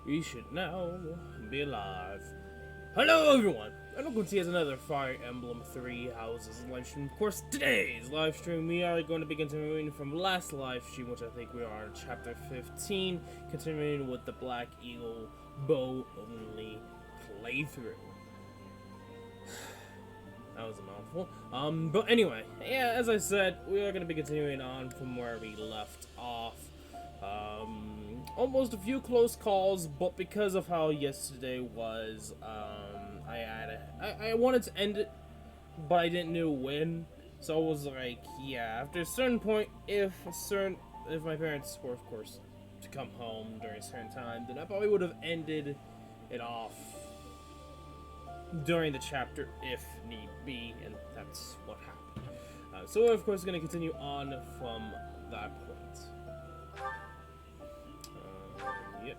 We should now be alive. Hello everyone, and welcome to yet another Fire Emblem 3 Houses live stream. Of course, today's live stream we are going to be continuing from last live stream, which I think we are in chapter 15, continuing with the Black Eagle bow only playthrough. That was a mouthful. But anyway, yeah, as I said, we are going to be continuing on from where we left off. Almost a few close calls, but because of how yesterday was, I wanted to end it, but I didn't know when. So I was like, yeah, after a certain point, if my parents were, of course, to come home during a certain time, then I probably would have ended it off during the chapter if need be, and that's what happened. So we're of course going to continue on from that point. Yep.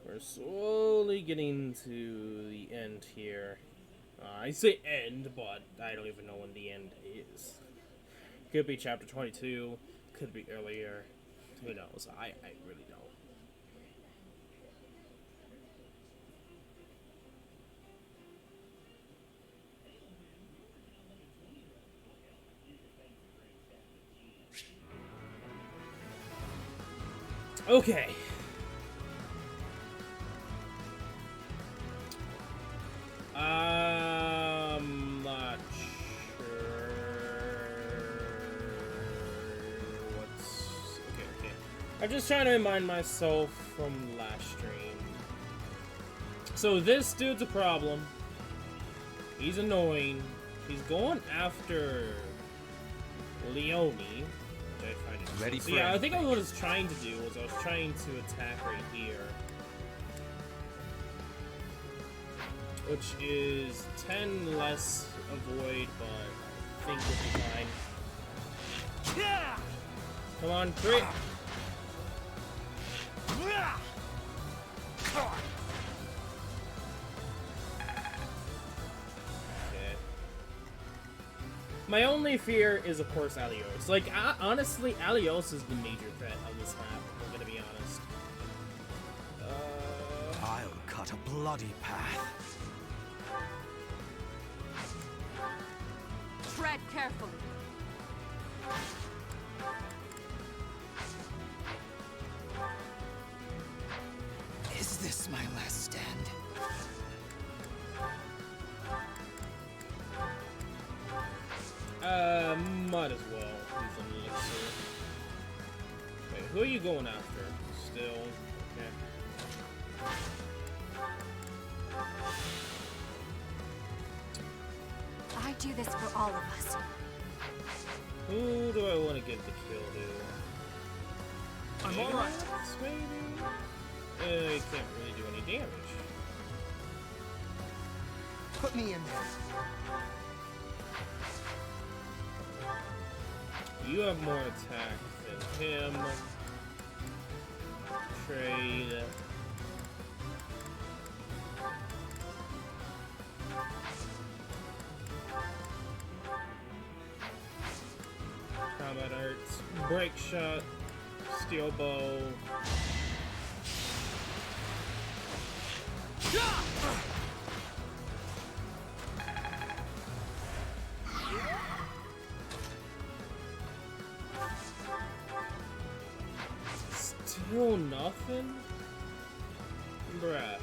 We're slowly getting to the end here. I say end, but I don't even know when the end is. Could be chapter 22, could be earlier. Who knows? I really don't. Okay. I'm not sure what's... Okay. I'm just trying to remind myself from last stream. So this dude's a problem. He's annoying. He's going after Leone. Which I find it ready. So yeah, I think what I was trying to do was I was trying to attack right here. Which is 10 less avoid, but I think we'll be fine. Come on, crit! Okay. My only fear is, of course, Alios. Like, honestly, Alios is the major threat on this map, I'm gonna be honest. I'll cut a bloody path. Tread carefully. Is this my last stand? Might as well. Use an elixir. Wait, who are you going after? Still? Okay. I do this for all of us. Who do I want to give the kill to? I'm alright. Maybe? He can't really do any damage. Put me in there. You have more attack than him. Trade. Combat arts, break shot, steel bow. Still nothing? Bruh.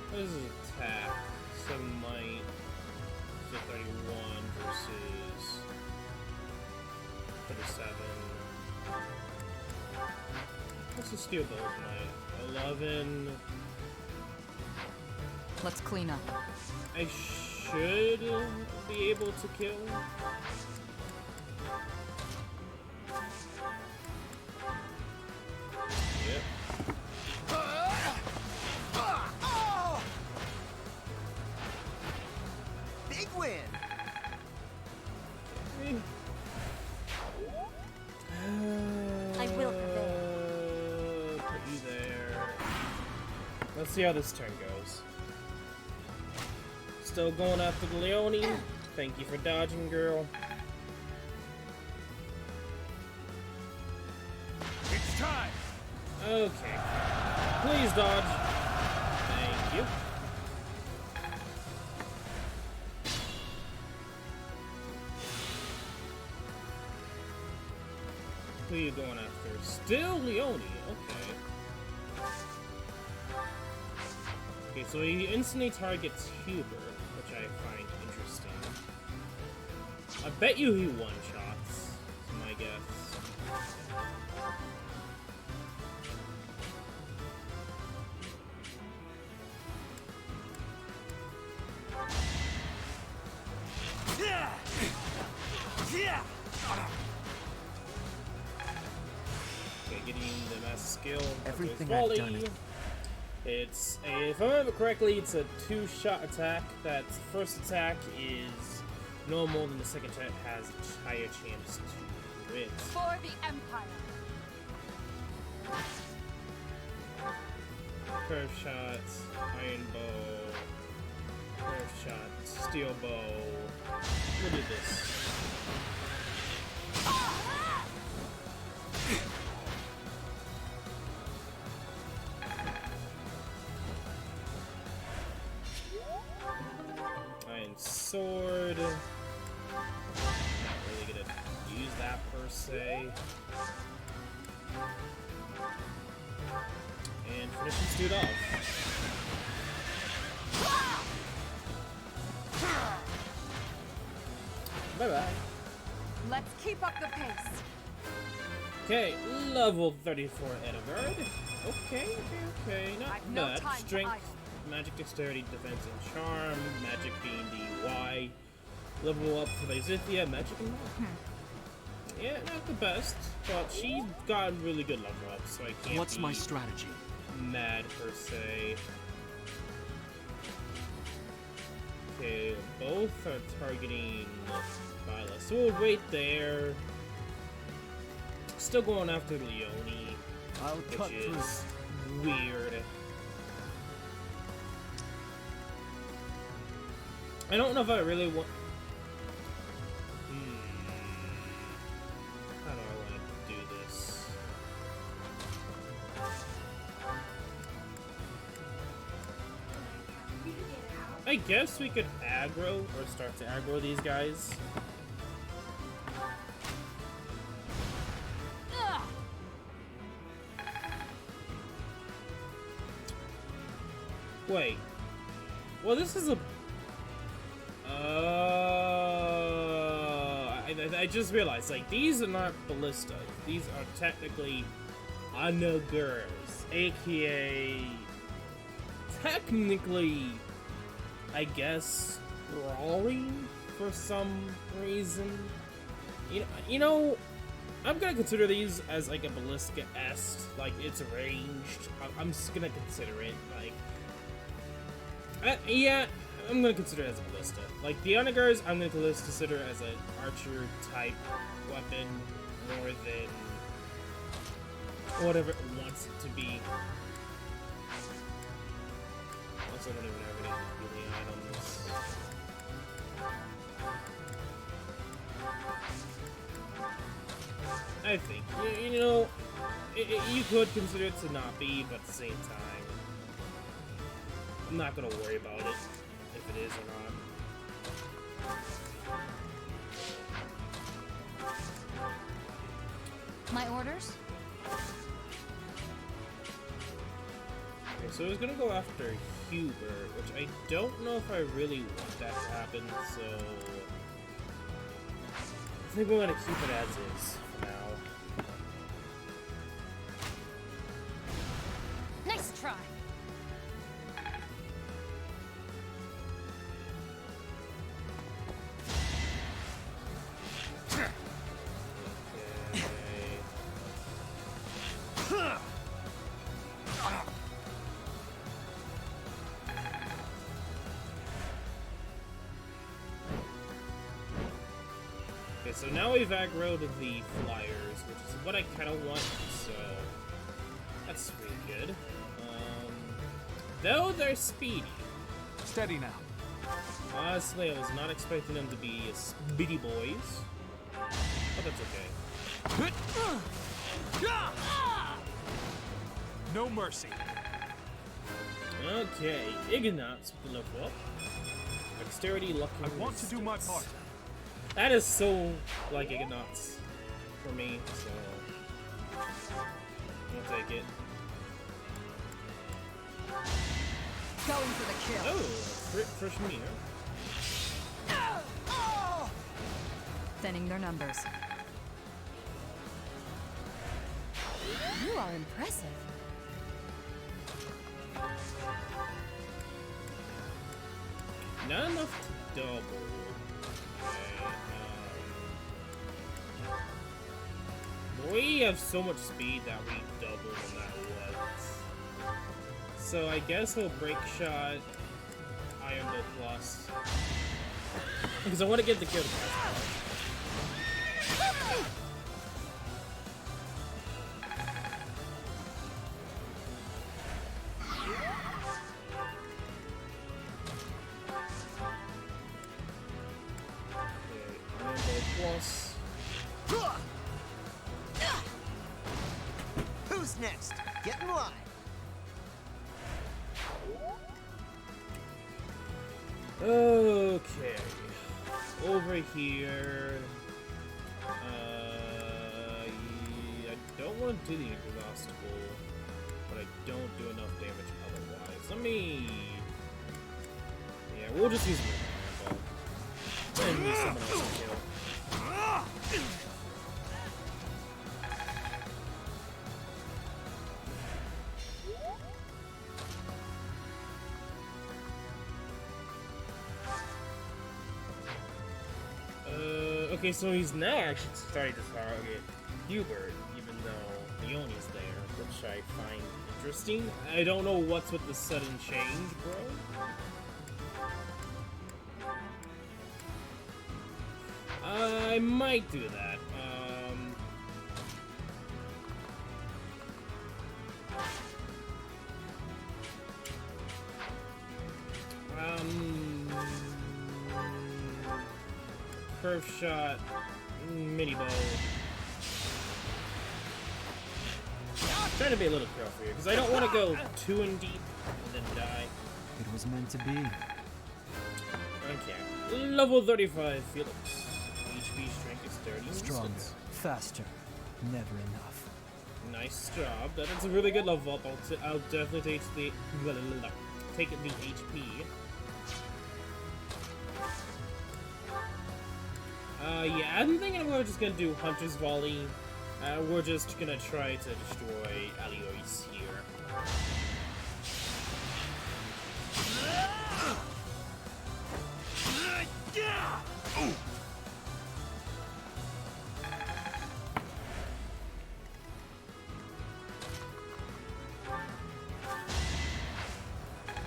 What is his attack? 7 might. So 31 versus 37. What's the steel bow might? 11. Let's clean up. I should be able to kill. Yep. Big win! Let's see how this turn goes. Still going after the Leone. Thank you for dodging, girl. It's time! Okay. Please dodge. Thank you. Who are you going after? Still Leone. Okay. Okay, so he instantly targets Huber, which I find interesting. I bet you he one-shots, is my guess. Okay, getting the mass skill. Everything volley. I've done. It's a, if I remember correctly, it's a 2-shot attack. That first attack is normal, and the second attack has a higher chance to crit. For the Empire. Curve shot, iron bow, curve shot, steel bow. Look at this. Iron sword. Not really gonna use that per se. And finish this dude off. Bye-bye. Let's keep up the pace. Okay, level 34 Edinburgh. Okay. Not I've no bad. time to Strength, idle. magic, dexterity, defense, and charm. Magic being the Y. Level up for Zythia, magic and more. Yeah, not the best, but she's got really good level up, so I can't What's be my strategy? mad per se. Okay, both are targeting Viola, so we'll wait there. Still going after Leone, I'll cut which through. is weird. I don't know if I really want. How do I want to do this? I guess we could aggro or start to aggro these guys. Ugh. Wait. Well, this is a. I just realized, like, these are not ballistas. These are technically onagers, aka technically, I guess, brawling for some reason. You know, I'm gonna consider these as like a ballista-esque, like it's ranged. I'm just gonna consider it like, yeah. I'm gonna consider it as a ballista. Like the onagers, I'm gonna consider as an archer type weapon more than whatever it wants it to be. Also, I don't even have any healing items. I think you know you could consider it to not be, but at the same time, I'm not gonna worry about it. If it is or not. My orders? Okay, so I was gonna go after Huber, which I don't know if I really want that to happen, so I think we're gonna keep it as is for now. Nice try. Okay, so now we've aggroed the flyers, which is what I kind of want, so that's really good. though they're speedy. Steady now. Honestly, I was not expecting them to be speedy boys. But that's okay. No mercy. Okay, Ignat's with the level up. Dexterity, luck, I want to do my part. That is so like Ignat's for me, so I'll take it. Going for the kill. Oh, fresh me, huh? Thinning their numbers. You are impressive. Not enough to double. Okay, we have so much speed that we double no matter what. So I guess he'll break shot Iron Bow Plus. Because I want to get the kill cast. Plus. Who's next? Get in line. Okay. Over here. I don't want to do the inexhaustible, but I don't do enough damage otherwise. Let me. Yeah, we'll just use my Iron Ball. And use someone else to kill. Okay, so he's now actually starting to target Hubert, even though Leonie's there, which I find interesting. I don't know what's with the sudden change, bro. I might do that. Curve shot, mini bow. Trying to be a little careful here because I don't want to go too in deep and then die. It was meant to be. Okay. Level 35, Felix. HP strength is 30. Stronger, faster, never enough. Nice job. That's a really good level up. I'll definitely take the HP. Yeah, I'm thinking we're just gonna do Hunter's Volley. We're just gonna try to destroy Alois here.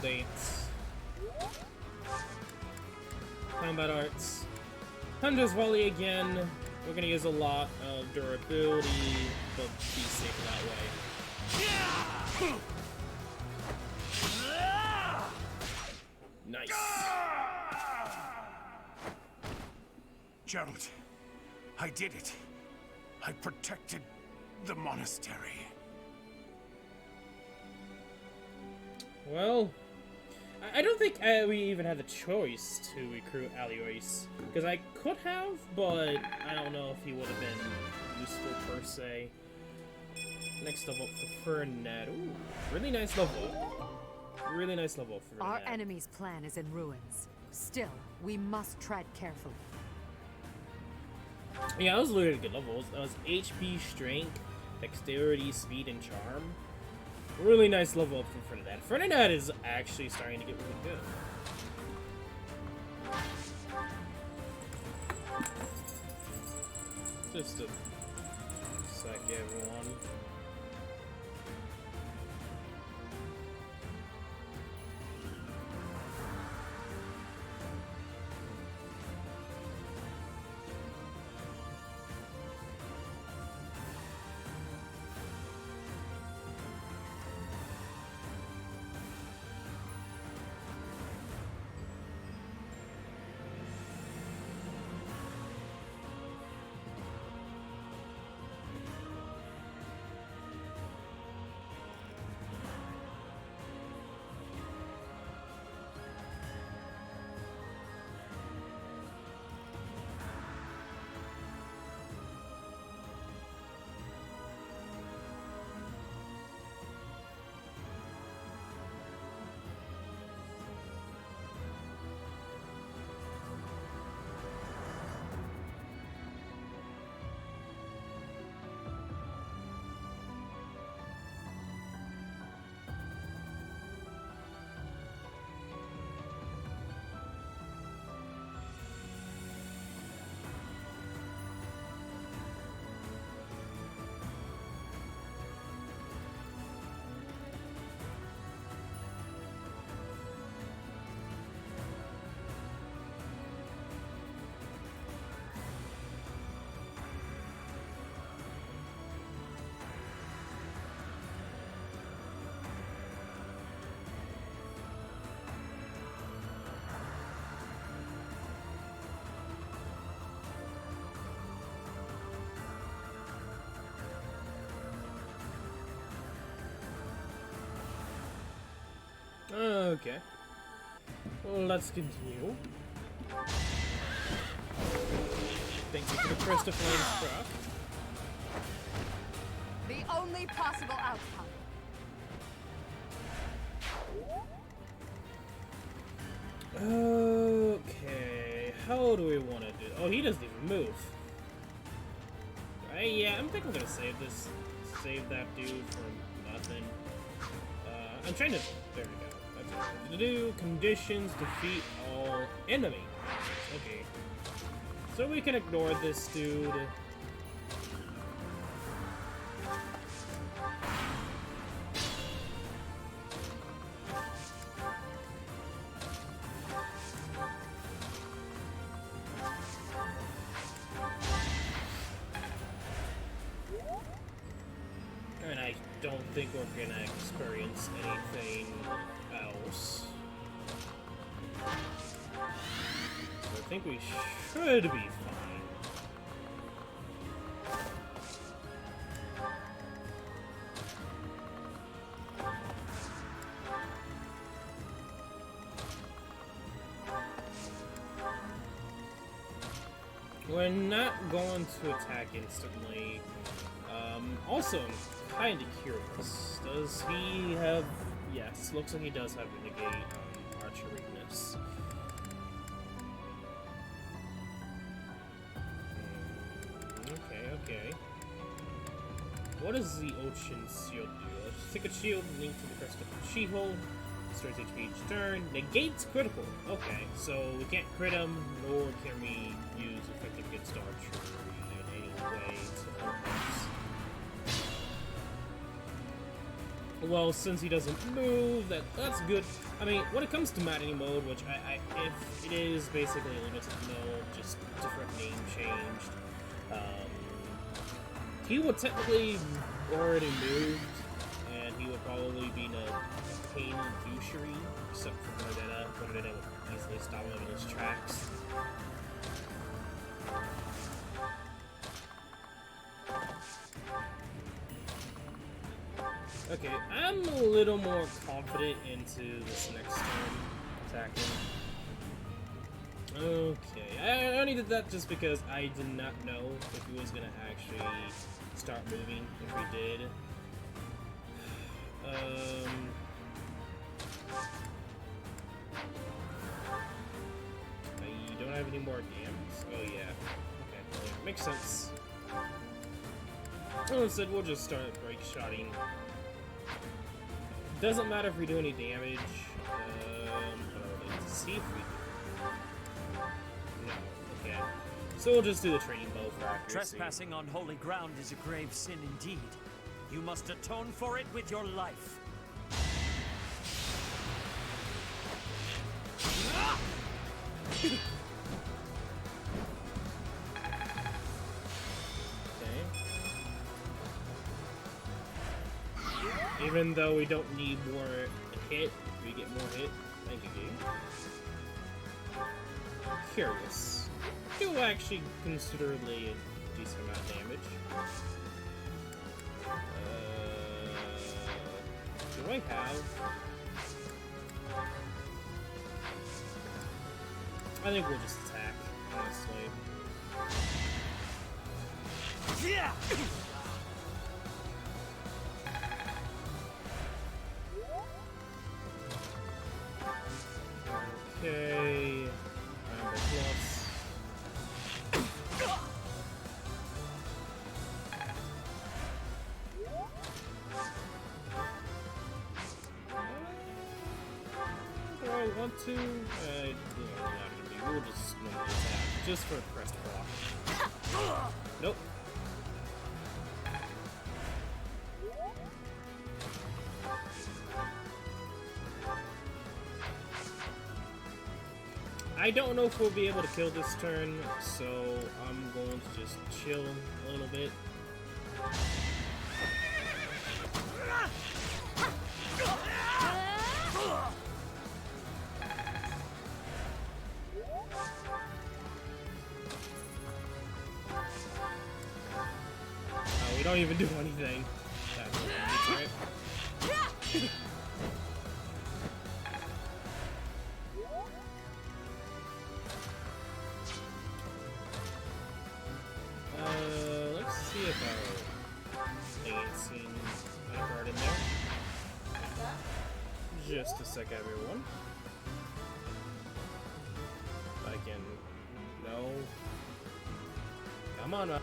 Dance. Combat arts. Hunter's Volley again. We're gonna use a lot of durability, but be safe that way. Nice. Gerald, I did it. I protected the monastery. Well, I don't think we even had the choice to recruit Alois, because I could have, but I don't know if he would have been useful per se. Next level up for Freind. Ooh, really nice level. Really nice level for Our Freind. enemy's plan is in ruins. Still, we must tread carefully. Yeah, that was literally good levels. That was HP, Strength, Dexterity, Speed, and Charm. Really nice level up for Freind. Freind is actually starting to get really good. Just a sec, everyone. Okay. Well, let's continue. Thank you for the Crystal Flame truck. The only possible outcome. Okay, how do we want to do? Oh, he doesn't even move. Yeah, I think I'm gonna save this. Save that dude for nothing. I'm trying to. There we go. That's what I have to do. Conditions defeat all enemy. Okay. So we can ignore this dude. And I don't think we're gonna experience anything else. So I think we should be fine. We're not going to attack instantly. Also, I'm kind of curious. Does he have... Yes, looks like he does have a negate archeriness. Okay. What does the Ocean Shield do? Stick a shield linked to the crest of the She-Hole. Restores HP each turn. Negates critical. Okay, so we can't crit him, nor can we use effective against archery in any way to help us. Well, since he doesn't move, that's good. I mean, when it comes to Maddening mode, which if it is basically a limited mode, just different name changed, he would technically already moved, and he would probably be in a pain and fury, except for Bernadetta. Bernadetta would easily stop him in his tracks. Okay, I'm a little more confident into this next turn attacking. Okay, I only did that just because I did not know if he was gonna actually start moving. If he did, you don't have any more dams. Oh yeah. Okay, well, yeah, makes sense. Well, instead, we'll just start break shotting. Doesn't matter if we do any damage. Let's see if we do. No, okay. So we'll just do the training bow for accuracy. Trespassing on holy ground is a grave sin indeed. You must atone for it with your life. Even though we don't need more hit, we get more hit. Thank you, game. Curious. Do actually considerably a decent amount of damage. Do I have? I think we'll just attack, honestly. Yeah. Okay, I'm the plus. Do I want to? We'll just normally attack, just for crest block. Nope. I don't know if we'll be able to kill this turn, so I'm going to just chill a little bit. Oh, we don't even do anything. That's right. Just a sec, everyone. I can... No. Come on, man.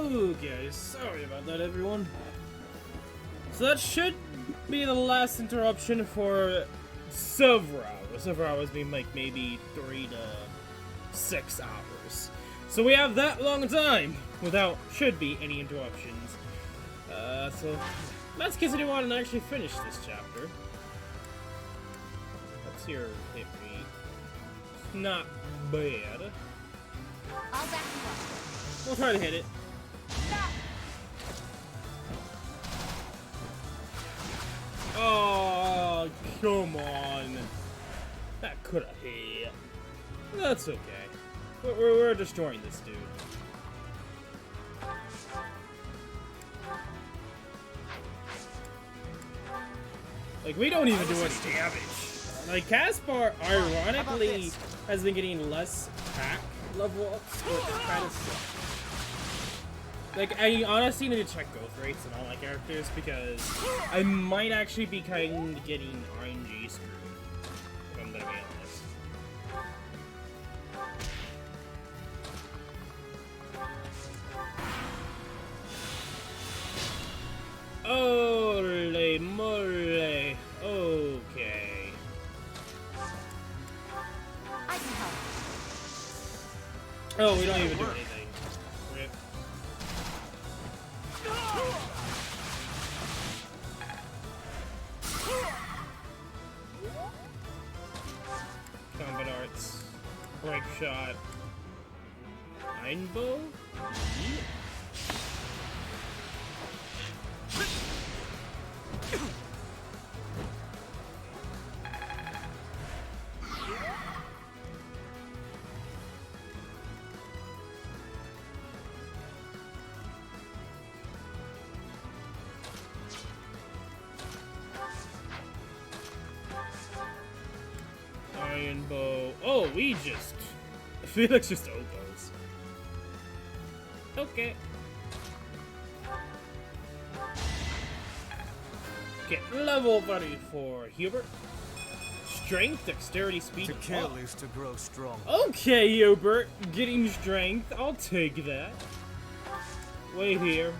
Okay, sorry about that, everyone. So that should be the last interruption for several hours. Several hours being like maybe 3 to 6 hours. So we have that long time without, should be, any interruptions. So let's continue on and actually finish this chapter. Let's hear hit me. It's not bad. I'll back you up. We'll try to hit it. Oh, come on. That could have hit. That's okay. We're destroying this dude. Like, we don't even do any damage. Like, Caspar, ironically, has been getting less attack level ups, which kind of sucks. Like, I honestly need to check growth rates on all my characters, because I might actually be kind of getting RNG screwed, if I'm gonna be honest. Holy moly. Okay. I can help. Oh, we don't even do anything. Rip. Combat arts. Break shot. Iron bow? Iron bow. Oh, we just. Felix just opens. Okay. Okay, level 34. Hubert. Strength, dexterity, speed. To kill is to grow strong. Okay, Hubert. Getting strength. I'll take that. Wait here.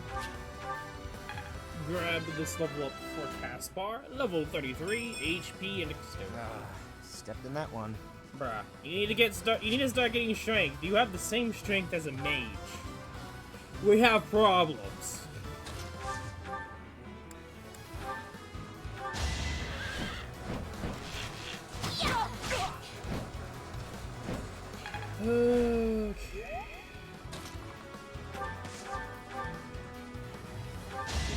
Grab this level up for Caspar. Level 33, HP and dexterity. Stepped in that one. Bruh, you need to start getting strength. You have the same strength as a mage. We have problems. Okay.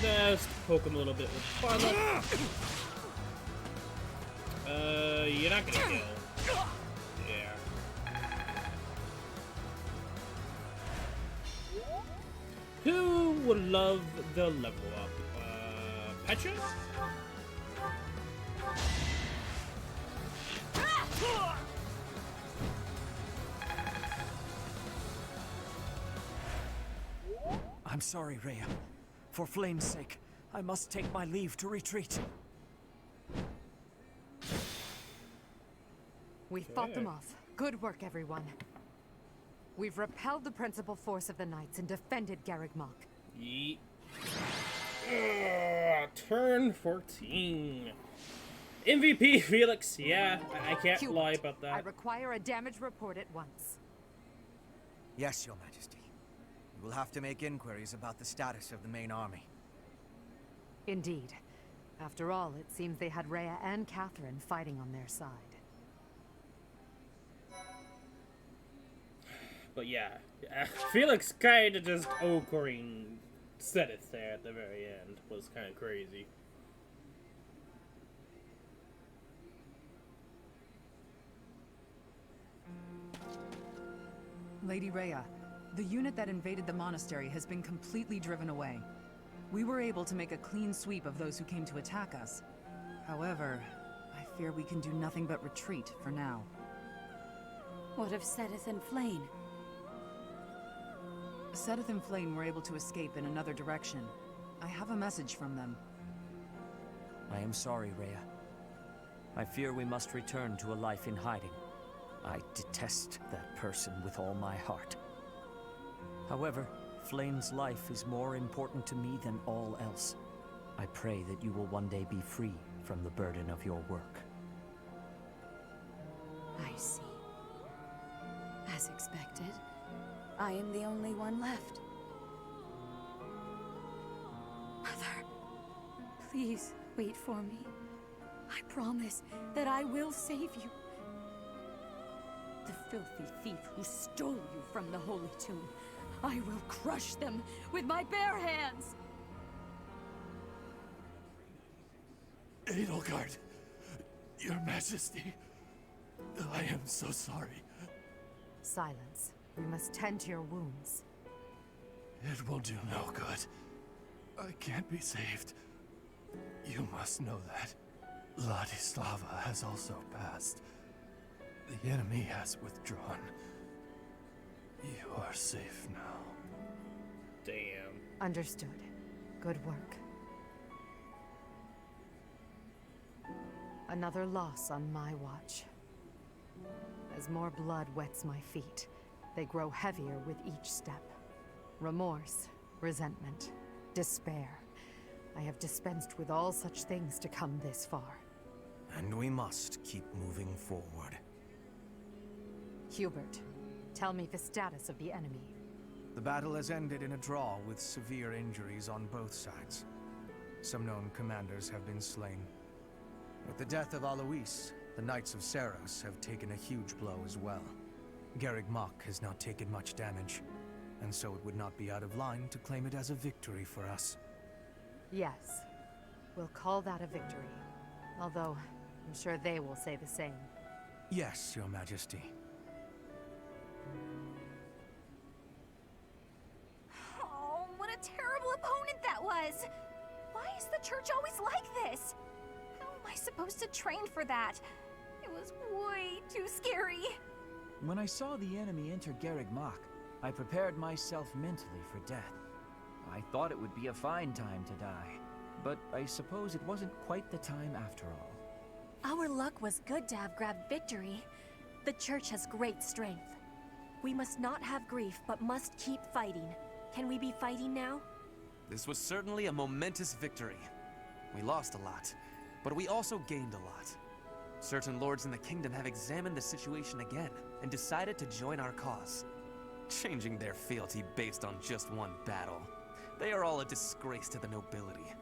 Just poke him a little bit with fire. You're not gonna kill. Yeah. Who would love the level up? Petra? I'm sorry, Rhea. For Flame's sake, I must take my leave to retreat. We fought them off. Good work, everyone. We've repelled the principal force of the Knights and defended Garrigmok. Yeet. Turn 14. MVP Felix, yeah, I can't Hubert, lie about I that. require a damage report at once. Yes, Your Majesty. We will have to make inquiries about the status of the main army. Indeed. After all, it seems they had Rhea and Catherine fighting on their side. But yeah, Felix kinda just Ocarine said it there at the very end. Was kinda crazy. Lady Rhea, the unit that invaded the monastery has been completely driven away. We were able to make a clean sweep of those who came to attack us. However, I fear we can do nothing but retreat for now. What of Sedith and Flayn? Sedith and Flayn were able to escape in another direction. I have a message from them. I am sorry, Rhea. I fear we must return to a life in hiding. I detest that person with all my heart. However, Flayn's life is more important to me than all else. I pray that you will one day be free from the burden of your work. I see. As expected, I am the only one left. Mother, please wait for me. I promise that I will save you. The filthy thief who stole you from the Holy Tomb, I will crush them with my bare hands! Edelgard, Your Majesty, I am so sorry. Silence. We must tend to your wounds. It will do no good. I can't be saved. You must know that. Ladislava has also passed. The enemy has withdrawn. You are safe now. Damn. Understood. Good work. Another loss on my watch. As more blood wets my feet, they grow heavier with each step. Remorse, resentment, despair. I have dispensed with all such things to come this far. And we must keep moving forward. Hubert, tell me the status of the enemy. The battle has ended in a draw with severe injuries on both sides. Some known commanders have been slain. With the death of Alois, the Knights of Seros have taken a huge blow as well. Garreg Mach has not taken much damage, and so it would not be out of line to claim it as a victory for us. Yes, we'll call that a victory. Although, I'm sure they will say the same. Yes, Your Majesty. Oh, what a terrible opponent that was! Why is the church always like this? How am I supposed to train for that? It was way too scary. When I saw the enemy enter Garreg Mach, I prepared myself mentally for death. I thought it would be a fine time to die, but I suppose it wasn't quite the time after all. Our luck was good to have grabbed victory. The church has great strength. We must not have grief, but must keep fighting. Can we be fighting now? This was certainly a momentous victory. We lost a lot, but we also gained a lot. Certain lords in the kingdom have examined the situation again and decided to join our cause, changing their fealty based on just one battle. They are all a disgrace to the nobility.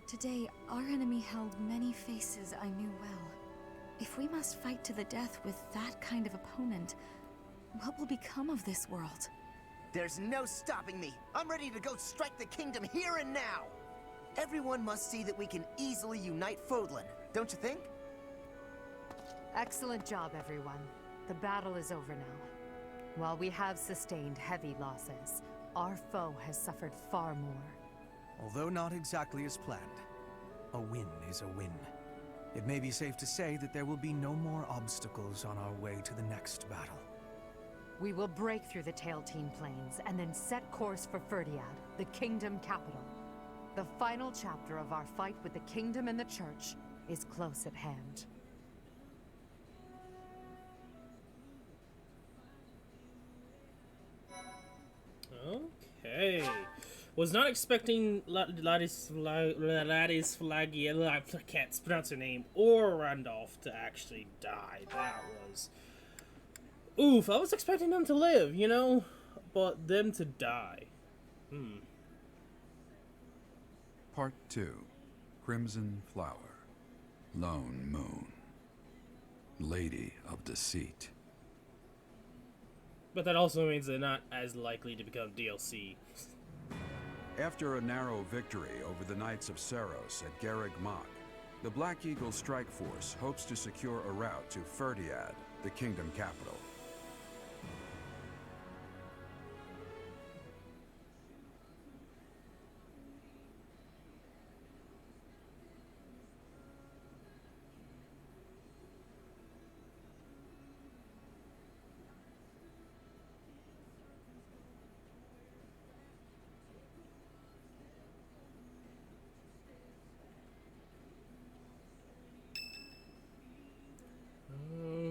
Today, our enemy held many faces I knew well. If we must fight to the death with that kind of opponent, what will become of this world? There's no stopping me. I'm ready to go strike the kingdom here and now. Everyone must see that we can easily unite Fodlan, don't you think? Excellent job, everyone. The battle is over now. While we have sustained heavy losses, our foe has suffered far more. Although not exactly as planned, a win is a win. It may be safe to say that there will be no more obstacles on our way to the next battle. We will break through the Tailtean Plains and then set course for Ferdiad, the kingdom capital. The final chapter of our fight with the kingdom and the church is close at hand. Okay. Was not expecting Ladislagia, I can't pronounce her name, or Randolph to actually die. That was... Oof, I was expecting them to live, you know? But them to die. Part 2. Crimson Flower. Lone Moon. Lady of Deceit. But that also means they're not as likely to become DLC. After a narrow victory over the Knights of Seros at Garreg Mach, the Black Eagle Strike Force hopes to secure a route to Ferdiad, the kingdom capital.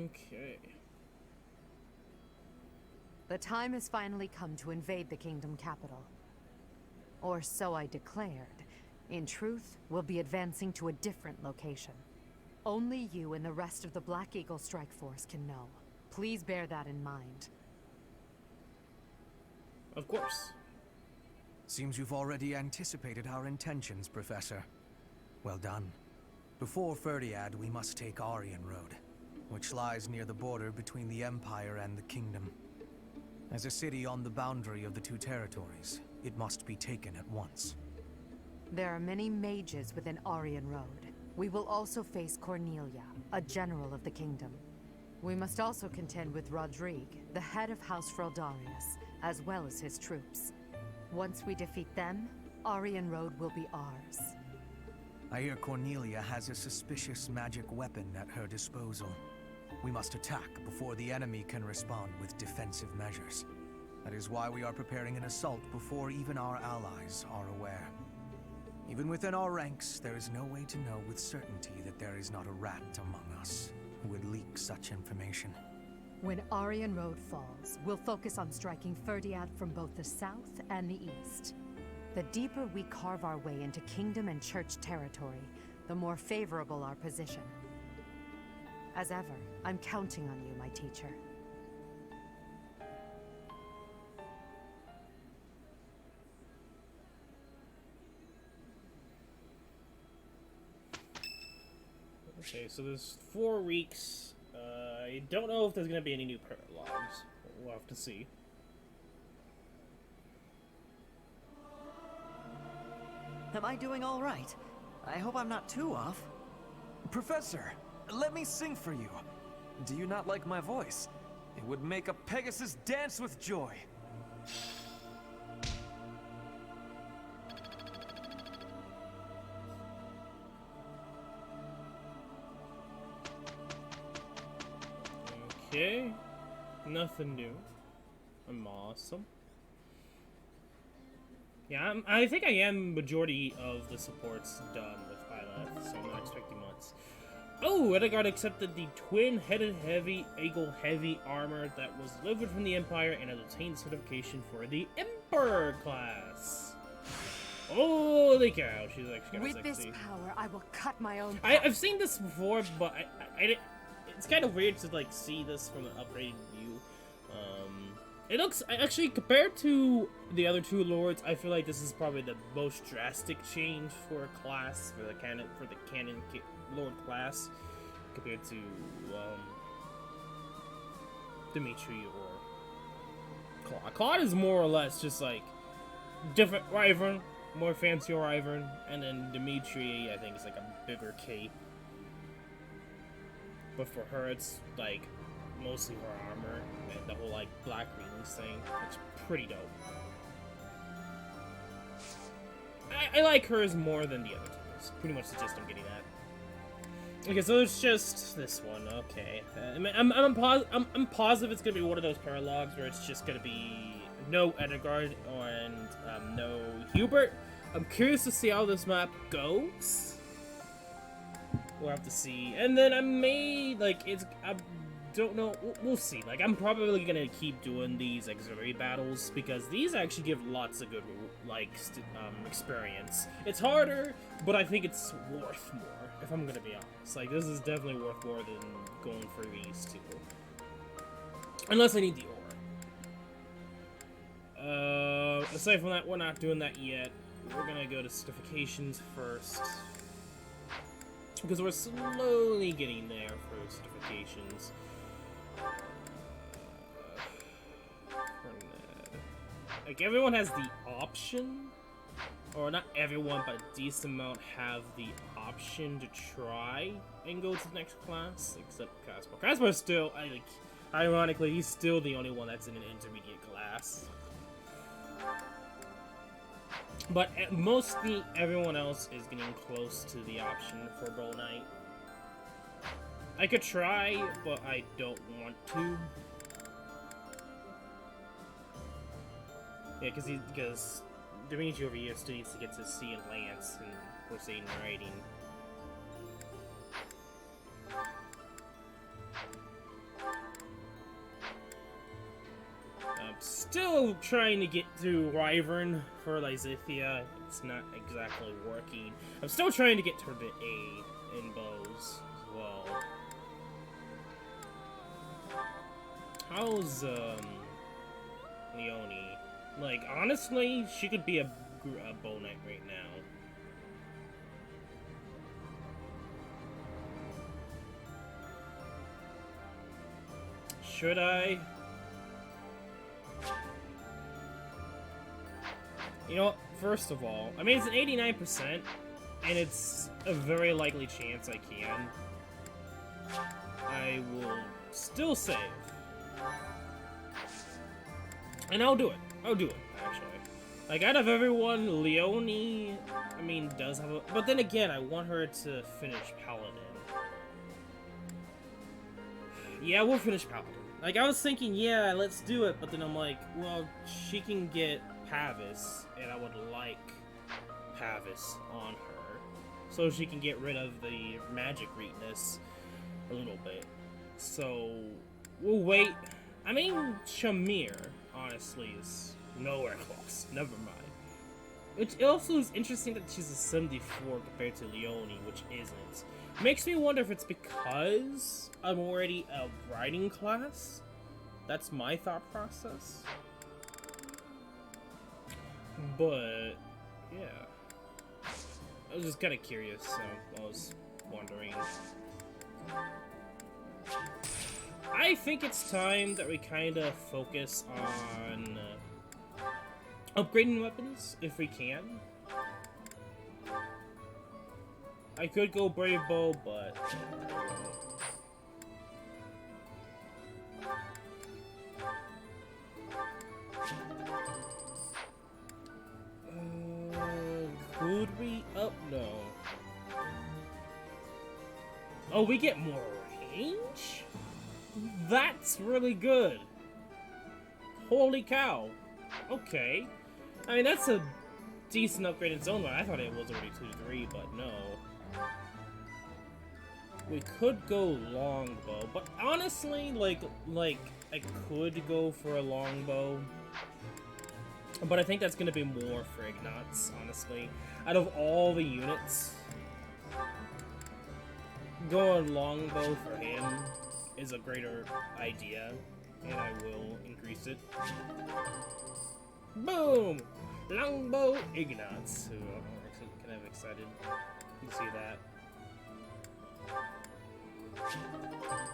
Okay. The time has finally come to invade the kingdom capital. Or so I declared. In truth, we'll be advancing to a different location. Only you and the rest of the Black Eagle Strike Force can know. Please bear that in mind. Of course. Seems you've already anticipated our intentions, Professor. Well done. Before Freind, we must take Aryan Road, which lies near the border between the Empire and the Kingdom. As a city on the boundary of the two territories, it must be taken at once. There are many mages within Aryan Road. We will also face Cornelia, a general of the kingdom. We must also contend with Rodrigue, the head of House Freldarius, as well as his troops. Once we defeat them, Aryan Road will be ours. I hear Cornelia has a suspicious magic weapon at her disposal. We must attack before the enemy can respond with defensive measures. That is why we are preparing an assault before even our allies are aware. Even within our ranks, there is no way to know with certainty that there is not a rat among us who would leak such information. When Aryan Road falls, we'll focus on striking Freind from both the south and the east. The deeper we carve our way into kingdom and church territory, the more favorable our position. As ever, I'm counting on you, my teacher. Okay, so there's 4 weeks. I don't know if there's gonna be any new paralogs. We'll have to see. Am I doing all right? I hope I'm not too off. Professor, let me sing for you. Do you not like my voice? It would make a Pegasus dance with joy. Okay, nothing new. I'm awesome. Yeah, I think I am majority of the supports done with Byleth, so I'm not expecting much. Oh, Edgar accepted the twin-headed heavy eagle heavy armor that was delivered from the Empire and has obtained certification for the Emperor class. Holy cow, she's actually With kind of sexy. this power, I will cut my own I've seen this before, but it's kind of weird to like see this from an upgraded view. It looks actually compared to the other two lords, I feel like this is probably the most drastic change for a class for the canon lord class compared to Dimitri or Claude. Claude is more or less just like different Wyvern, more fancy Wyvern, and then Dimitri I think is like a bigger cape. But for her, it's like mostly her armor and the whole like black release thing. It's pretty dope. I like hers more than the other two. It's pretty much the gist I'm getting at. Okay, so it's just this one. Okay, I'm positive it's gonna be one of those paralogs where it's just gonna be no Edgard and no Hubert. I'm curious to see how this map goes. We'll have to see. And then I may, like, I don't know, we'll see. Like, I'm probably gonna keep doing these auxiliary battles, because these actually give lots of good, like, experience. It's harder, but I think it's worth more, if I'm gonna be honest. Like, this is definitely worth more than going for these two. Unless I need the ore. Aside from that, we're not doing that yet. We're gonna go to certifications first. Because we're slowly getting there for certifications. Like, everyone has the option, or not everyone, but a decent amount have the option to try and go to the next class, except Caspar. Caspar's still, ironically, he's still the only one that's in an intermediate class. But mostly everyone else is getting close to the option for Bro Knight. I could try, but I don't want to. Yeah, because Dimitri over here still needs to get to C and Lance and proceed in writing. still trying to get to Wyvern for Lysithia. It's not exactly working. I'm still trying to get to the A in bows as well. How's Leonie? Like, honestly, she could be a bow knight right now. Should I? You know what? First of all, I mean, it's an 89%, and it's a very likely chance I can. I will still save. And I'll do it. I'll do it, actually. Like, out of everyone, Leonie, I mean, does have a... But then again, I want her to finish Paladin. Yeah, we'll finish Paladin. Like, I was thinking, yeah, let's do it, but then I'm like, well, she can get Pavis, and I would like Pavis on her, so she can get rid of the magic weakness a little bit. So, we'll wait. I mean, Shamir, honestly, is nowhere close. Never mind. Which also is interesting that she's a 74 compared to Leonie, which isn't. Makes me wonder if it's because I'm already a riding class. That's my thought process. But, yeah. I was just kind of curious, so I was wondering. I think it's time that we kind of focus on upgrading weapons, if we can. I could go Brave Bow, but... could we up? No. Oh, we get more range? That's really good. Holy cow. Okay. I mean, that's a decent upgrade in its own right. I thought it was already 2-3, but no. We could go longbow, but honestly, like I could go for a longbow. But I think that's gonna be more for Ignatz, honestly. Out of all the units, going longbow for him is a greater idea, and I will increase it. Boom! Longbow Ignatz. Who I'm actually kind of excited to see that.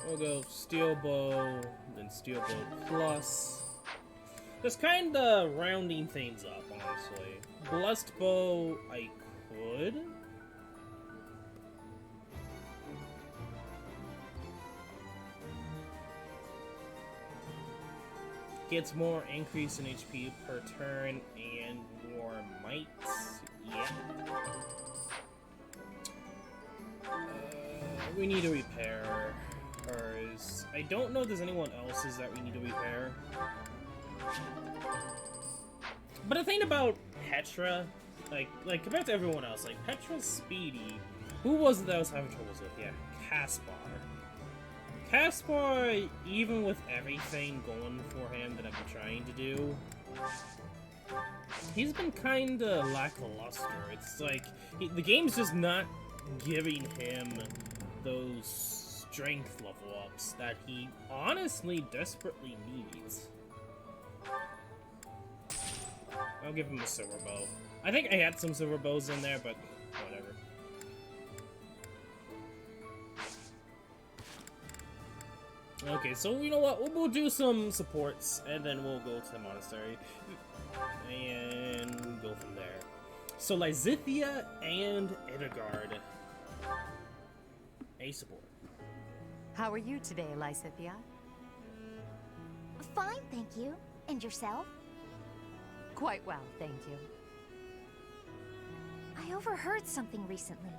We'll go Steel Bow, then Steel Bow Plus. Just kind of rounding things up, honestly. Blessed Bow, I could. Gets more increase in HP per turn and more might. Yeah. We need to repair hers. I don't know if there's anyone else's that we need to repair. But the thing about Petra, like compared to everyone else, like Petra's speedy. Who was it that I was having troubles with? Yeah, Caspar. Caspar, even with everything going for him that I've been trying to do, he's been kinda lackluster. It's like, the game's just not giving him those strength level ups that he honestly desperately needs. I'll give him a silver bow. I think I had some silver bows in there, but whatever. Okay, so you know what? We'll do some supports, and then we'll go to the monastery, and go from there. So Lysithia and Edgard. A support. How are you today, Lysithia? Fine, thank you. And yourself? Quite well, thank you. I overheard something recently.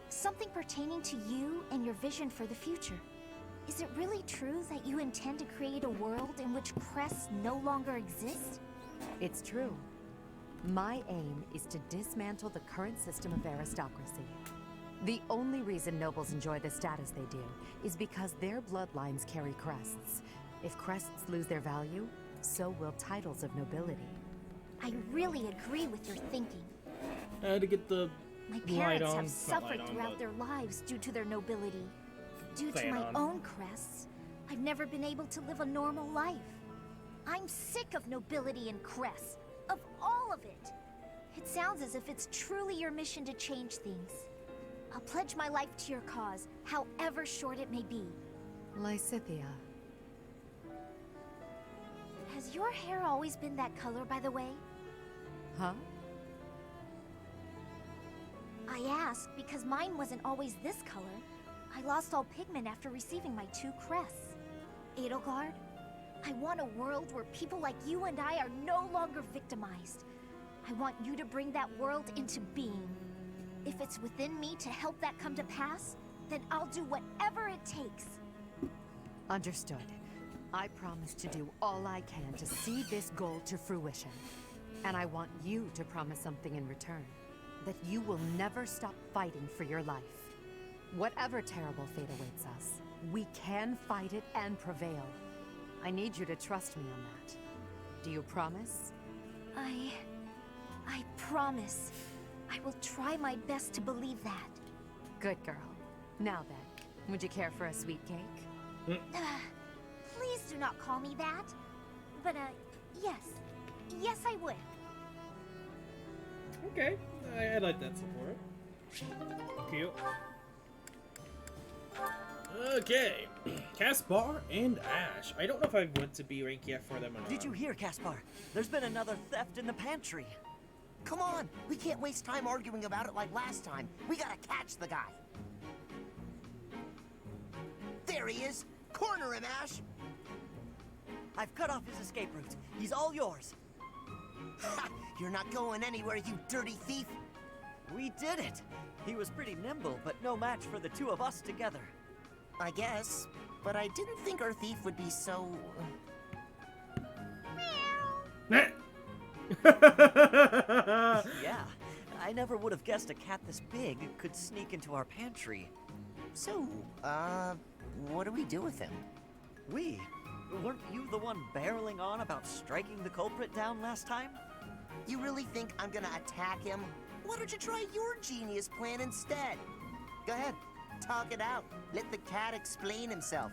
Something pertaining to you and your vision for the future. Is it really true that you intend to create a world in which crests no longer exist? It's true. My aim is to dismantle the current system of aristocracy. The only reason nobles enjoy the status they do is because their bloodlines carry crests. If crests lose their value, so will titles of nobility. I really agree with your thinking. I had to get the My light parents on. have Not suffered light on, throughout but their lives due to their nobility. Due to fan my on. own crests, I've never been able to live a normal life. I'm sick of nobility and crests. Of all of it. It sounds as if it's truly your mission to change things. I'll pledge my life to your cause, however short it may be. Lysithea. Has your hair always been that color, by the way? Huh? I asked because mine wasn't always this color. I lost all pigment after receiving my 2 crests. Edelgard, I want a world where people like you and I are no longer victimized. I want you to bring that world into being. If it's within me to help that come to pass, then I'll do whatever it takes. Understood. I promise to do all I can to see this goal to fruition. And I want you to promise something in return. That you will never stop fighting for your life. Whatever terrible fate awaits us, we can fight it and prevail. I need you to trust me on that. Do you promise? I promise. I will try my best to believe that. Good girl. Now then, would you care for a sweet cake? Please do not call me that. But, yes. Yes, I would. Okay, I like that support. Cute. Okay, Caspar and Ash. I don't know if I want to be rank yet for them or not. Did you hear, Caspar? There's been another theft in the pantry. Come on, we can't waste time arguing about it like last time. We gotta catch the guy. There he is. Corner him, Ash. I've cut off his escape route. He's all yours. Ha! You're not going anywhere, you dirty thief. We did it. He was pretty nimble, but no match for the 2 of us together. I guess, but I didn't think our thief would be so... Nah. Yeah, I never would have guessed a cat this big could sneak into our pantry. So, what do we do with him? We? Weren't you the one barreling on about striking the culprit down last time? You really think I'm gonna attack him? Why don't you try your genius plan instead? Go ahead, talk it out. Let the cat explain himself.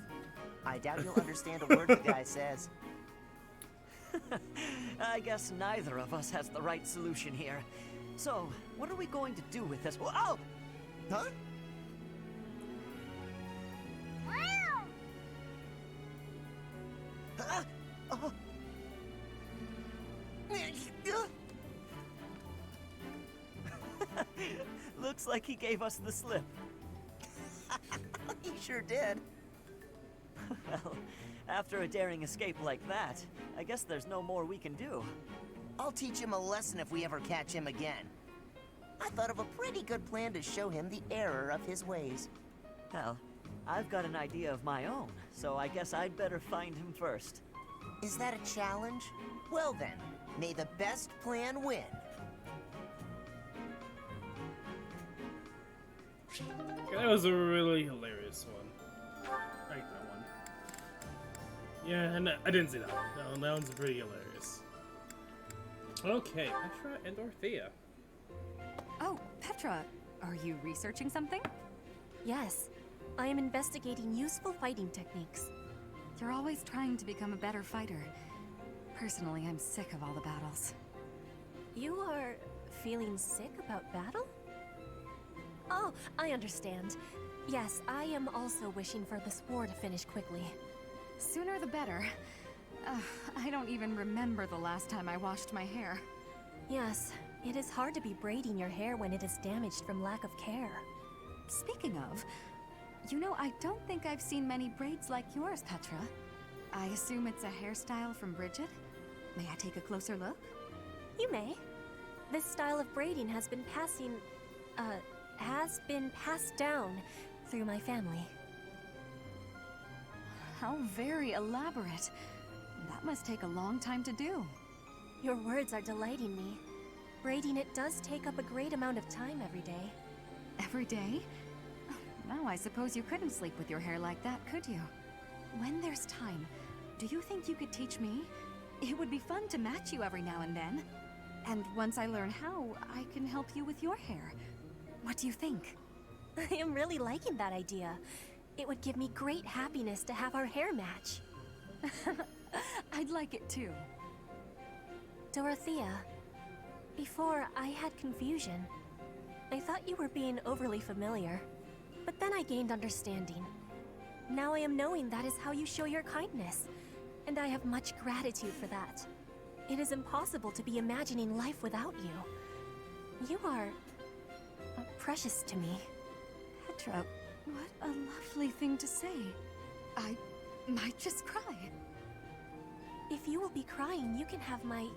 I doubt you'll understand a word the guy says. I guess neither of us has the right solution here. So, what are we going to do with this? Oh! Huh? Looks like he gave us the slip. He sure did. Well, after a daring escape like that, I guess there's no more we can do. I'll teach him a lesson if we ever catch him again. I thought of a pretty good plan to show him the error of his ways. Well, I've got an idea of my own, so I guess I'd better find him first. Is that a challenge? Well then, may the best plan win. That was a really hilarious one. I like that one. Yeah, and I didn't see that one. No, that one's pretty hilarious. Okay, Petra and Dorothea. Oh, Petra, are you researching something? Yes, I am investigating useful fighting techniques. You're always trying to become a better fighter. Personally, I'm sick of all the battles. You are feeling sick about battle? Oh, I understand. Yes, I am also wishing for this war to finish quickly. Sooner the better. I don't even remember the last time I washed my hair. Yes, it is hard to be braiding your hair when it is damaged from lack of care. Speaking of, you know, I don't think I've seen many braids like yours, Petra. I assume it's a hairstyle from Bridget? May I take a closer look? You may. This style of braiding has been passed down through my family. How very elaborate. That must take a long time to do. Your words are delighting me. Braiding it does take up a great amount of time every day. Every day? Now I suppose you couldn't sleep with your hair like that, could you? When there's time, do you think you could teach me? It would be fun to match you every now and then. And once I learn how, I can help you with your hair. What do you think? I am really liking that idea. It would give me great happiness to have our hair match. I'd like it too. Dorothea, before I had confusion. I thought you were being overly familiar, but then I gained understanding. Now I am knowing that is how you show your kindness, and I have much gratitude for that. It is impossible to be imagining life without you. You are precious to me. Petra, what a lovely thing to say. I might just cry. If you will be crying, you can have my...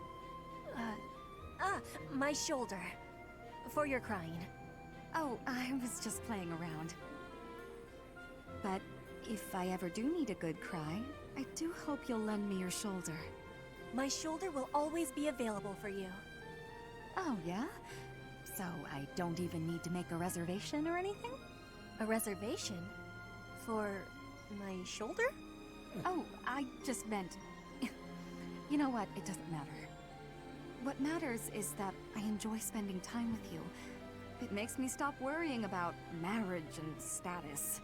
my shoulder. For your crying. Oh, I was just playing around. But if I ever do need a good cry, I do hope you'll lend me your shoulder. My shoulder will always be available for you. Oh, yeah? So I don't even need to make a reservation or anything? A reservation? For my shoulder? Oh, I just meant... You know what? It doesn't matter. What matters is that I enjoy spending time with you. It makes me stop worrying about marriage and status.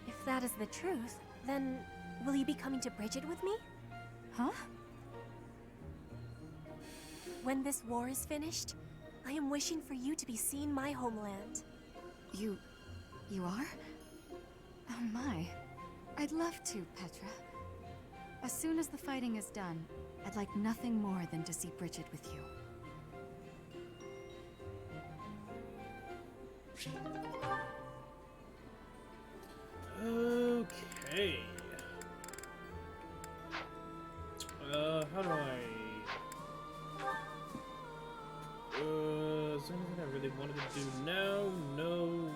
If that is the truth, then will you be coming to Bridget with me? Huh? When this war is finished, I am wishing for you to be seeing my homeland. You are? Oh my. I'd love to, Petra. As soon as the fighting is done, I'd like nothing more than to see Bridget with you. Okay. How do I... is there anything I really wanted to do now? No.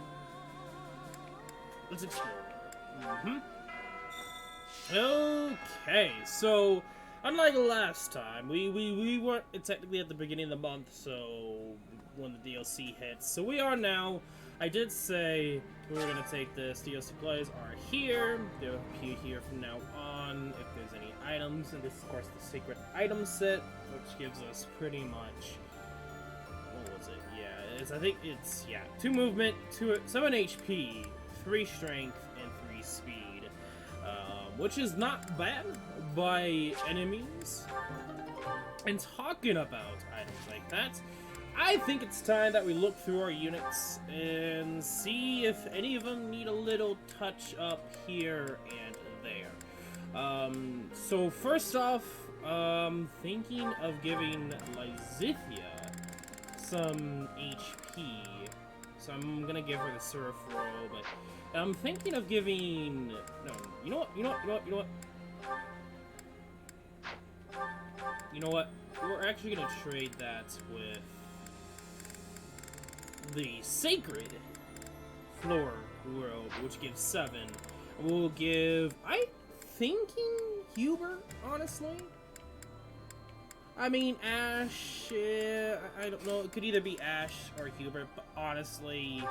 Let's explore. Okay, so unlike last time, we weren't technically at the beginning of the month, so when the DLC hits. So we are now. I did say we were gonna take this. DLC supplies are here. They'll appear here from now on if there's any items, and this is of course the secret item set, which gives us pretty much, what was it? Yeah, I think it's 2 movement, 7 HP, 3 strength, and 3 speed, which is not bad by enemies. And talking about items like that, I think it's time that we look through our units and see if any of them need a little touch up here and there. So first off, thinking of giving Lysithia some HP. So I'm gonna give her the Surf Roll, but I'm thinking of giving... No, you know what? We're actually gonna trade that with the Sacred Floor World, which gives 7. We'll give... I'm thinking Hubert, honestly. I mean, Ash, I don't know, it could either be Ash or Hubert, but honestly,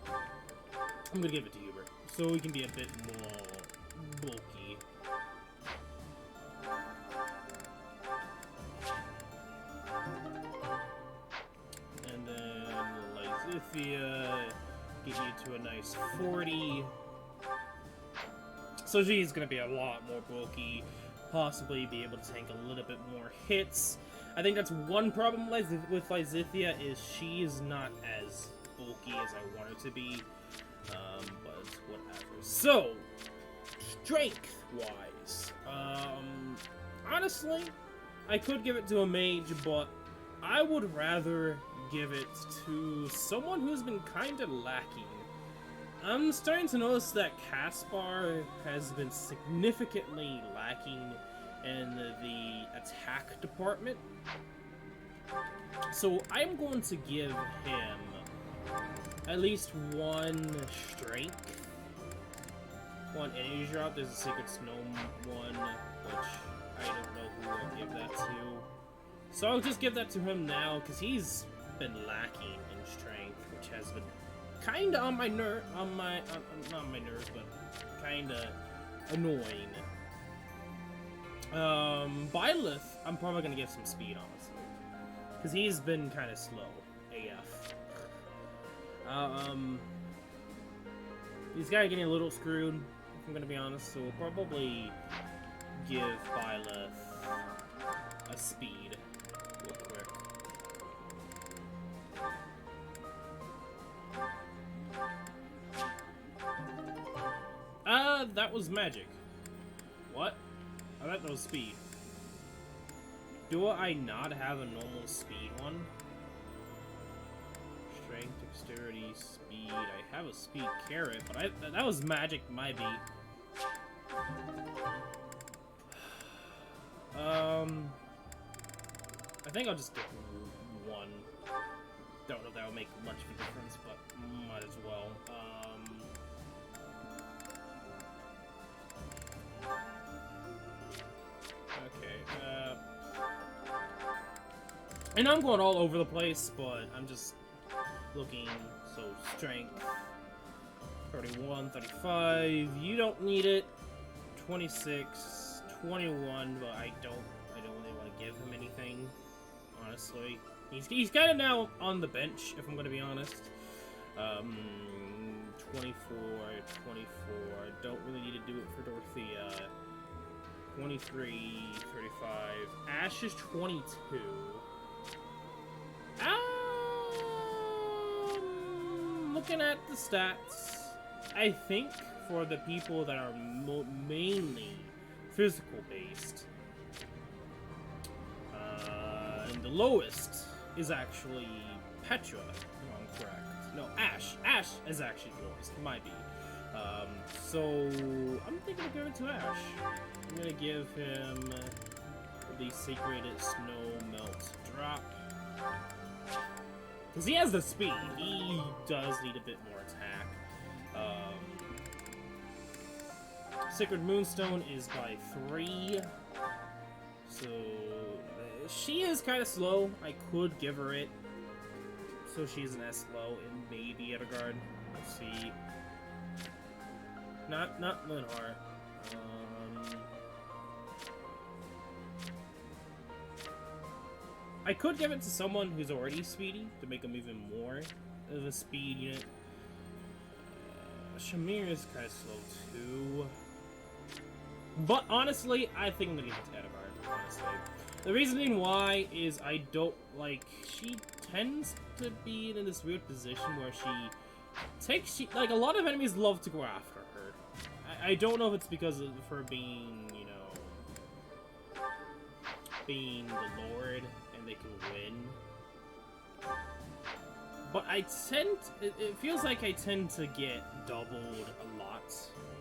I'm gonna give it to Hubert, so we can be a bit more bulky. And then Lysithia, get you to a nice 40. So she's gonna be a lot more bulky. Possibly be able to tank a little bit more hits. I think that's one problem with Lysithia, is she is not as bulky as I want her to be. But whatever. So, strength-wise, honestly, I could give it to a mage, but I would rather give it to someone who's been kind of lacking. I'm starting to notice that Caspar has been significantly lacking in the attack department. So I'm going to give him at least 1 strength, 1 energy drop. There's a Secret Snow one, which I don't know who I'll give that to. So I'll just give that to him now, because he's been lacking in strength, which has been kind of on my nerve, not on my nerves, but kind of annoying. Byleth, I'm probably gonna give some speed, honestly. Because he's been kind of slow, AF. He's kind of getting a little screwed, if I'm gonna be honest, so we'll probably give Byleth a speed real quick. That was magic. What? I thought that was speed. Do I not have a normal speed one? Strength, dexterity, speed. I have a speed carrot, but that was magic, my beat. I think I'll just get one. Don't know if that will make much of a difference, but might as well. Okay, I know I'm going all over the place, but I'm just looking. So strength 31, 35. You don't need it. 26, 21, but I don't really want to give him anything. Honestly, he's kind of now on the bench, if I'm going to be honest. 24. Don't really need to do it for Dorothea. 23, 35. Ash is 22. Looking at the stats, I think for the people that are mainly physical based, and the lowest is actually Petra, if I'm correct. No, Ash. Ash is actually the lowest, might be. So I'm thinking of giving it to Ash. I'm gonna give him the Sacred Snow Melt drop. Because he has the speed. He does need a bit more attack. Sacred Moonstone is by 3. So she is kind of slow. I could give her it. So she isn't as slow and maybe Edgard. Let's see. Not Linhar. I could give it to someone who's already speedy to make them even more of a speed unit. Shamir is kind of slow too. But honestly, I think I'm gonna give it to Edgard, honestly. The reasoning why is I don't like, she tends to be in this weird position where like a lot of enemies love to go after her. I don't know if it's because of her being, you know, being the Lord and they can win. But it feels like I tend to get doubled a lot.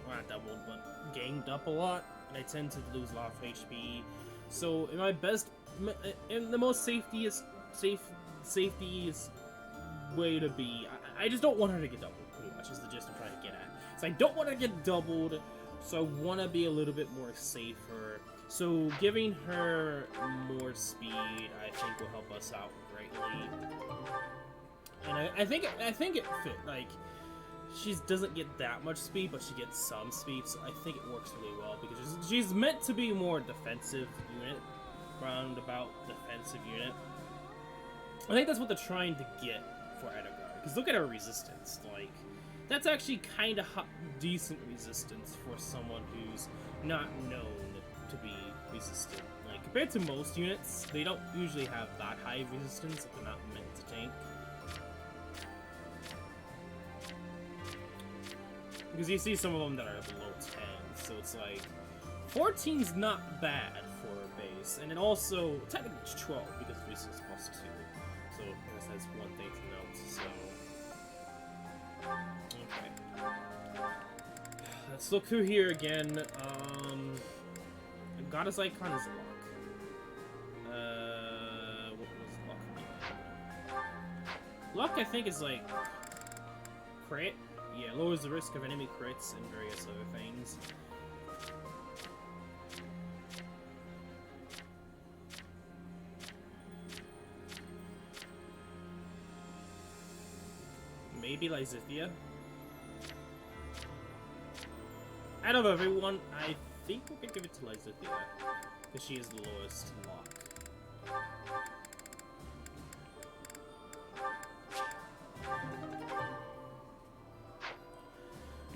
Well, not doubled, but ganged up a lot. And I tend to lose a lot of HP. So in the most safetiest way to be, I just don't want her to get doubled, pretty much, is the gist I'm trying to get at. So I don't want her to get doubled, so I want to be a little bit more safer. So giving her more speed, I think, will help us out greatly. And I think it fit. Like, she doesn't get that much speed, but she gets some speed, so I think it works really well because she's meant to be more defensive unit, roundabout defensive unit. I think that's what they're trying to get for Edgard. Because look at her resistance, like, that's actually kind of decent resistance for someone who's not known to be resistant. Like, compared to most units, they don't usually have that high resistance if they're not meant to tank. Because you see some of them that are below 10, so it's like, 14's not bad for a base, and it also, technically it's 12 because resistance plus 2. So, I guess that's one thing to note, so... Okay. Let's look through here again. Goddess Icon is Luck. What was Luck again? Luck, I think, is like... crit? Yeah, lowers the risk of enemy crits and various other things. Maybe Lysithia. Out of everyone, I think we could give it to Lysithia. because she is the lowest lock.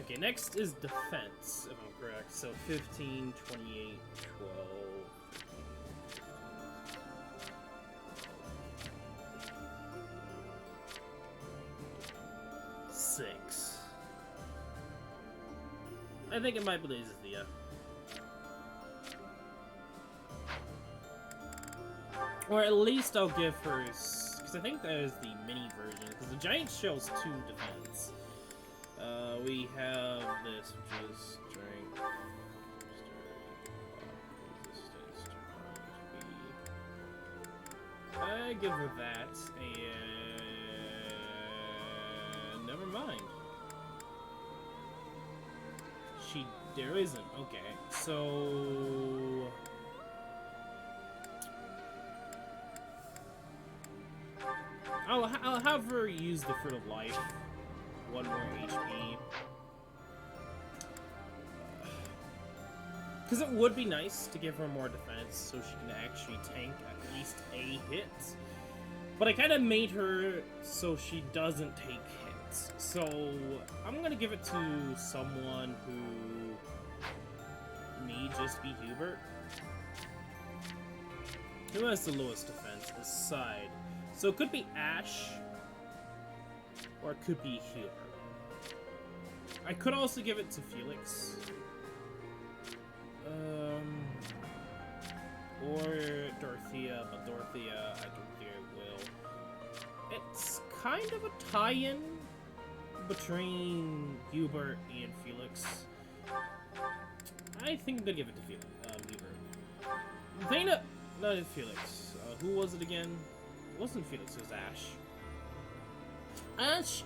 Okay, next is defense, if I'm correct. So 15, 28, 12. 6. I think it might be Azur. Or at least I'll give her, because I think that is the mini version, because the giant shows 2 defense. We have this, which is strength, resistance, I give her that, and never mind. There isn't. Okay, so I'll have her use the Fruit of Life. 1 more HP. Because it would be nice to give her more defense so she can actually tank at least a hit. But I kind of made her so she doesn't take hits. So I'm going to give it to someone who may just be Hubert. Who has the lowest defense aside? So it could be Ash, or it could be Hubert. I could also give it to Felix. Or Dorothea, but Dorothea, I don't think I will. It's kind of a tie-in between Hubert and Felix. I think I'm gonna give it to Felix, Hubert. Dana, not Felix. Who was it again? It wasn't Felix, it was Ash. Ash,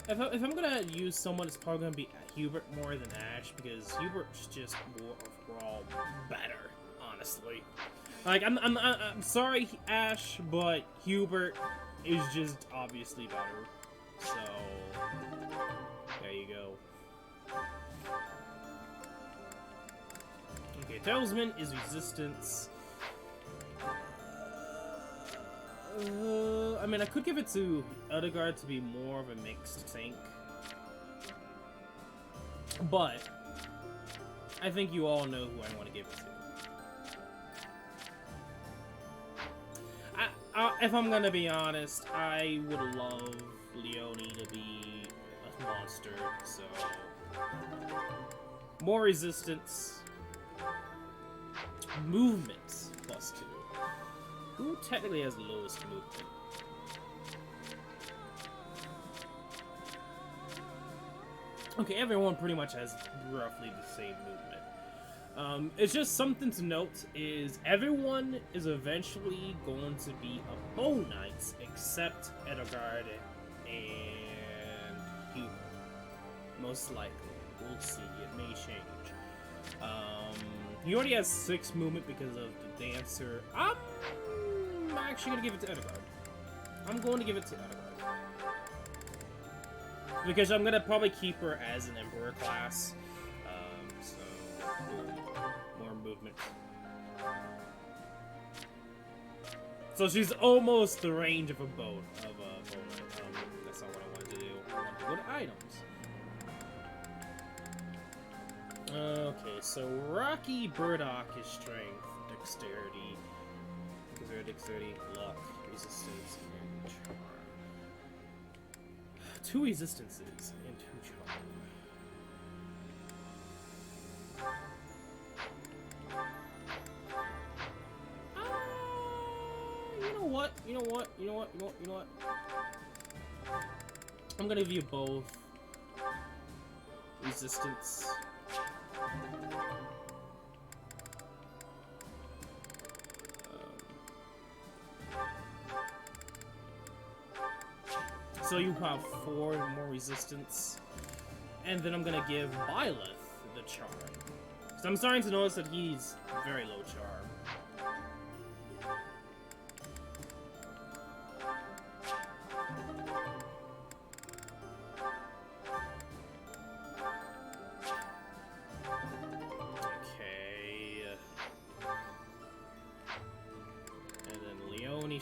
if I'm gonna use someone, it's probably gonna be Hubert more than Ash, because Hubert's just more overall better, honestly. Like, I'm sorry, Ash, but Hubert is just obviously better. So, there you go. Okay, Talisman is resistance. I mean, I could give it to Edelgard to be more of a mixed tank. But I think you all know who I want to give it to. If I'm gonna be honest, I would love Leonie to be a monster, so more resistance, movement +2. Who technically has the lowest movement? Okay, everyone pretty much has roughly the same movement. It's just something to note is everyone is eventually going to be a Bow Knight except Edelgard and Hubert. Most likely. We'll see. It may change. He already has 6 movement because of the Dancer. I'm actually going to give it to Edelgard. I'm going to give it to Edelgard. Because I'm going to probably keep her as an Emperor class. So, more movement. So she's almost the range of a bow. That's not what I wanted to do. I wanted to go to items. Okay, so Rocky Burdock is strength, dexterity, dexterity, luck, resistance, and charm. 2 resistances and 2 charm. You know what? I'm gonna give you both resistance. So you have 4 more resistance, and then I'm gonna give Byleth the charm. So I'm starting to notice that he's very low charm.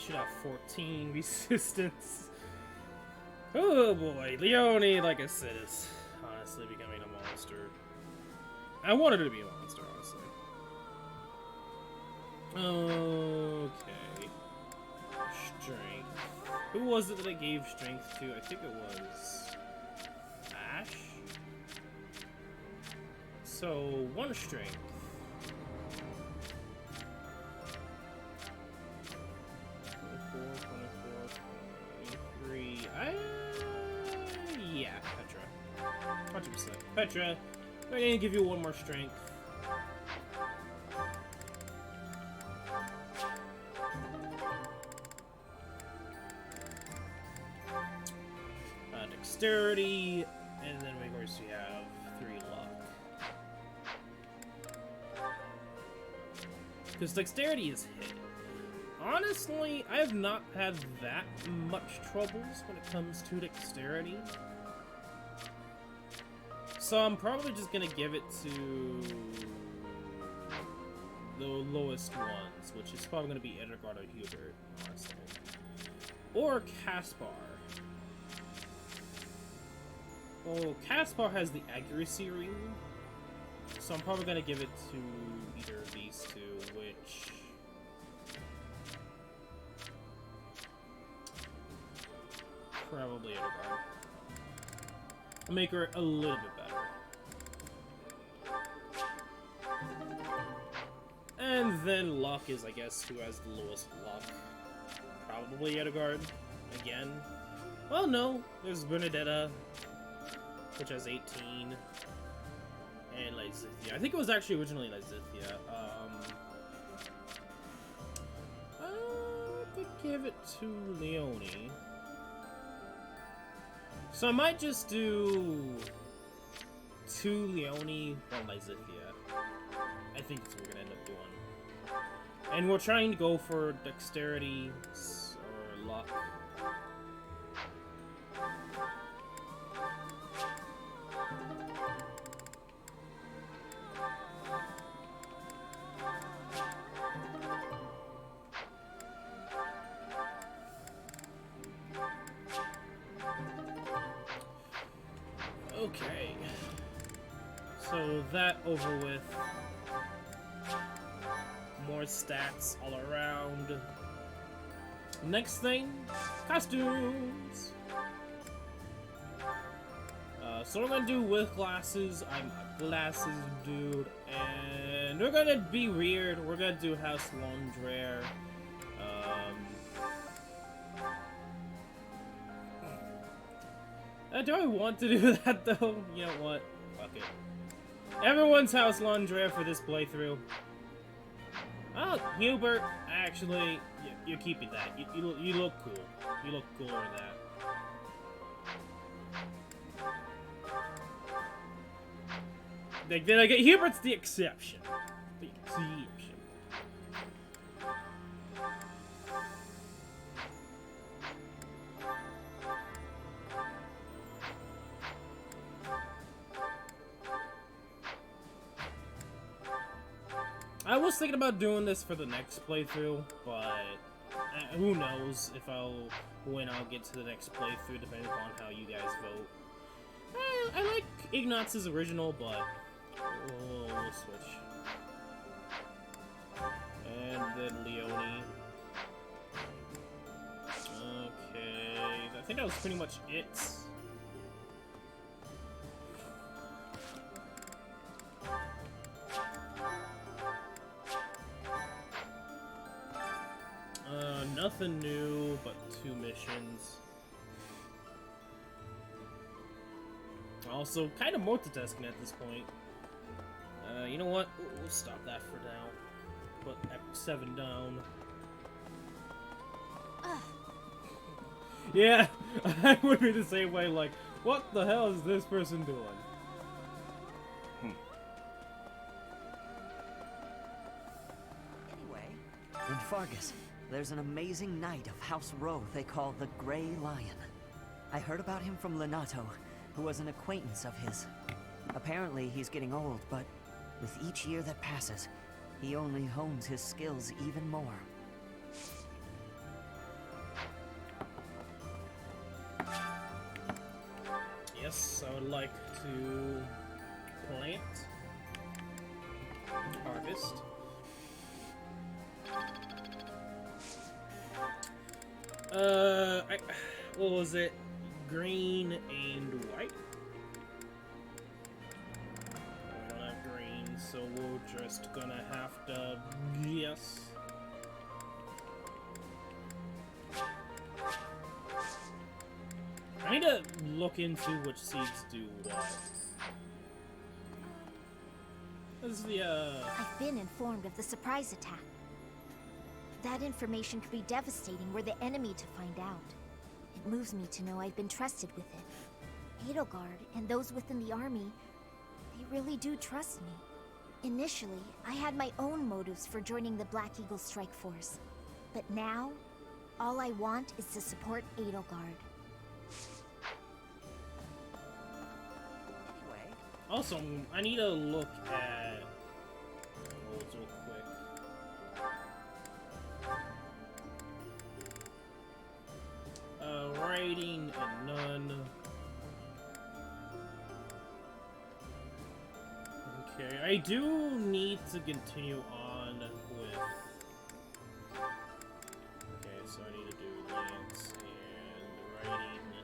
should have 14 resistance. Oh boy, Leone, like I said, is honestly becoming a monster. I wanted her to be a monster, honestly. Okay. Strength. Who was it that I gave strength to? I think it was Ash. So, 1 strength. 24, 23. Yeah, Petra. 100%. Petra, I'm gonna give you 1 more strength. Dexterity, and then of course we have 3 luck. Because dexterity is hit. Honestly, I have not had that much troubles when it comes to dexterity. So I'm probably just gonna give it to the lowest ones, which is probably gonna be Edgar or Hubert, honestly. Or Caspar. Well, Caspar has the accuracy ring, so I'm probably gonna give it to either of these 2, which... probably Edgar. Make her a little bit better. And then luck is, I guess, who has the lowest luck. Probably Edgar, again. Well, no, there's Bernadetta, which has 18, and Lysithia. I think it was actually originally Lysithia. I could give it to Leone. So I might just do 2 Leone, 1 Lysithia. I think that's what we're gonna end up doing. And we're trying to go for dexterity or luck. Okay, so that over with. More stats all around. Next thing, costumes. So we're gonna do with glasses. I'm a glasses dude, and we're gonna be weird. We're gonna do House Londrere. Do I want to do that though? You know what? Fuck it. Everyone's House Londrere for this playthrough. Oh, Hubert, actually, you're keeping that. You look cool. You look cooler than that. Then I get Hubert's the exception. The exception. I was thinking about doing this for the next playthrough, but who knows if when I'll get to the next playthrough, depending upon how you guys vote. I like Ignaz's original, but we'll switch. And then Leone. Okay, I think that was pretty much it. Nothing new, but 2 missions. Also, kind of multitasking at this point. You know what? We'll stop that for now. Put F7 down. Yeah, I would be the same way, like, what the hell is this person doing? Anyway, in Fargus, there's an amazing knight of House Rowe they call the Grey Lion. I heard about him from Lenato, who was an acquaintance of his. Apparently he's getting old, but with each year that passes, he only hones his skills even more. yes, I would like to plant, harvest. What was it? Green and white? I don't have green, so we're just gonna have to guess. I need to look into which seeds do what. This is the, I've been informed of the surprise attack. That information could be devastating were the enemy to find out. It moves me to know I've been trusted with it. Edelgard and those within the army, they really do trust me. Initially, I had my own motives for joining the Black Eagle Strike Force. But now, all I want is to support Edelgard. also, I need to look at roles real quick. Writing and none. Okay, I do need to continue on with. Okay, so I need to do Lance and writing.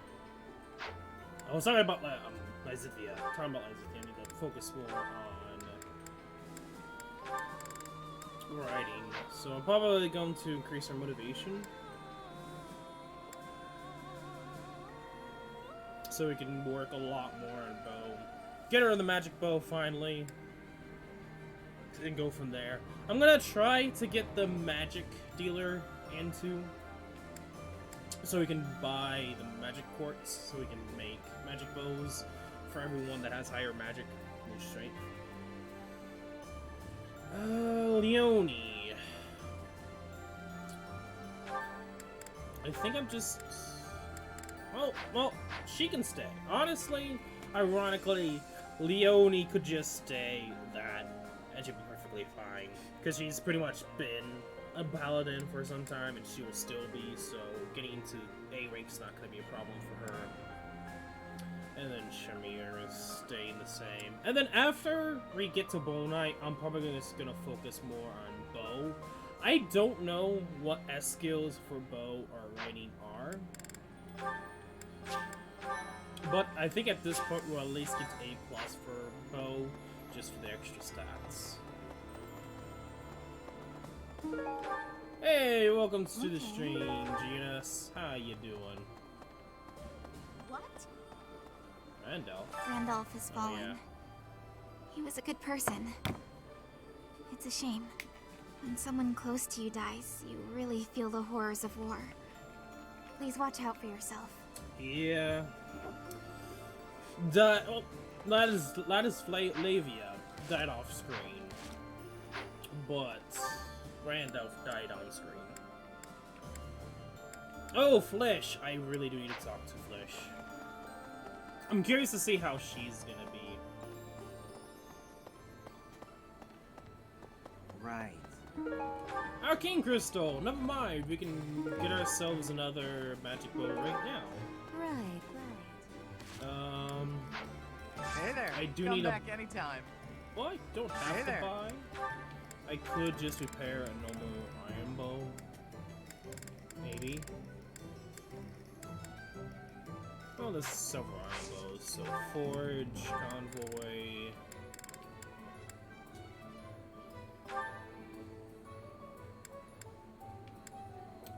Oh, sorry about Lysithia. Talking about Lysithia, I need to focus more on writing. So I'm probably going to increase our motivation. So we can work a lot more on bow. Get her in the magic bow finally. And go from there. I'm gonna try to get the magic dealer into. So we can buy the magic quartz. So we can make magic bows for everyone that has higher magic and strength. Leonie. I think I'm just... Well, she can stay. Honestly, ironically, Leonie could just stay that, and she'd be perfectly fine. Because she's pretty much been a paladin for some time, and she will still be, so getting into A rank's not going to be a problem for her. And then Shamir is staying the same. And then after we get to Bow Knight, I'm probably just going to focus more on bow. I don't know what S skills for bow or writing are. But I think at this point we'll at least get A+ for bow, just for the extra stats. Hey, welcome to the stream, Genus. How you doing? What? Randolph. Randolph has fallen. Oh, yeah. He was a good person. It's a shame. When someone close to you dies, you really feel the horrors of war. Please watch out for yourself. Yeah. That is Flavia died off screen, but Randolph died on screen. Oh, Flesh! I really do need to talk to Flesh. I'm curious to see how she's gonna be. Right. Arcane Crystal! Never mind, we can get ourselves another magic bow right now. Right. Hey there. I do Come need back anytime. Well, I don't have Hey to there. buy. I could just repair a normal iron bow. Maybe. Well, there's several iron bows, so Forge, Convoy.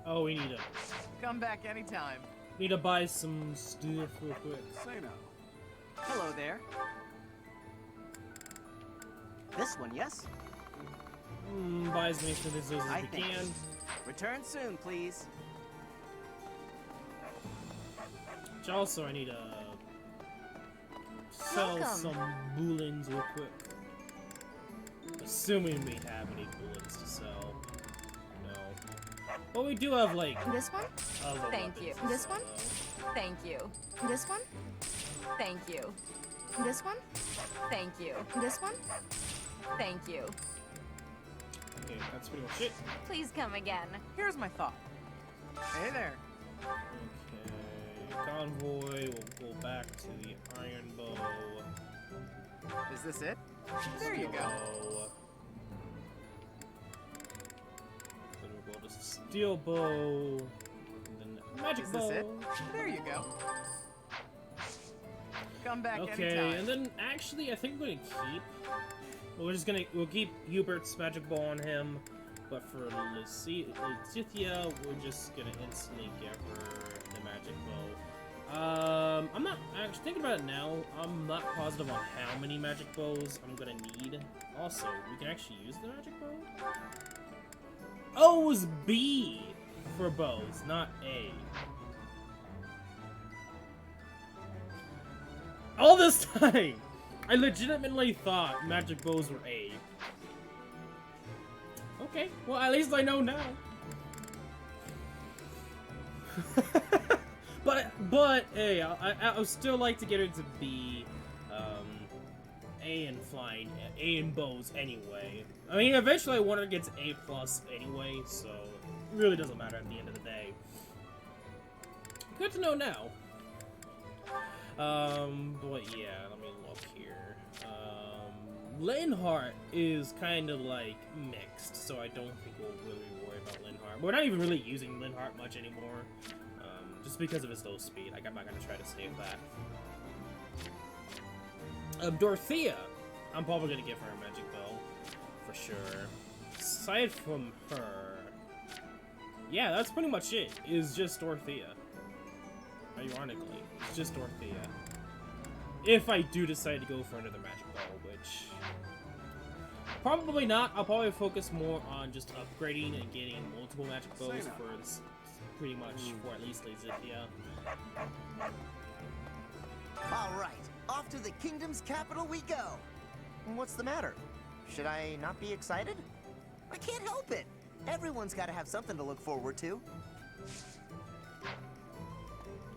Oh, we need to Come back anytime. buy some stuff real quick. Say no. Hello there. This one, yes? Buys me for this as I we think. can. Return soon, please. Which also I need to sell Welcome. some boolins real quick. Assuming we have any boolins to sell. No. But we do have like This one? other Thank weapons you. to This sell, one? though. Thank you. This one? Thank you. This one? Thank you. This one? Thank you. Okay, that's pretty much it. Please come again. Here's my thought. Hey there. Okay, convoy. We'll go back to the iron bow. Is this it? There you go. Then we'll go to steel bow. And then magic bow. Is this it? There you go. Come back okay, anytime. and then actually, I think we're gonna keep. We'll keep Hubert's magic bow on him, but for Lysithia, we're just gonna instantly give her the magic bow. I'm not actually thinking about it now. I'm not positive on how many magic bows I'm gonna need. Also, we can actually use the magic bow. Oh, it was B for bows, not A. All this time, I legitimately thought magic bows were A. Okay, well at least I know now. but hey, I would still like to get her to be A in flying, A in bows anyway. I mean, eventually I want her to get to A+ anyway, so it really doesn't matter at the end of the day. Good to know now. But yeah, let me look here. Linhardt is kind of like mixed, so I don't think we'll really worry about Linhardt. We're not even really using Linhardt much anymore, just because of his low speed. Like, I'm not gonna try to save that. Dorothea, I'm probably gonna give her a magic bow, for sure. Aside from her, yeah, that's pretty much it. Is just Dorothea. Ironically, it's just Dorothea. If I do decide to go for another magic bow, which probably not. I'll probably focus more on just upgrading and getting multiple magic bows for this, pretty much for at least Lysithia. All right, off to the kingdom's capital we go. What's the matter? Should I not be excited? I can't help it. Everyone's got to have something to look forward to.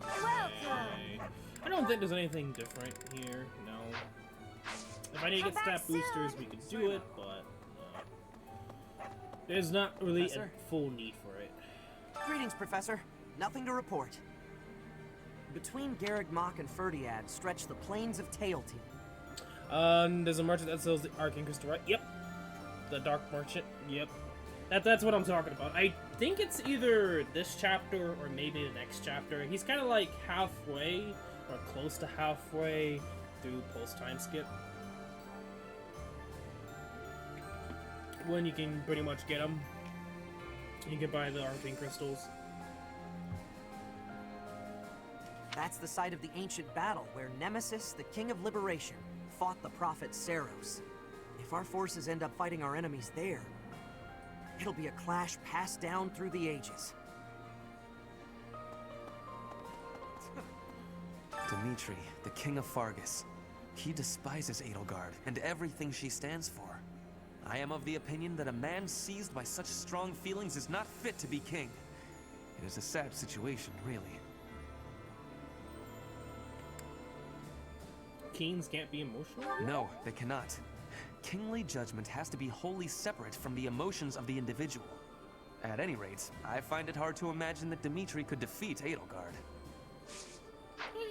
Okay. I don't think there's anything different here, no. If I need to get stat boosters, we could do it, but there's not really a full need for it. Greetings, Professor. Nothing to report. Between Garreg Mach and Ferdiad stretch the plains of Tailteam. There's a merchant that sells the Arcane Crystal, right? Yep. The Dark Merchant, yep. That's what I'm talking about. I think it's either this chapter or maybe the next chapter. He's kind of like halfway, or close to halfway, through post-time skip. When you can pretty much get them. You can buy the Arcane Crystals. That's the site of the ancient battle where Nemesis, the King of Liberation, fought the prophet Saros. If our forces end up fighting our enemies there, it'll be a clash passed down through the ages. Dimitri, the King of Fargus. He despises Edelgard and everything she stands for. I am of the opinion that a man seized by such strong feelings is not fit to be king. It is a sad situation, really. Kings can't be emotional? No, they cannot. Kingly judgment has to be wholly separate from the emotions of the individual. At any rate, I find it hard to imagine that Dimitri could defeat Edelgard.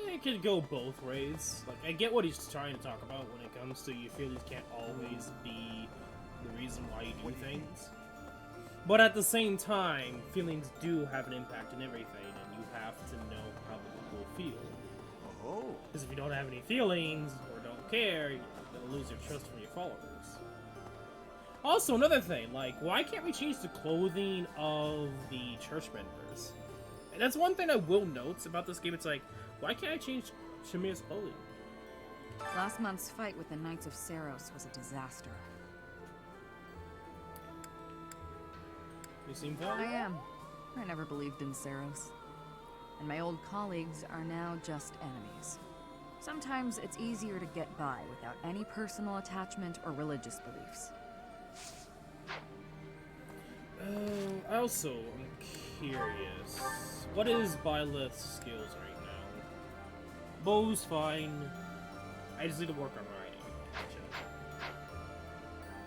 It could go both ways. Like, I get what he's trying to talk about when it comes to you feelings can't always be the reason why you do things. But at the same time, feelings do have an impact on everything, and you have to know how people feel. Oh. Because if you don't have any feelings, or don't care, you're gonna lose your trust from your followers. Also, another thing, like, why can't we change the clothing of the church members? And that's one thing I will note about this game. It's like, why can't I change Shamir's clothing? Last month's fight with the Knights of Saros was a disaster. You seem I am. I never believed in Saros. And my old colleagues are now just enemies. Sometimes it's easier to get by without any personal attachment or religious beliefs. Also, I'm curious. What is Byleth's skills right now? Bow's fine. I just need to work on riding.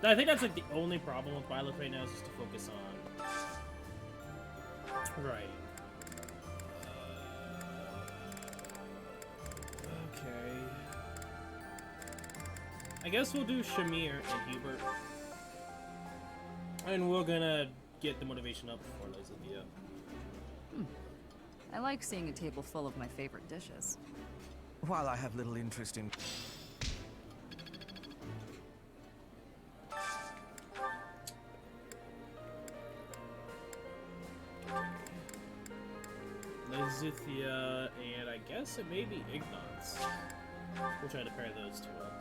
Gotcha. I think that's like the only problem with Byleth right now is just to focus on riding. I guess we'll do Shamir and Hubert. And we're gonna get the motivation up for Lizavia. I like seeing a table full of my favorite dishes. While I have little interest in... Lizithia, and I guess it may be Ignatz. We'll try to pair those two up.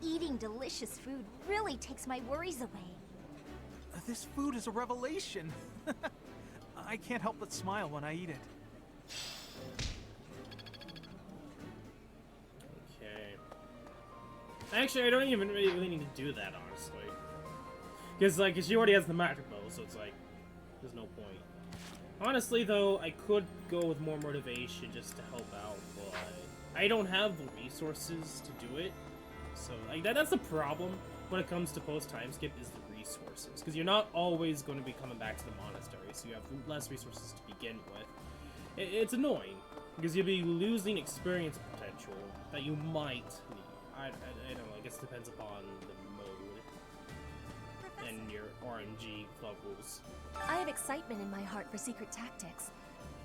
Eating delicious food really takes my worries away. This food is a revelation. I can't help but smile when I eat it. Okay. Actually, I don't even really need to do that, honestly. Because, like, she already has the magic bow, so it's like, there's no point. Honestly, though, I could go with more motivation just to help out, but I don't have the resources to do it. So, like, that's the problem when it comes to post-time skip, is the resources. Because you're not always going to be coming back to the monastery, so you have less resources to begin with. It's annoying, because you'll be losing experience potential that you might need. I don't know, I guess it depends upon the mode and your RNG levels. I have excitement in my heart for secret tactics.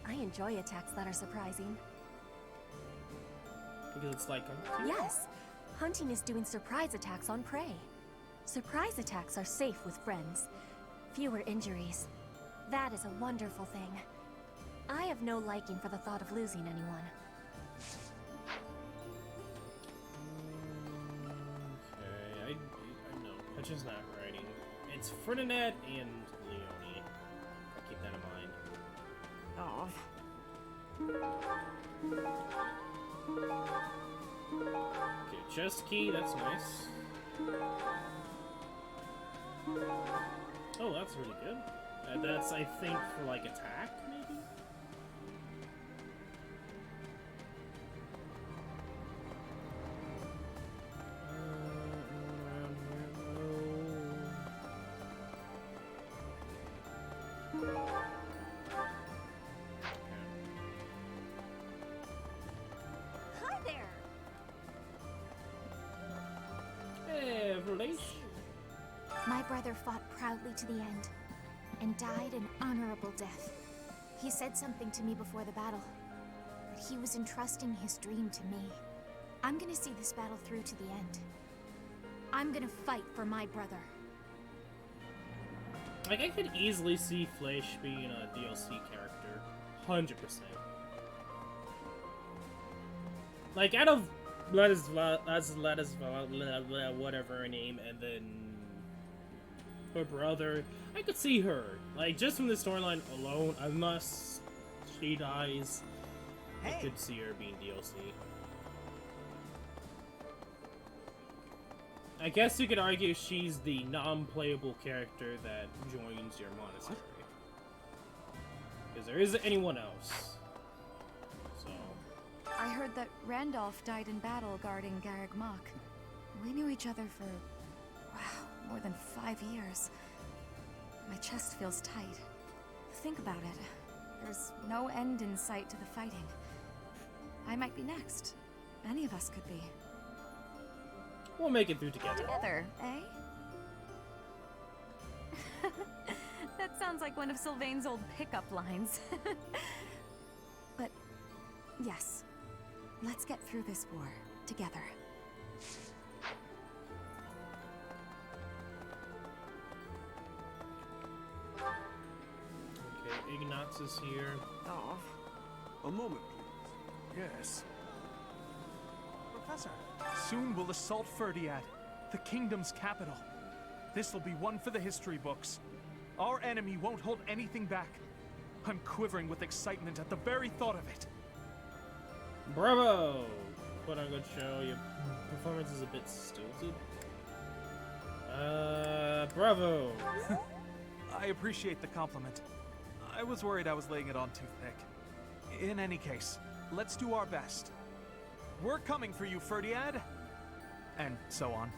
I enjoy attacks that are surprising. Because it's like... Yes! Hunting is doing surprise attacks on prey. Surprise attacks are safe with friends. Fewer injuries. That is a wonderful thing. I have no liking for the thought of losing anyone. Okay, I know. Patch's not writing. It's Ferdinand and Leonie. I keep that in mind. Okay, chest key, that's nice. Oh, that's really good. That's, I think, for like attack, maybe? Hi there. Hey, relation. My brother fought proudly to the end, and died an honorable death. He said something to me before the battle, that he was entrusting his dream to me. I'm gonna see this battle through to the end. I'm gonna fight for my brother. Like, I could easily see Fleisch being a DLC character. 100%. Like, out of Ladislav, whatever her name, and then her brother, I could see her. Like, just from the storyline alone, unless she dies, I could see her being DLC. I guess you could argue she's the non-playable character that joins your monastery. Because there isn't anyone else. So... I heard that Randolph died in battle guarding Garreg Mach. We knew each other for, wow, more than 5 years. My chest feels tight. Think about it. There's no end in sight to the fighting. I might be next. Any of us could be. We'll make it through together. Together, eh? That sounds like one of Sylvain's old pickup lines. But, yes. Let's get through this war, together. Okay, Ignatz is here. Oh. A moment, please. Yes. Professor, soon we'll assault Freind, the kingdom's capital. This will be one for the history books. Our enemy won't hold anything back. I'm quivering with excitement at the very thought of it. Bravo! Put on a good show. Your performance is a bit stilted. Bravo! I appreciate the compliment. I was worried I was laying it on too thick. In any case, let's do our best. We're coming for you, Freind! And so on.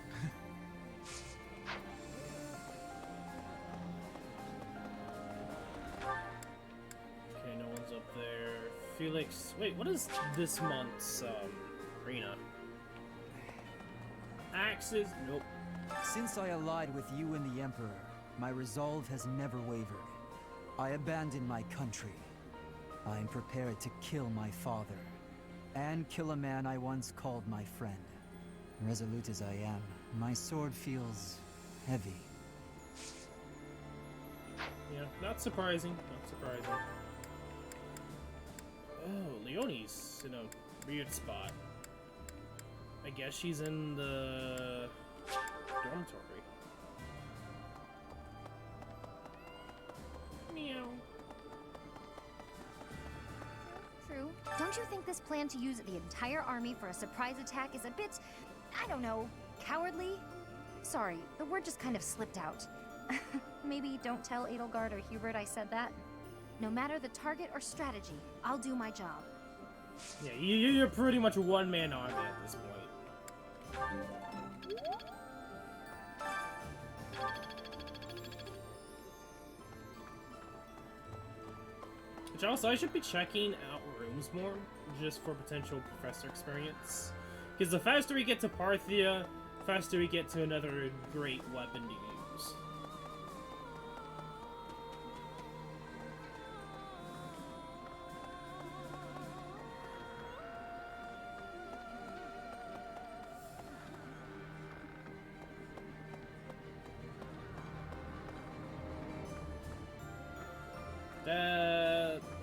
Okay, no one's up there. Felix. Wait, what is this month's arena? Axes? Nope. Since I allied with you and the Emperor, my resolve has never wavered. I abandoned my country. I am prepared to kill my father, and kill a man I once called my friend. Resolute as I am, my sword feels heavy. Yeah, not surprising. Not surprising. Oh, Leonie's in a weird spot. I guess she's in the dormitory. Meow. True. Don't you think this plan to use the entire army for a surprise attack is a bit, I don't know, cowardly? Sorry, the word just kind of slipped out. Maybe don't tell Edelgard or Hubert I said that. No matter the target or strategy, I'll do my job. Yeah, you're pretty much a one-man army at this point. Which also, I should be checking out rooms more, just for potential professor experience. Because the faster we get to Parthia, the faster we get to another great weapon to use.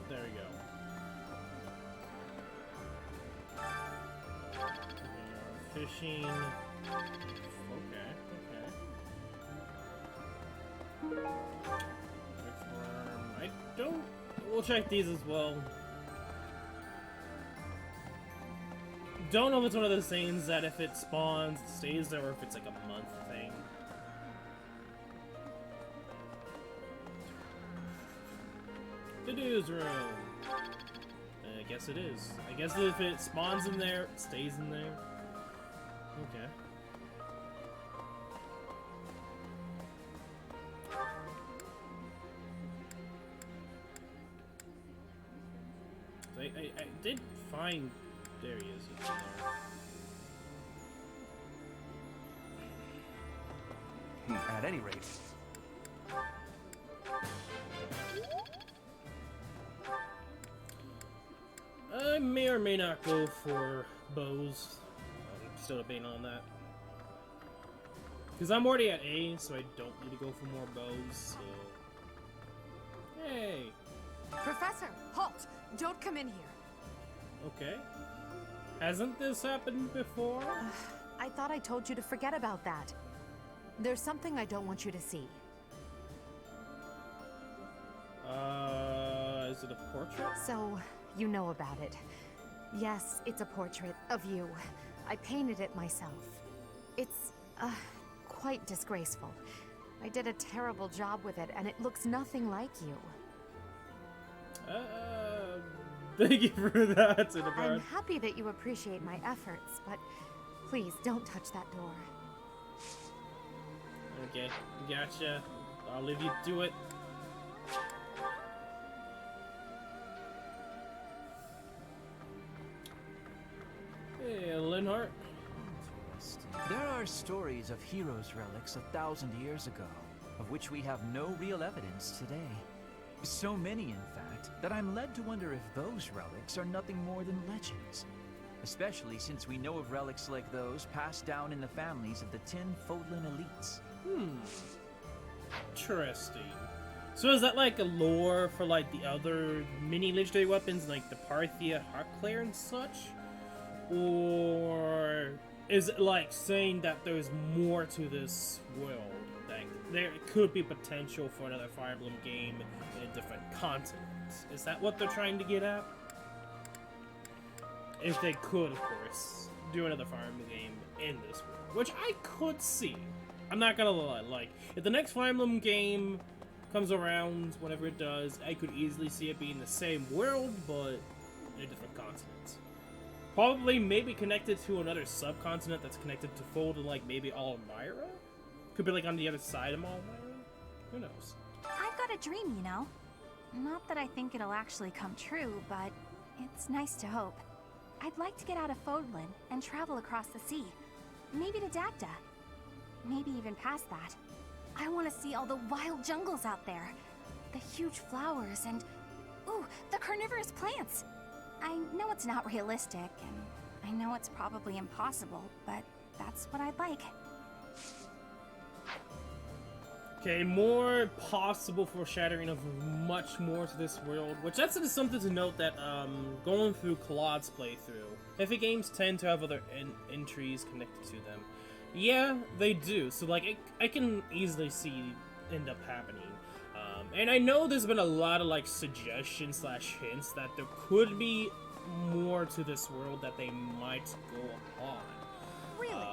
There we go. Fishing. Okay. I don't. We'll check these as well. Don't know if it's one of those things that if it spawns, it stays there, or if it's like a month thing. The dude's room. I guess it is. I guess if it spawns in there, it stays in there. Okay. I did find. There he is. It's in there. At any rate. I may or may not go for bows. I'm still debating on that. Because I'm already at A, so I don't need to go for more bows, so... Hey! Professor, halt! Don't come in here. Okay. Hasn't this happened before? I thought I told you to forget about that. There's something I don't want you to see. Is it a portrait? So, you know about it. Yes, it's a portrait of you. I painted it myself. It's, quite disgraceful. I did a terrible job with it, and it looks nothing like you. Thank you for that, Edelgard. I'm happy that you appreciate my efforts, but please don't touch that door. Okay, gotcha. I'll leave you to it. Hey, Linhart. There are stories of heroes' relics 1,000 years ago, of which we have no real evidence today. So many, in fact, that I'm led to wonder if those relics are nothing more than legends. Especially since we know of relics like those passed down in the families of the 10 Fodlan elites. Interesting. So is that like a lore for like the other mini legendary weapons like the Parthia Heartclare and such? Or is it like saying that there's more to this world? Like there could be potential for another Fire Emblem game in a different continent. Is that what they're trying to get at? If they could, of course, do another Fire Emblem game in this world, which I could see. I'm not gonna lie, like, if the next Fire Emblem game comes around, whenever it does, I could easily see it being the same world, but in a different continent. Probably maybe connected to another subcontinent that's connected to Fold and like maybe Almyra? Could be like on the other side of Almyra? Who knows? I've got a dream, you know. Not that I think it'll actually come true, but it's nice to hope. I'd like to get out of Fodlan and travel across the sea. Maybe to Dagda. Maybe even past that. I want to see all the wild jungles out there. The huge flowers and... ooh, the carnivorous plants! I know it's not realistic, and I know it's probably impossible, but that's what I'd like. Okay, more possible foreshadowing of much more to this world, which that's something to note that, going through Claude's playthrough, Epic games tend to have other entries connected to them. Yeah, they do, so, like, I can easily see end up happening. And I know there's been a lot of, like, suggestions slash hints that there could be more to this world that they might go on. Really?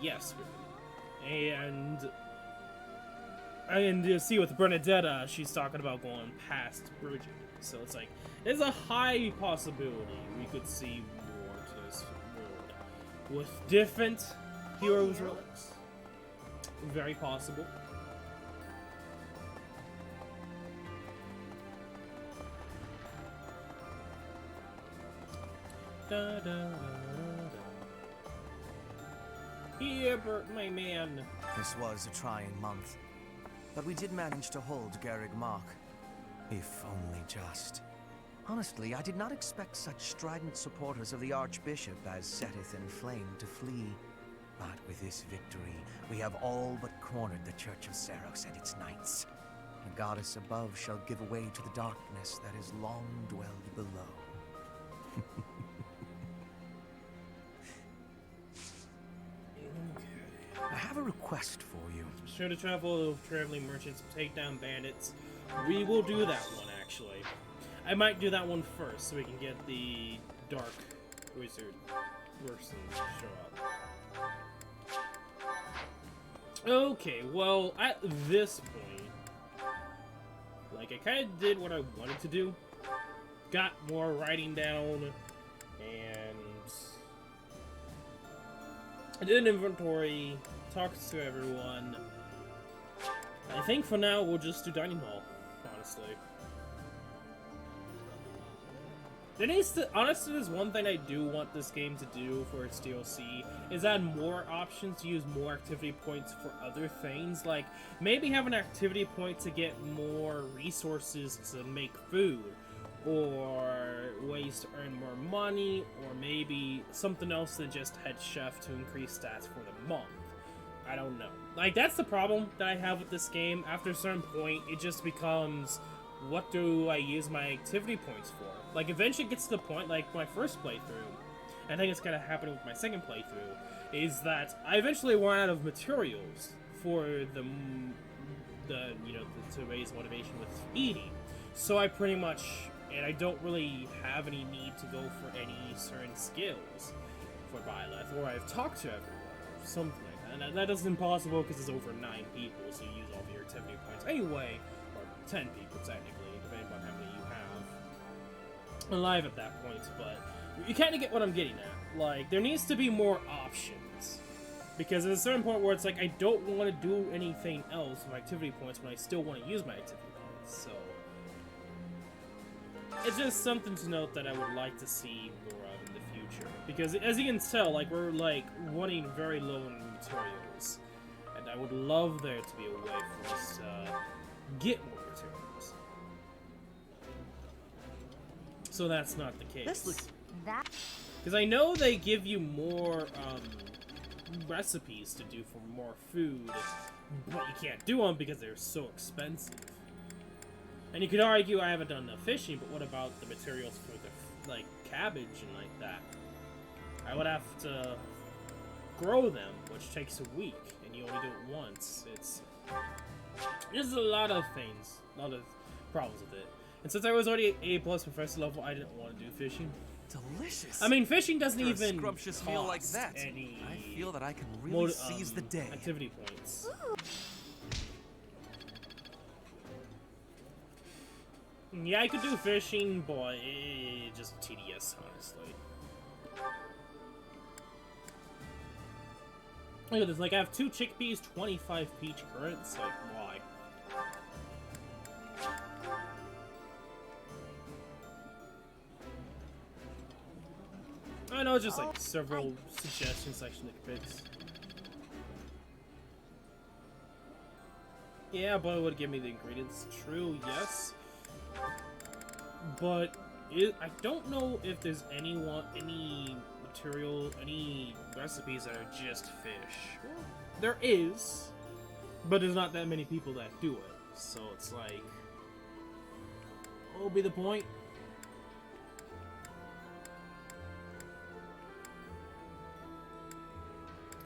Yes, really. And you see with Bernadetta, she's talking about going past Bridget. So it's like, there's a high possibility we could see more to this world. With different heroes' relics. Very possible. Da, da, da, da. Here, Bert, my man. This was a trying month, but we did manage to hold Garreg Mach. If only just. Honestly, I did not expect such strident supporters of the Archbishop as setteth and flame to flee. But with this victory, we have all but cornered the Church of Seros and its knights. The goddess above shall give way to the darkness that has long dwelled below. I have a request for you. Sure to travel with traveling merchants, take down bandits. We will do that one, actually. I might do that one first, so we can get the Dark Wizard person to show up. Okay, well, at this point, like, I kind of did what I wanted to do. Got more writing down, and I did an inventory, talked to everyone. I think for now we'll just do Dining Hall, honestly. There needs to, honestly, there's one thing I do want this game to do for its DLC, is add more options to use more activity points for other things, like maybe have an activity point to get more resources to make food, or ways to earn more money, or maybe something else than just head chef to increase stats for the month. I don't know. Like, that's the problem that I have with this game. After a certain point, it just becomes, what do I use my activity points for? Like, eventually it gets to the point, like my first playthrough, I think it's gonna happen with my second playthrough, is that I eventually run out of materials for the you know, to raise motivation with eating. So I pretty much, and I don't really have any need to go for any certain skills for Byleth, or I've talked to everyone, or something like that. And that is impossible because there's over 9 people, so you use all of your activity points anyway, or 10 people technically, depending on how many you have alive at that point, but you kind of get what I'm getting at. Like, there needs to be more options. Because at a certain point where it's like, I don't want to do anything else with my activity points when I still want to use my activity points, so it's just something to note that I would like to see more of in the future. Because as you can tell, like, we're like running very low on materials. And I would love there to be a way for us to get more materials. So that's not the case. This looks that. Because I know they give you more recipes to do for more food, but you can't do them because they're so expensive. And you could argue I haven't done the fishing, but what about the materials for the, like, cabbage and like that? I would have to grow them, which takes a week, and you only do it once. There's a lot of things, a lot of problems with it. And since I was already A+ professor level, I didn't want to do fishing. Delicious. I mean, fishing doesn't After even a scrumptious meal like that, any I feel that I can really seize the day. Activity points. Yeah, I could do fishing, but it's just tedious, honestly. Look at this, like, I have 2 chickpeas, 25 peach currants, like, why? No, just like several suggestions I should fix. Yeah, but it would give me the ingredients. True, yes. But I don't know if there's any material, any recipes that are just fish. There is, but there's not that many people that do it. So it's like, what will be the point?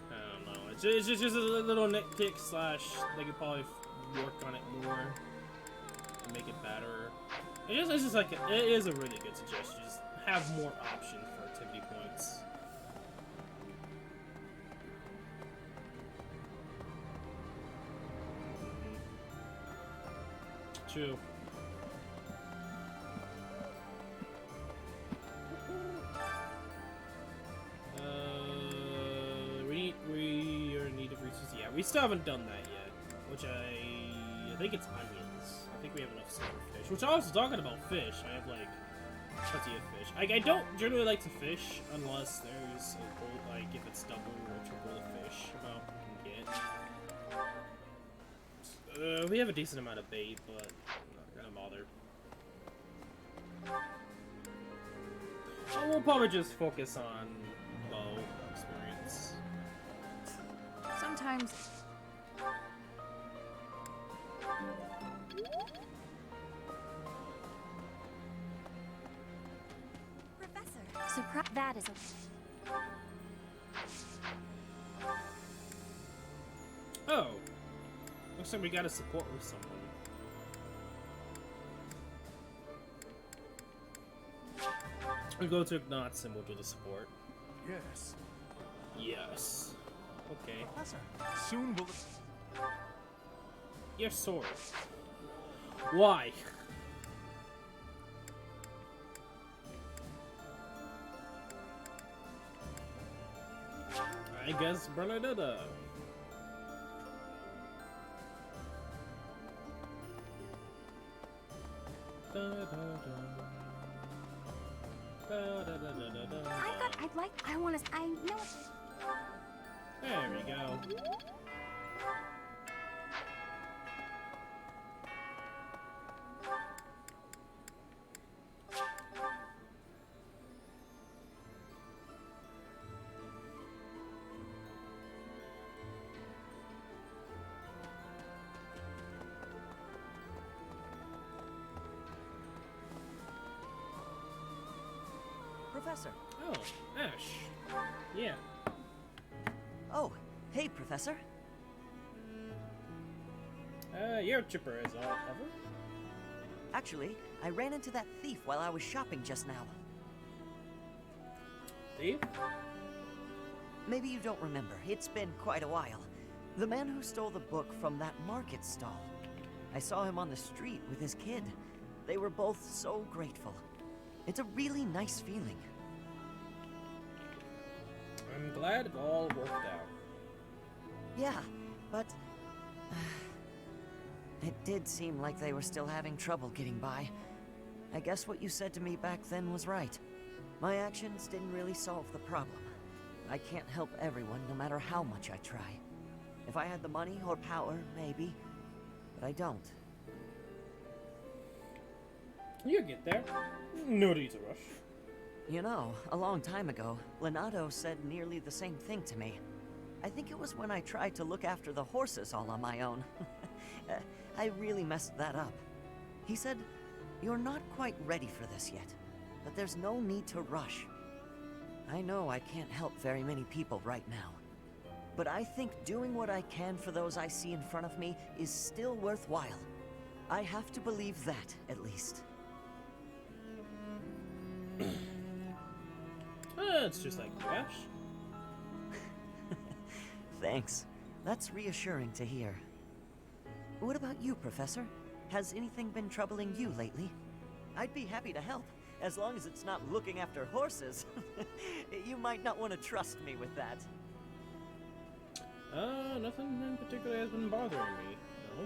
I don't know. It's just a little nitpick slash they could probably work on it more, make it better. It's just like it is a really good suggestion. Just have more options for activity points. True. We are in need of resources. Yeah, we still haven't done that yet. Which I think it's onions. I think we have enough silverfish. Which I was talking about fish. I have like plenty of fish. I don't generally like to fish unless there's a gold, like if it's double or triple the fish amount we can get. We have a decent amount of bait, but I'm not gonna bother. We'll probably just focus on bow experience. Sometimes. Professor, surprise. That is a. Oh, looks like we got to support with someone. We go to Ignatz and we'll do the support. Yes. Yes. Okay. Professor, soon will. Your sword. Why? I guess Bernadetta. I want to, I know. There we go. Professor. Oh, Ash. Yeah. Oh, hey, Professor. Your chipper is all over. Actually, I ran into that thief while I was shopping just now. Thief? Maybe you don't remember. It's been quite a while. The man who stole the book from that market stall. I saw him on the street with his kid. They were both so grateful. It's a really nice feeling. I'm glad it all worked out. Yeah, but it did seem like they were still having trouble getting by. I guess what you said to me back then was right. My actions didn't really solve the problem. I can't help everyone no matter how much I try. If I had the money or power, maybe, but I don't. You'll get there. No need to rush. You know, a long time ago, Leonardo said nearly the same thing to me. I think it was when I tried to look after the horses all on my own. I really messed that up. He said, "You're not quite ready for this yet, but there's no need to rush." I know I can't help very many people right now, but I think doing what I can for those I see in front of me is still worthwhile. I have to believe that, at least. It's just like Ash. Thanks. That's reassuring to hear. What about you, Professor? Has anything been troubling you lately? I'd be happy to help, as long as it's not looking after horses. You might not want to trust me with that. Nothing in particular has been bothering me, no.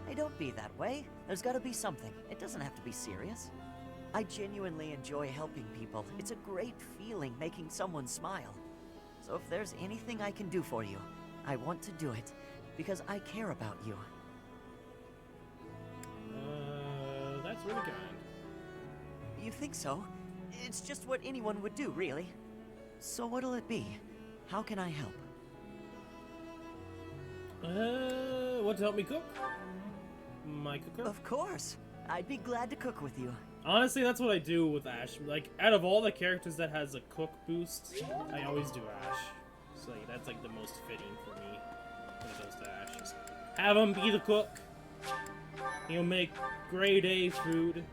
Hey, don't be that way. There's gotta be something. It doesn't have to be serious. I genuinely enjoy helping people. It's a great feeling making someone smile. So if there's anything I can do for you, I want to do it, because I care about you. That's really kind. You think so? It's just what anyone would do, really. So what'll it be? How can I help? Want to help me cook? My cooker? Of course. I'd be glad to cook with you. Honestly, that's what I do with Ash. Like, out of all the characters that has a cook boost, I always do Ash. So like, that's like the most fitting for me when it goes to Ash. Just have him be the cook. He'll make grade A food.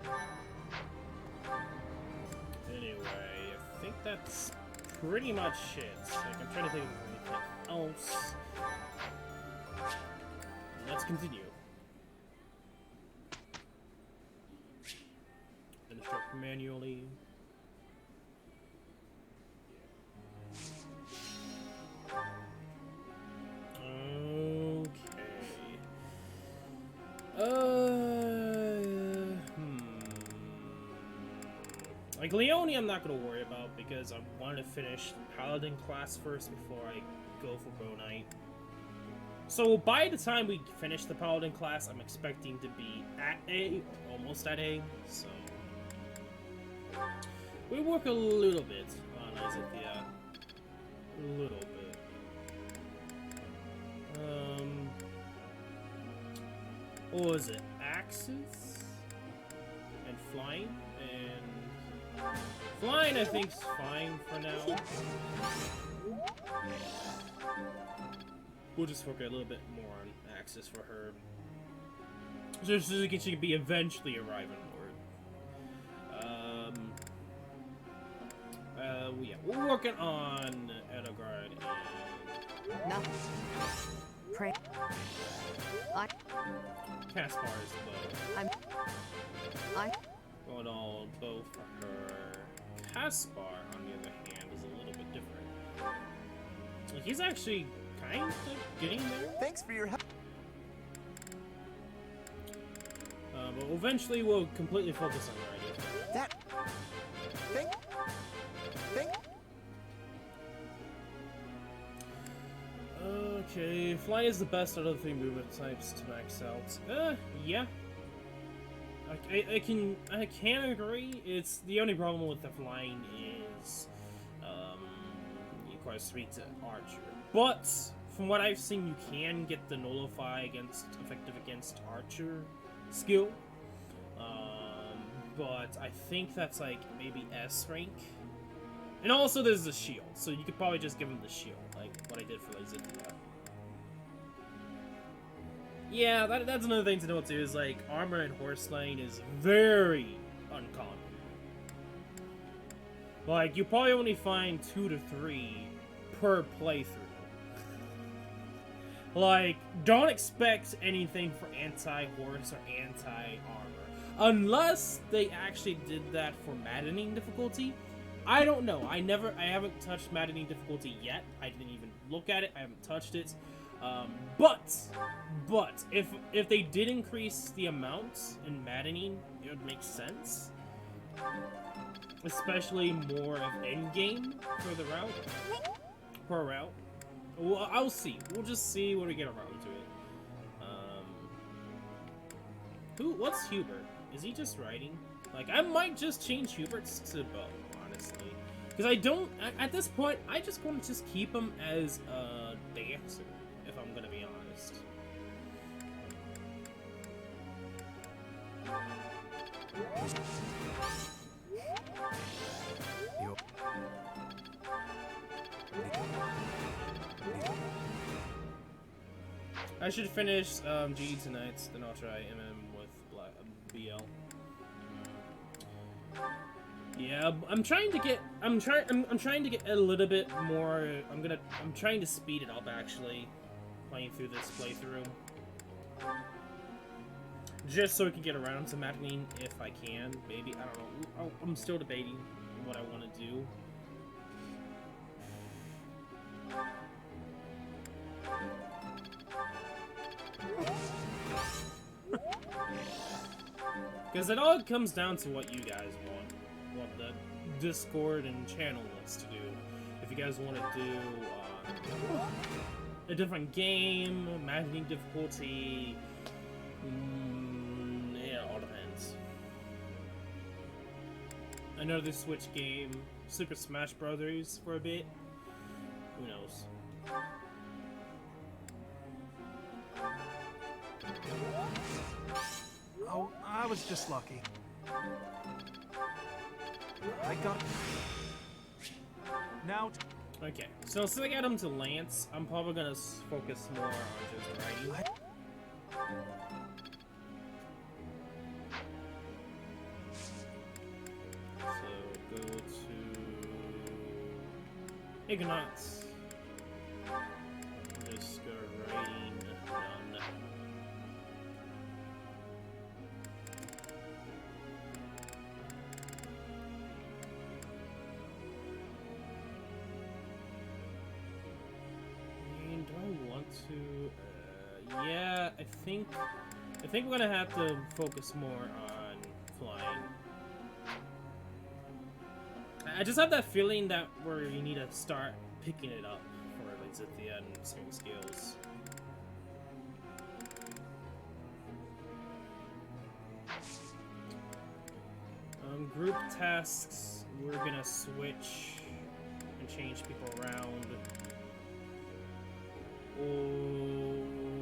Anyway, I think that's pretty much it. Like, I'm trying to think of anything else. Let's continue. Instruct manually. Okay. Like Leone, I'm not gonna worry about because I wanted to finish Paladin class first before I go for Bow Knight. So by the time we finish the Paladin class, I'm expecting to be at A, or almost at A. So we work a little bit on Isaac, yeah, a little bit. What was it? Axes and flying, and flying I think's fine for now. We'll just focus a little bit more on Axis for her, just so she can be eventually a Riven Lord. Yeah, we're working on Edelgard and no. Pray. Caspar's bow. I'm going all bow for her. Caspar, on the other hand, is a little bit different. Like, he's actually kind of getting there. Thanks for your help. But eventually we'll completely focus on Riding. That. Thank. Okay, flying is the best out of the 3 movement types to max out. Yeah. I can agree. It's the only problem with the flying is you require sweet to Archer. But from what I've seen, you can get the nullify effective against Archer skill. But I think that's like maybe S rank. And also there's the shield, so you could probably just give him the shield, like what I did for Lazithia. Yeah, that's another thing to note too, is like armor and horse slaying is very uncommon. Like, you probably only find 2 to 3 per playthrough. Like, don't expect anything for anti-horse or anti-armor. Unless they actually did that for maddening difficulty. I don't know. I haven't touched maddening difficulty yet. I didn't even look at it. I haven't touched it. But if they did increase the amounts in maddening, it would make sense. Especially more of endgame for the route. Per route. Well, I'll see. We'll just see when we get around to it. What's Hubert? Is he just riding? Like, I might just change Hubert's to bow, honestly. Because I don't, at this point, I just want to just keep him as a dancer, if I'm going to be honest. I should finish GE tonight, then I'll try MM with BL. Yeah, I'm trying to get a little bit more. I'm trying to speed it up actually, playing through this playthrough, just so we can get around to maddening if I can. Maybe, I don't know. I'm still debating what I want to do. Because it all comes down to what you guys want. what the Discord and channel wants to do. If you guys want to do a different game, imagining difficulty, yeah, all depends. Another Switch game, Super Smash Brothers for a bit. Who knows? Oh, I was just lucky. I got... Now... Okay, so since I got him to Lance, I'm probably gonna focus more on just writing. So go to Ignatz. Just go writing none. And do I want to? Yeah, I think we're gonna have to focus more on flying. I just have that feeling that we need to start picking it up for at least at the end, certain skills. Group tasks, we're gonna switch and change people around.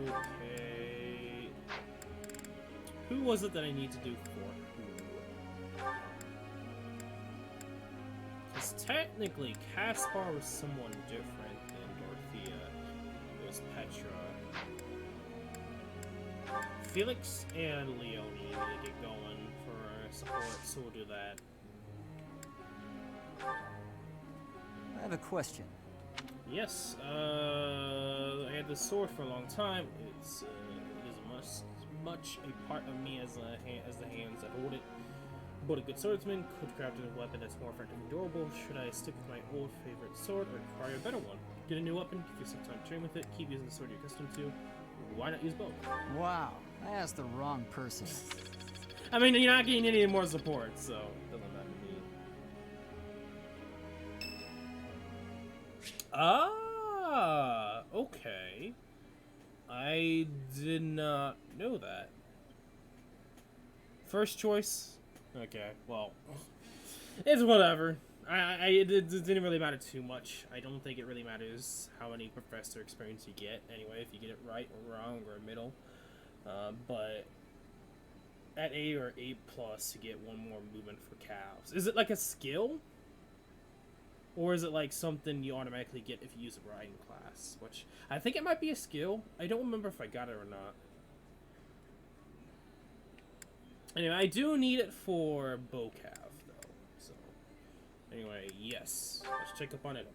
Okay. Who was it that I need to do for who? Because technically, Caspar was someone different than Dorothea. It was Petra. Felix and Leone need to get going for support, so we'll do that. I have a question. Yes, I had this sword for a long time. It is as much a part of me as the hands that hold it. But a good swordsman could craft a weapon that's more effective and durable. Should I stick with my old favorite sword or acquire a better one? Get a new weapon, give yourself time to train with it, keep using the sword you're accustomed to. Why not use both? Wow, I asked the wrong person. I mean, you're not getting any more support, so it doesn't matter to me. Ah, okay. I did not know that. First choice? Okay, well, it's whatever. It didn't really matter too much. I don't think it really matters how many professor experience you get, anyway, if you get it right or wrong or middle. But at A or A+, you get one more movement for calves. Is it like a skill? Or is it like something you automatically get if you use a riding class? Which, I think it might be a skill. I don't remember if I got it or not. Anyway, I do need it for bow calf, though. So, anyway, yes. Let's check up on it.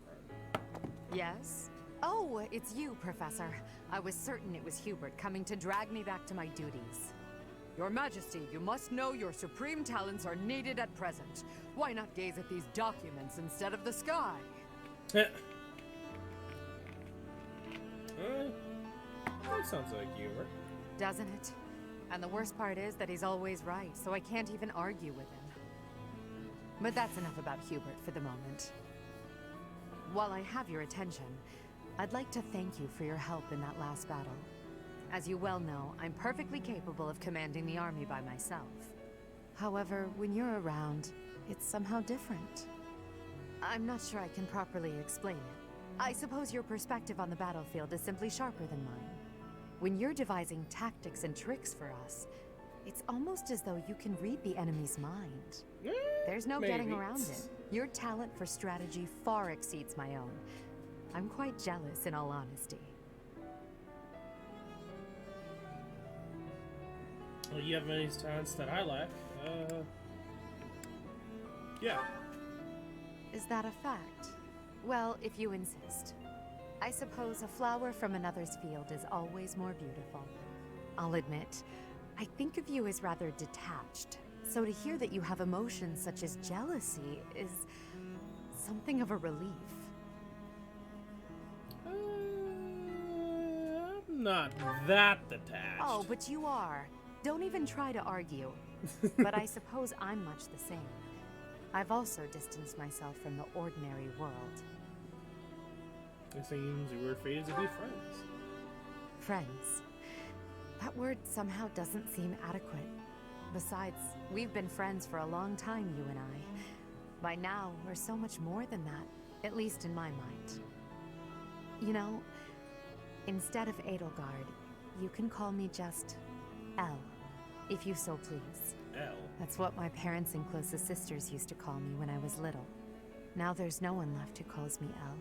Yes? Oh, it's you, Professor. I was certain it was Hubert coming to drag me back to my duties. Your Majesty, you must know your supreme talents are needed at present. Why not gaze at these documents instead of the sky? That sounds like Hubert. Doesn't it? And the worst part is that he's always right, so I can't even argue with him. But that's enough about Hubert for the moment. While I have your attention, I'd like to thank you for your help in that last battle. As you well know, I'm perfectly capable of commanding the army by myself. However, when you're around, it's somehow different. I'm not sure I can properly explain it. I suppose your perspective on the battlefield is simply sharper than mine. When you're devising tactics and tricks for us, it's almost as though you can read the enemy's mind. There's no getting around it. Your talent for strategy far exceeds my own. I'm quite jealous, in all honesty. Well, you have many talents that I lack. Yeah. Is that a fact? Well, if you insist. I suppose a flower from another's field is always more beautiful. I'll admit, I think of you as rather detached. So to hear that you have emotions such as jealousy is something of a relief. I'm not that detached. Oh, but you are. Don't even try to argue. But I suppose I'm much the same. I've also distanced myself from the ordinary world. It seems we were fated to be friends. Friends. That word somehow doesn't seem adequate. Besides, we've been friends for a long time, you and I. By now, we're so much more than that, at least in my mind. You know, instead of Edelgard, you can call me just Elle, if you so please. Elle? That's what my parents and closest sisters used to call me when I was little. Now there's no one left who calls me Elle.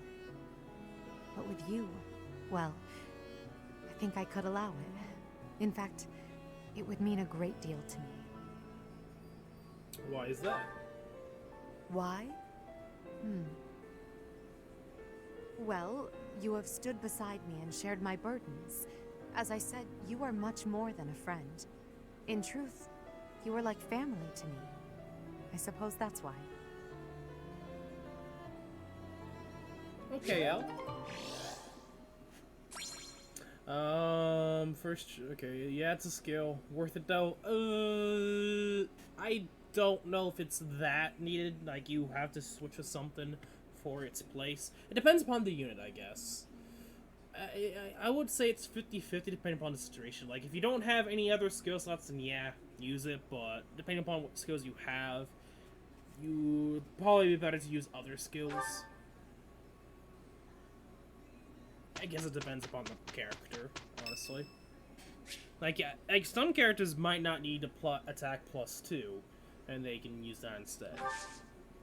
But with you, well, I think I could allow it. In fact, it would mean a great deal to me. Why is that? Why? Well, you have stood beside me and shared my burdens. As I said, you are much more than a friend. In truth, you are like family to me. I suppose that's why. Okay, Elle. First, okay, yeah, it's a skill. Worth it though. I don't know if it's that needed. Like, you have to switch with something for its place. It depends upon the unit, I guess. I would say it's 50-50 depending upon the situation. Like, if you don't have any other skill slots, then yeah, use it. But depending upon what skills you have, you would probably be better to use other skills. I guess it depends upon the character, honestly. Like, yeah, like some characters might not need to attack +2, and they can use that instead.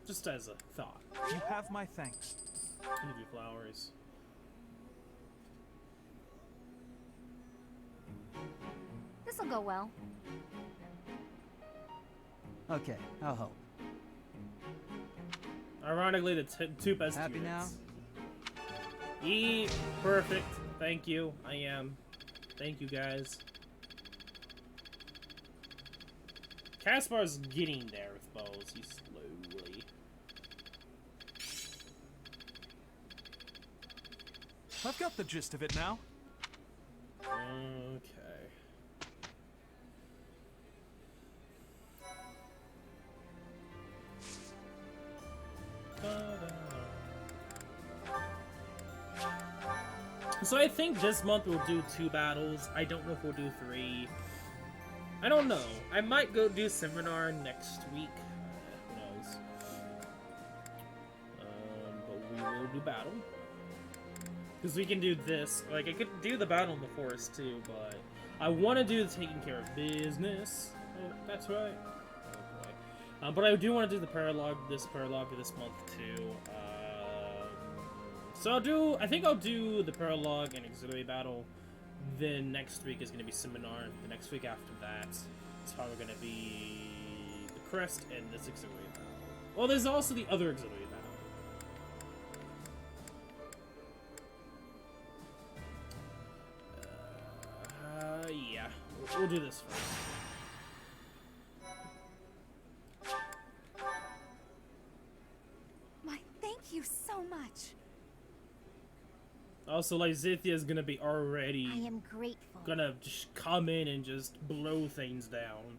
Just as a thought. You have my thanks. Give you flowers. This'll go well. Okay, I'll help. Ironically, the two best Happy units. Perfect. Thank you. I am. Thank you, guys. Caspar's getting there with bows. He's slowly. I've got the gist of it now. Okay. So I think this month we'll do 2 battles. I don't know if we'll do 3. I don't know. I might go do seminar next week. Who knows? But we will do battle. Because we can do this. Like, I could do the battle in the forest too, but I want to do the taking care of business. Oh, that's right. Oh boy. But I do want to do the paralogue this month too. So I think I'll do the paralogue and auxiliary battle. Then next week is going to be seminar. The next week after that, it's probably going to be the crest and this auxiliary battle. Well, there's also the other auxiliary battle. Yeah, we'll do this first. Thank you so much. Also, like, Zythia is gonna be already. I am grateful. Gonna just come in and just blow things down.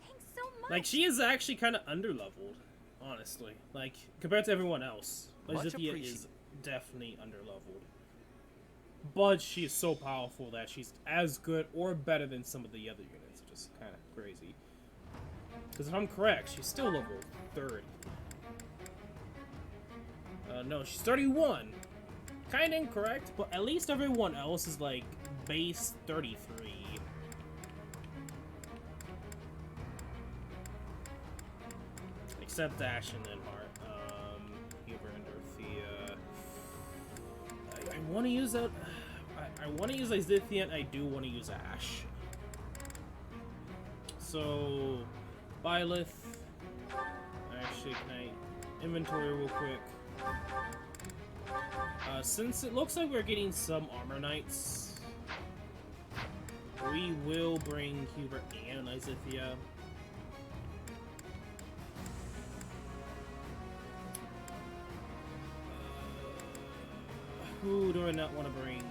Thanks so much. Like, she is actually kind of underleveled, honestly. Like, compared to everyone else. Like, Zythia is definitely underleveled. But she is so powerful that she's as good or better than some of the other units, which is kind of crazy. Because if I'm correct, she's still level 30. No, she's 31. Kind of incorrect, but at least everyone else is like base 33. Except Ash and Linhart. Huber and Dorothea. I want to use that. I want to use Zythia, and I do want to use Ash. So, Byleth. Actually, can I inventory real quick? Since it looks like we're getting some armor knights, we will bring Hubert and Zythia. Who do I not want to bring?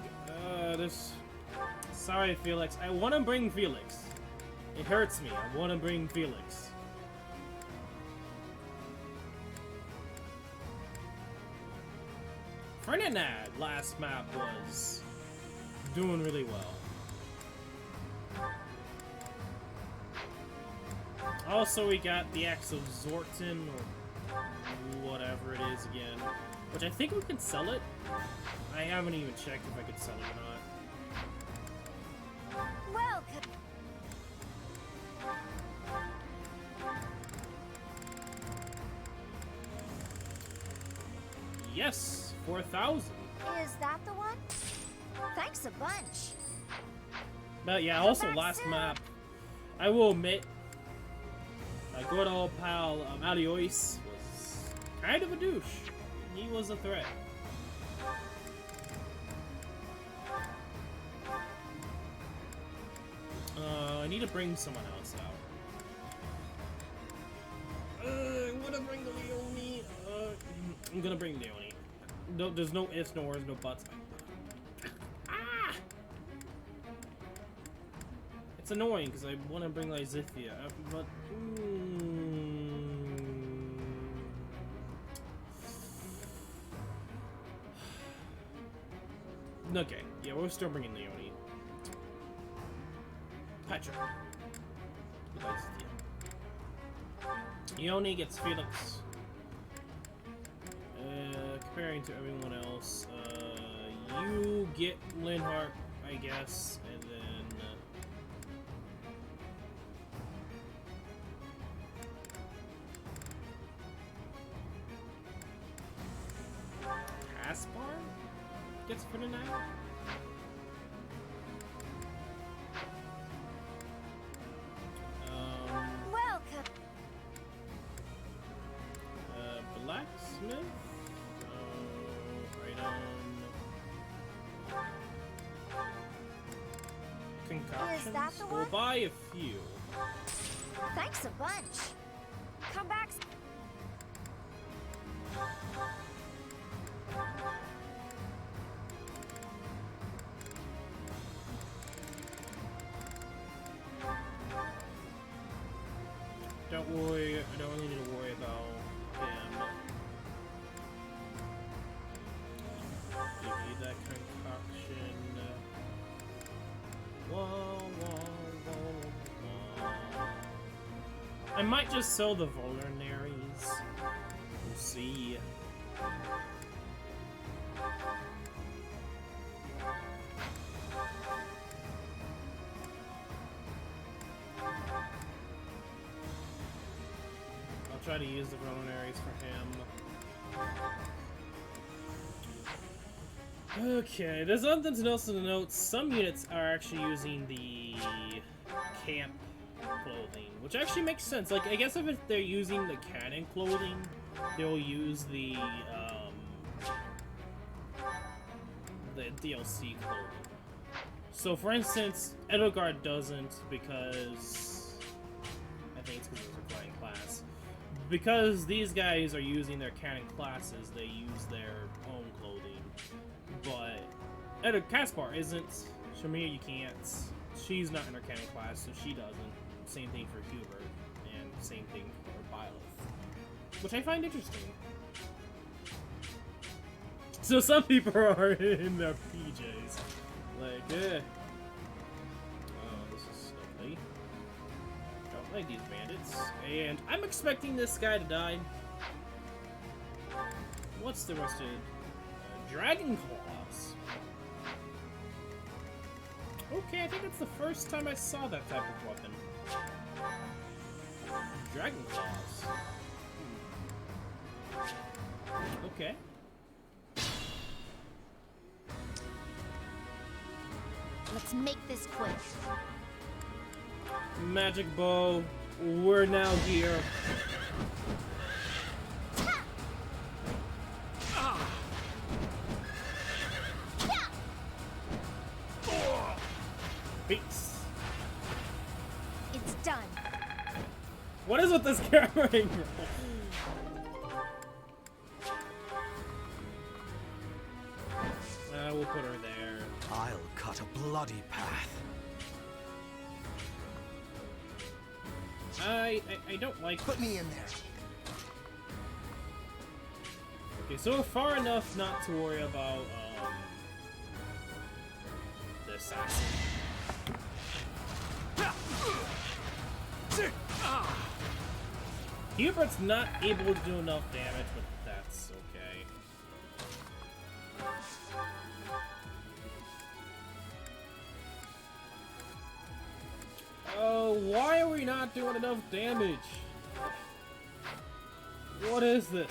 Sorry, Felix. I want to bring Felix. It hurts me. I want to bring Felix. Freind last map was doing really well. Also, we got the Axe of Zorton, or whatever it is again, which I think we can sell it. I haven't even checked if I could sell it or not. Welcome. Yes, 4,000. Is that the one? Thanks a bunch. But yeah, also last map, I will admit, my good old pal Aliois was kind of a douche. He was a threat. I need to bring someone else out. I want to bring Leone. I'm gonna bring Leone. No, there's no ifs, no words, no buts. Ah! It's annoying because I want to bring Lysithia, but okay, yeah, we're still bringing Leone. Patrick. Leone gets Felix. Comparing to everyone else, you get Linhardt, I guess, and then Caspar gets put in that. Welcome. Blacksmith. Concoctions. Is that the We'll one? buy a few. Thanks a bunch. Come back. Don't worry, I don't really need to worry about him. Give you that concoction. I might just sell the vulneraries. We'll see. I'll try to use the vulneraries for him. Okay, there's something else in the notes. Some units are actually using the camp clothing, which actually makes sense. Like, I guess if they're using the cannon clothing, they'll use the DLC clothing. So, for instance, Edelgard doesn't because I think it's because it's a flying class. Because these guys are using their cannon classes, they use their own clothing. But Caspar isn't. Shamir, you can't. She's not in her cannon class, so she doesn't. Same thing for Hubert, and same thing for Byleth. Which I find interesting. So some people are in their PJs. Like, oh, this is lovely. Don't like these bandits. And I'm expecting this guy to die. What's the rest of it? Dragon Claws. Okay, I think that's the first time I saw that type of weapon. Dragon Claws. Okay. Let's make this quick. Magic Bow. We're now here. Beats. It's done. What is with this camera angle? We'll put her there. I'll cut a bloody path. I don't like. Put me in there. Okay, so we're far enough not to worry about the assassin. Hubert's not able to do enough damage, but that's okay. Oh, why are we not doing enough damage? What is this?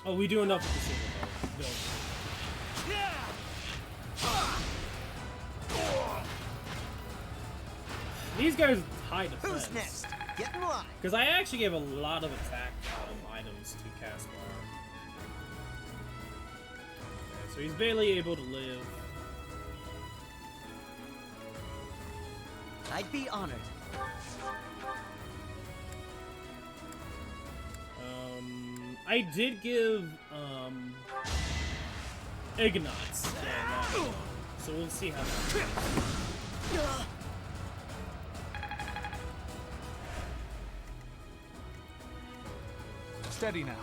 Oh, we do enough with the silver bow. These guys high defense. Who's next? Get in line. Because I actually gave a lot of attack items to Caspar. Okay, so he's barely able to live. I'd be honored. I did give Ignatz, so we'll see how that goes. Steady now.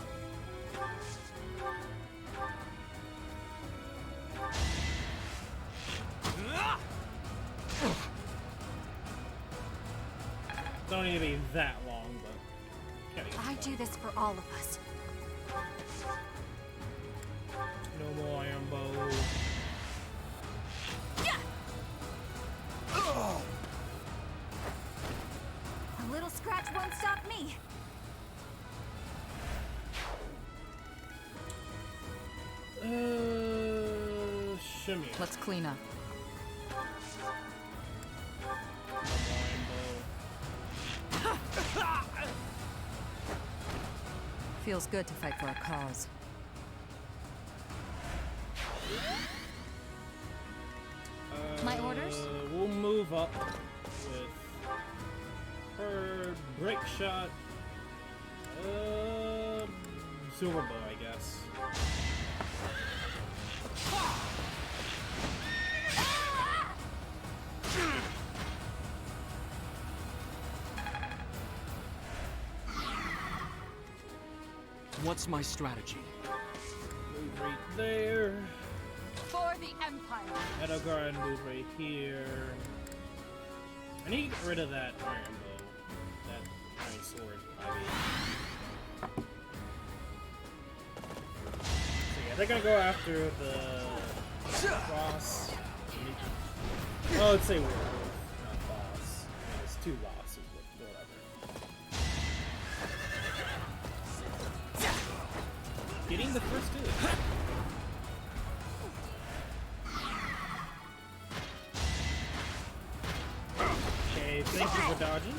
Don't need to be that long, but I do this for all of us. No more iron bow. A little scratch won't stop me. Shimmy. Let's clean up. Feels good to fight for a cause. My orders? We'll move up with her break shot. Silver bow, I guess. What's my strategy? Move right there. For the Empire. Edelgard, move right here. I need to get rid of that iron bow. That iron sword, I mean. So yeah, they're gonna go after the boss. Oh, let's say werewolf, not boss. I mean, it's two bosses, but whatever. Getting the first two. Okay, thank you for dodging.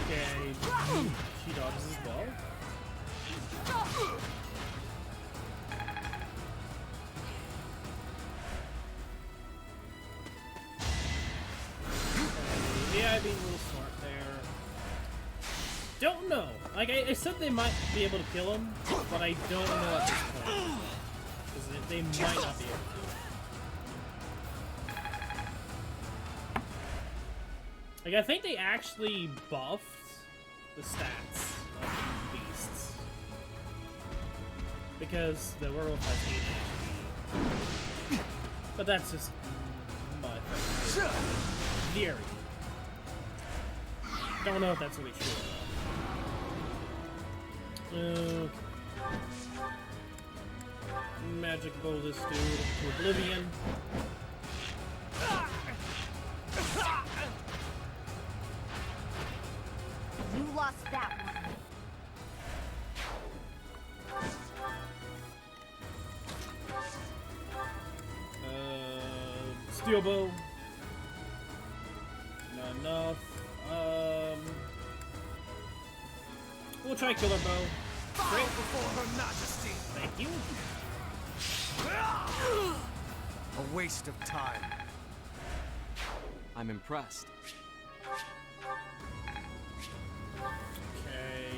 Okay, she dodges as well. Yeah, I'd be a little smart there. Don't know. Like, I said they might be able to kill him, but I don't know at this point. Because they might not be able to. Like, I think they actually buffed the stats of the beasts. Because the werewolf has 8 HP. But that's just my theory. Don't know if that's really true or not. Magic bow this dude to oblivion. You lost that one. Steel bow. Not enough. We'll try killer bow. Great before Her Majesty. Thank you. A waste of time. I'm impressed. Okay.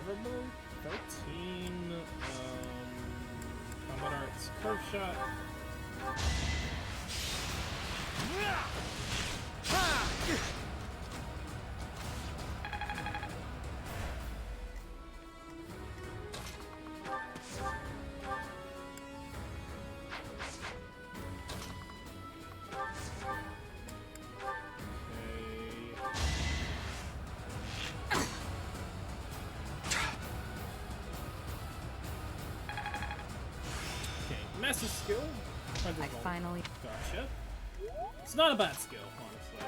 Silverbow. 13. Combat Arts. Curve Shot. Massive skill. I finally. Gotcha. It's not a bad skill, honestly.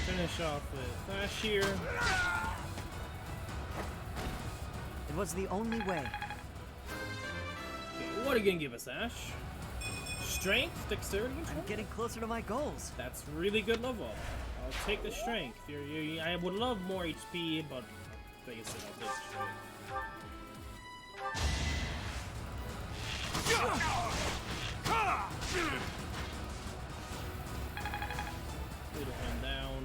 Finish off with Ash here. It was the only way. Okay, what are you gonna give us, Ash? Strength, dexterity, control? I'm getting closer to my goals. That's really good level. I'll take the strength. I would love more HP, but like I said, I'll take the strength. Little one down.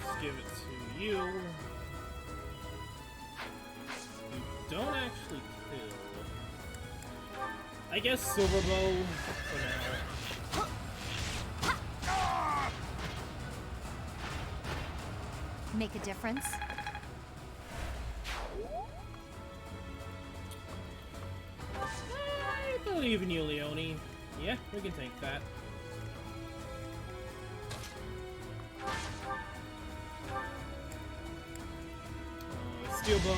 Let's give it to you. You don't actually kill. I guess Silverbow for now. Make a difference? I believe in you, Leone. Yeah, we can take that. Steel bow.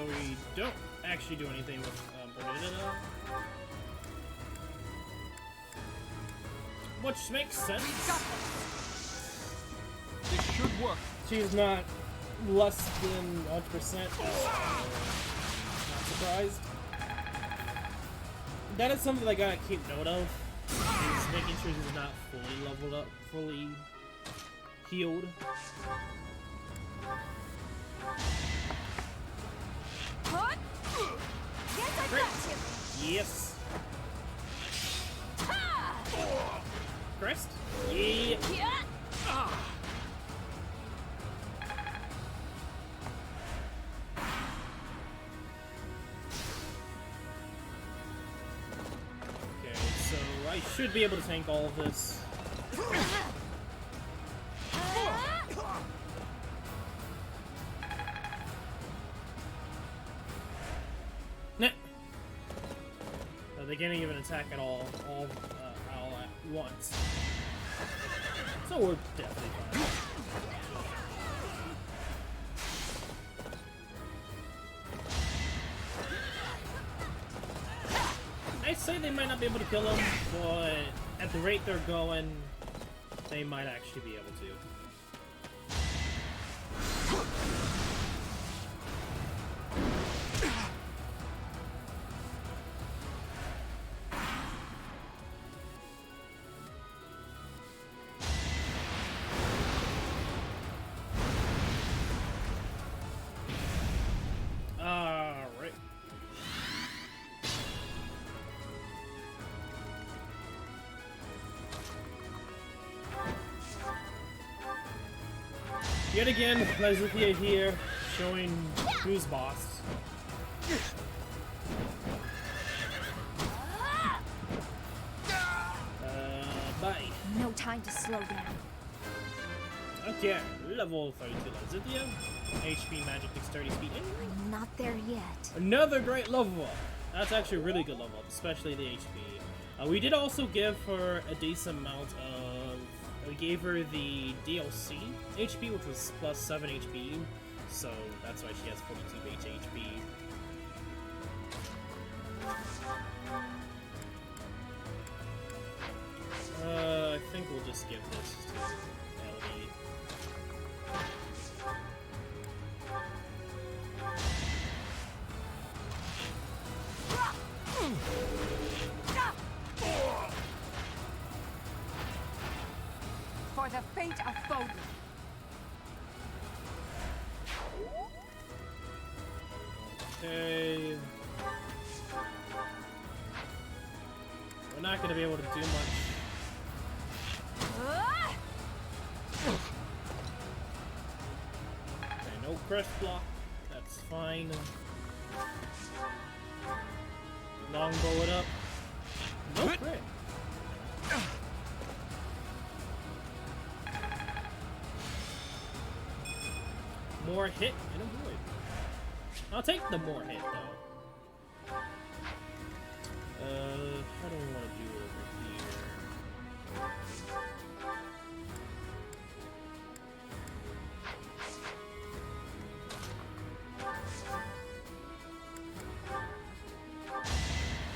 We don't actually do anything with Bernadetta. Which makes sense. This should work. She's not less than 100%. Not surprised. That is something I gotta keep note of. Is making sure she's not fully leveled up, fully healed. Yes, I got you. Yes. Crest? Yeah. Okay, so I should be able to tank all of this. Nah. They can't even attack at all at once. So we're definitely fine. I say they might not be able to kill him, but at the rate they're going, they might actually be able to. Alright. Yet again, Lazithia here, showing who's boss. Bye. No time to slow down. Okay, level 32 Lazithia. HP, magic, dexterity, speed. I'm not there yet. Another great level up. That's actually a really good level up, especially the HP. We did also give her a decent amount of... We gave her the DLC HP, which was plus 7 HP. So that's why she has 42 HP. I think we'll just give this to Ellie. For the fate of Foden. Okay. We're not gonna be able to do much. Okay, no crest block. That's fine. Longbow it up. No crit. More hit and avoid. I'll take the more hit though. How do we want to do over here?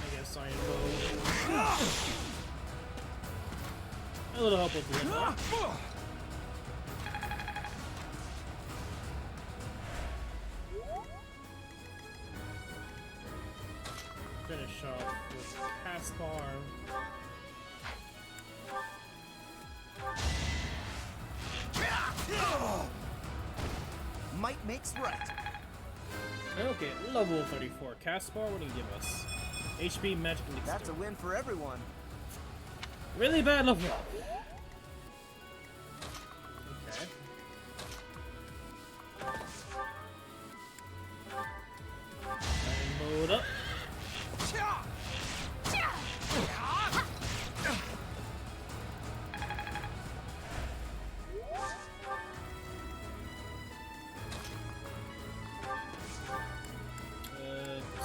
I guess Iron Bow. A little help with the limit. Finish off with Caspar. Might makes right. Okay, level 34. Caspar, what do you give us? HP, magic, and dexterity. That's a win for everyone. Really bad level up. Okay. Rainbowed up.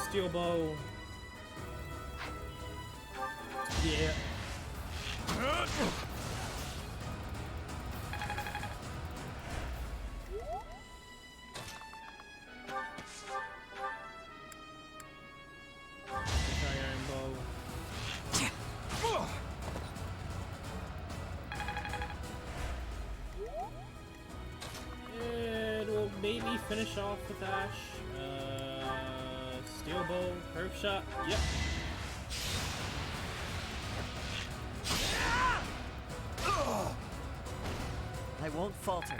Steel bow. Yeah. Iron bow. It will maybe finish off with Ash. Steel bow, curve shot. Yep. I won't falter.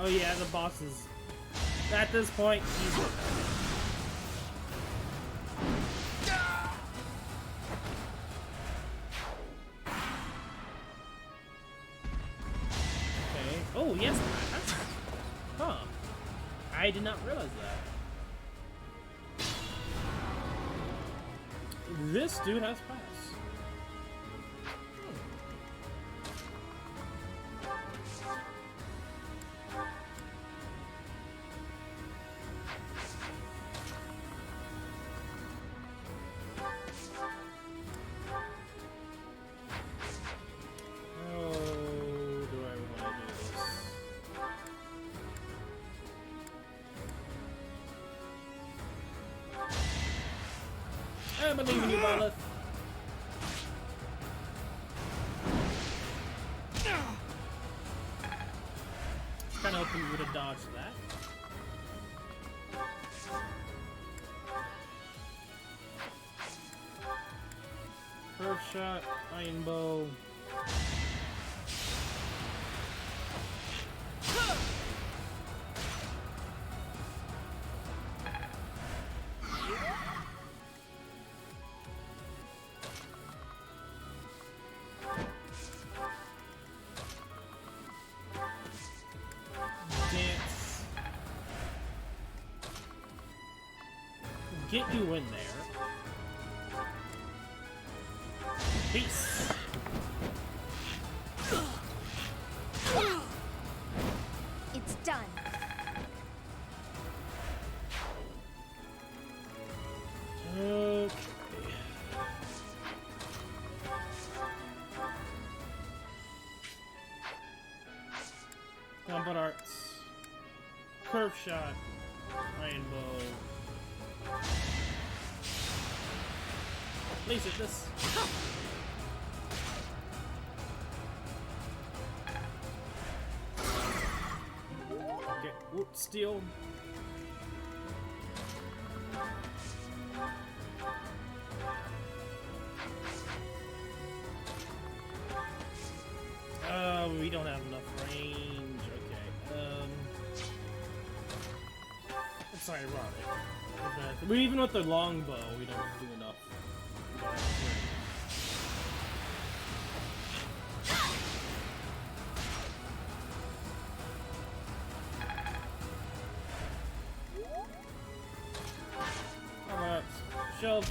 Oh yeah, the boss is at this point easy. Okay. Oh yes, that's huh. I did not realize that. This dude has pass. I believe in you, Violet. Kind of hoping you would have dodged that. Curve shot, iron bow. Get you in there. Peace. It's done. Okay. Combat arts. Curve shot. Iron bow. Please hit this. Whoop, steal. We don't have enough range. Okay. It's ironic. But even with the longbow, we don't do enough. Alright, shove.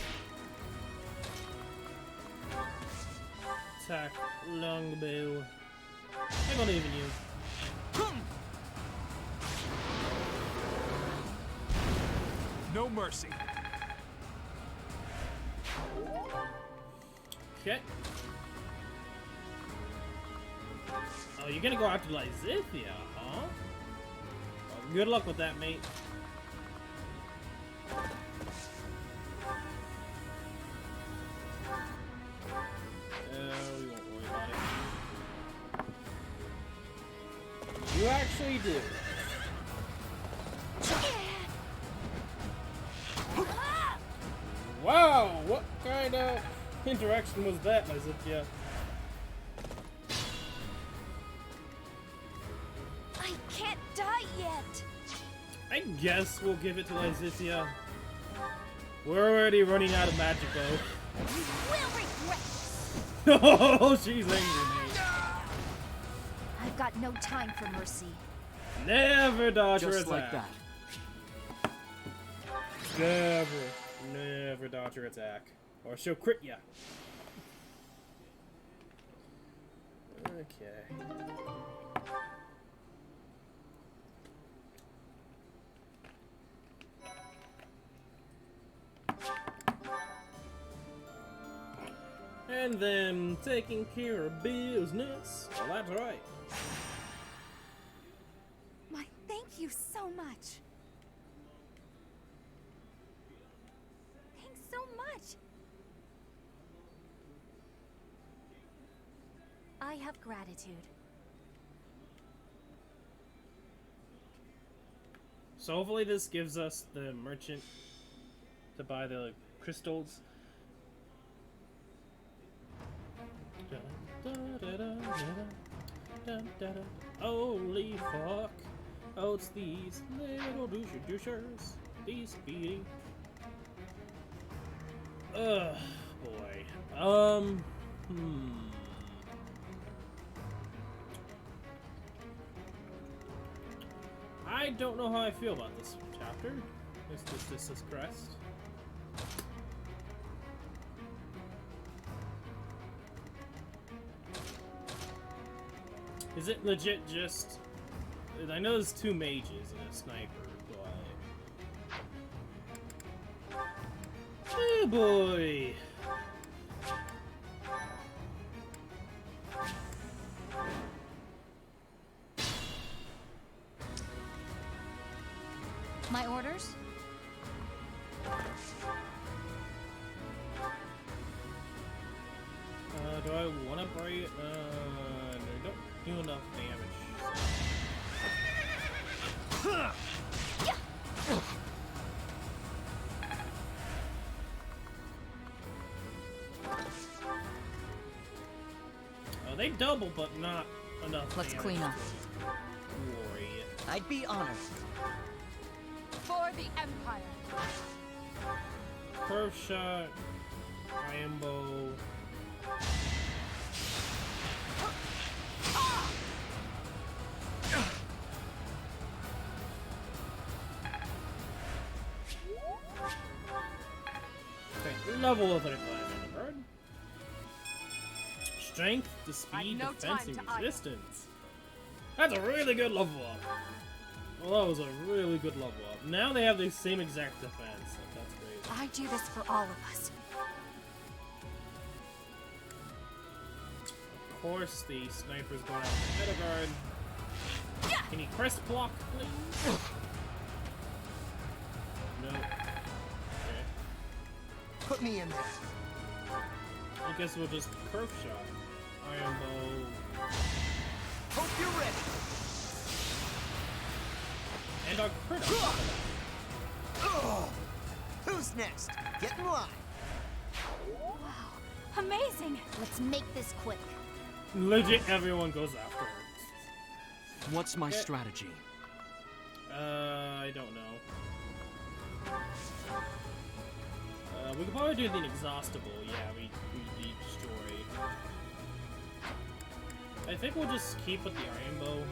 Attack, longbow. I believe in you. No mercy. Okay. Oh, you're gonna go after Lysithia, huh? Well, good luck with that, mate. We won't worry about it. You actually do. Wow, what kind of interaction was that, Lysithia? I can't die yet. I guess we'll give it to Lysithia. We're already running out of Magico. You will regret. Oh, she's angry, mate. I've got no time for mercy. Never dodge her Just attack. like that. Never dodge her attack. Or she'll crit ya. Okay. And then taking care of business. Well, that's right. My thank you so much. Thanks so much. I have gratitude. So hopefully this gives us the merchant to buy the crystals. Holy fuck. Oh, it's these little douchers. These speedy. Ugh, boy. I don't know how I feel about this chapter. This is Crest. Is it legit just... I know there's 2 mages and a sniper, but... Oh boy! My orders? Do I want to break it? They don't do enough damage. Oh, they double, but not enough. Let's clean up. Worry. I'd be honored. For the Empire. Curve shot, iron bow. Okay, level of 35 on the bird. Strength to speed, no defense, time and to resistance. That's a really good level up. Well, that was a really good level up. Now they have the same exact defense. That's great. I do this for all of us. Of course, the sniper's going after the guard. Can he crest block, please? No. Okay. Put me in there. I guess we'll just curve shot. Iron bow. Hope you're ready. got crit on top of that. Who's next? Get in line. Wow, amazing. Let's make this quick. Legit, everyone goes after her. What's my strategy? I don't know. We could probably do the inexhaustible. Yeah, we destroy. I think we'll just keep with the iron bow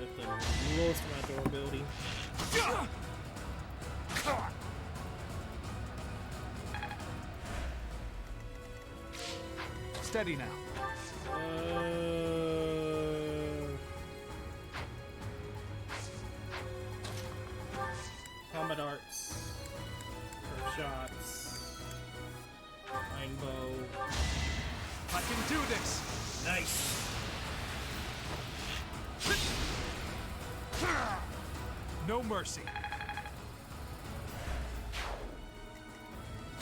with the lowest amount of durability. Steady now. Combat arts, curve shots, iron bow. I can do this. Nice. No mercy.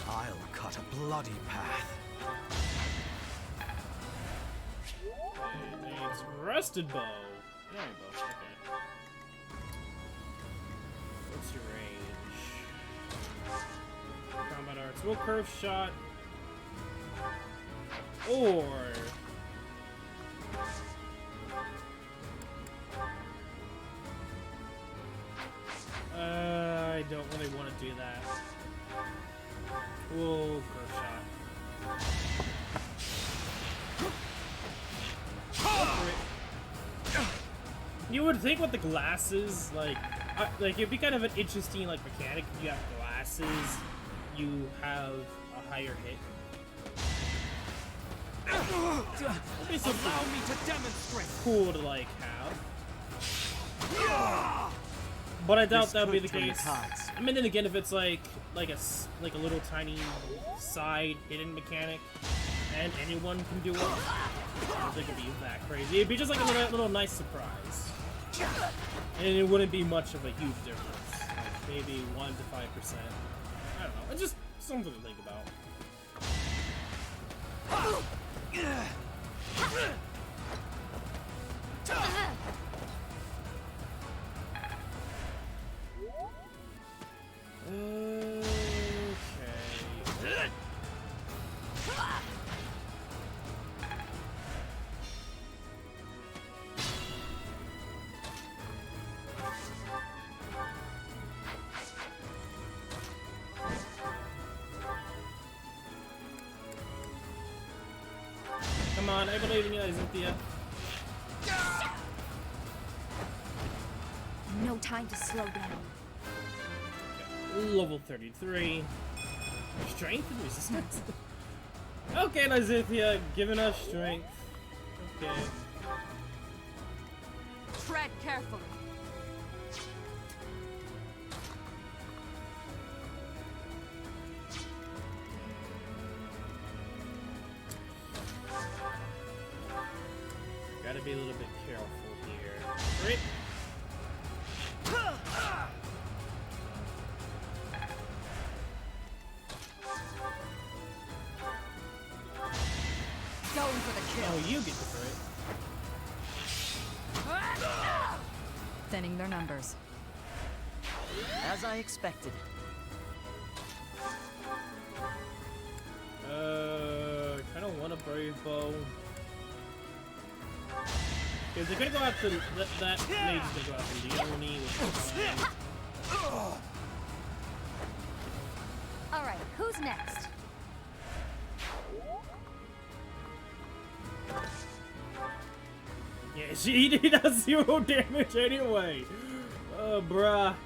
I'll cut a bloody path. It's rusted bow. Iron bow. Okay. What's your range? Combat arts. Will curve shot. Or I don't really want to do that. We'll curve shot. You would think with the glasses, like it'd be kind of an interesting like mechanic. If you have glasses, you have a higher hit. Allow me to demonstrate. Cool to like have. But I doubt that would be the case. I mean, then again, if it's like a little tiny side hidden mechanic, and anyone can do it, I don't think it'd be that crazy. It'd be just like a little nice surprise, and it wouldn't be much of a huge difference. Like maybe 1 to 5%. I don't know. It's just something to think about. Okay. Come on, I believe in you, Cynthia. No time to slow down. Level 33. Strength and resistance. Okay, Lizithia, giving us strength. Okay. Tread carefully. Gotta be a little bit careful here. Crit. Going for the kill. Oh, you get the crit. Thinning their numbers. As I expected. Kind of want a brave bow. Because they're gonna go after that mage's gonna go after Leone, which is fine. Alright, who's next? Yeah, he does 0 damage anyway. Oh, bruh.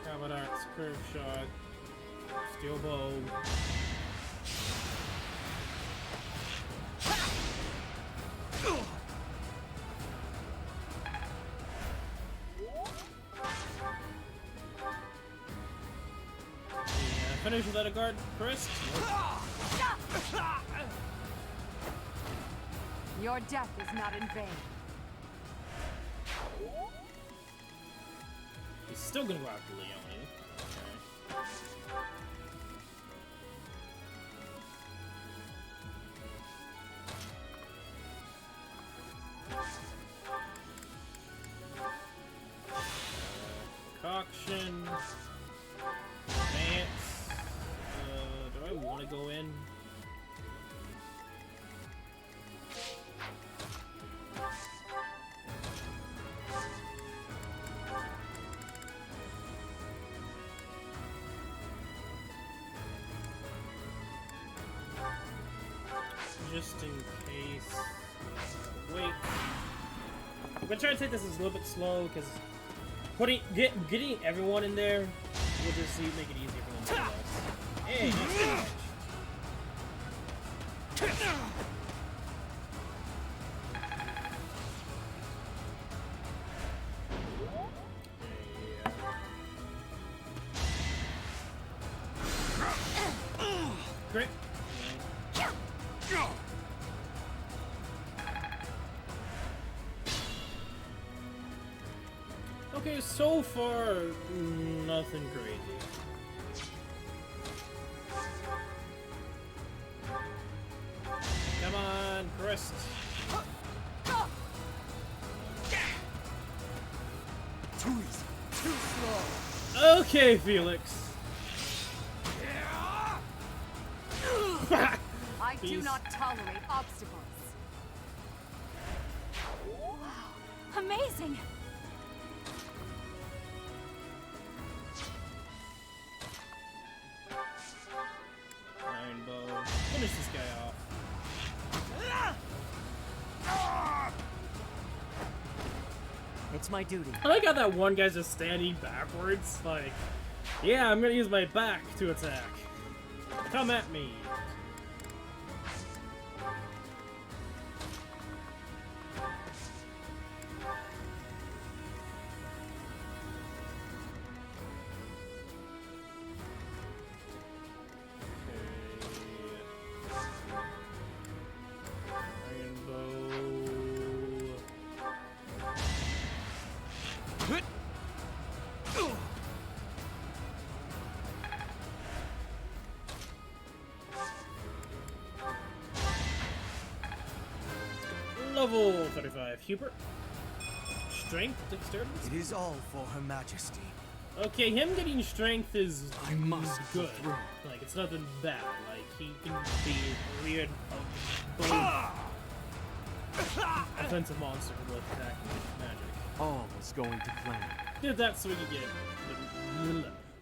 Combat arts, curve shot, steel bow. Finish without a guard, Chris. Your death is not in vain. He's still gonna go after Leone. Okay. Concoction. Advance. Do I want to go in? Just in case. Wait. I'm gonna try to take this as a little bit slow because getting everyone in there will just make it easier for them to Hey, nice catch. Great. Okay, so far, nothing crazy. Come on, Crest. Too easy. Too slow. Okay, Felix. I do not tolerate obstacles. Wow, amazing! Rainbow. Finish this guy off. It's my duty. I like how that one guy's just standing backwards. Like, yeah, I'm gonna use my back to attack. Come at me. Level 35. Hubert. Strength, dexterity? It is all for Her Majesty. Okay, him getting strength is I must good. go through. Like, it's nothing bad. Like, he can be weird, offensive monster with attacking with magic. All is going to plan. Did that so we could get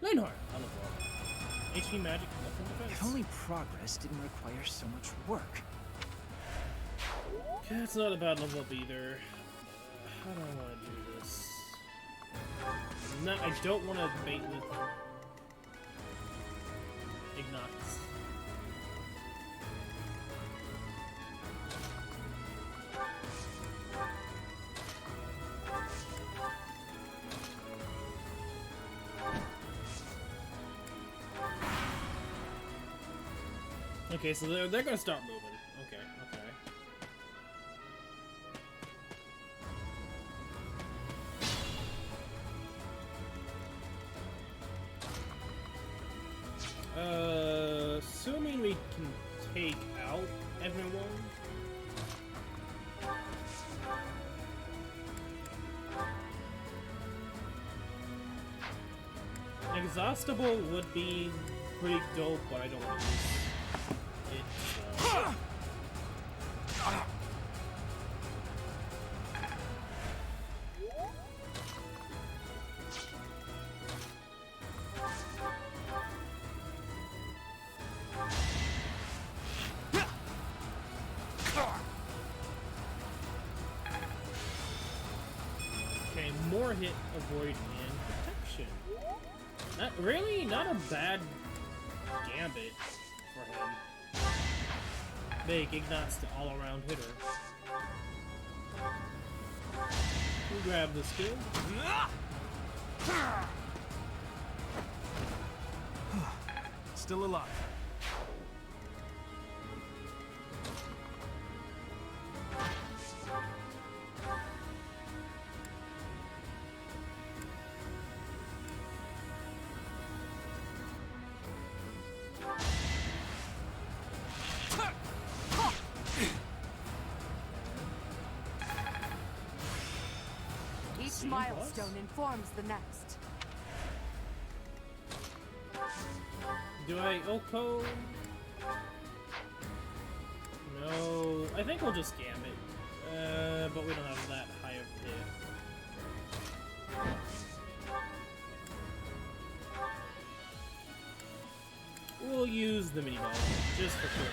Leinhardt on the floor. HP magic, nothing defense. If only progress didn't require so much work. Okay, that's not a bad level up either. How do I want to do this? No, I don't want to bait with Ignatus. Okay, so they're gonna start moving. Okay, okay. Assuming we can take out everyone. Exhaustible would be pretty dope, but I don't want to use it. So. Okay, more hit, avoid, and protection. Not a bad gambit for him. Make Ignat's the all-around hitter. We grab the skill. Still alive. Each milestone informs the next. Do I Oko? No, I think we'll just scam it. But we don't have that high of a hit. We'll use the mini ball just for sure.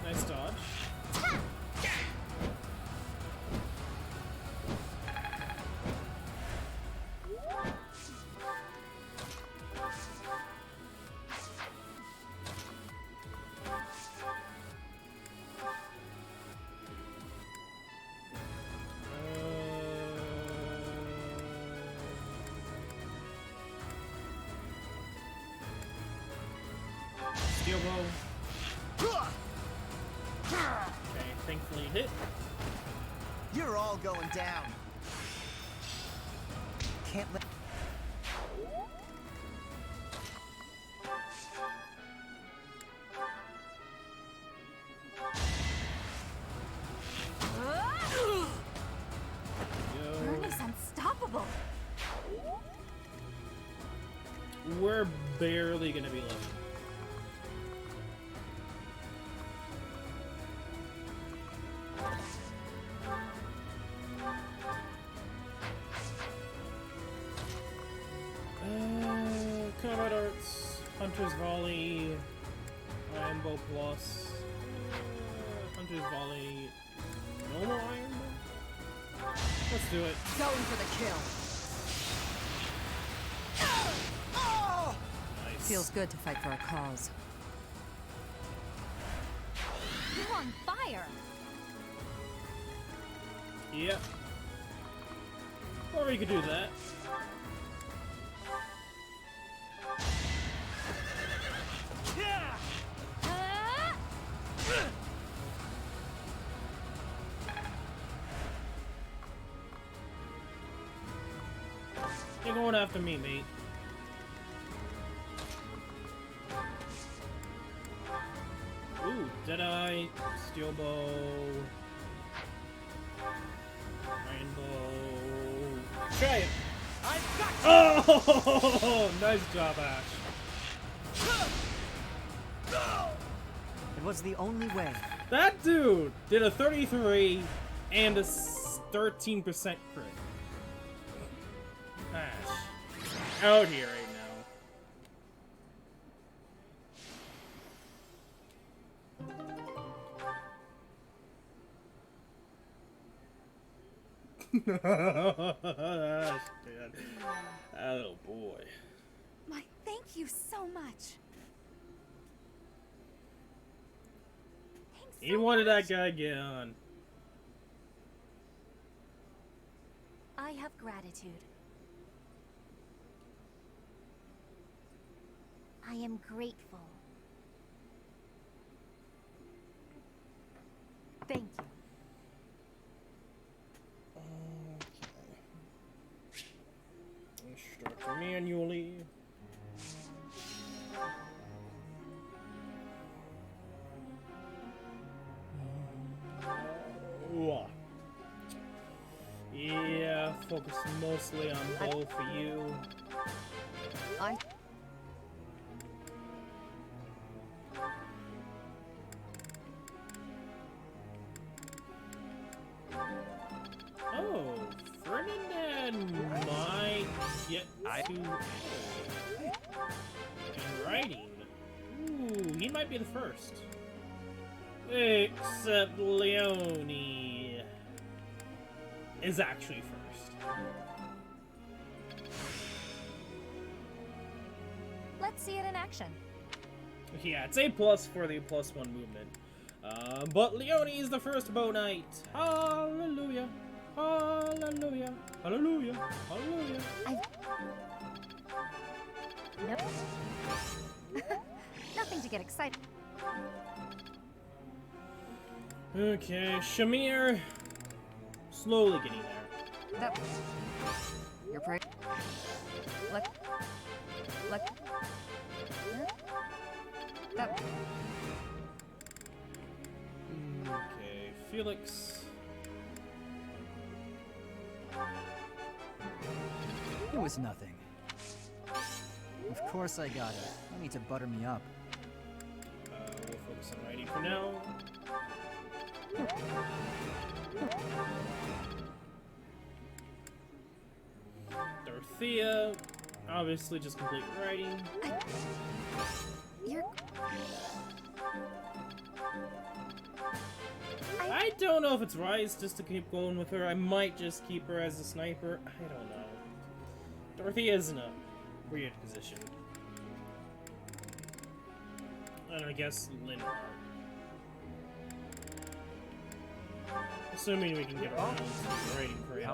Nice dodge. Steel bow. Okay, thankfully hit. You're all going down. Can't let. Burn is unstoppable. We're barely gonna be lucky. Combat Arts, Hunter's Volley, Iron Bow Plus, Hunter's Volley, normal Iron Bow? Let's do it. Going for the kill. Nice. Feels good to fight for a cause. You're on fire. Yep. Or we could do that. You're going after me, mate. Ooh, Deadeye, Steel Bow, Rainbow. Try it! Oh! Nice job, Ash. It was the only way. That dude did a 33 and a 13% crit. Ash. Out here right now. Ash, dude. Oh boy. My, thank you so much. He wanted that guy to get on. I have gratitude. I am grateful. Thank you. Instruct manually. Yeah, focus mostly on bow for you. Oh, Ferdinand might get to in writing. Ooh, he might be the first. Except Leone is actually first. Let's see it in action. Yeah, it's A+ for the +1 movement. But Leone is the first bow knight. Hallelujah. Hallelujah. Hallelujah. Hallelujah. Nope. Nothing to get excited. Okay, Shamir. Slowly getting there. That. You're pretty. Let. That. Felix. It was nothing. Of course I got it. No need to butter me up. We'll focus on writing for now. Dorothea, obviously just complete writing. I don't know if it's wise just to keep going with her. I might just keep her as a sniper. I don't know. Dorothea's in a weird position. And I guess Linda. Assuming we can get around to writing for it.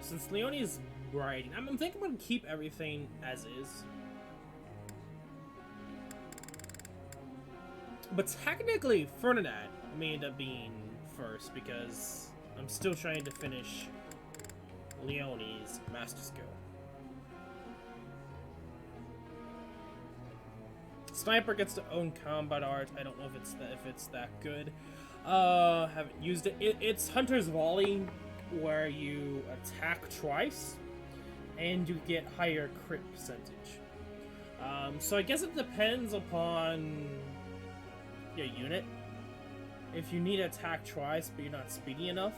Since Leonie's writing, I'm thinking I'm gonna keep everything as is. But technically, Ferdinand may end up being first because I'm still trying to finish Leonie's master skill. Sniper gets to own combat art. I don't know if it's that good. Haven't used it. It's Hunter's Volley, where you attack twice and you get higher crit percentage. So I guess it depends upon your unit. If you need to attack twice but you're not speedy enough,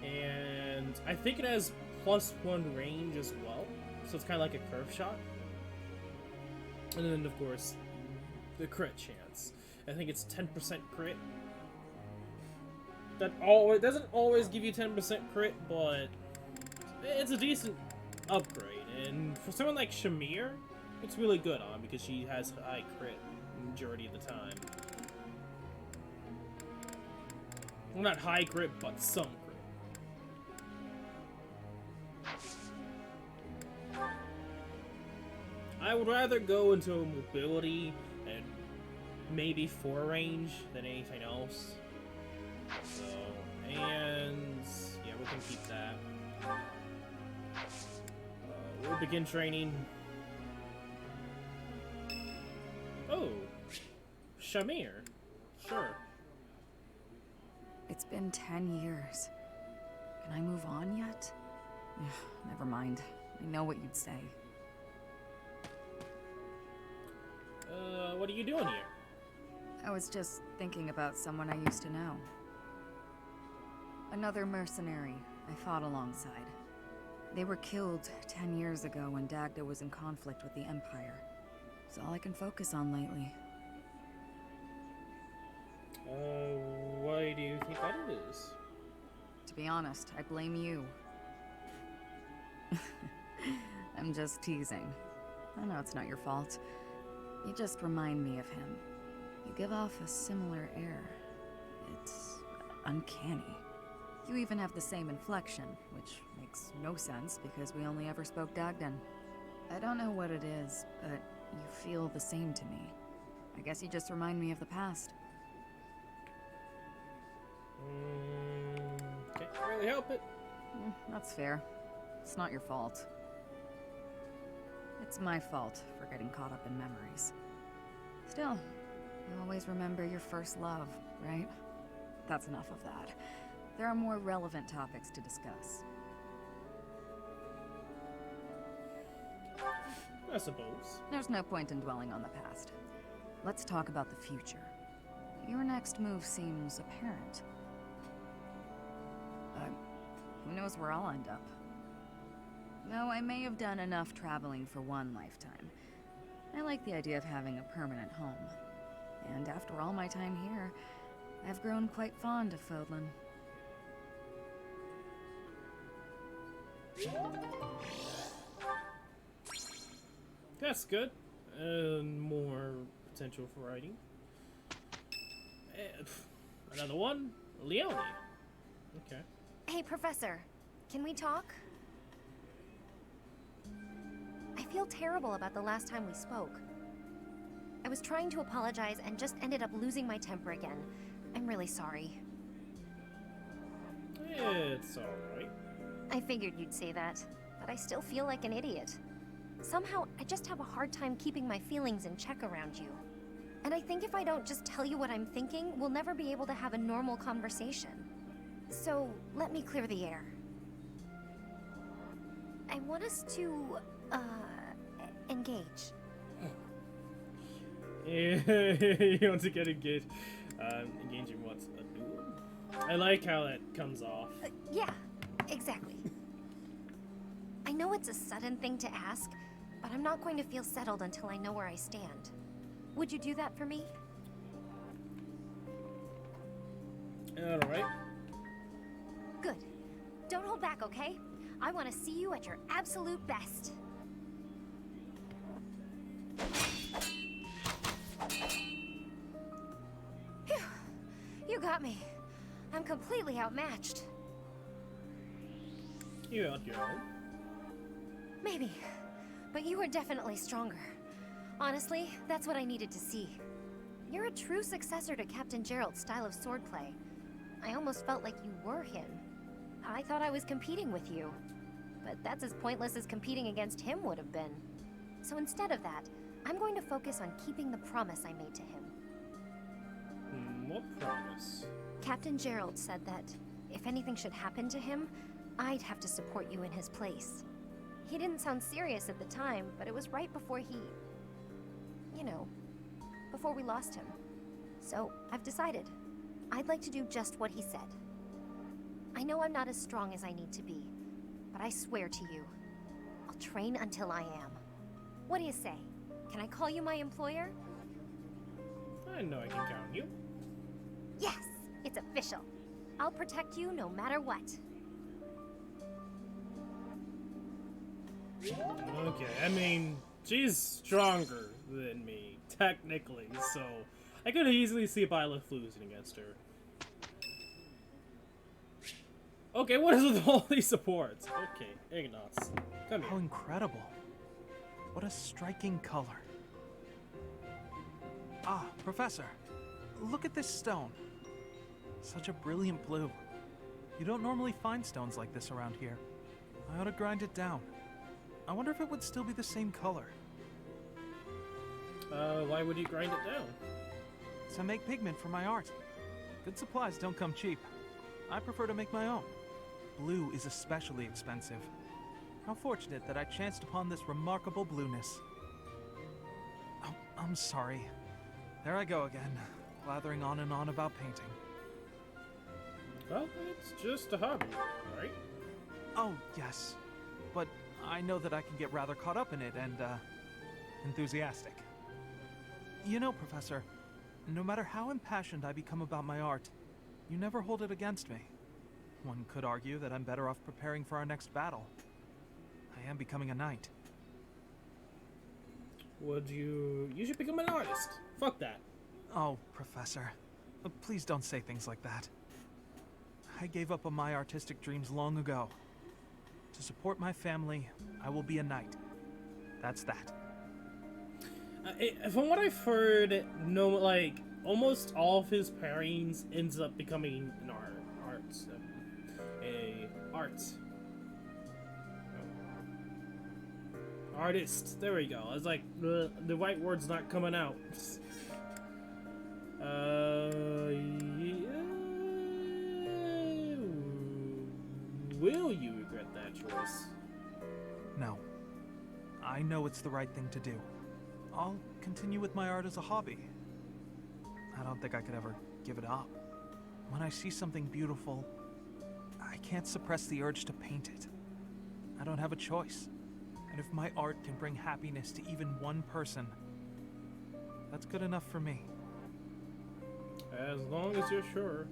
and I think it has +1 range as well, so it's kind of like a curve shot. And then of course the crit chance. I think it's 10% crit. It doesn't always give you 10% crit, but it's a decent upgrade. And for someone like Shamir, it's really good on because she has high crit majority of the time. Well, not high crit, but some crit. I would rather go into mobility and maybe 4 range than anything else. So, and yeah, we can keep that. We'll begin training. Oh, Shamir. Sure. It's been 10 years. Can I move on yet? Never mind. I know what you'd say. What are you doing here? I was just thinking about someone I used to know. Another mercenary I fought alongside. They were killed 10 years ago when Dagda was in conflict with the Empire. It's all I can focus on lately. Why do you think that is? To be honest, I blame you. I'm just teasing. I know it's not your fault. You just remind me of him. You give off a similar air. It's uncanny. You even have the same inflection, which makes no sense because we only ever spoke Dagdan. I don't know what it is, but you feel the same to me. I guess you just remind me of the past. Can't really help it. That's fair. It's not your fault. It's my fault for getting caught up in memories. Still, you always remember your first love, right? That's enough of that. There are more relevant topics to discuss. I suppose. There's no point in dwelling on the past. Let's talk about the future. Your next move seems apparent. Who knows where I'll end up? Though I may have done enough traveling for one lifetime. I like the idea of having a permanent home. And after all my time here, I've grown quite fond of Fodlan. That's good. And more potential for writing. Another one? Leonie. Okay. Hey, Professor. Can we talk? I feel terrible about the last time we spoke. I was trying to apologize and just ended up losing my temper again. I'm really sorry. It's alright. I figured you'd say that, but I still feel like an idiot. Somehow, I just have a hard time keeping my feelings in check around you. And I think if I don't just tell you what I'm thinking, we'll never be able to have a normal conversation. So, let me clear the air. I want us to, engage. You want to get engaged? Engaging what's a duel? I like how that comes off. Yeah, exactly. I know it's a sudden thing to ask, but I'm not going to feel settled until I know where I stand. Would you do that for me? Alright. Good. Don't hold back, okay? I want to see you at your absolute best. Phew. You got me. I'm completely outmatched. You held your own. Maybe. But you were definitely stronger. Honestly, that's what I needed to see. You're a true successor to Captain Gerald's style of swordplay. I almost felt like you were him. I thought I was competing with you. But that's as pointless as competing against him would have been. So instead of that, I'm going to focus on keeping the promise I made to him. What promise? Captain Gerald said that if anything should happen to him, I'd have to support you in his place. He didn't sound serious at the time, but it was right before he... you know, before we lost him. So, I've decided. I'd like to do just what he said. I know I'm not as strong as I need to be, but I swear to you, I'll train until I am. What do you say? Can I call you my employer? I know I can count on you. Yes, it's official. I'll protect you no matter what. Okay, I mean, she's stronger than me, technically, so I could easily see Byleth losing against her. Okay, what is with all these supports? Okay, Ignace, come here. How incredible. What a striking color. Ah, Professor, look at this stone. Such a brilliant blue. You don't normally find stones like this around here. I ought to grind it down. I wonder if it would still be the same color. Why would you grind it down? To make pigment for my art. Good supplies don't come cheap. I prefer to make my own. Blue is especially expensive. How fortunate that I chanced upon this remarkable blueness. Oh, I'm sorry. There I go again, blathering on and on about painting. Well, it's just a hobby, right? Oh, yes. But I know that I can get rather caught up in it and, enthusiastic. You know, Professor, no matter how impassioned I become about my art, you never hold it against me. One could argue that I'm better off preparing for our next battle. I am becoming a knight. Would you... You should become an artist. Fuck that. Oh, Professor. Please don't say things like that. I gave up on my artistic dreams long ago. To support my family, I will be a knight. That's that. From what I've heard, no, like, almost all of his pairings ends up becoming an artist. There we go. I was like, the right word's not coming out. Yeah. Will you regret that choice? No. I know it's the right thing to do. I'll continue with my art as a hobby. I don't think I could ever give it up. When I see something beautiful, I can't suppress the urge to paint it. I don't have a choice. And if my art can bring happiness to even one person, that's good enough for me. As long as you're sure.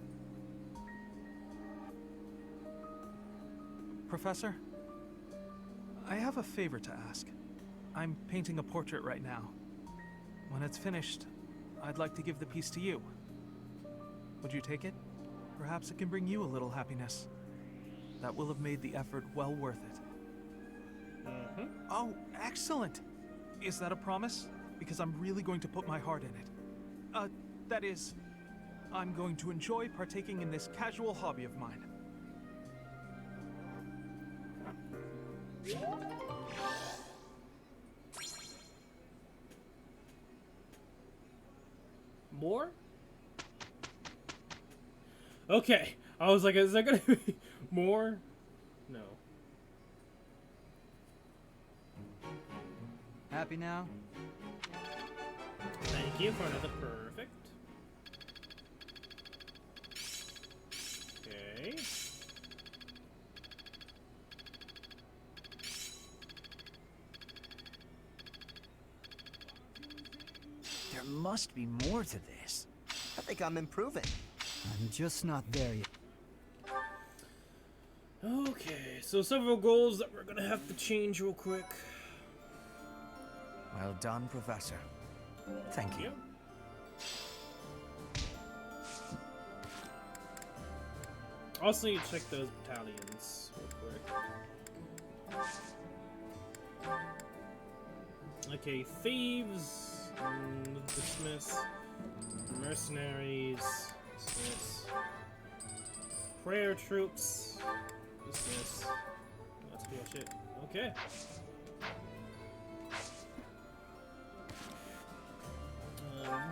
Professor, I have a favor to ask. I'm painting a portrait right now. When it's finished, I'd like to give the piece to you. Would you take it? Perhaps it can bring you a little happiness. That will have made the effort well worth it. Oh, excellent! Is that a promise? because I'm really going to put my heart in it. That is, I'm going to enjoy partaking in this casual hobby of mine. More? Okay. I was like, is there gonna be more? No. Happy now? Thank you for another perfect. Okay. There must be more to this. I think I'm improving. I'm just not there yet. Okay, so several goals that we're gonna have to change real quick. Well done, Professor. Thank you. Also, you check those battalions real quick. Okay, thieves, dismiss. Mercenaries, dismiss. Prayer troops, dismiss. That's pretty much it. Okay.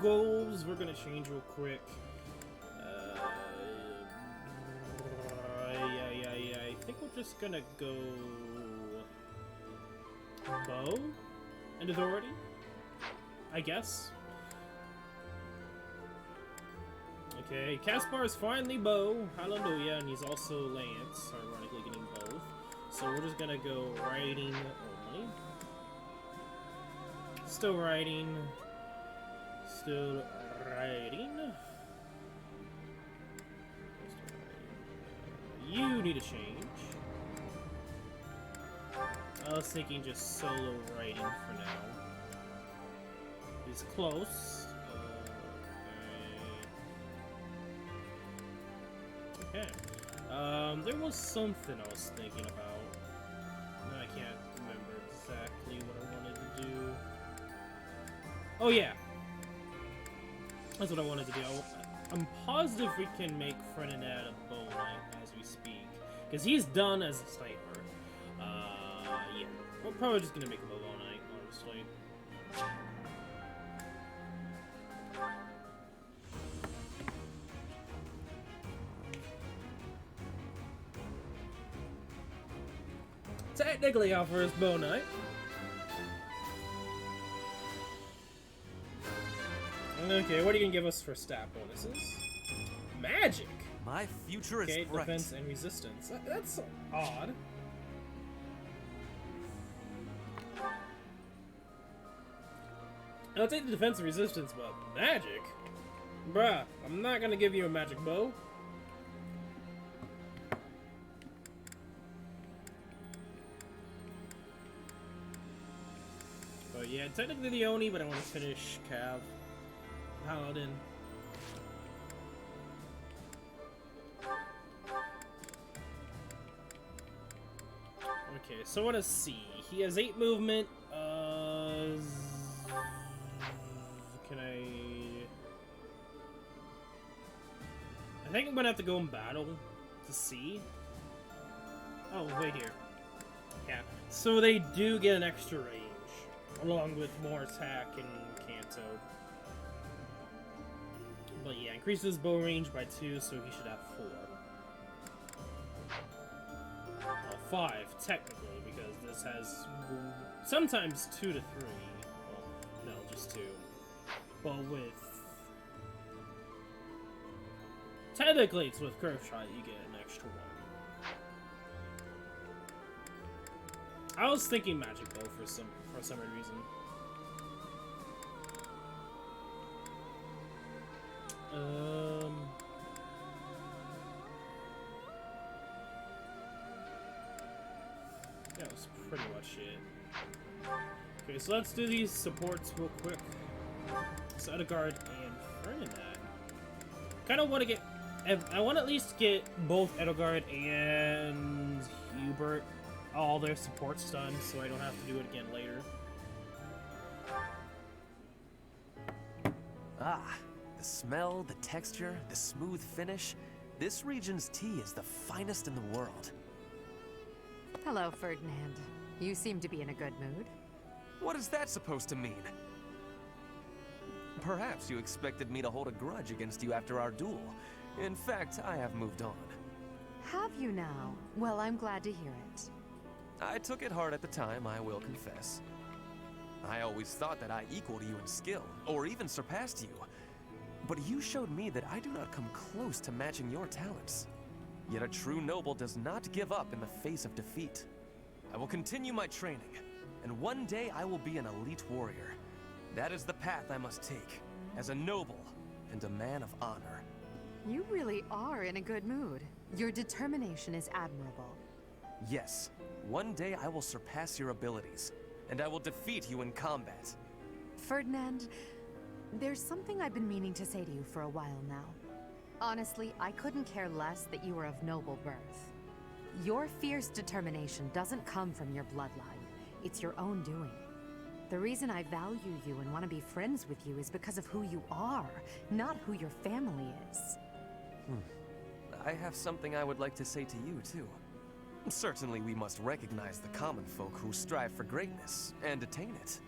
Goals, we're gonna change real quick. I think we're just gonna go bow and authority, I guess. Okay, Caspar is finally bow, hallelujah, and he's also lance, ironically getting both. So we're just gonna go riding only. Still riding. Still riding. You need a change. I was thinking just solo riding for now. He's close. Okay. There was something I was thinking about. No, I can't remember exactly what I wanted to do. Oh yeah. That's what I wanted to do. I'm positive we can make Freind a bow knight as we speak. Because he's done as a sniper. Yeah. We're probably just gonna make him a bow knight, honestly. Technically our first bow knight. Okay, what are you gonna give us for stat bonuses? Magic! My future is bright. Defense and resistance. That's odd. I'll take the defense and resistance, but magic? Bruh, I'm not gonna give you a magic bow. But yeah, technically the Oni, but I want to finish Cav. Paladin. Okay, so I want to see. He has 8 movement. Can I think I'm gonna have to go in battle to see. Oh, wait here. Yeah. So they do get an extra range, along with more attack and Canto. But yeah, increases bow range by 2, so he should have 4. Well, 5, technically, because this has sometimes 2 to 3. Well, no, just 2. But with... Technically, it's with Curve Shot, you get an extra 1. I was thinking Magic Bow for some reason. That was pretty much it. Okay, so let's do these supports real quick. So Edelgard and Freind. Kind of want to get... I want to at least get both Edelgard and Hubert all their supports done, so I don't have to do it again later. Ah, the smell, the texture, the smooth finish. This region's tea is the finest in the world. Hello, Ferdinand. You seem to be in a good mood. What is that supposed to mean? Perhaps you expected me to hold a grudge against you after our duel. In fact, I have moved on. Have you now? Well, I'm glad to hear it. I took it hard at the time, I will confess. I always thought that I equaled you in skill, or even surpassed you. But you showed me that I do not come close to matching your talents. Yet a true noble does not give up in the face of defeat. I will continue my training, and one day I will be an elite warrior. That is the path I must take, as a noble and a man of honor. You really are in a good mood. Your determination is admirable. Yes, one day I will surpass your abilities, and I will defeat you in combat. Ferdinand, there's something I've been meaning to say to you for a while now. Honestly, I couldn't care less that you were of noble birth. Your fierce determination doesn't come from your bloodline. It's your own doing. The reason I value you and want to be friends with you is because of who you are, not who your family is. I have something I would like to say to you, too. Certainly we must recognize the common folk who strive for greatness and attain it.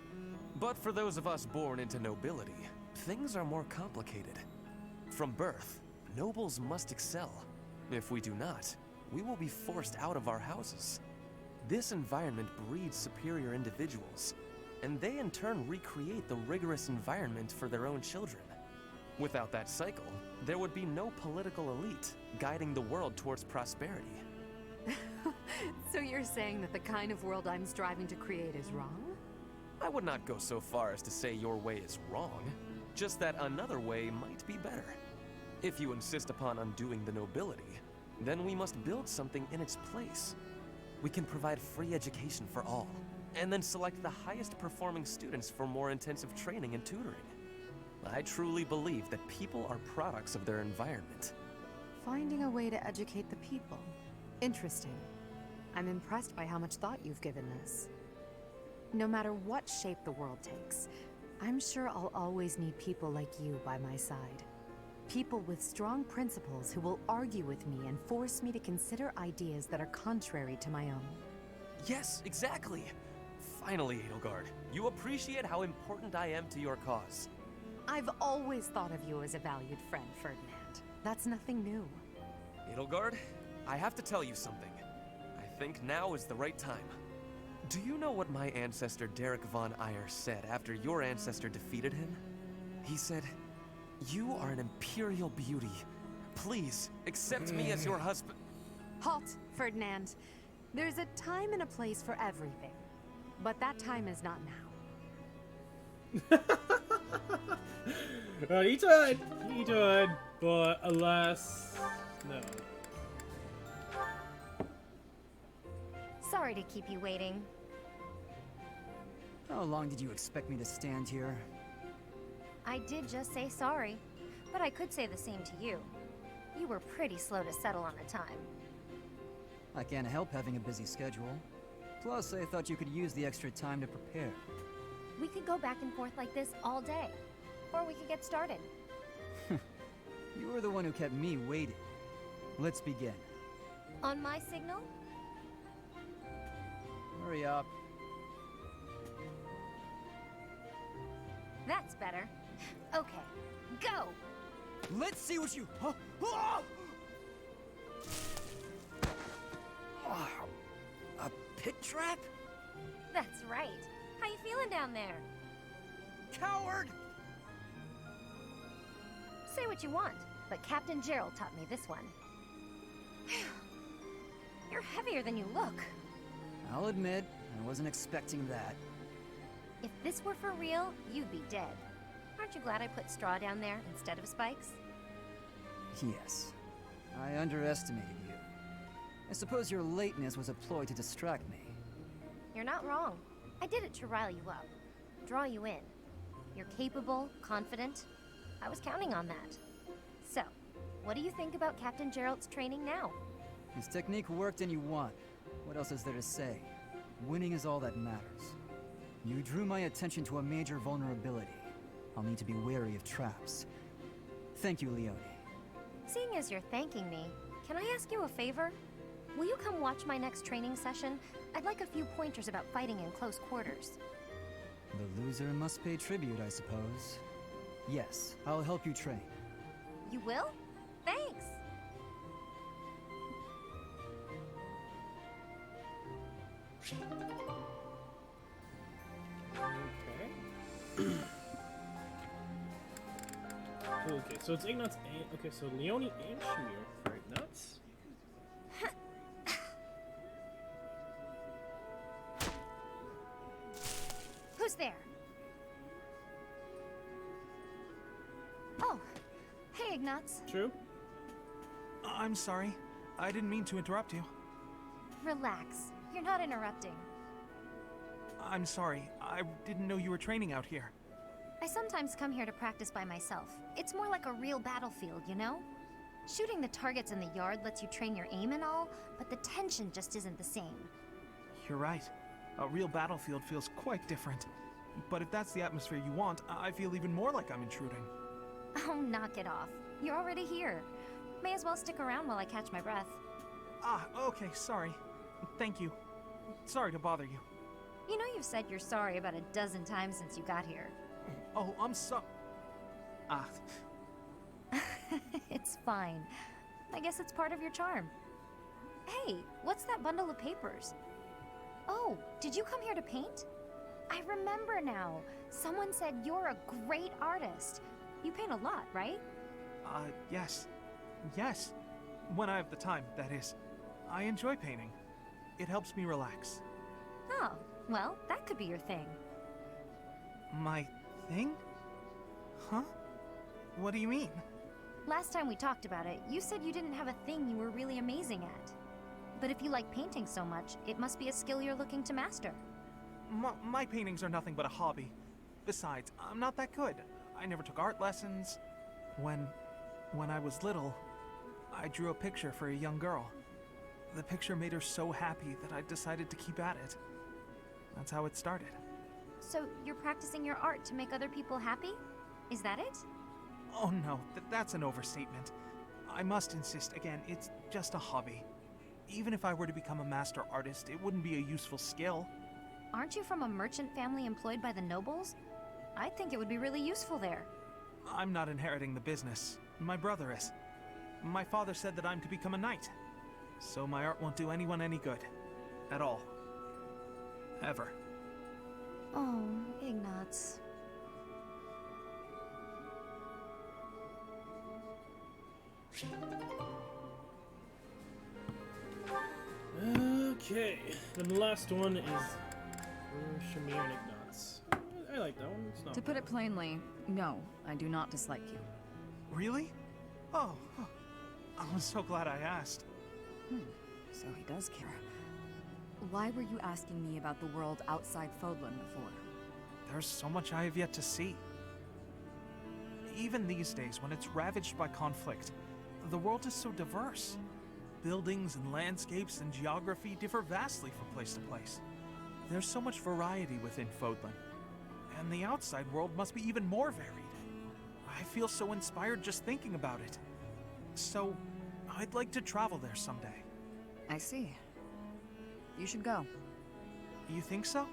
But for those of us born into nobility, things are more complicated. From birth, nobles must excel. If we do not, we will be forced out of our houses. This environment breeds superior individuals, and they in turn recreate the rigorous environment for their own children. Without that cycle, there would be no political elite guiding the world towards prosperity. So you're saying that the kind of world I'm striving to create is wrong? I would not go so far as to say your way is wrong, just that another way might be better. If you insist upon undoing the nobility, then we must build something in its place. We can provide free education for all, and then select the highest performing students for more intensive training and tutoring. I truly believe that people are products of their environment. Finding a way to educate the people. Interesting. I'm impressed by how much thought you've given this. No matter what shape the world takes, I'm sure I'll always need people like you by my side. People with strong principles who will argue with me and force me to consider ideas that are contrary to my own. Yes, exactly! Finally, Edelgard, you appreciate how important I am to your cause. I've always thought of you as a valued friend, Ferdinand. That's nothing new. Edelgard, I have to tell you something. I think now is the right time. Do you know what my ancestor Derek von Eyre said after your ancestor defeated him? He said, "You are an imperial beauty. Please, accept me as your husband." Halt, Ferdinand. There's a time and a place for everything. But that time is not now. He tried, but alas, no. Sorry to keep you waiting. How long did you expect me to stand here? I did just say sorry, but I could say the same to you. You were pretty slow to settle on a time. I can't help having a busy schedule. Plus, I thought you could use the extra time to prepare. We could go back and forth like this all day, or we could get started. You were the one who kept me waiting. Let's begin. On my signal? Hurry up. That's better. Okay, go! Let's see what you... A pit trap? That's right. How you feeling down there? Coward! Say what you want, but Captain Gerald taught me this one. You're heavier than you look. I'll admit, I wasn't expecting that. If this were for real, you'd be dead. Aren't you glad I put straw down there instead of spikes? Yes. I underestimated you. I suppose your lateness was a ploy to distract me. You're not wrong. I did it to rile you up, draw you in. You're capable, confident. I was counting on that. So, what do you think about Captain Gerald's training now? His technique worked and you won. What else is there to say? Winning is all that matters. You drew my attention to a major vulnerability. I'll need to be wary of traps. Thank you, Leone. Seeing as you're thanking me, can I ask you a favor? Will you come watch my next training session? I'd like a few pointers about fighting in close quarters. The loser must pay tribute, I suppose. Yes, I'll help you train. You will? Thanks! Okay. Okay, so it's Ignatz and... Okay, so Leone and Shamir for Ignatz. Who's there? Oh, hey, Ignatz. True. I'm sorry. I didn't mean to interrupt you. Relax. You're not interrupting. I'm sorry. I didn't know you were training out here. I sometimes come here to practice by myself. It's more like a real battlefield, you know? Shooting the targets in the yard lets you train your aim and all, but the tension just isn't the same. You're right. A real battlefield feels quite different. But if that's the atmosphere you want, I feel even more like I'm intruding. Oh, knock it off. You're already here. May as well stick around while I catch my breath. Ah, okay, sorry. Thank you. Sorry to bother you. You know you've said you're sorry about a dozen times since you got here. Oh, I'm so... Ah. It's fine. I guess it's part of your charm. Hey, what's that bundle of papers? Oh, did you come here to paint? I remember now. Someone said you're a great artist. You paint a lot, right? Yes. Yes. When I have the time, that is. I enjoy painting. It helps me relax. Oh, well, that could be your thing. My thing? Huh? What do you mean? Last time we talked about it, you said you didn't have a thing you were really amazing at. But if you like painting so much, it must be a skill you're looking to master. My paintings are nothing but a hobby. Besides, I'm not that good. I never took art lessons. When I was little, I drew a picture for a young girl. The picture made her so happy that I decided to keep at it. That's how it started. So you're practicing your art to make other people happy? Is that it? Oh no, that's an overstatement. I must insist again, it's just a hobby. Even if I were to become a master artist, it wouldn't be a useful skill. Aren't you from a merchant family employed by the nobles? I think it would be really useful there. I'm not inheriting the business. My brother is. My father said that I'm to become a knight. So my art won't do anyone any good. At all. Ever. Oh, Ignatz. Okay, then the last one is Shamir and Ignatz. I like that one. It's not To put it plainly, no, I do not dislike you. Really? Oh, I'm so glad I asked. So he does care. Why were you asking me about the world outside Fodlan before? There's so much I have yet to see. Even these days, when it's ravaged by conflict, the world is so diverse. Buildings and landscapes and geography differ vastly from place to place. There's so much variety within Fodlan. And the outside world must be even more varied. I feel so inspired just thinking about it. So, I'd like to travel there someday. I see. You should go. You think so?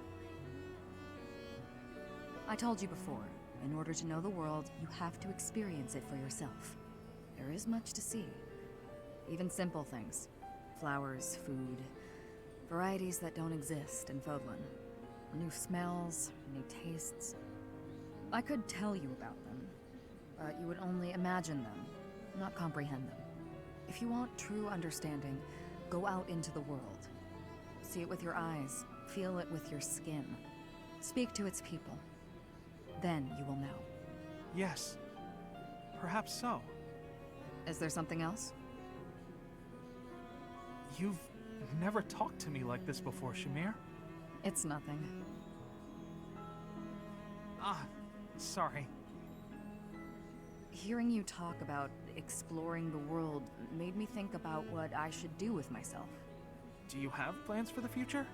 I told you before, in order to know the world, you have to experience it for yourself. There is much to see. Even simple things. Flowers, food, varieties that don't exist in Fodlan. New smells, new tastes. I could tell you about them, but you would only imagine them, not comprehend them. If you want true understanding, go out into the world. See it with your eyes, feel it with your skin. Speak to its people. Then you will know. Yes. Perhaps so. Is there something else? You've never talked to me like this before, Shamir. It's nothing. Ah, sorry. Hearing you talk about exploring the world made me think about what I should do with myself. Do you have plans for the future?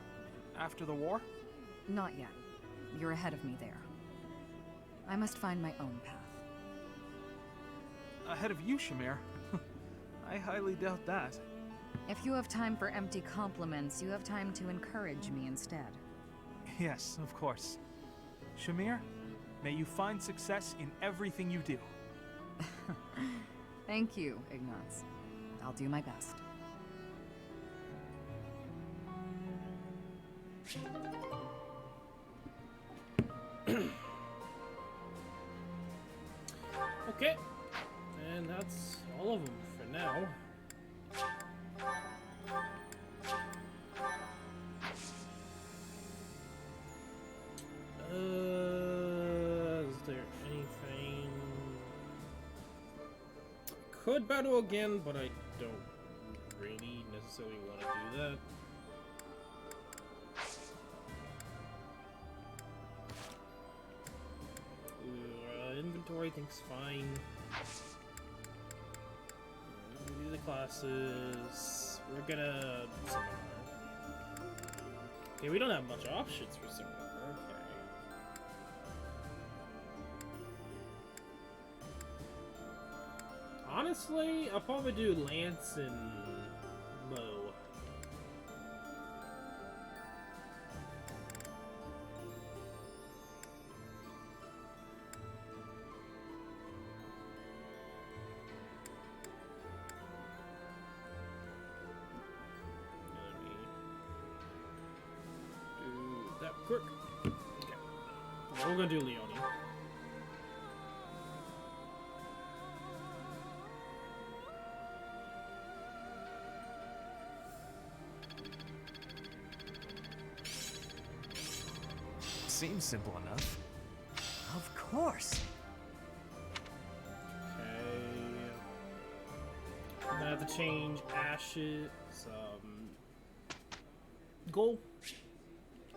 After the war? Not yet. You're ahead of me there. I must find my own path. Ahead of you, Shamir. I highly doubt that. If you have time for empty compliments, you have time to encourage me instead. Yes, of course. Shamir, may you find success in everything you do. Thank you, Ignatz. I'll do my best. Okay, and that's all of them for now. Is there anything? Could battle again, but I don't really necessarily want to do that. Inventory, I think's fine. Do the classes. We're gonna. Okay, we don't have much options for similar. Okay. Honestly, I'll probably do Lance and Bow. Quick. Okay. Well, we're gonna do Leone. Seems simple enough. Of course. Okay. I'm gonna have to change Ashes. Goal.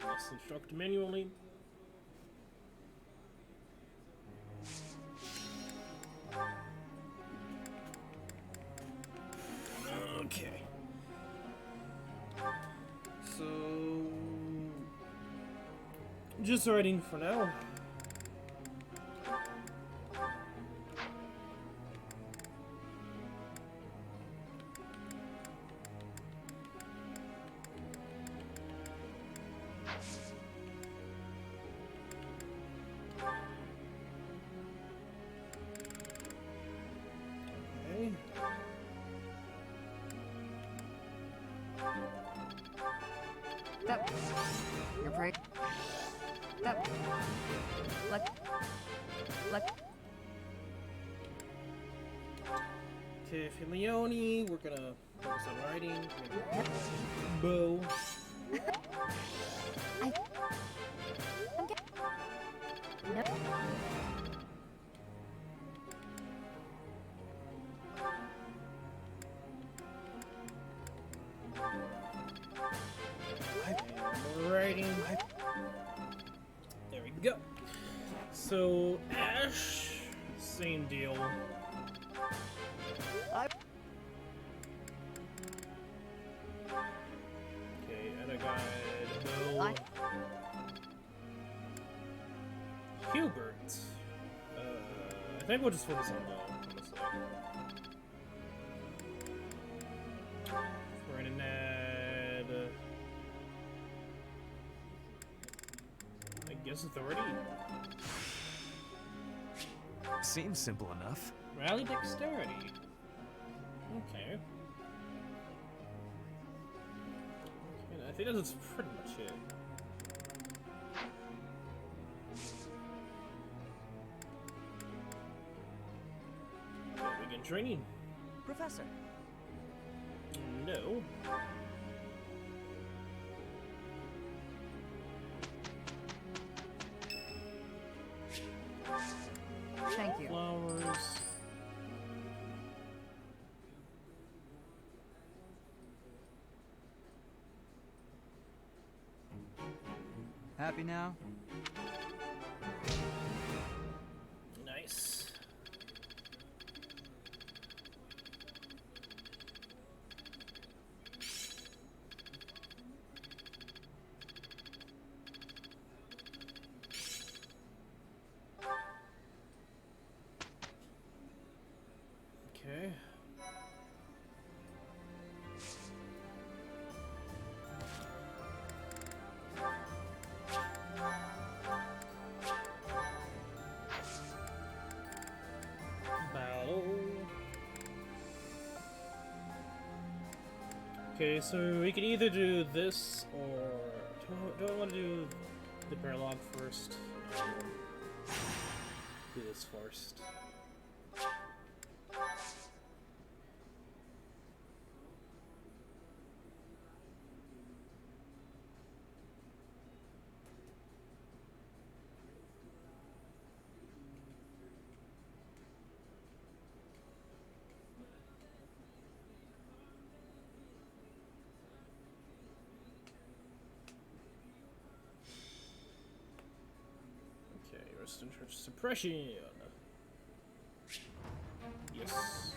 Let's instruct manually. Okay. So, just writing for now. You're brave. Okay, for Leone, we're gonna focus on writing. Bow. Writing. There we go. So, Ash, same deal. Okay, and I got Bill. Hubert. I think we'll just focus on Bill, honestly. We're gonna add, I guess authority. Seems simple enough. Rally dexterity. Okay. And I think that's pretty much it. Okay, begin training. Professor. No. Thank you. Flowers. Happy now? Nice. Okay. Battle. Okay, so we can either do this or do I want to do the paralog first? Do this first. And church suppression. Yes.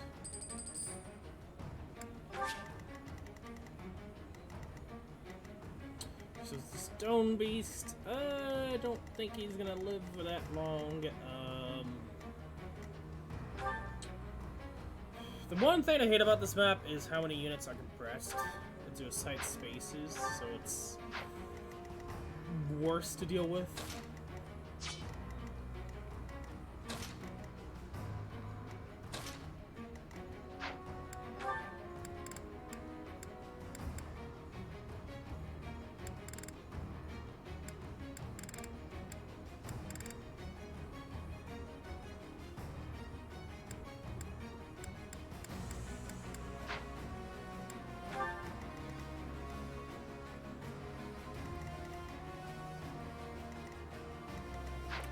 This is the stone beast. I don't think he's gonna live for that long. The one thing I hate about this map is how many units are compressed into site spaces, so it's worse to deal with.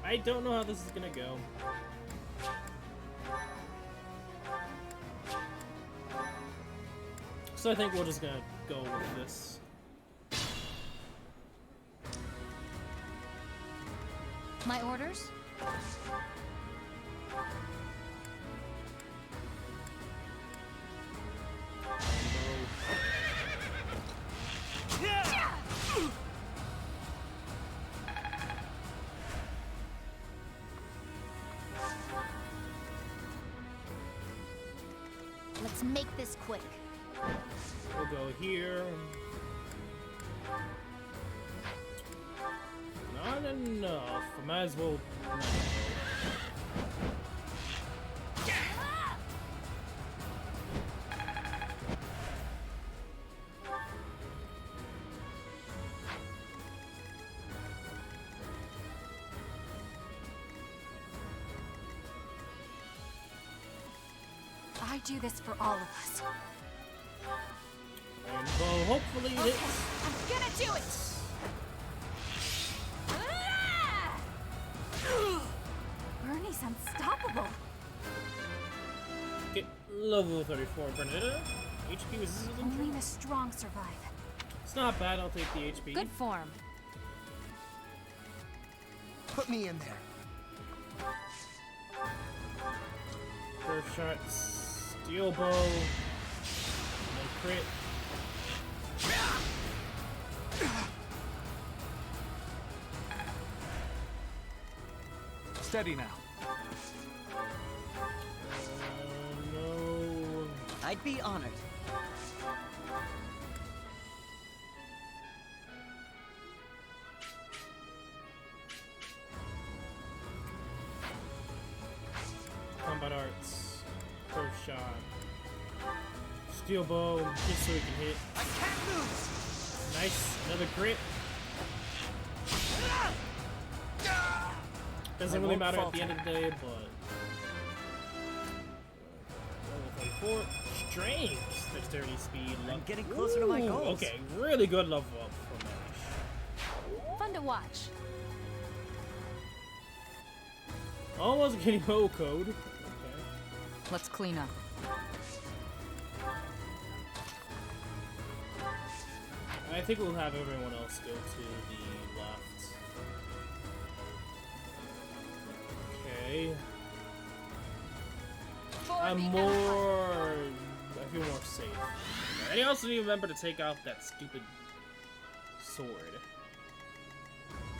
I don't know how this is gonna go. So I think we're just gonna go with this. My orders? Let's make this quick. We'll go here. Not enough. I might as well. I do this for all of us. Rainbow, hopefully Okay, it. I'm gonna do it! Bernie's unstoppable. Okay, level 34 Bernadetta. HP was Only the strong survive. It's not bad, I'll take the HP. Good form. Put me in there. First shot, steel bow, and crit. Steady now. No. I'd be honored. Combat arts, first shot, steel bow, just so we can hit. I can't lose. Nice, another crit. Doesn't really matter at the end of the day, but level 24, strength, dexterity, speed, luck. I'm getting closer to my goals. Okay, really good level up for Manish. Fun to watch. Almost getting O code. Okay. Let's clean up. I think we'll have everyone else go to the left. Okay. I feel more safe. And you also need to remember to take out that stupid sword.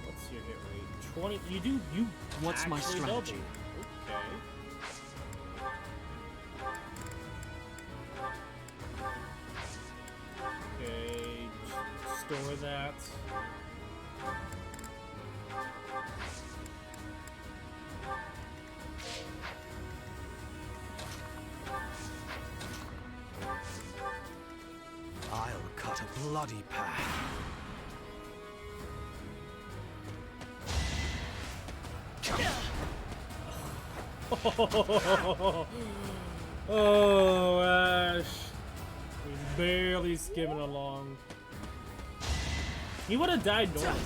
What's your hit rate? 20. You What's my actually strategy? double. Okay. store that. I'll cut a bloody path. Oh, Ash. He's barely skimming along. He would have died normally.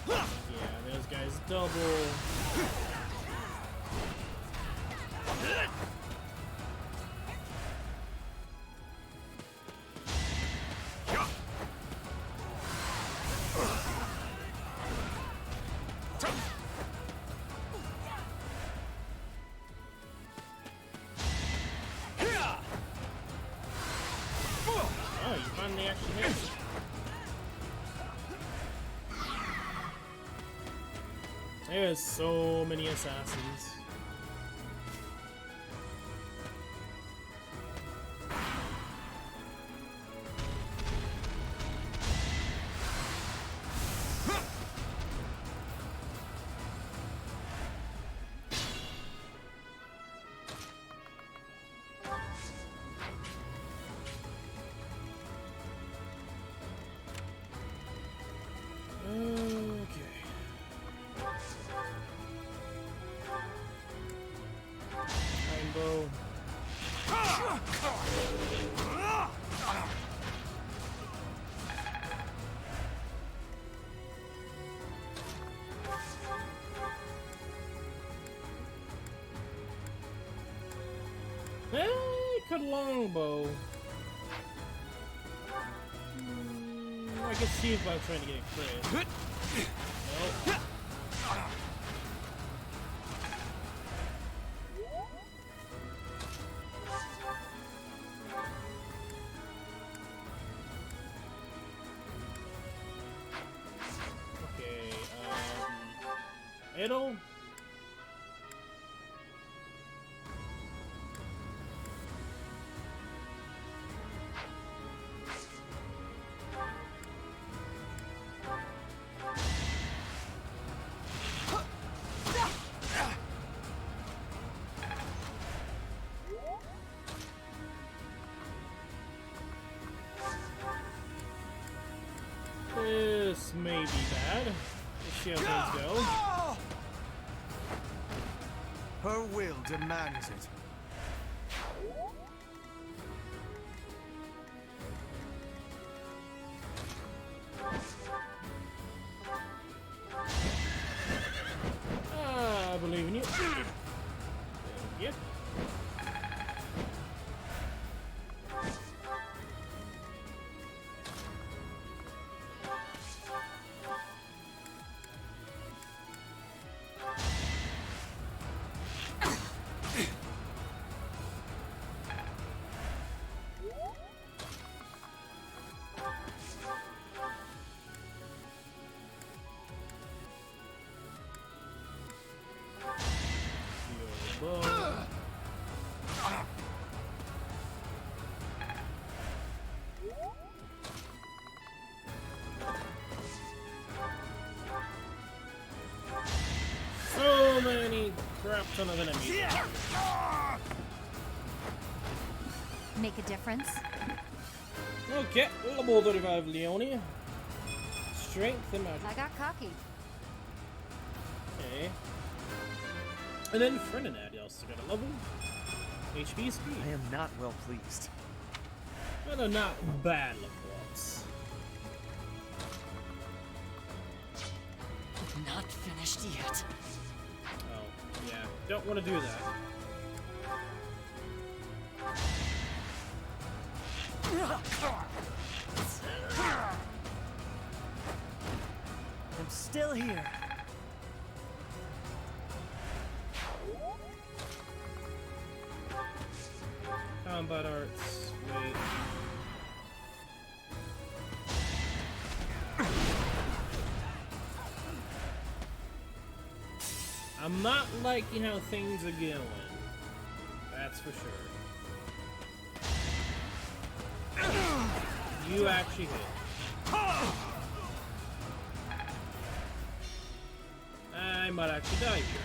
Yeah, those guys double. There's so many assassins. Cut longbow. I could see if I was trying to get a crit. Nope. Okay, Idle? This may be bad. Let's see how things go. Her will demands it. I believe in you. Yep. So many crap ton of enemies. Make a difference? Okay, level 35 Leone. Strength and magic. I got cocky. Okay. And then Freind also got a level. HP speed. I am not well pleased. And a not bad level ups. Not finished yet. Oh, yeah. Don't want to do that. I'm still here. Combat arts. Wait. I'm not liking how things are going. That's for sure. You actually hit. I might actually die here.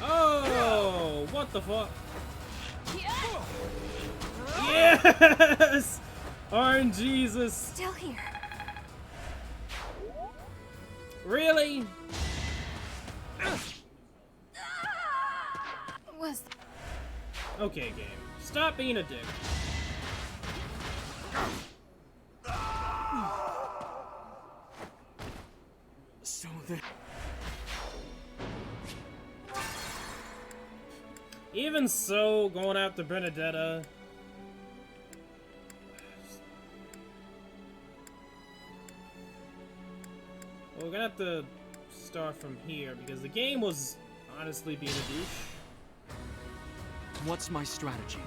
Oh, what the fuck? Yes! RNG's is still here. Really? Was okay, game. Stop being a dick. So there. Even so, going after Benedetta. Well, we're gonna have to start from here because the game was honestly being a douche. What's my strategy?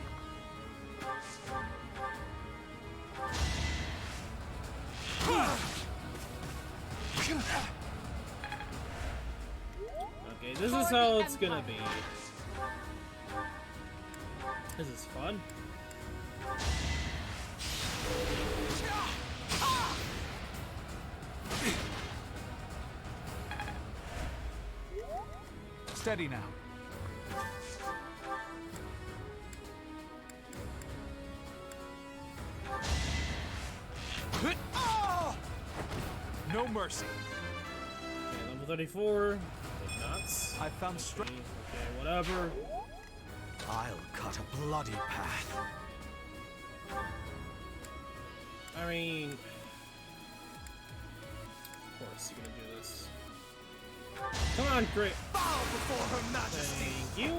Okay, this is how it's gonna be. This is fun. Steady now. No mercy. Okay, level 34. Nuts. I found strength. Okay, whatever. I'll cut a bloody path. I mean, of course you're gonna do this. Come on, Crit. Bow before Her Majesty. Thank you.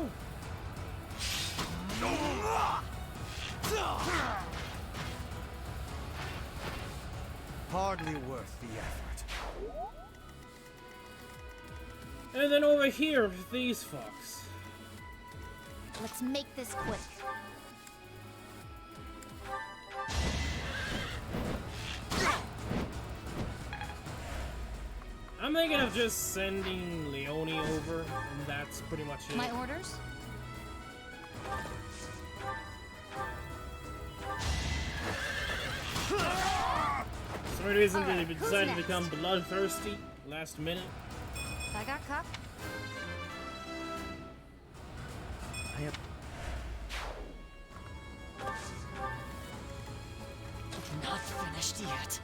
Hardly worth the effort. And then over here, these fucks. Let's make this quick. I'm thinking of just sending Leone over, and that's pretty much it. my orders? For some reason they decided to become bloodthirsty last minute. I got cup. I am Not finished yet.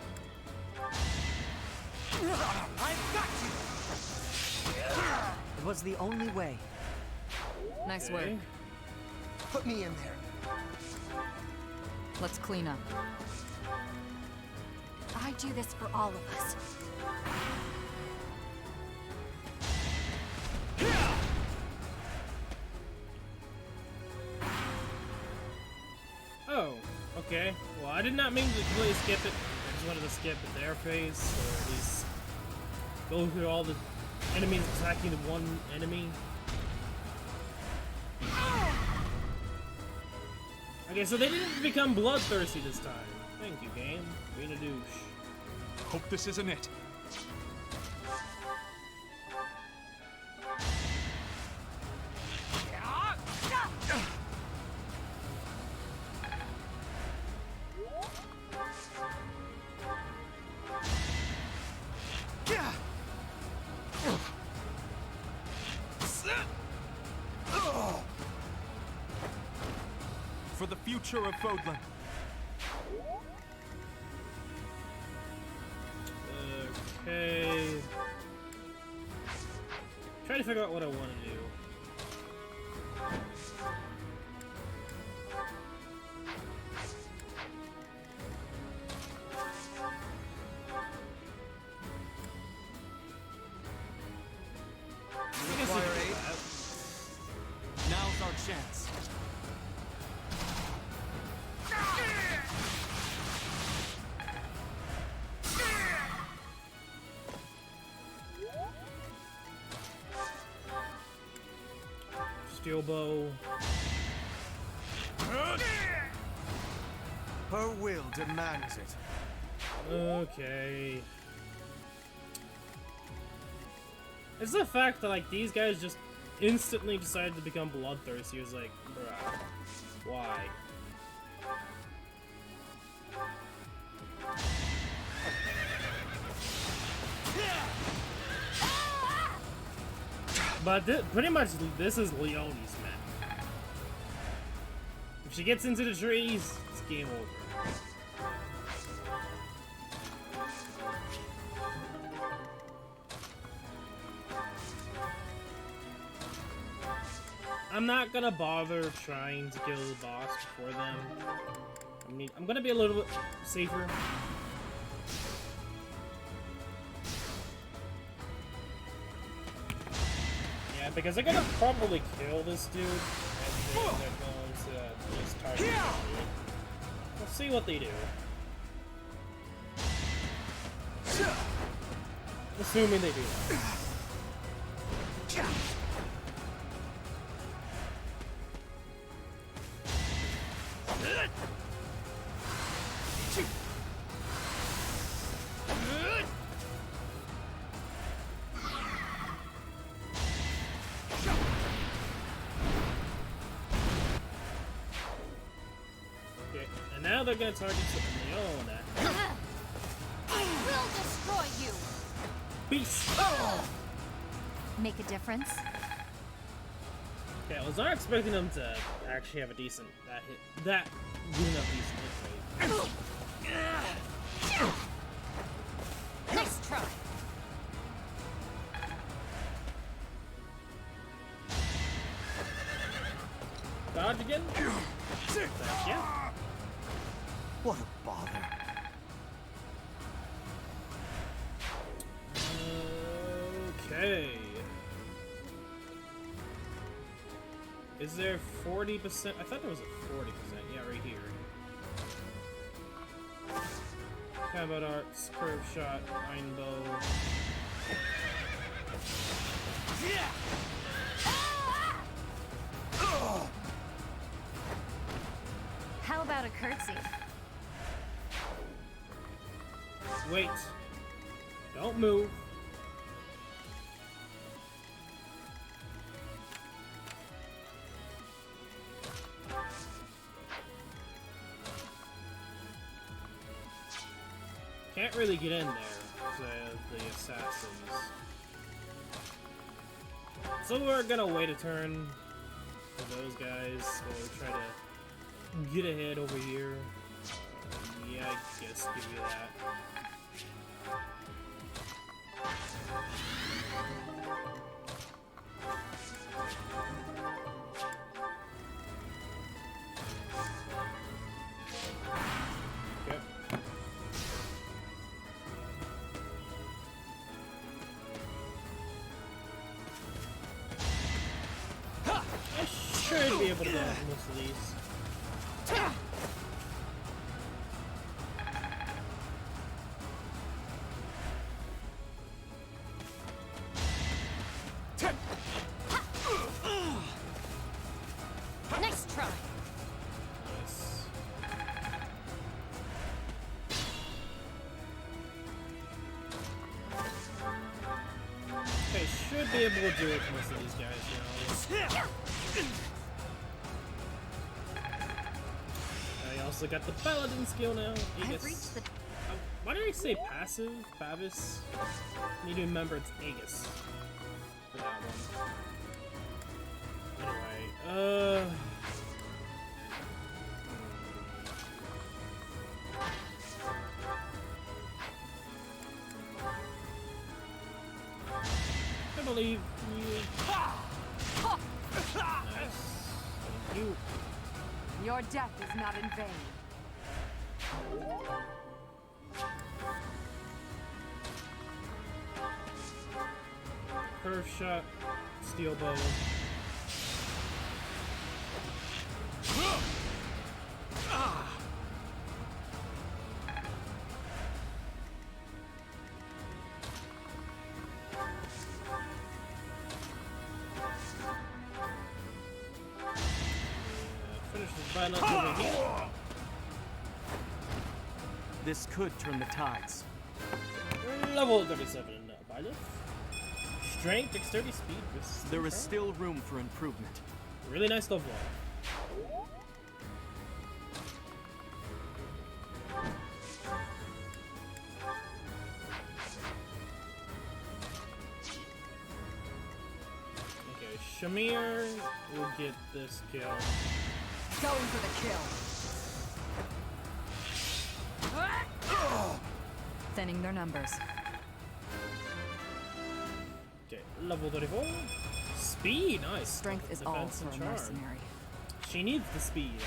I've got you! It was the only way. Nice work. Put me in there. Let's clean up. I do this for all of us. Oh, okay. Well, I did not mean to completely skip it. I just wanted to skip their phase, or at least go through all the enemies attacking the one enemy. Okay, so they didn't become bloodthirsty this time. Thank you, game. Being a douche. Hope this isn't it. For the future of Fodlan. Okay. Trying to figure out what I want to do. Require aid? Now's our chance. Steel bow. Her will demands it. Okay. It's the fact that like these guys just instantly decided to become bloodthirsty. It was like, bruh, why? But pretty much this is Leonie's map. If she gets into the trees, it's game over. I'm not gonna bother trying to kill the boss before them. I mean, I'm gonna be a little bit safer. Yeah, because they're gonna probably kill this dude, and then they're going to just target him. We'll see what they do. Assuming they do that. Now they're gonna target Leona. I will destroy you. Beast. Make a difference. Okay, I was not expecting them to actually have a decent good enough decent hit rate. Nice try. Dodge again. Thank you. What a bother. Okay. Is there 40%? I thought there was a 40%. Yeah, right here. Combat arts, curve shot, iron bow. How about a curtsy? Wait. Don't move. Can't really get in there, the assassins. So we're gonna wait a turn for those guys. We'll try to get ahead over here. Yeah, I guess give you that. Should be able to get most of these. Nice try. Nice. Okay, should be able to do it with most of these guys now. I also got the paladin skill now. I've reached the... Why did I say passive? Pavis? I need to remember it's Aegis for that one. Anyway, I believe you. Nice. Thank you. Your death is not in vain. Curve shot, steel bow. Violence over here. This could turn the tides. Level 37 violence. Strength, dexterity, speed. There is still room for improvement. Really nice level. Okay, Shamir will get this kill. Going for the kill. Thinning their numbers. Okay, level 34. Speed, nice. Strength is all Defense for and a charm. mercenary. She needs the speed.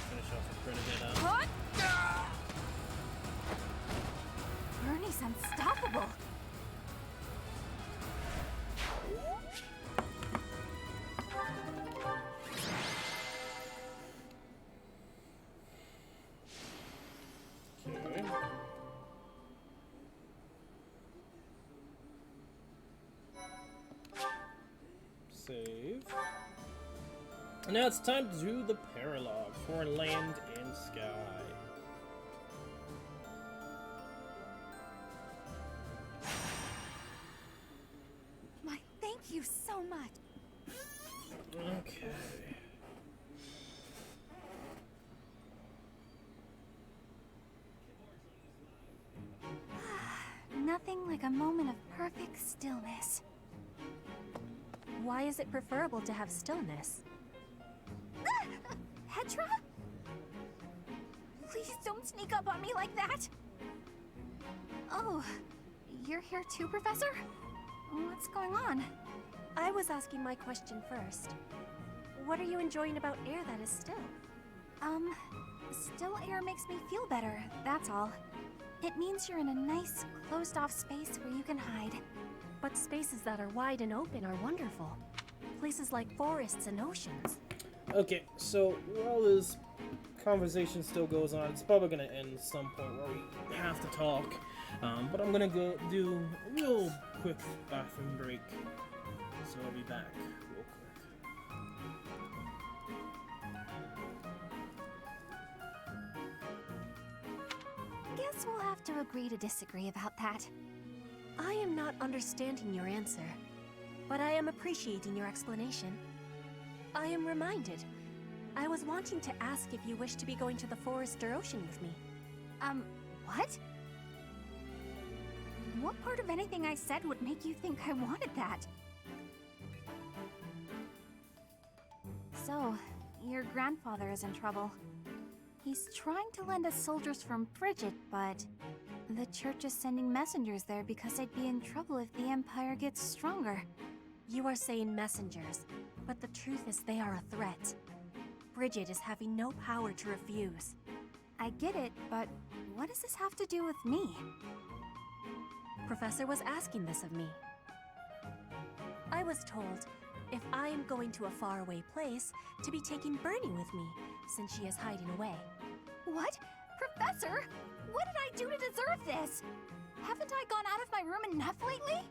Finish off with Grenadine. Bernie's unstoppable. Okay. Save. And now it's time to do the paralogue for land and sky. My thank you so much. Okay. Nothing like a moment of perfect stillness. Why is it preferable to have stillness? Petra? Please don't sneak up on me like that! Oh, you're here too, Professor? What's going on? I was asking my question first. What are you enjoying about air that is still? Still air makes me feel better, that's all. It means you're in a nice, closed-off space where you can hide. But spaces that are wide and open are wonderful. Places like forests and oceans. Okay, so while this conversation still goes on, it's probably gonna end at some point where we have to talk. But I'm gonna go do a real quick bathroom break. So I'll be back real quick. Guess we'll have to agree to disagree about that. I am not understanding your answer, but I am appreciating your explanation. I am reminded. I was wanting to ask if you wish to be going to the forest or ocean with me. What? What part of anything I said would make you think I wanted that? So, your grandfather is in trouble. He's trying to lend us soldiers from Frigid, but the church is sending messengers there because they'd be in trouble if the Empire gets stronger. You are saying messengers, but the truth is they are a threat. Frigid is having no power to refuse. I get it, but what does this have to do with me? Professor was asking this of me. I was told, if I am going to a faraway place, to be taking Bernie with me, since she is hiding away. What? Professor? What did I do to deserve this? Haven't I gone out of my room enough lately?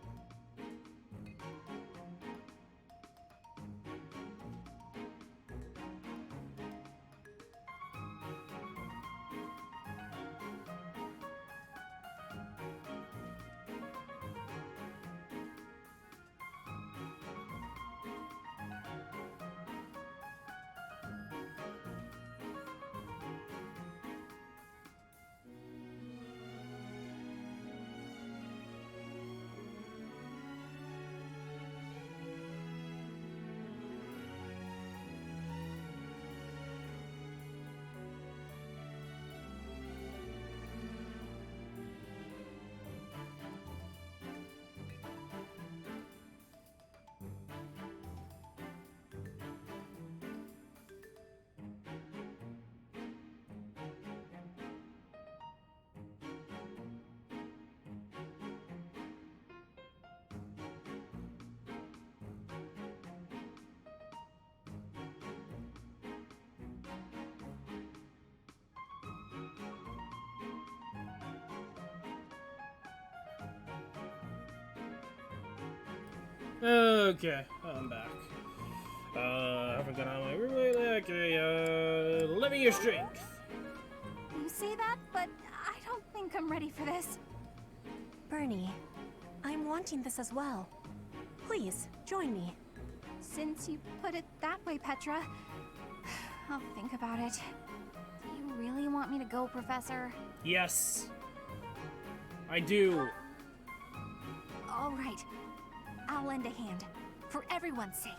Okay, I'm back. I haven't got on my really okay, let me your strength. You say that, but I don't think I'm ready for this. Bernie, I'm wanting this as well. Please, join me. Since you put it that way, Petra, I'll think about it. Do you really want me to go, Professor? Yes. I do. All right. I'll lend a hand. For everyone's sake.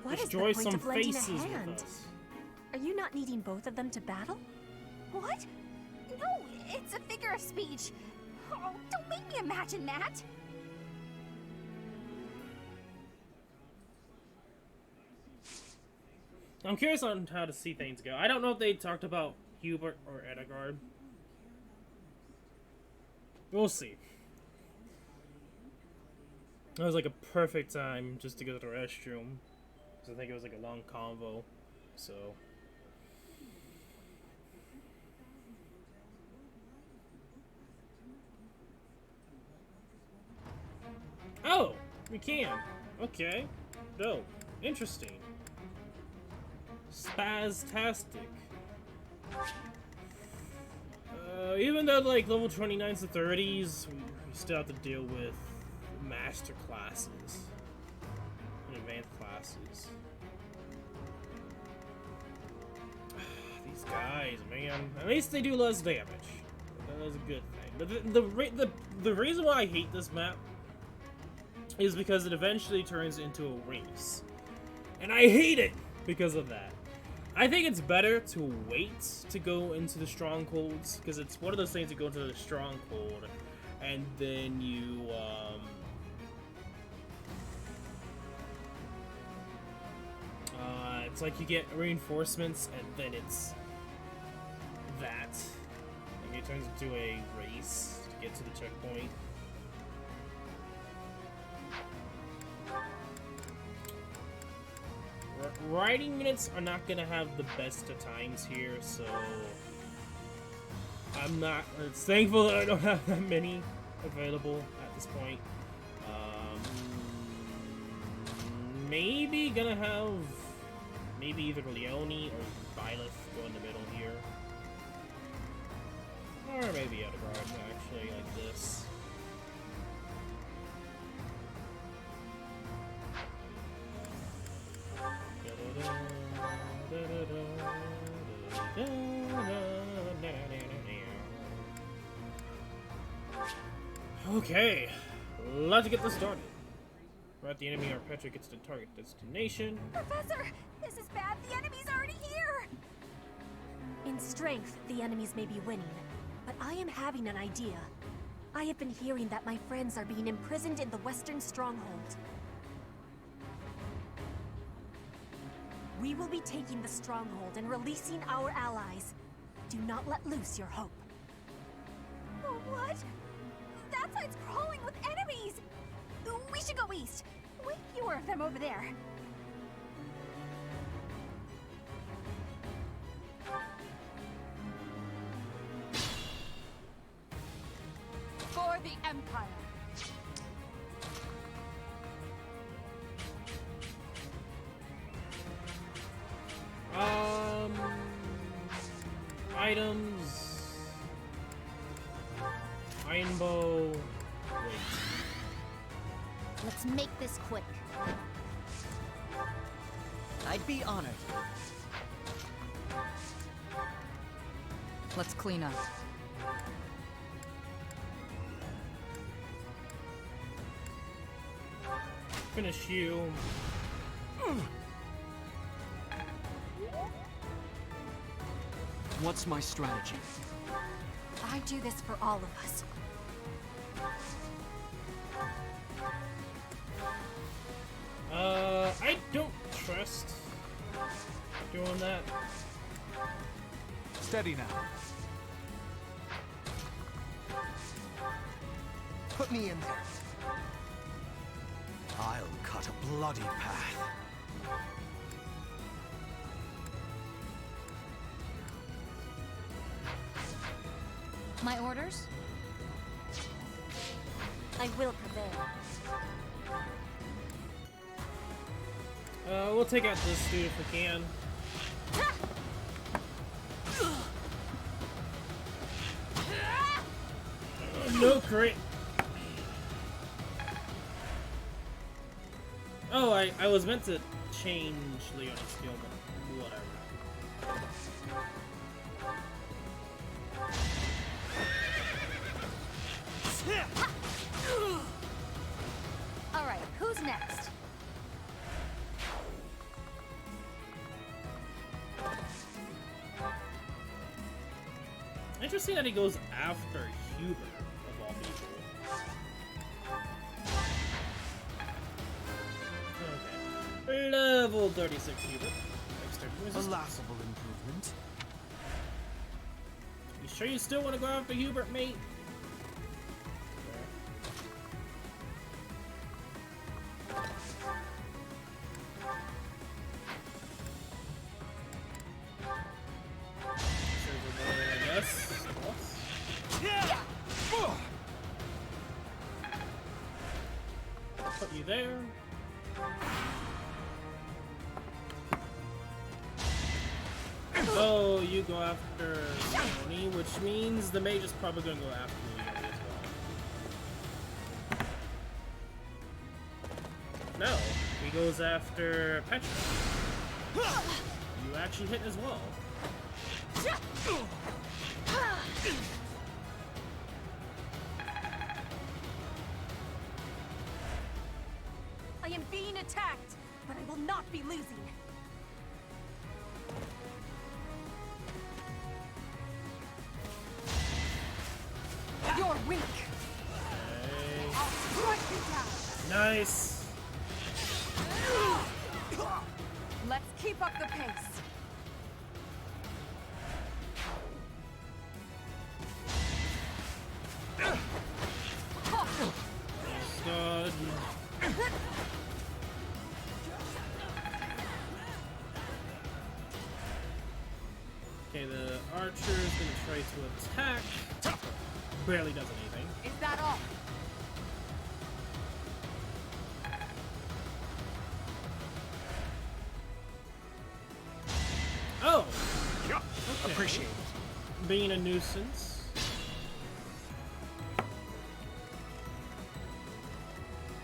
What Destroy is the point some of lending a faces with hand? us. Are you not needing both of them to battle? What? No, it's a figure of speech. Oh, don't make me imagine that. I'm curious on how to see things go. I don't know if they talked about Hubert or Edgard. We'll see. That was like a perfect time just to go to the restroom. Because I think it was like a long convo. So. Oh! We can. Okay. Dope. Interesting. Spastastic. Even though like level 29s to 30s, we still have to deal with master classes and advanced classes. These guys, man. At least they do less damage. That is a good thing. But the reason why I hate this map is because it eventually turns into a race. And I hate it because of that. I think it's better to wait to go into the strongholds, because it's one of those things to go into the stronghold and then you it's like you get reinforcements and then it's that. Like it turns into a race to get to the checkpoint. Riding units are not gonna have the best of times here, so I'm not. It's thankful that I don't have that many available at this point. Maybe gonna have maybe either Leone or Byleth go in the middle here, or maybe Edgard actually like this. Okay, let's get this started. Right, the enemy or Petra gets to target destination. Professor, this is bad. The enemy's already here. In strength, the enemies may be winning, but I am having an idea. I have been hearing that my friends are being imprisoned in the Western Stronghold. We will be taking the stronghold and releasing our allies. Do not let loose your hope. Oh, what? That side's crawling with enemies! We should go east. Way fewer of them over there. For the Empire. Items. Iron bow. Wait. Let's make this quick. I'd be honored. Let's clean up. Finish you. What's my strategy? I do this for all of us. I don't trust doing that. Steady now. Put me in there. I'll cut a bloody path. My orders? I will prevail. We'll take out this dude if we can. No crit. Oh, I was meant to change Leona's skill, but whatever. All right, who's next? Interesting that he goes after Hubert, of all people. Okay. Level 36 Hubert. A laughable improvement. You sure you still want to go after Hubert, mate? Put you there. Oh, you go after Leonie, which means the mage is probably gonna go after Leonie as well. No, he goes after Petra. You actually hit as well. I am being attacked, but I will not be losing. You're weak. I'll strike you down. Nice. Let's keep up the pace. Good. Okay, the archer is gonna try to attack. Barely does anything. Is that all? Oh! Okay. Appreciate it. Being a nuisance.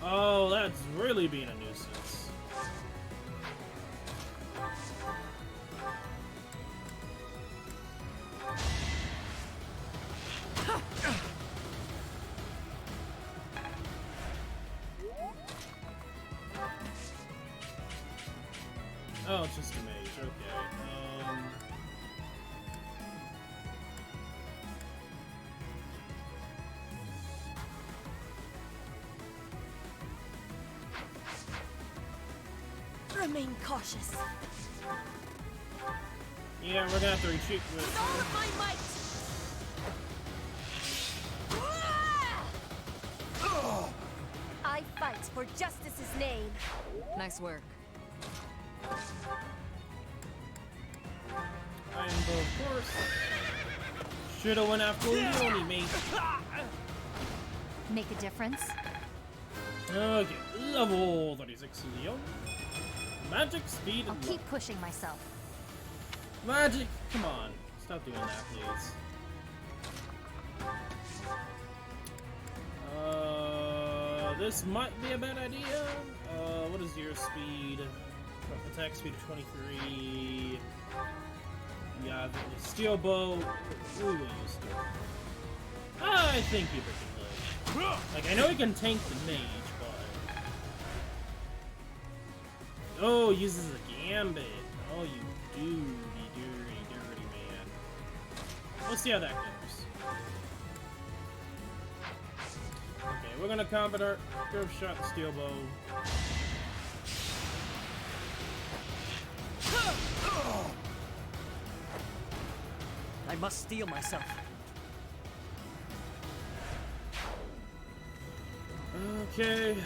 Oh, that's really being a nuisance. Oh, it's just a mage, okay. Remain cautious. Yeah, we're gonna have to retreat with all of my might. I fight for justice's name. Nice work. I am of course. Shoulda went after Leonie, mate. Make a difference? Okay, level 36 Leon. Magic, speed, I'll and keep luck. pushing myself. Magic, come on. Stop doing that, please. This might be a bad idea. What is your speed? Attack speed of 23. Yeah, the steel bow. We will use steel bow. I think you can live. Like, I know he can tank the mage, but... Oh, uses a gambit. Oh, you dirty man. We'll see how that goes. Okay, we're gonna combat our curve shot and steel bow. I must steel myself. Okay.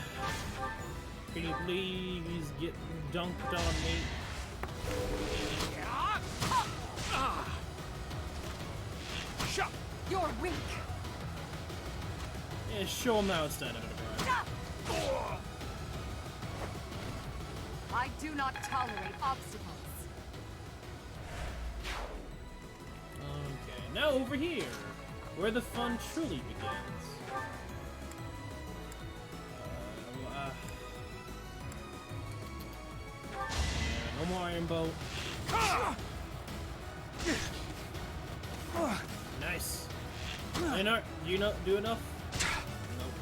Can you please get dunked on me? You're weak. Yeah, show him how it's done. I do not tolerate obstacles. Okay, now over here, where the fun truly begins. Yeah, no more iron bow. Nice. Leonard, do you not do enough? Nope.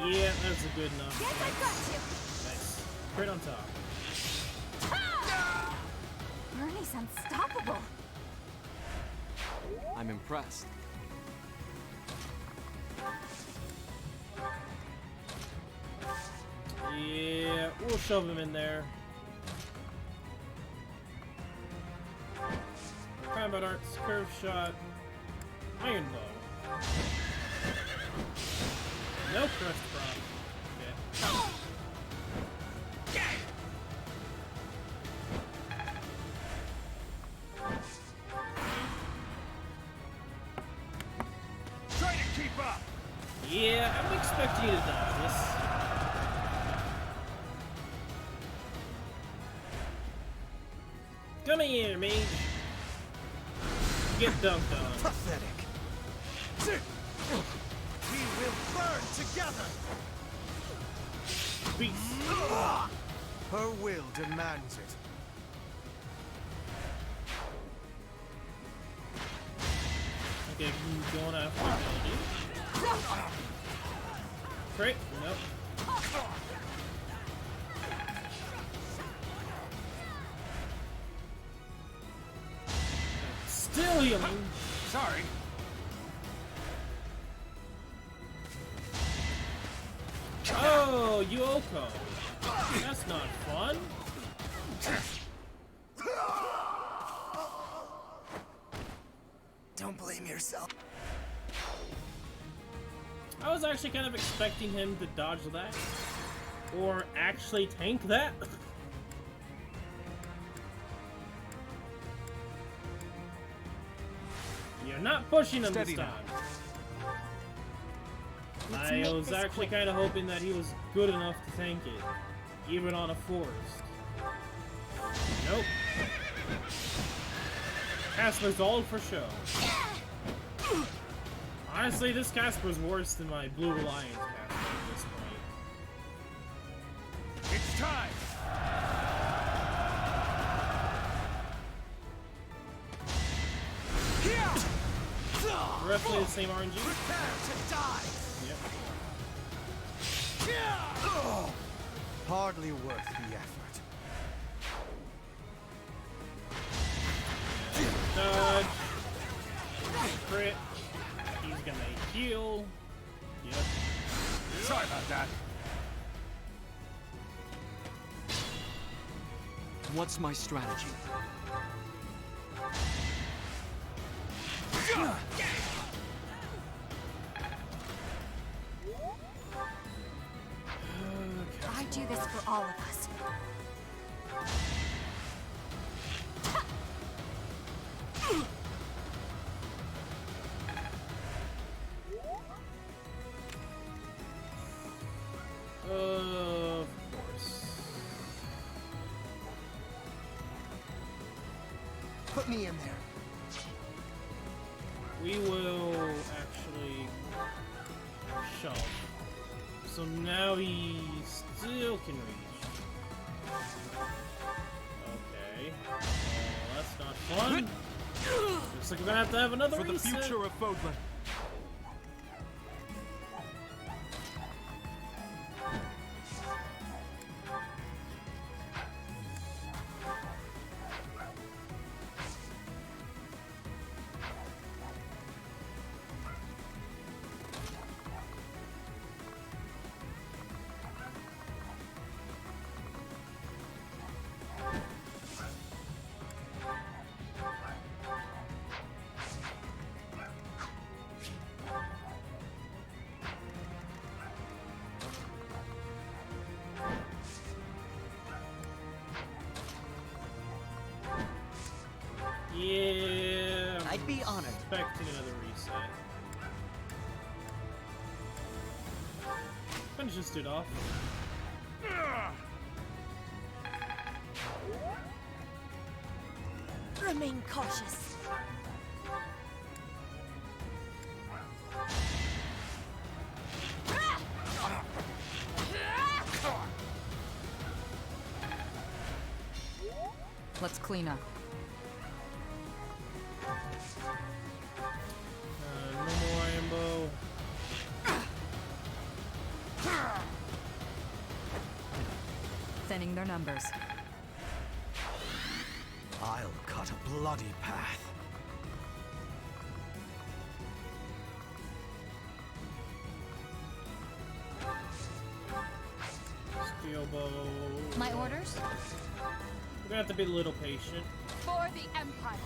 Yeah, that's a good enough. Yes, I got you. Nice. Right on top. Ernie's unstoppable. I'm impressed. Yeah, we'll shove him in there. Combat arts, curve shot, iron bow. No crest prop. Okay. Try to keep up. Yeah, I'm expecting you to dodge this. Come here, mate. Get dunked on. Pathetic. We will burn together. Beast. Her will demands it. Okay, going after ability. Great. Nope. Still healing. Sorry. Oh, Yoko. That's not fun. Don't blame yourself. I was actually kind of expecting him to dodge that. Or actually tank that. You're not pushing him Steady this now. time. I was actually kind of hoping that he was good enough to tank it, even on a forest. Nope. Casper's all for show. Honestly, this Casper's worse than my Blue Alliance Casper at this point. It's time. Roughly the same RNG. Prepare to die. Yep. Hardly worth the effort. Dodge. Crit. He's gonna heal. Yep. Sorry about that. What's my strategy? I do this for all of us. Of course. Put me in there. We will actually shove. So now he still can reach. Okay. Oh, that's not fun. Looks like we're gonna have to have another For the reset. future of Fodlan. expecting another reset. Finish this dude off. Remain cautious. Let's clean up. No more ambo. Thinning their numbers. I'll cut a bloody path. Steel bow. My orders? We're gonna have to be a little patient. For the Empire.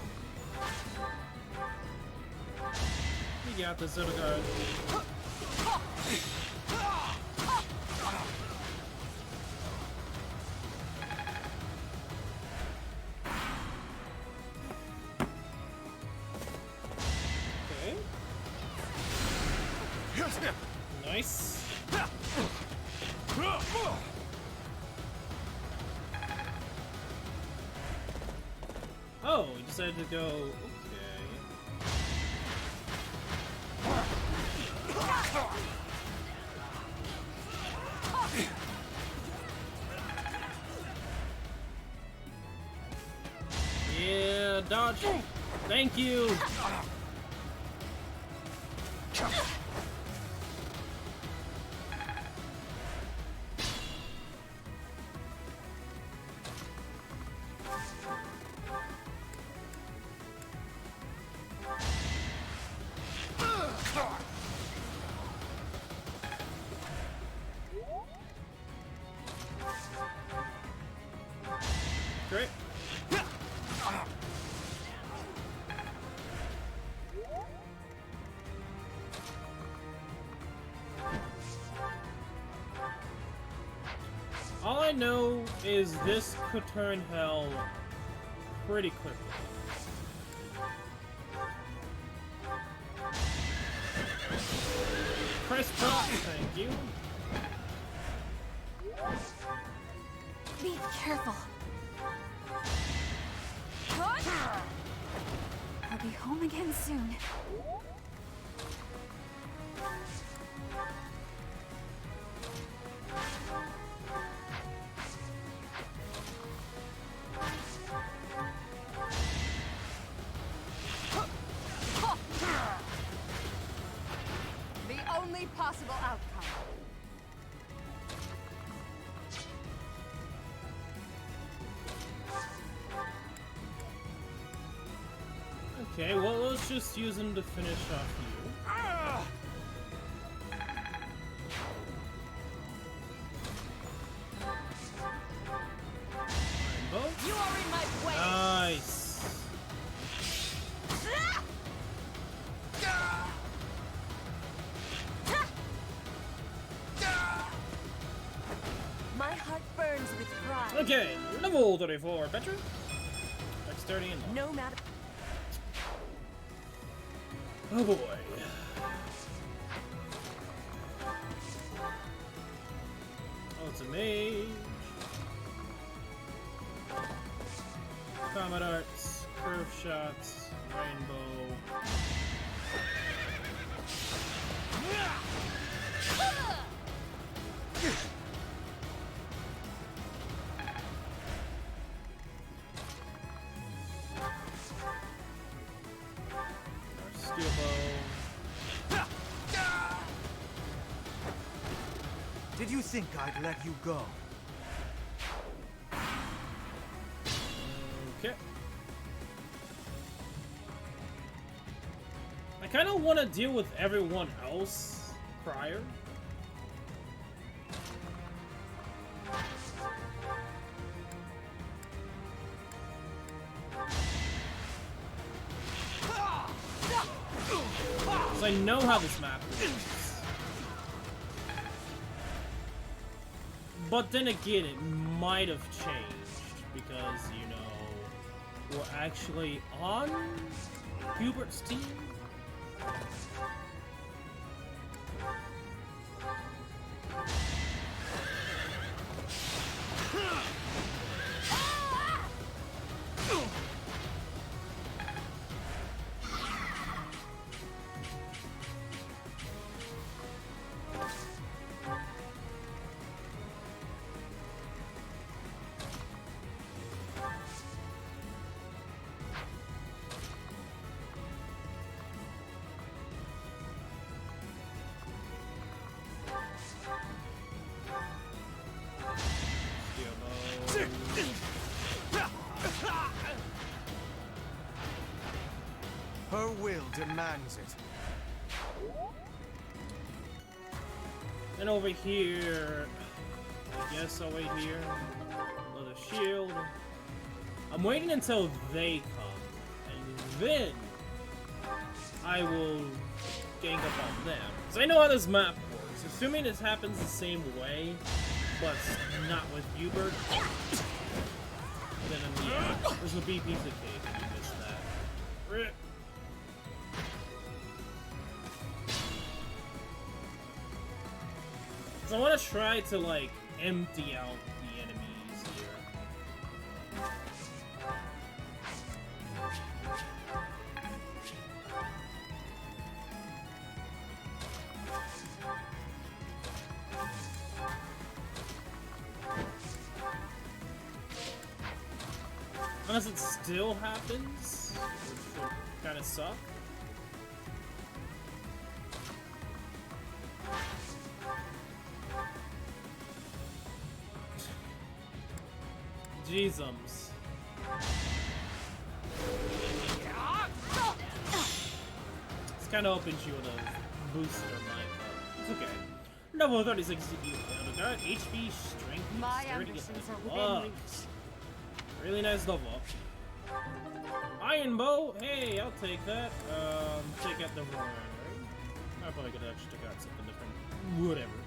You got this, little guard. Okay. Nice. Oh, we decided to go. Yeah, dodge. Thank you. Great. All I know is this could turn hell pretty quickly. Press drop, thank you. Be careful. I'll be home again soon. The only possible outcome. Okay, well, let's just use him to finish off you. Rainbow. You are in my way. Nice. My heart burns with pride. Okay, level 34, veteran. Dexterity and no matter. Oh boy. Oh, it's a mage. Combat arts, curve shots, rainbow. Steel bow. Did you think I'd let you go? Okay. I kind of want to deal with everyone else prior. Because I know how this map works. But then again, it might have changed because, you know, we're actually on Hubert's team. demands it. And over here, I guess over here, another shield. I'm waiting until they come, and then I will gang up on them. So I know how this map works. Assuming this happens the same way, but not with Hubert, then yeah, this will be a piece of cake if you miss that. Rip. So I want to try to, like, empty out the enemies here. Unless it still happens, which would kind of suck. Jeezums. This kind of opens you with a booster might, but it's okay. Level 36 CPU, got HP, strength, My dexterity, ambitions are love. within reach. Really nice level up. Iron bow, hey, I'll take that. Take out the wrong iron, right? I thought I could actually take out something different. Whatever.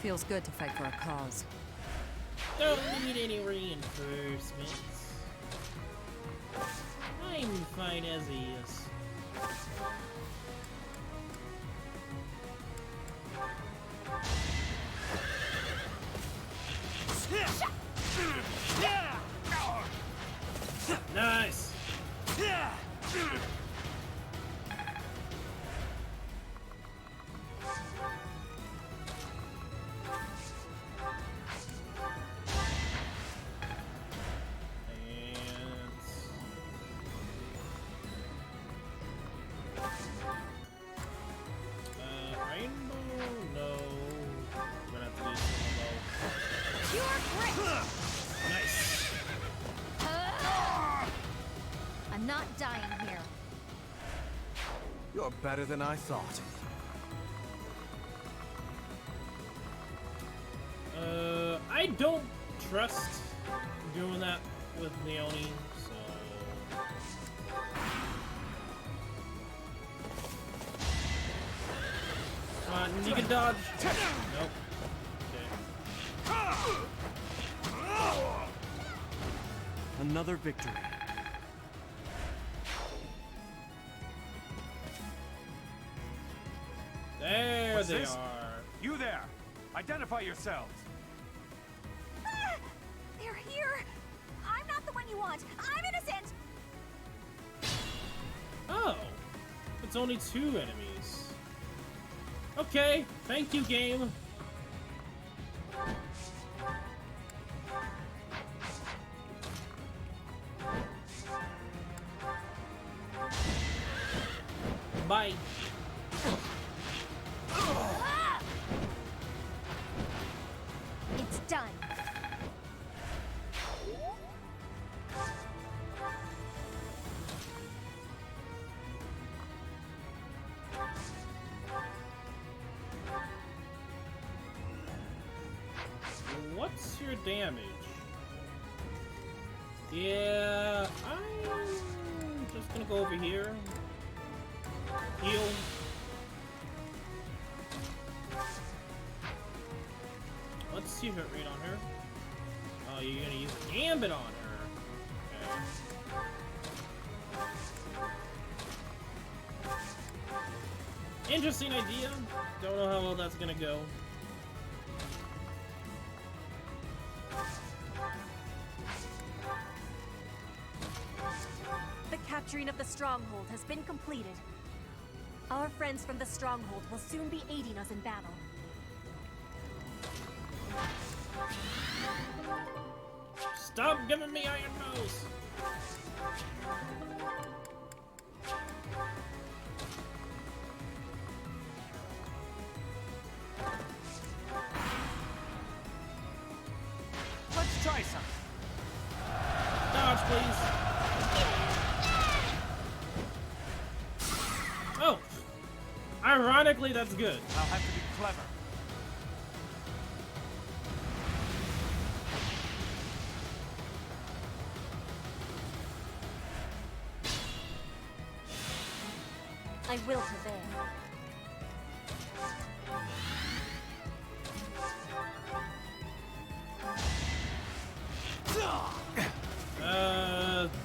Feels good to fight for a cause. Don't need any reinforcements. I'm fine as is. Nice. I'm not dying here. You're better than I thought. I don't trust doing that with Leone, so... Come on, you can dodge. Nope. Okay. Another victory. There What's they this? are. You there! Identify yourselves! They're here! I'm not the one you want! I'm innocent! Oh, it's only 2 enemies. Okay, thank you, game. Bye. It's done. What's your damage? Yeah, I'm just gonna go over here. Heal. What's your hit rate on her? Oh, you're gonna use Gambit on her. Okay. Interesting idea. Don't know how well that's gonna go. The capturing of the stronghold has been completed. Our friends from the stronghold will soon be aiding us in battle. Stop giving me iron bows! try some. Dodge, please. Oh! Ironically, that's good. I'll have to be clever. I will prevail.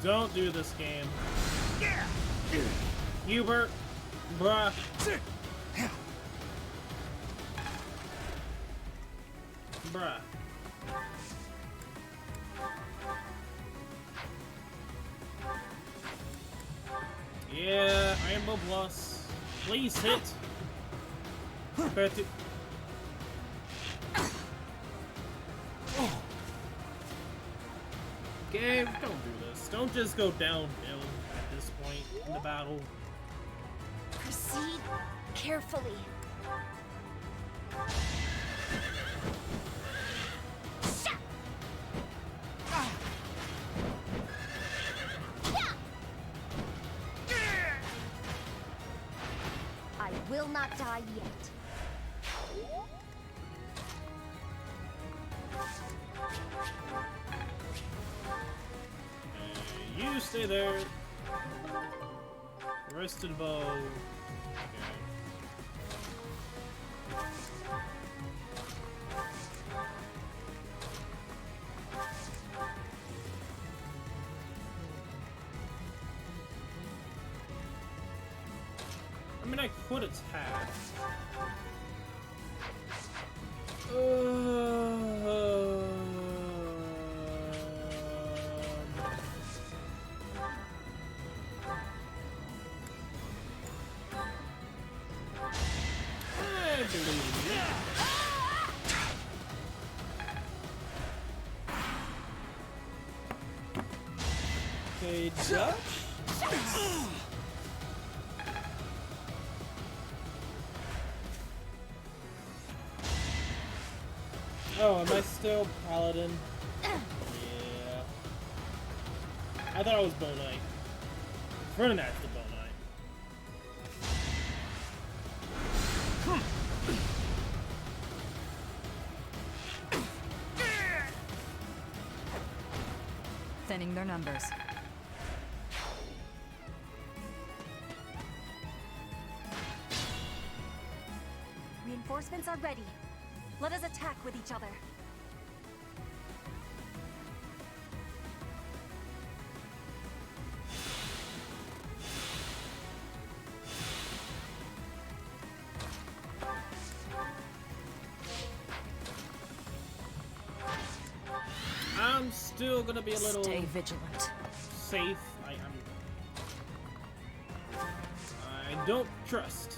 Don't do this game. Hubert, bruh. Bruh. Yeah, Rainbow Plus. Please hit. Betty. Game, don't do this. Don't just go downhill at this point in the battle. Proceed carefully. I will not die yet. You stay there. Rested bow. Okay. I mean, I could attack. Okay, Dutch. Oh, am I still Paladin? Yeah. I thought I was Bow Knight. Freind the Bow Knight. Thinning their numbers. Reinforcements are ready. Let us attack with each other. I'm still gonna be a little Stay vigilant. Safe. I don't trust.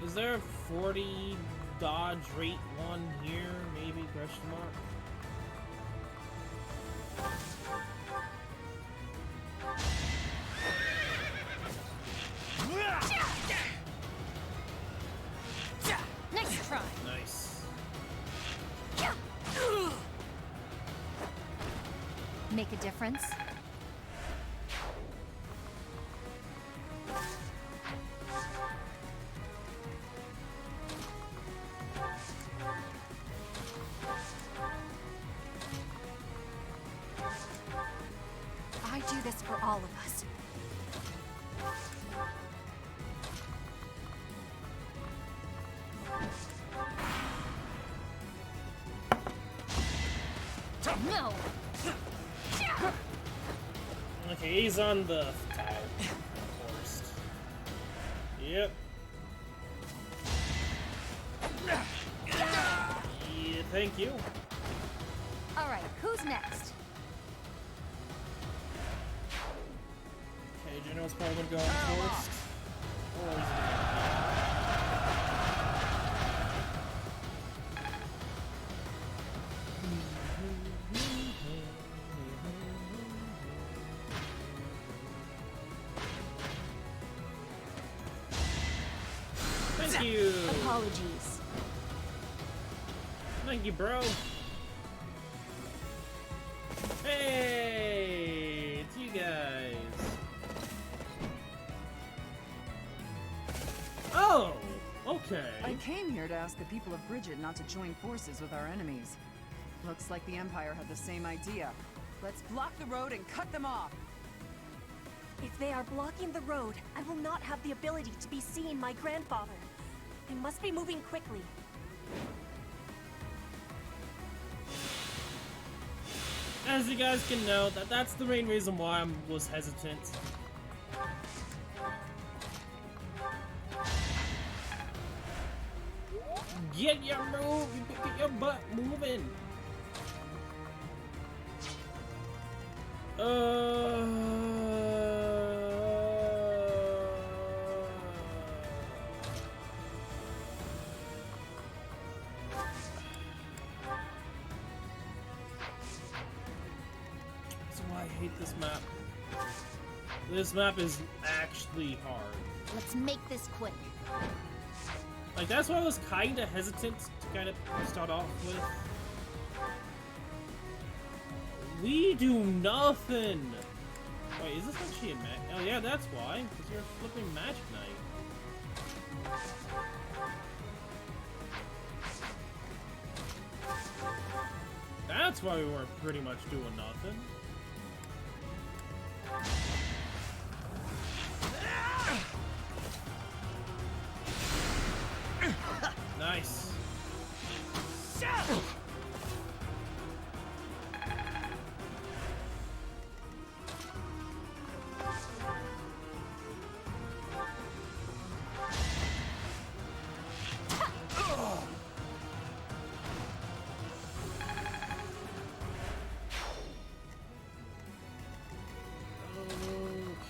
Is there a 40 dodge rate one here? Maybe? Question mark. Next try. Nice. Make a difference? I do this for all of us. No. Okay, he's on the tile. Of course. Yep. Yeah, thank you. All right, who's next? Okay, General's probably gonna go on first. Or is it Thank you. Apologies. Thank you, bro. Hey, it's you guys. Oh, okay. I came here to ask the people of Bridget not to join forces with our enemies. Looks like the Empire had the same idea. Let's block the road and cut them off. If they are blocking the road, I will not have the ability to be seeing my grandfather. They must be moving quickly. As you guys can know, that's the main reason why I was hesitant. Get your move, get your butt moving. That's why I hate this map. This map is actually hard. Let's make this quick. Like, that's why I was kinda hesitant to kind of start off with. We do nothing! Wait, is this actually a match? Oh yeah, that's why. Because you're a flipping Magic Knight. That's why we weren't pretty much doing nothing. Nice.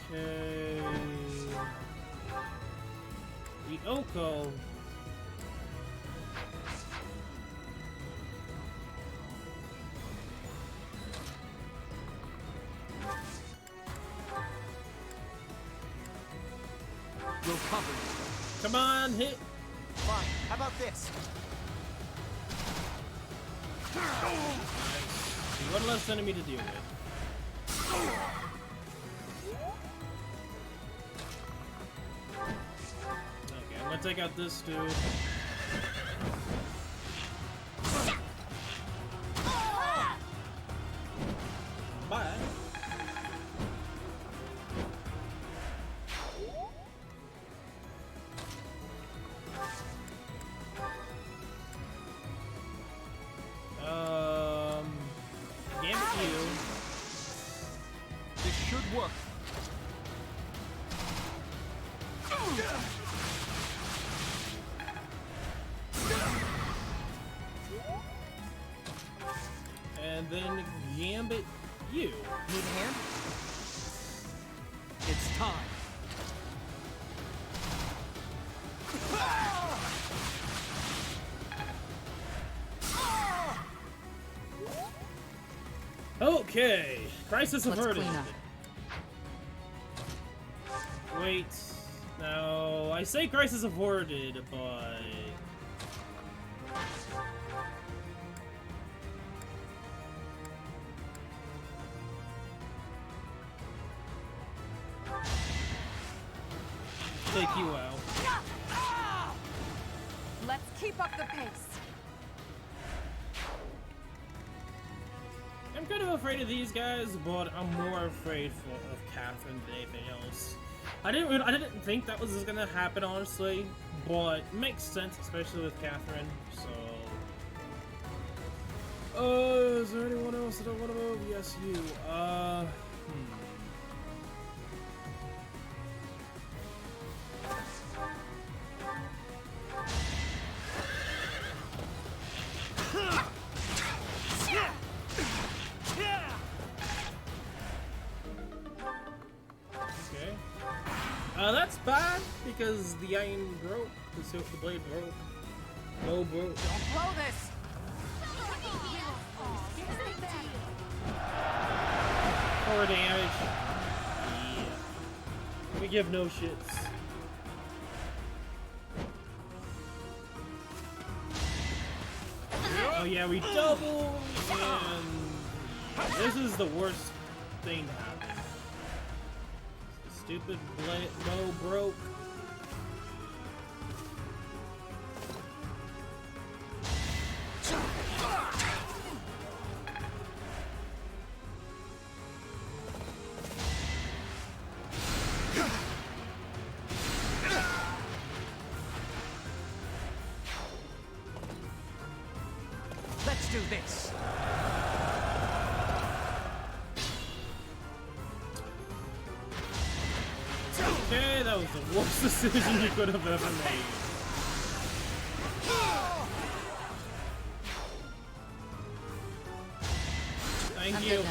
Okay. Ryoko. We'll cover you. Come on, hit. Fine. How about this? Nice. One less enemy to deal with. Okay, I'm gonna take out this dude. Bye. Damn you. This should work. And then Gambit you. Need a hand? It's time. Okay, crisis Let's averted. clean up. Wait, now I say crisis averted, but take you out. Let's keep up the pace. I'm kind of afraid of these guys, but I'm more afraid of Catherine than anything else. I didn't think that was gonna happen, honestly, but it makes sense, especially with Catherine. So, is there anyone else that I want to move? Yes, you. Okay. That's bad because the iron broke. The blade broke. No broke. Don't blow this. 4 damage. Yeah. We give no shits. yeah, we double, and this is the worst thing to happen. The stupid bow broke. Let's do this. Okay, that was the worst decision you could have ever made. Thank you.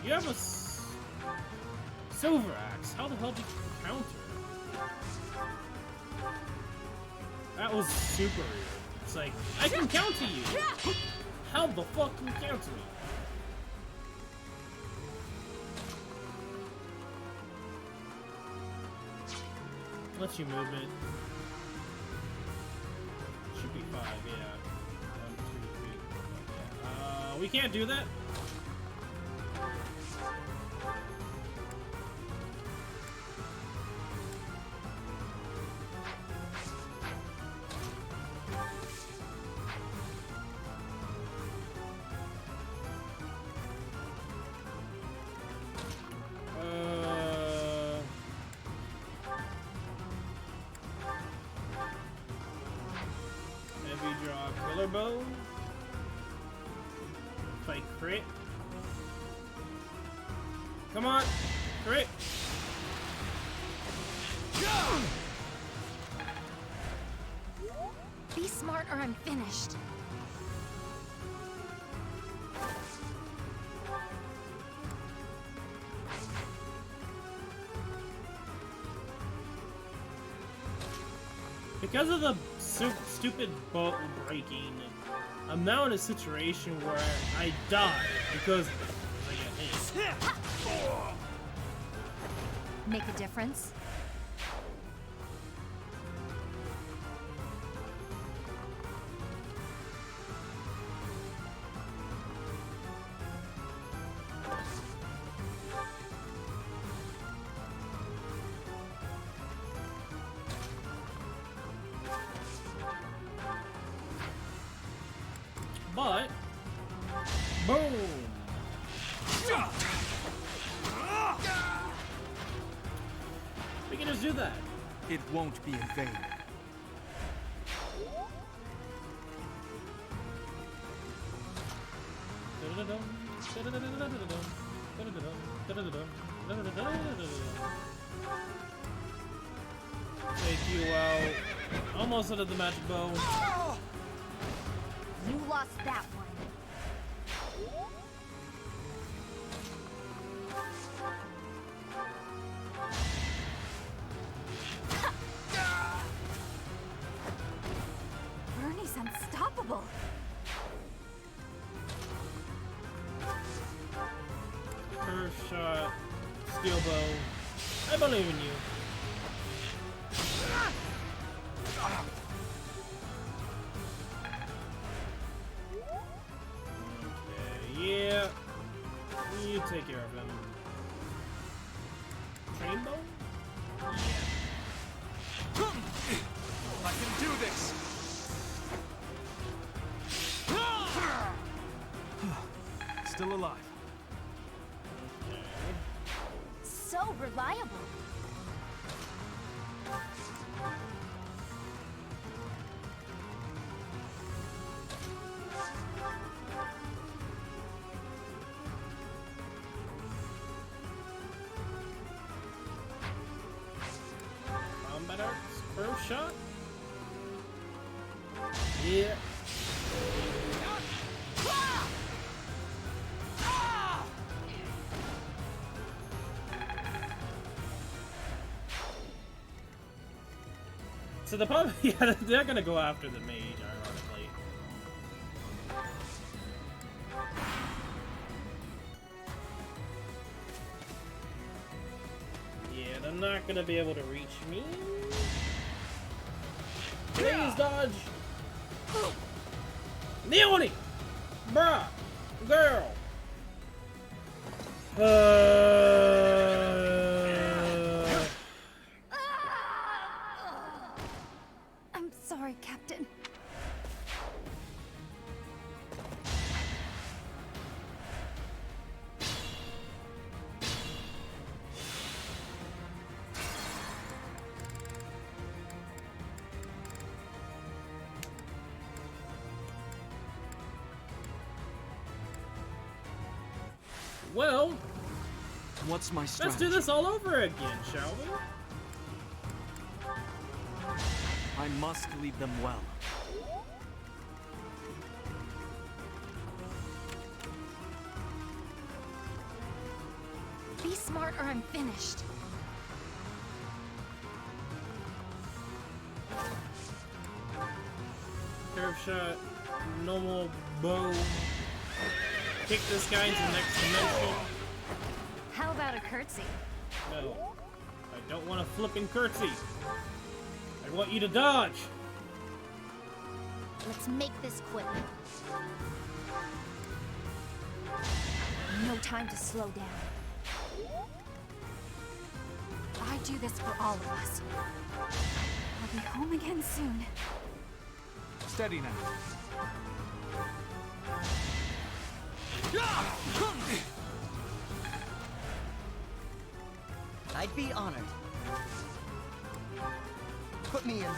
You have a silver axe. How the hell did you counter? That was super weird. It's like, I can counter you! How the fuck can you counter me? Lets you move it. Should be 5, yeah. 1, 2, 3, 4, 5, yeah. We can't do that? Bow. If I crit. Come on, crit. Be smart or I'm finished. Because of the stupid boat breaking, I'm now in a situation where I die because I get hit. Make a difference? But, boom! We can just do that. It won't be in vain. Take you out. Almost out of the magic bow. You lost that one. Bernie's unstoppable. Curve shot. Steel bow. I believe in you. Yeah, you take care of him. Train bow? I can do this. Still alive. So reliable. Combat arts, curve shot. Yeah. So the problem, yeah, they're gonna go after the mage, ironically. Yeah, they're not gonna be able to reach me. Please dodge! Leonie! Bruh! Girl! I'm sorry, Captain. Well, what's my strategy? Let's do this all over again, shall we? I must lead them well. Be smart or I'm finished. Curve shot, normal bow. Kick this guy into the next dimension. How about a curtsy? No. I don't want a flipping curtsy. I want you to dodge. Let's make this quick. No time to slow down. I do this for all of us. I'll be home again soon. Steady now. I'd be honored. Put me in there.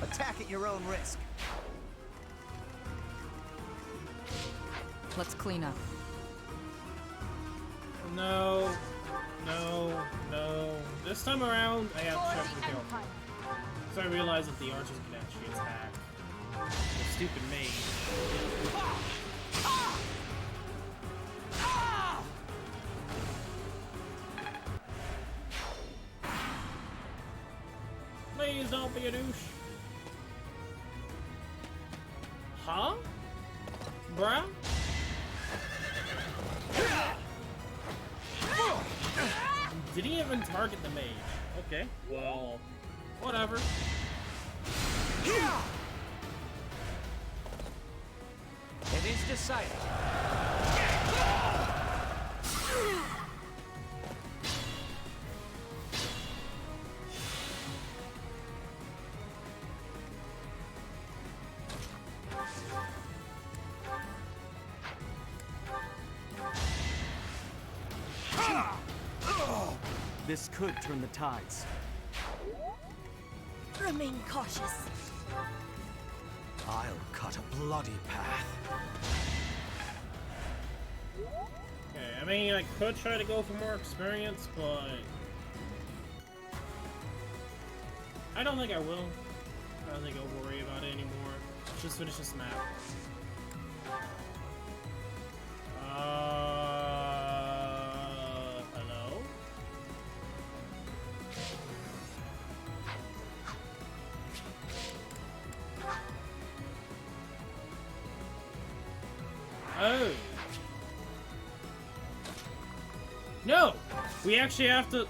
Attack at your own risk. Let's clean up. No. No. No. This time around, I have to check the kill. So I realized that the archers can actually attack. The stupid mage. Please don't be a douche. Huh? Bruh? Did he even target the mage? Okay, well, whatever. It is decided. This could turn the tides. Remain cautious. I'll cut a bloody path. Okay, I mean, I could try to go for more experience, but I don't think I will. I don't think I'll worry about it anymore. Let's just finish this map. Hello? Oh. No! We actually have to... Oops.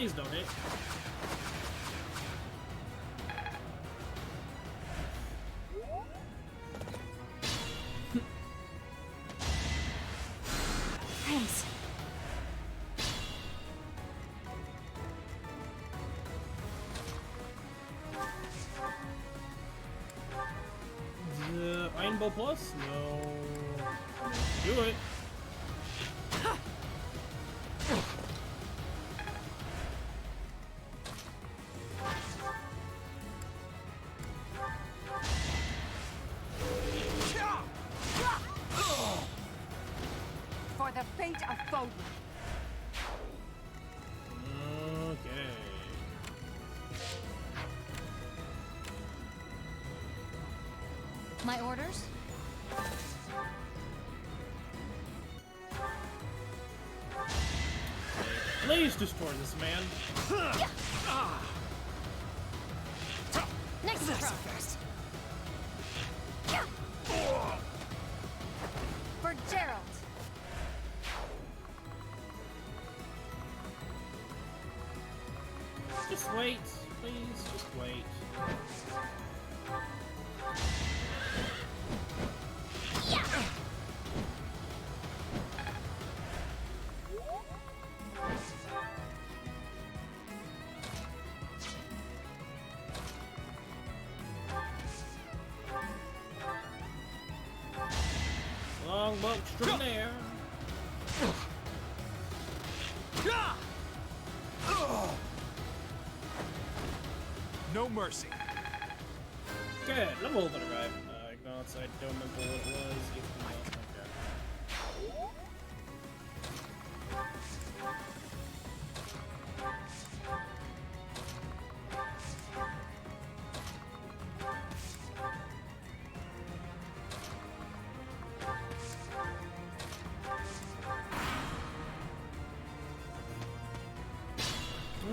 Please don't hit. Thanks. Rainbow Plus? No. Do it. For the fate of Freind. Okay. My orders? Please destroy this man. Next approach. For Gerald. Just wait, please. Just wait. Longbow extraordinaire. No mercy. Good, level that arrived. Acknowledge I don't remember what it was.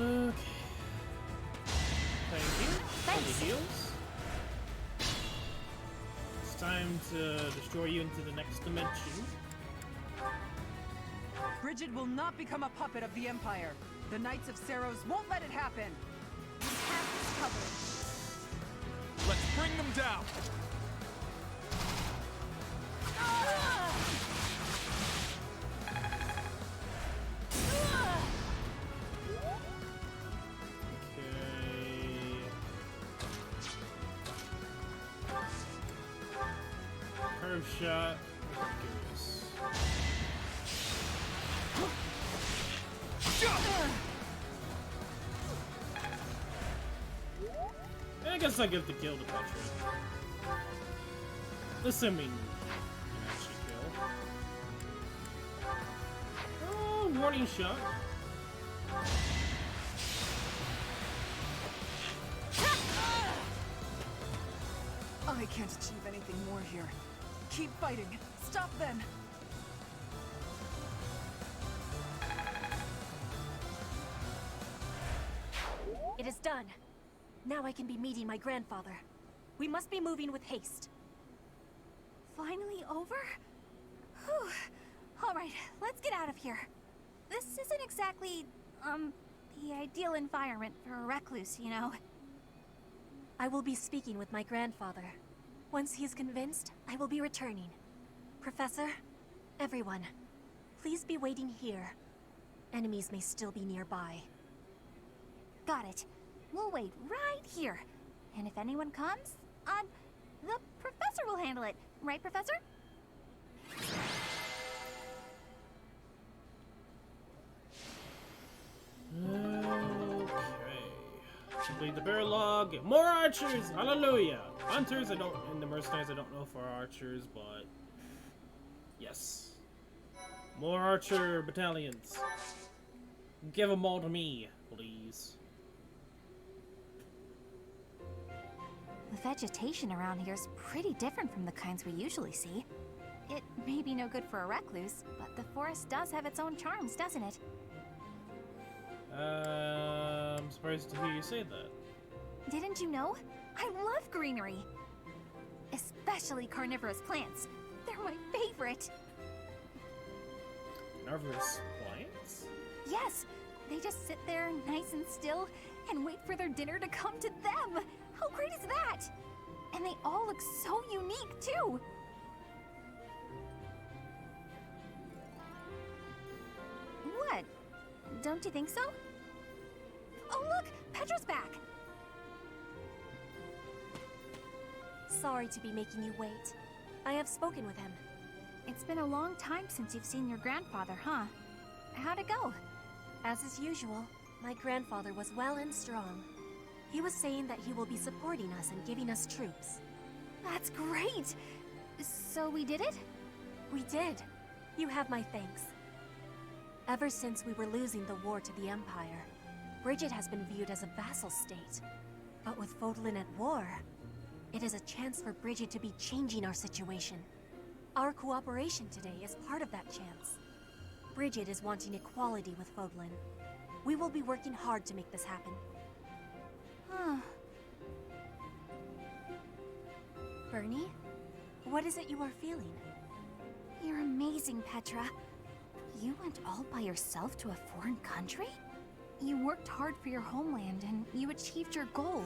Okay. Okay. Thank you. For the heals. It's time to destroy you into the next dimension. Bridget will not become a puppet of the Empire. The Knights of Seiros won't let it happen. We have this covered. Let's bring them down. Curve shot. Curious. I guess I get the kill to Petra. Assuming you can actually kill. Oh, warning shot. I can't achieve anything more here. Keep fighting. Stop them. It is done. Now I can be meeting my grandfather. We must be moving with haste. Finally over? Whew. Alright, let's get out of here. This isn't exactly, the ideal environment for a recluse, you know. I will be speaking with my grandfather. Once he is convinced, I will be returning. Professor, everyone, please be waiting here. Enemies may still be nearby. Got it. We'll wait right here. And if anyone comes, the professor will handle it. Right, Professor? Okay. Complete the bear log. More archers! Hallelujah! Hunters, I don't, and the mercenaries, I don't know if are archers, but yes. More archer battalions. Give them all to me, please. The vegetation around here is pretty different from the kinds we usually see. It may be no good for a recluse, but the forest does have its own charms, doesn't it? I'm surprised to hear you say that. Didn't you know? I love greenery. Especially carnivorous plants. They're my favorite. Carnivorous plants? Yes, They just sit there nice and still and wait for their dinner to come to them. How great is that? And they all look so unique, too. What? Don't you think so? Oh, look! Petra's back! Sorry to be making you wait. I have spoken with him. It's been a long time since you've seen your grandfather, huh? How'd it go? As is usual, my grandfather was well and strong. He was saying that he will be supporting us and giving us troops. That's great! So we did it? We did. You have my thanks. Ever since we were losing the war to the Empire, Bridget has been viewed as a vassal state. But with Fodlan at war, it is a chance for Bridget to be changing our situation. Our cooperation today is part of that chance. Bridget is wanting equality with Fodlan. We will be working hard to make this happen. Huh. Bernie, what is it you are feeling? You're amazing, Petra. You went all by yourself to a foreign country? You worked hard for your homeland and you achieved your goal.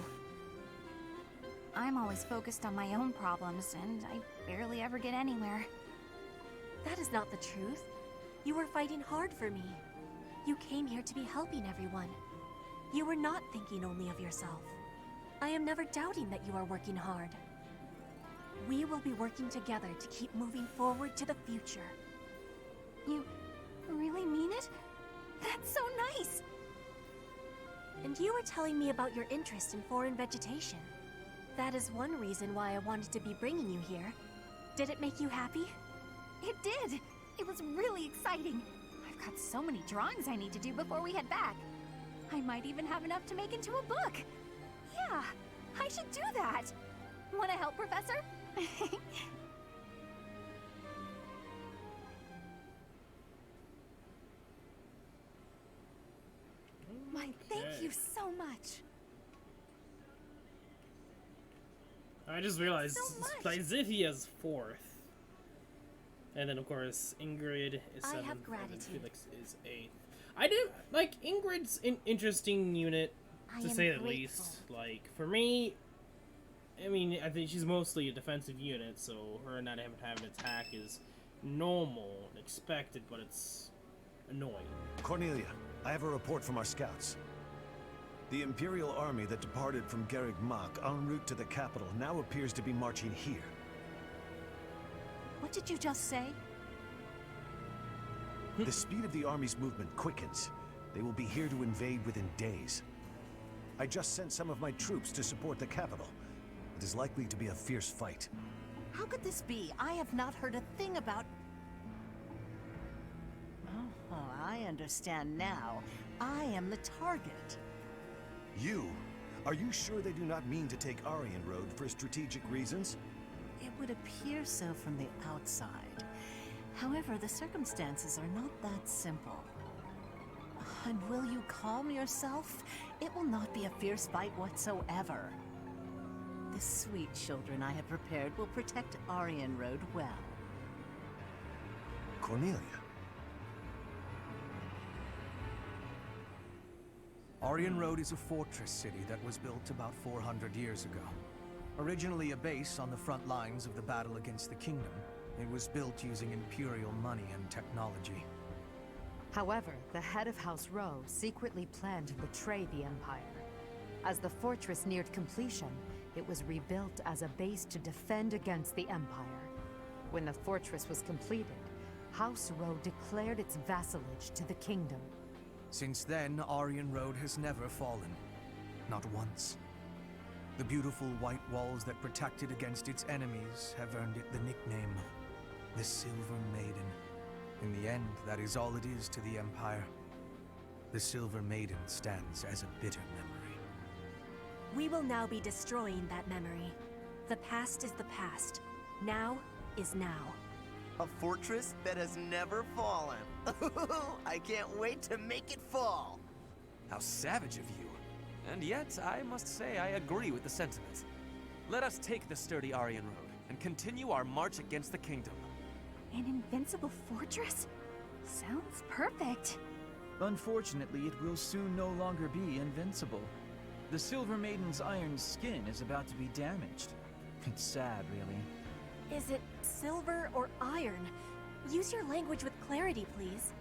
I'm always focused on my own problems and I barely ever get anywhere. That is not the truth. You were fighting hard for me. You came here to be helping everyone. You were not thinking only of yourself. I am never doubting that you are working hard. We will be working together to keep moving forward to the future. You really mean it? That's so nice! And you were telling me about your interest in foreign vegetation. That is one reason why I wanted to be bringing you here. Did it make you happy? It did! It was really exciting. I've got so many drawings I need to do before we head back. I might even have enough to make into a book. Yeah, I should do that. Want to help, Professor? Why, thank you so much. I just realized Zythia is 4th. And then, of course, Ingrid is 7th. I have gratitude. Felix is 8th. I do like Ingrid's an interesting unit, to say the least. Like, for me, I mean, I think she's mostly a defensive unit, so her not having to have an attack is normal and expected, but it's annoying. Cornelia, I have a report from our scouts. The Imperial army that departed from Garreg Mach en route to the capital now appears to be marching here. What did you just say? The speed of the army's movement quickens. They will be here to invade within days. I just sent some of my troops to support the capital. It is likely to be a fierce fight. How could this be? I have not heard a thing about... Oh, I understand now. I am the target. You? Are you sure they do not mean to take Aryan Road for strategic reasons? It would appear so from the outside. However, the circumstances are not that simple. And will you calm yourself? It will not be a fierce fight whatsoever. The sweet children I have prepared will protect Aryan Road well. Cornelia. Aryan Road is a fortress city that was built about 400 years ago. Originally a base on the front lines of the battle against the Kingdom, it was built using Imperial money and technology. However, the head of House Rowe secretly planned to betray the Empire. As the fortress neared completion, it was rebuilt as a base to defend against the Empire. When the fortress was completed, House Rowe declared its vassalage to the Kingdom. Since then, Aryan Road has never fallen. Not once. The beautiful white walls that protected against its enemies have earned it the nickname, the Silver Maiden. In the end, that is all it is to the Empire. The Silver Maiden stands as a bitter memory. We will now be destroying that memory. The past is the past. Now is now. A fortress that has never fallen. I can't wait to make it fall. How savage of you. And yet, I must say I agree with the sentiment. Let us take the sturdy Aryan Road and continue our march against the kingdom. An invincible fortress? Sounds perfect. Unfortunately, it will soon no longer be invincible. The Silver Maiden's iron skin is about to be damaged. It's sad, really. Is it silver or iron? Use your language with clarity, please.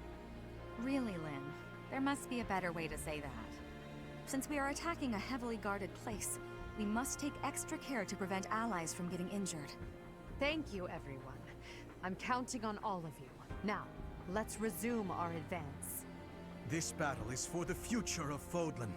Really, Lynn, there must be a better way to say that. Since we are attacking a heavily guarded place, we must take extra care to prevent allies from getting injured. Thank you, everyone. I'm counting on all of you. Now, let's resume our advance. This battle is for the future of Fodlan.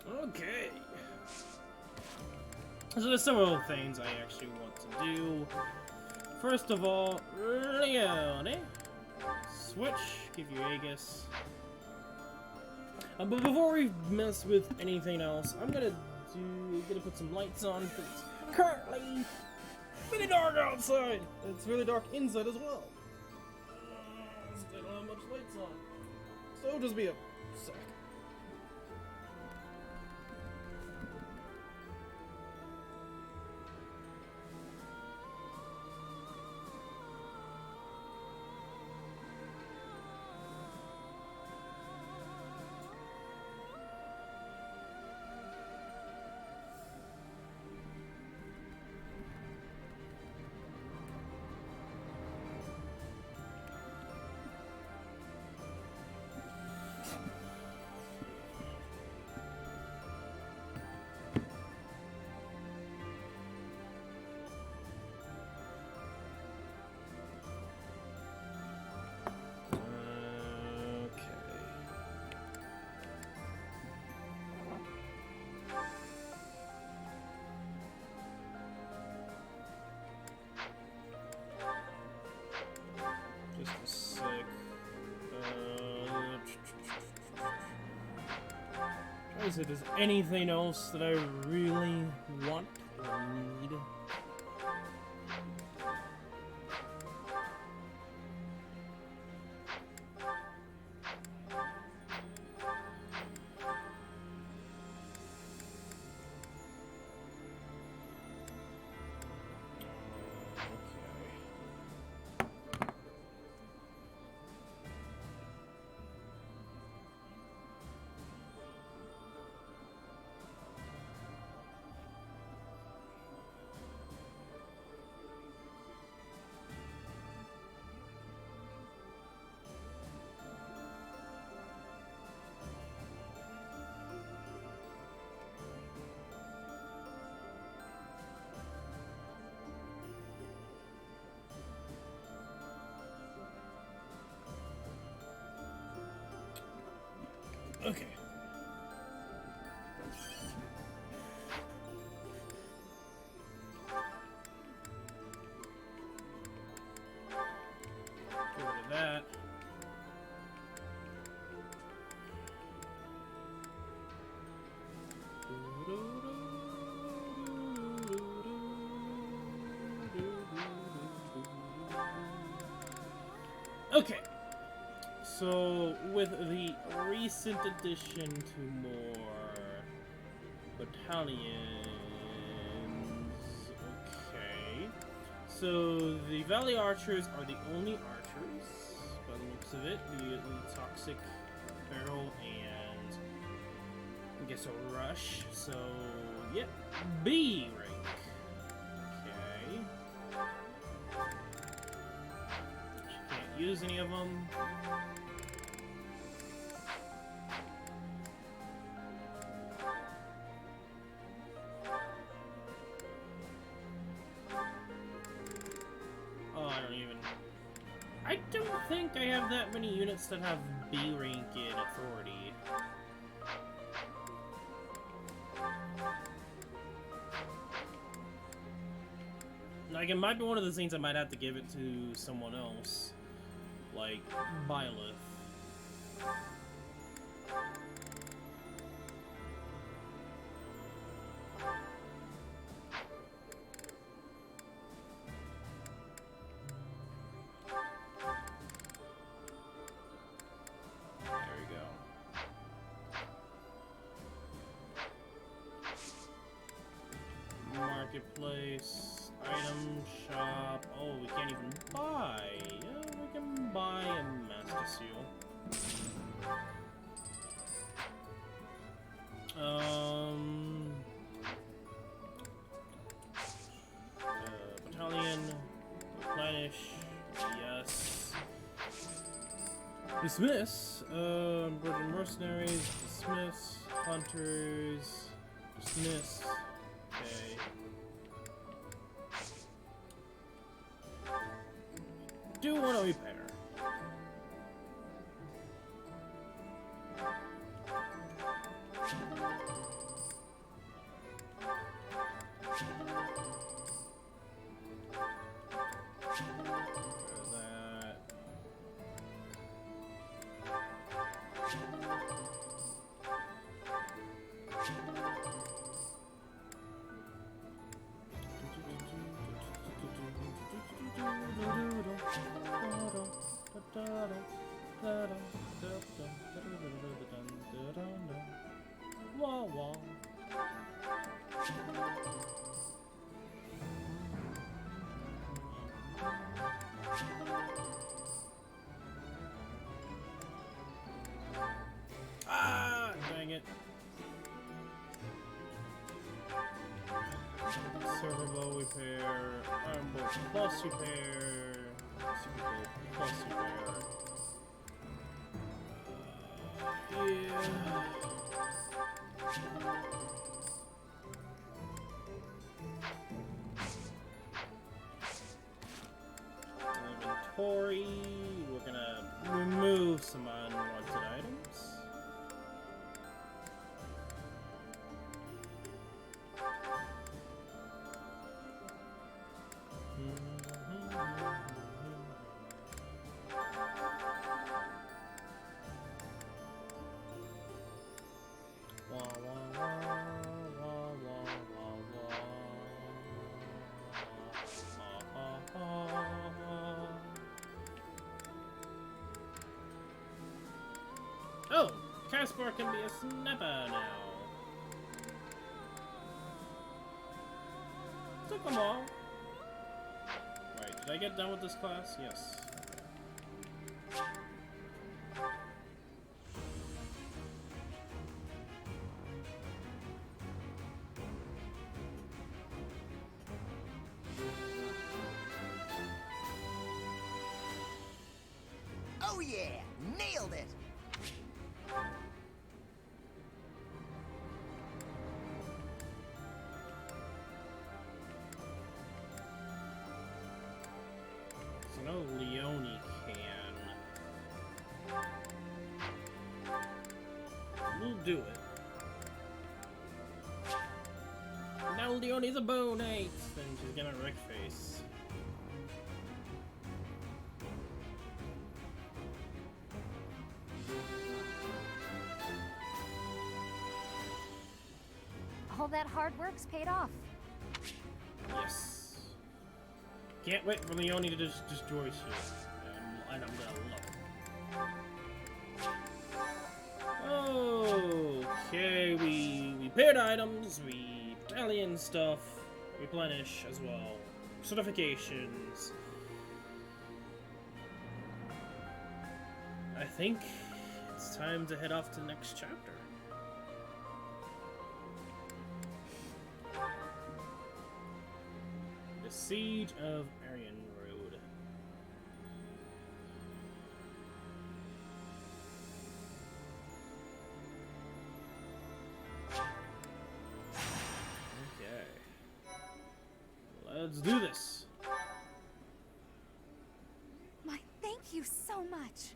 Okay. So there's several things I actually want to do. First of all, Leone. Switch, give you Aegis. But before we mess with anything else, I'm gonna put some lights on, because currently it's really dark outside. It's really dark inside as well. Still don't have much lights on. So it'll just be a sec. Just a sec. Trying to see if there's anything else that I really want or need. Okay. Get rid of that. Okay. So, with the recent addition to more battalions, okay. So, the Valley Archers are the only archers, by the looks of it. The Toxic Barrel and, I guess, a Rush. So, yep, B rank. Okay. Can't use any of them. I don't think I have that many units that have B rank in authority. Like, it might be one of those things I might have to give it to someone else. Like, Byleth. Marketplace, item shop. Oh, we can't even buy. Yeah, we can buy a Master Seal. Battalion, replenish, yes. Dismiss, Virgin Mercenaries, dismiss, Hunters, dismiss, okay. Do want to repair. Ah, dang it. Server bow repair, arm bow plus repair, server bow plus repair. Yeah. Inventory. We're gonna remove some unwanted items. Oh, Caspar can be a snapper now. Took them all. Right, did I get done with this class? Yes. Oh yeah! Nailed it! So no Leone can. We'll do it. Now Leone's a bone eight, and she's gonna wreck face. All that hard work's paid off. Yes. Can't wait for Leone to just destroy shit. And I'm gonna love it. Okay, we paired items, we battalion stuff, replenish as well. Certifications. I think it's time to head off to the next chapter. The Siege of Aryan Road. Okay. Let's do this. My thank you so much.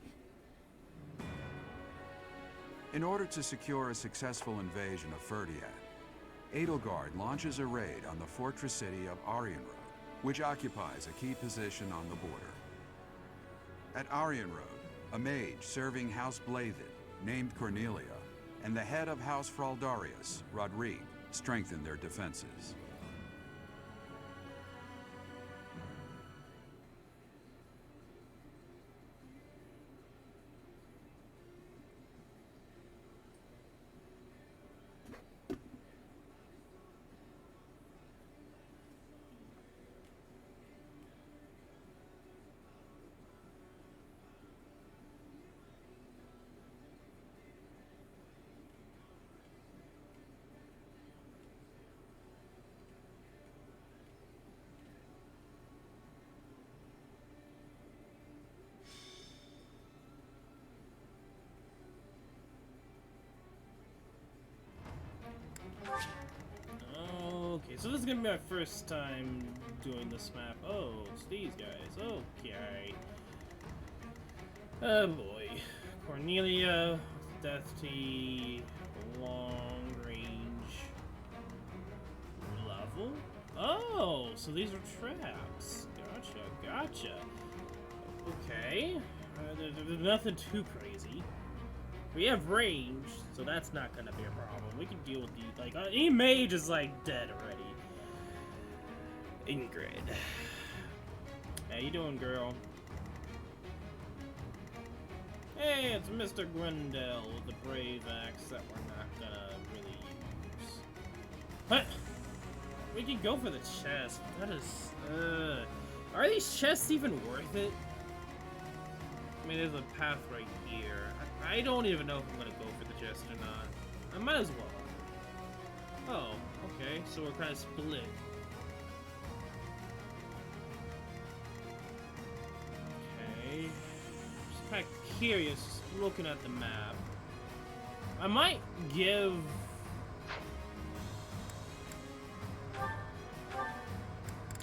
In order to secure a successful invasion of Freind, Edelgard launches a raid on the fortress city of Aryan Road, which occupies a key position on the border. At Aryan Road, a mage serving House Blathed, named Cornelia, and the head of House Fraldarius, Rodrigue, strengthen their defenses. so this is gonna be my first time doing this map. Oh, it's these guys. Okay. Oh boy. Cornelia, Death Tea, long range level. Oh, so these are traps. Gotcha. Okay. There's nothing too crazy. We have range, so that's not gonna be a problem. We can deal with the like any mage is like dead already. Ingrid, how you doing, girl? Hey, it's Mr. Grendel with the brave axe that we're not gonna really use. But we can go for the chest. That is, are these chests even worth it? I mean, there's a path right here. I don't even know if I'm gonna go for the chest or not. I might as well. Oh, okay. So we're kind of split. Okay. Just kind of curious, looking at the map. I might give.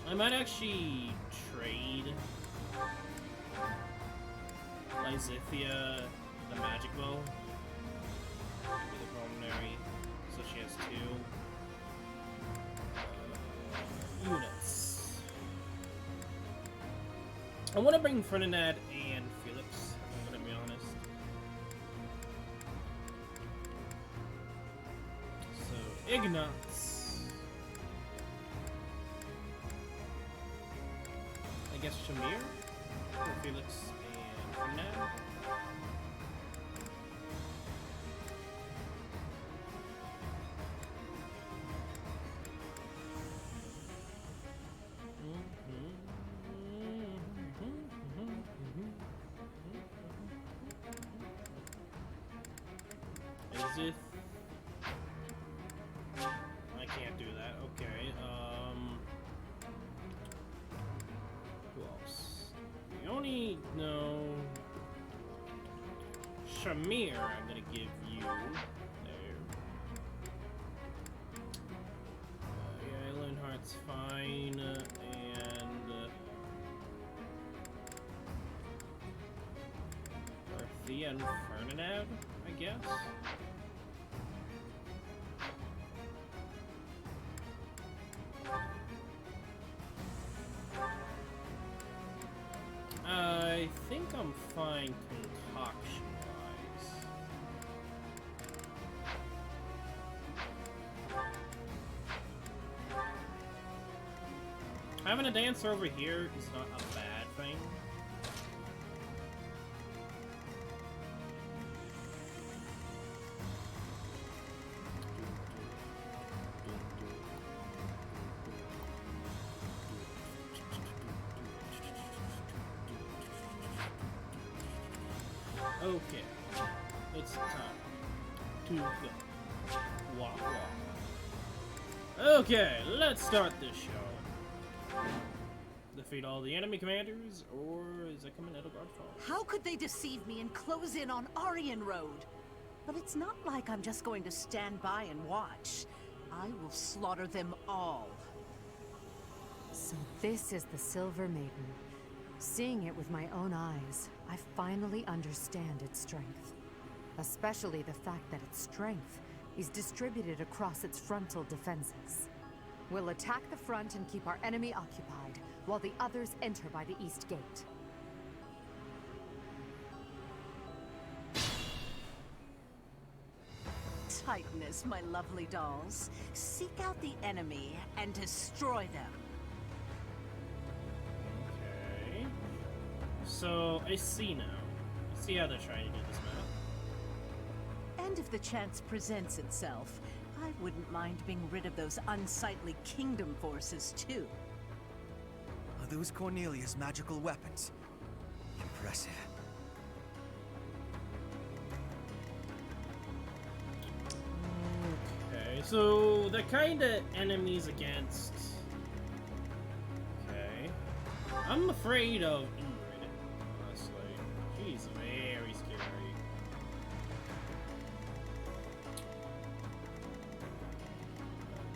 I might actually trade Lysithia the magic bow. Maybe the pulmonary, so she has 2 units. I want to bring Freind and Felix, I'm gonna be honest. So Ignatz. I guess Shamir for Felix and Freind. I can't do that. Okay. Who else? The only Shamir, I'm gonna give you. There. Yeah, Leonhardt's fine, and Arthea and Ferdinand, I guess. I think I'm fine concoction-wise. Having a dancer over here is not a bad thing. Okay, it's time to go. Walk. Okay, let's start this show. Defeat all the enemy commanders, or is it coming Edelgard Falls? How could they deceive me and close in on Aryan Road? But it's not like I'm just going to stand by and watch. I will slaughter them all. So this is the Silver Maiden. Seeing it with my own eyes, I finally understand its strength. Especially the fact that its strength is distributed across its frontal defenses. We'll attack the front and keep our enemy occupied, while the others enter by the east gate. Tightness, my lovely dolls. Seek out the enemy and destroy them. Okay. So, I see now. I see how they're trying to do this map. And if the chance presents itself, I wouldn't mind being rid of those unsightly kingdom forces, too. Are those Cornelia's magical weapons? Impressive. Okay, so the kind of enemies against. Okay. I'm afraid of Ingrid, honestly. She's very scary.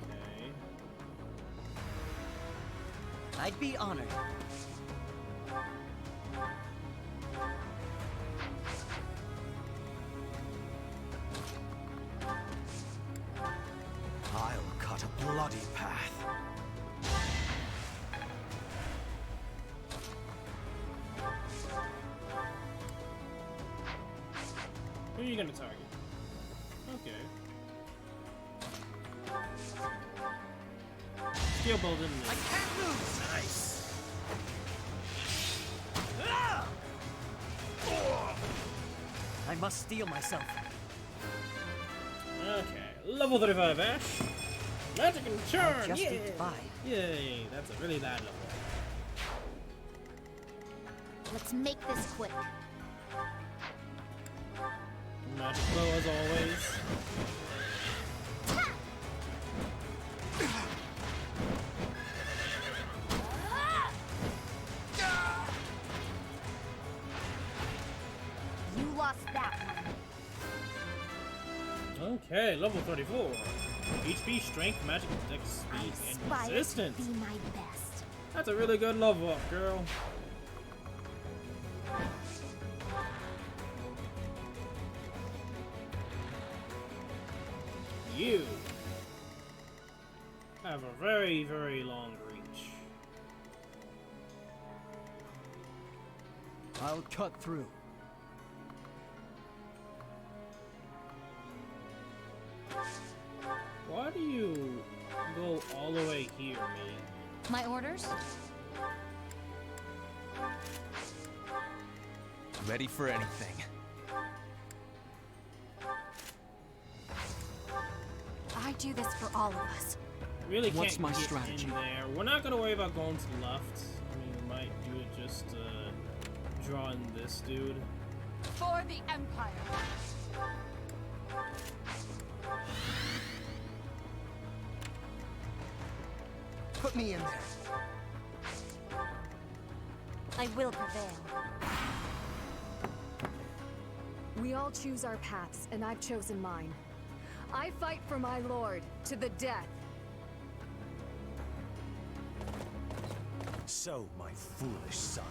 Okay. I'd be honored. I'll cut a bloody path. Who are you gonna target? Okay. Steel bolt didn't miss. I can't lose! Nice. I must steel myself. Okay, level 35 Ash. Magic and Charm, Just yeah! eked by. Yay, that's a really bad level. Let's make this quick. Magic bow as always. You lost that one. Okay, level 34. HP, strength, magic, dex, speed, and Aspire to resistance. be my best. That's a really good level up, girl. You have a very, very long reach. I'll cut through. Why do you go all the way here, mate? My orders? Ready for anything. I do this for all of us. Really What's can't my get strategy? in there. We're not gonna worry about going to the left. I mean, we might do it just drawing this dude. For the Empire. Put me in there. I will prevail. We all choose our paths, and I've chosen mine. I fight for my lord, to the death. So, my foolish son,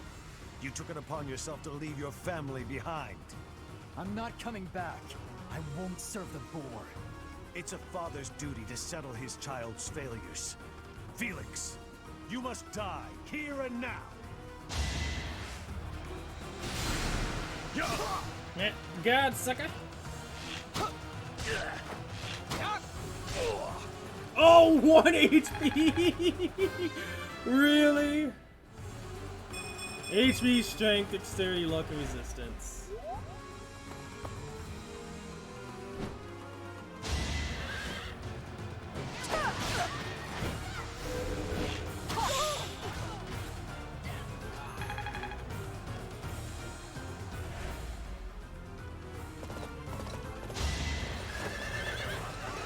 you took it upon yourself to leave your family behind. I'm not coming back. I won't serve the boar. It's a father's duty to settle his child's failures. Felix, you must die, here and now! Yeah, God, sucker! Oh, 1 HP! Really? HP, strength, dexterity, luck, and resistance.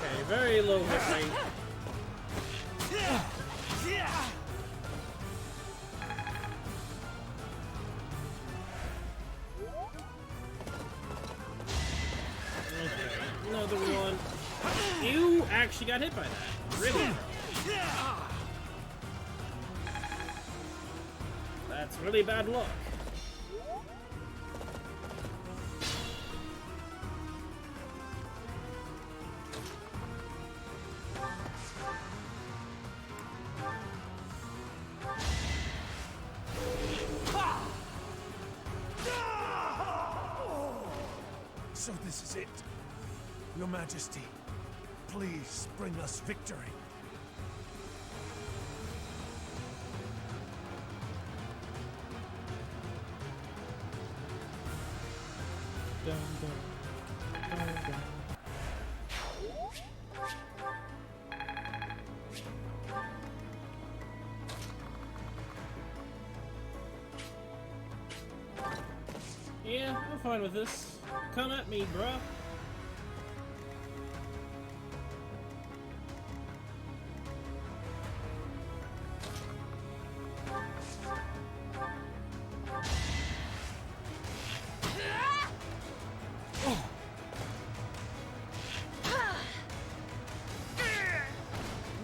Okay, very low hit rate. Okay, another one. You actually got hit by that. Really? That's really bad luck. So this is it. Your Majesty, please bring us victory. Dun, dun, dun, dun. Yeah, I'm fine with this. Come at me, bruh.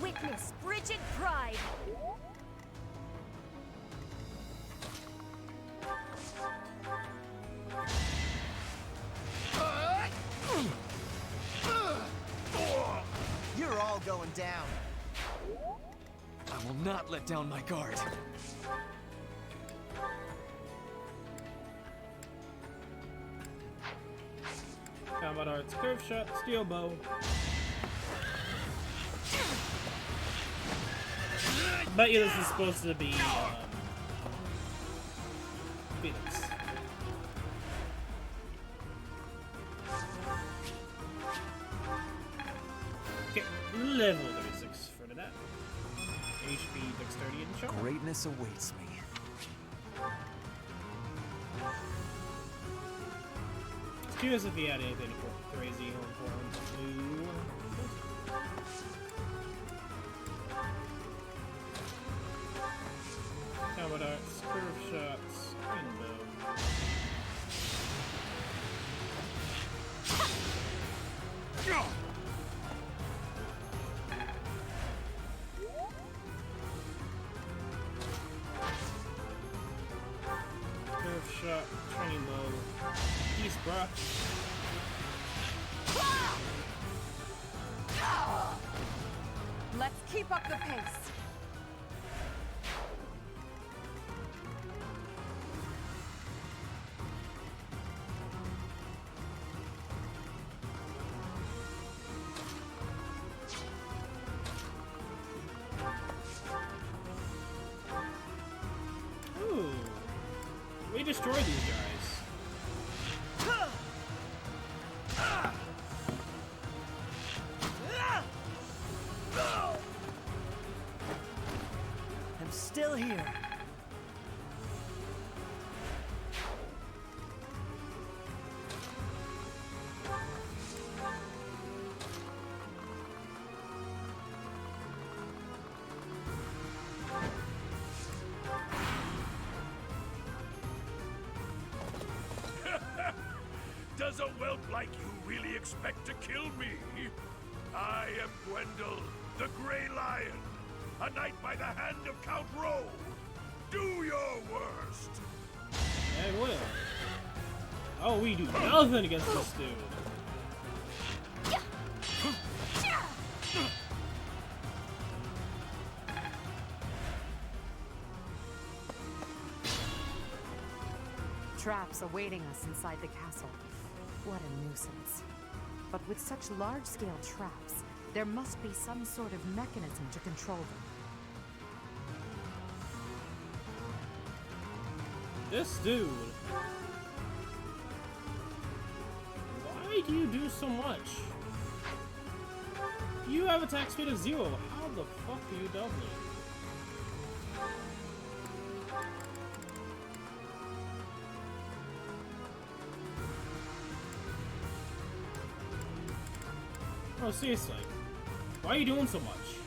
Witness frigid pride. going down. I will not let down my guard. Combat Arts, Curve Shot, Steel Bow. Bet you this is supposed to be Phoenix. Okay, level 36 for that. HP, Dexterity, and Charm. Greatness awaits me. Just curious if he had anything crazy home for him. Combat Arts, Curve Shots, Rainbow. Curve Shot, Rainbow, Peace Brush. Let's keep up the pace. Ooh, we destroyed these guys. I'm still here. Does a whelp like you really expect to kill me? I am Gwendol, the Grey Lion, a knight by the hand of Count Rowe. Do your worst. I will. Oh, we do nothing against this dude. Traps awaiting us inside the castle. What a nuisance. But with such large-scale traps, there must be some sort of mechanism to control them. This dude. Why do you do so much? You have attack speed of 0. How the fuck are you doubling? Oh, seriously. Why are you doing so much?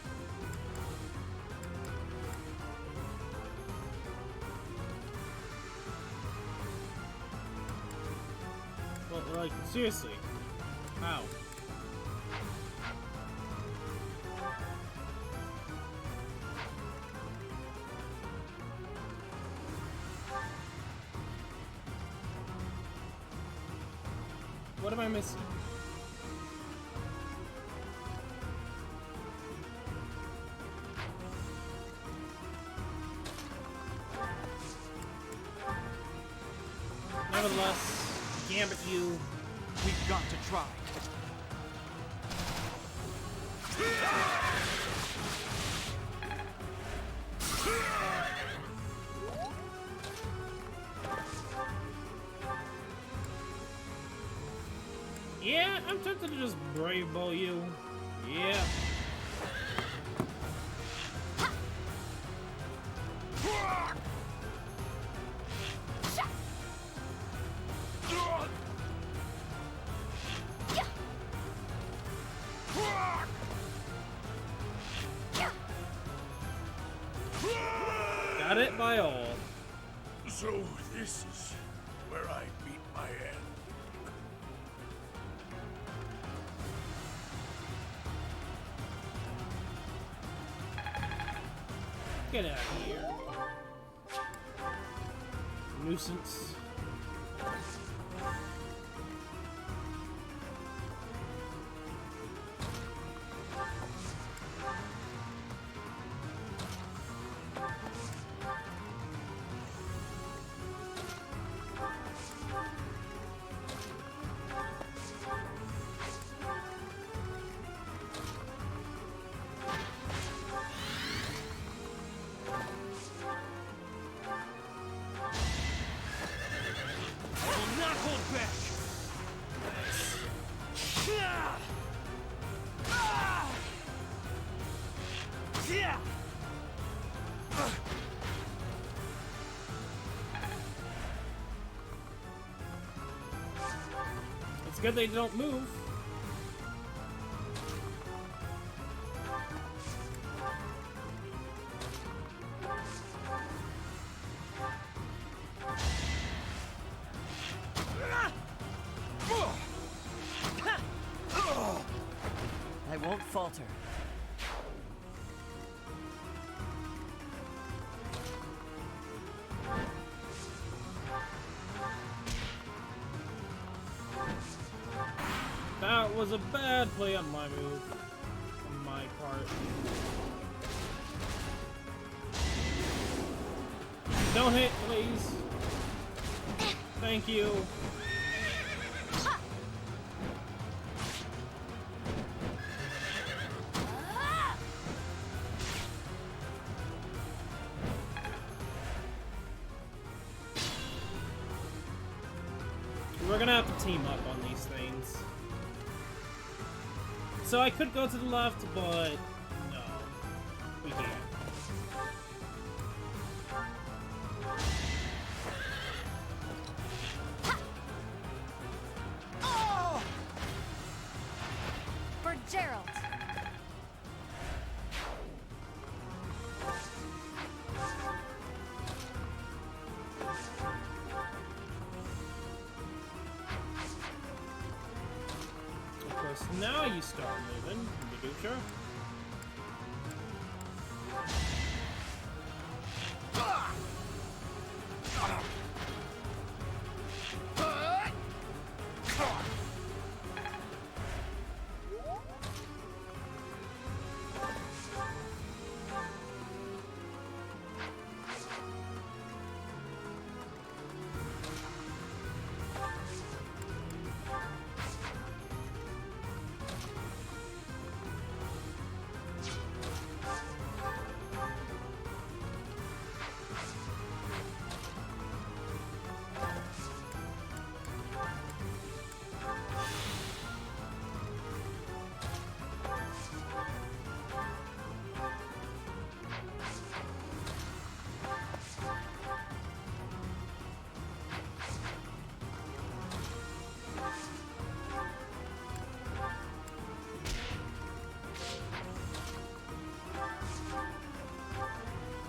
Well, like, seriously. How? What am I missing? Nevertheless, gambit you. We've got to try. Yeah, I'm tempted to just brave bow you. Yeah. Got it by all. So this is where I meet my end. Get out of here. Nuisance. good they don't move. I won't falter. That was a bad play on my move. On my part. Don't hit, please. Thank you. We're gonna have to team up on these things. So I could go to the left, but no, we can't. Oh! For Gerald. Now you start moving, Medusa.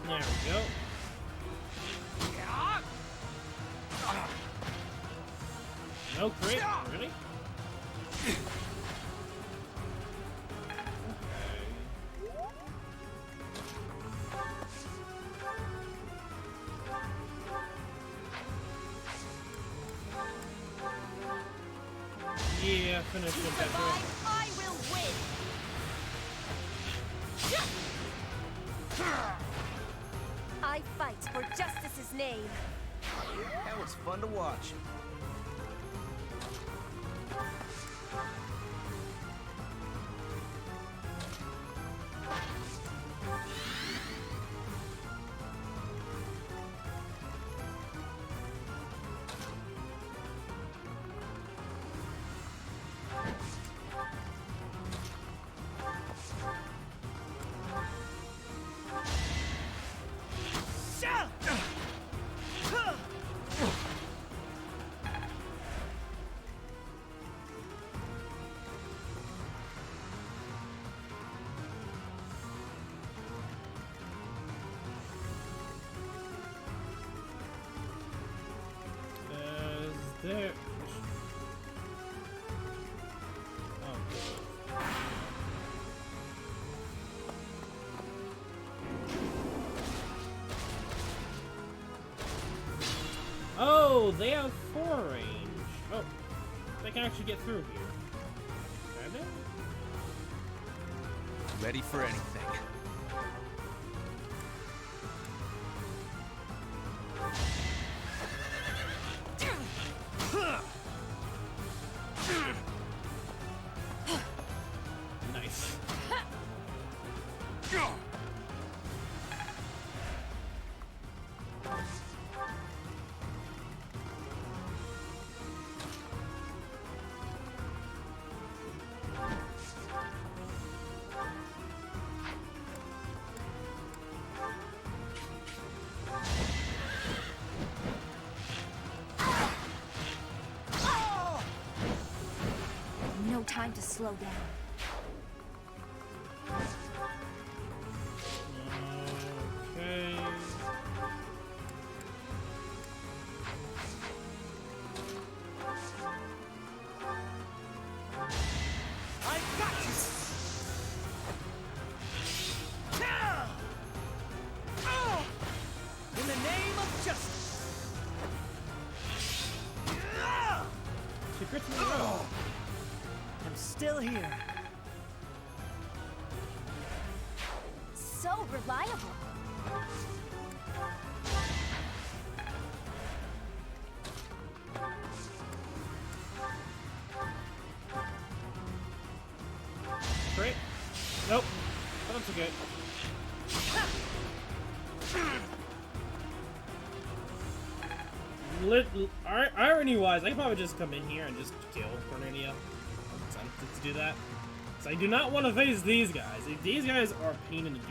There we go. No crit, really? Yeah, finish with that girl. I will win. I fight for justice's name. That was fun to watch. There. Oh, they have 4 range. Oh, they can actually get through here. Can they? Ready for anything. Nice. time to slow down. Okay. I got you! In the name of justice! Secrets in the room. I'm still here. So reliable. Great. Nope. That's okay. Irony-wise, I could probably just come in here and just kill Cornelia. I'm tempted to do that. So I do not want to face these guys. These guys are a pain in the douches.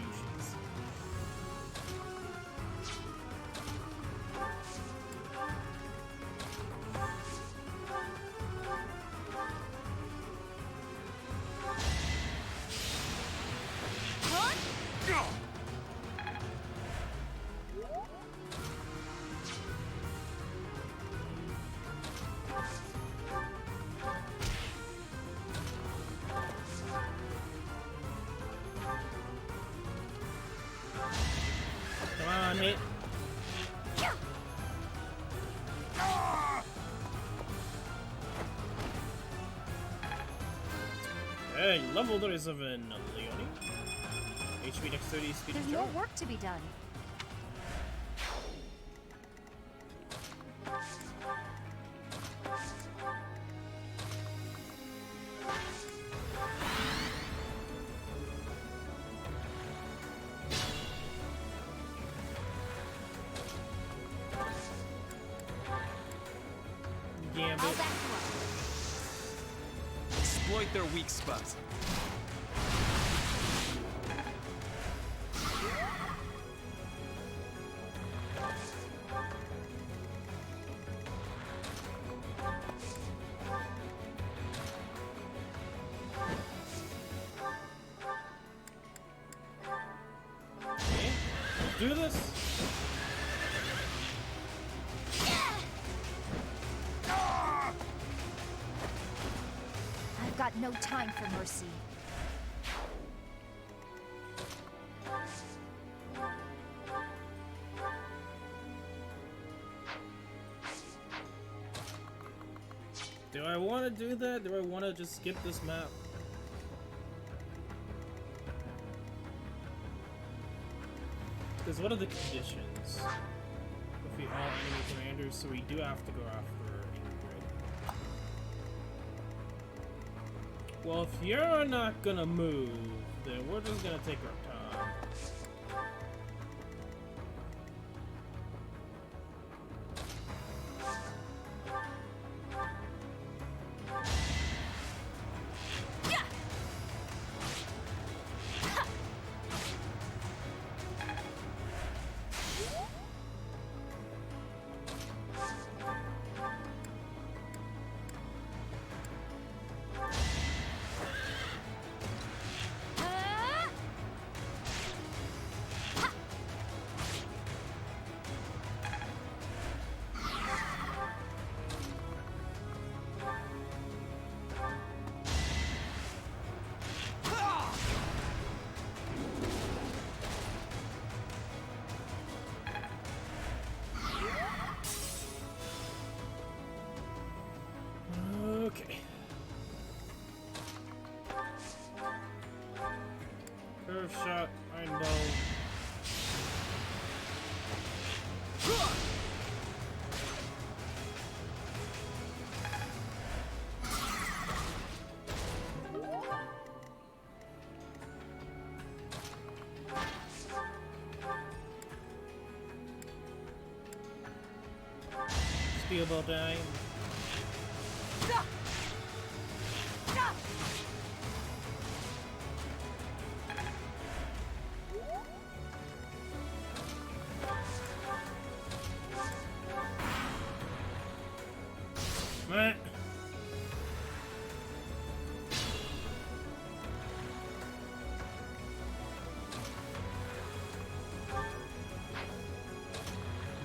Come on, hit. Hey, level 37, Leonie. HP, dexterity, speed, There's control. more work to be done. Gambit. I'll back you up. Exploit their weak spots. Okay, let's do this. I've got no time for mercy. Do I want to do that? Do I want to just skip this map? Because what are the conditions? If we all enemy commanders, so we do have to go after Ingrid. Well, if you're not gonna move, then we're just gonna take our time. Okay. Curve shot, iron bow. Steel bow time.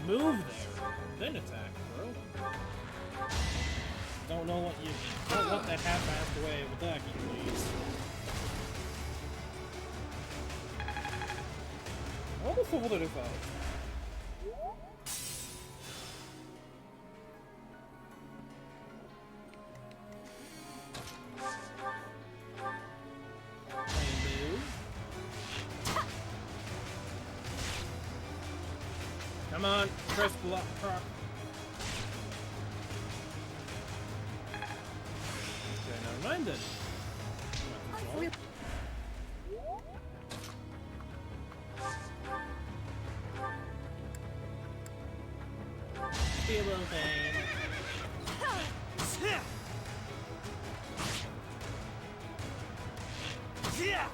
Move there, then attack, bro. Don't know what you don't want that half-assed way of attacking, please. Almost level 35. Come on, press block. Okay, never mind then. Be a little thing. Yeah.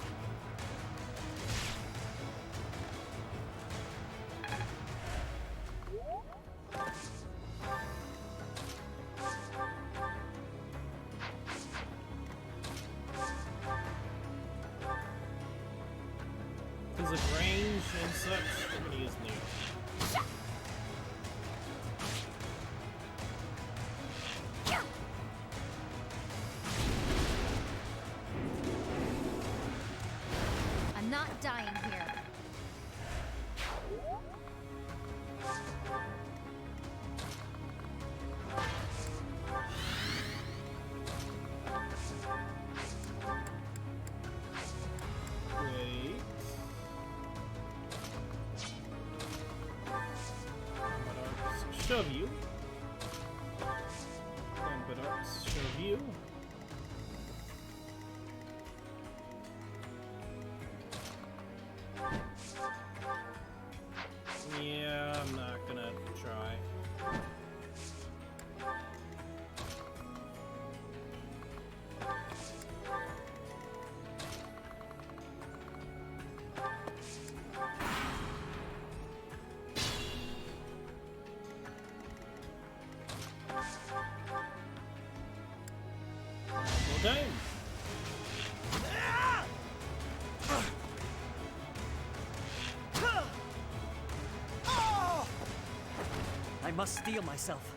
Because of range and such, I'm gonna use Neo. I'm not dying here. Wait. Shove you. Shove you. Yeah, I'm not gonna try. Well, damn. I must steel myself.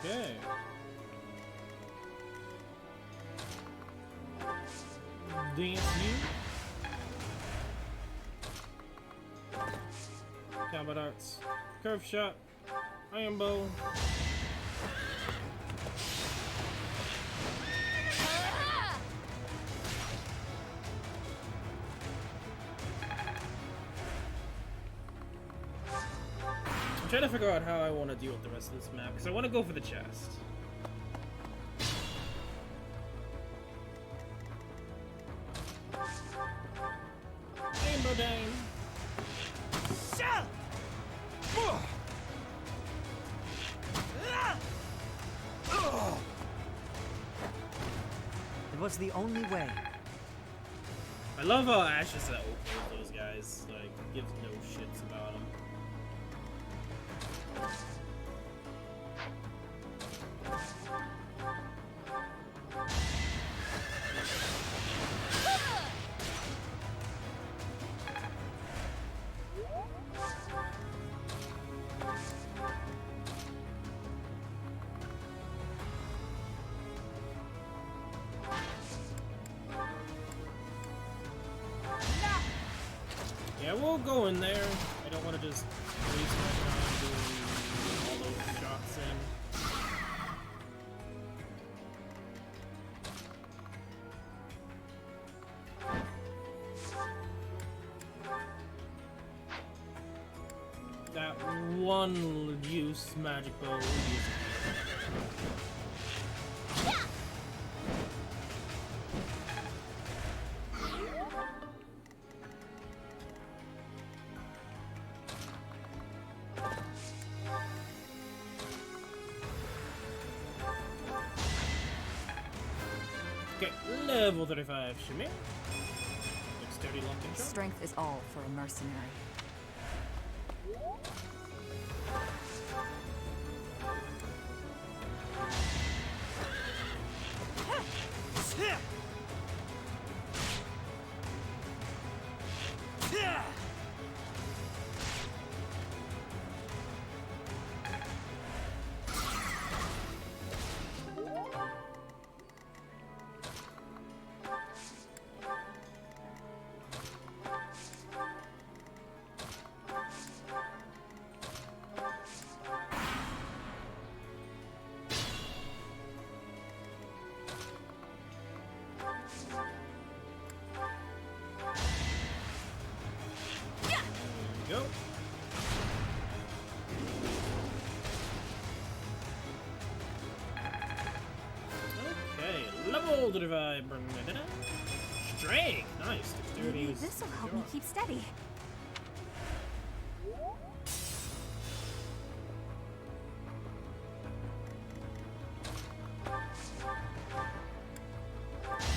Okay. Dance you. Combat arts. Curve shot. Iron bow. I'm trying to figure out how I want to deal with the rest of this map, because I want to go for the chest. Rainbow Dane! It was the only way. I love how Ash is that open with those guys. Like, gives no shits about them. Yeah, we'll go in there. I don't want to just waste my time doing all those shots in. That one use magic bow will use it. Level 35 Shamir. Dexterity lock control. Strength is all for a mercenary. Go. Okay, level 35 Bernadetta. Strength, nice. Dexterity Maybe is this'll help me keep steady.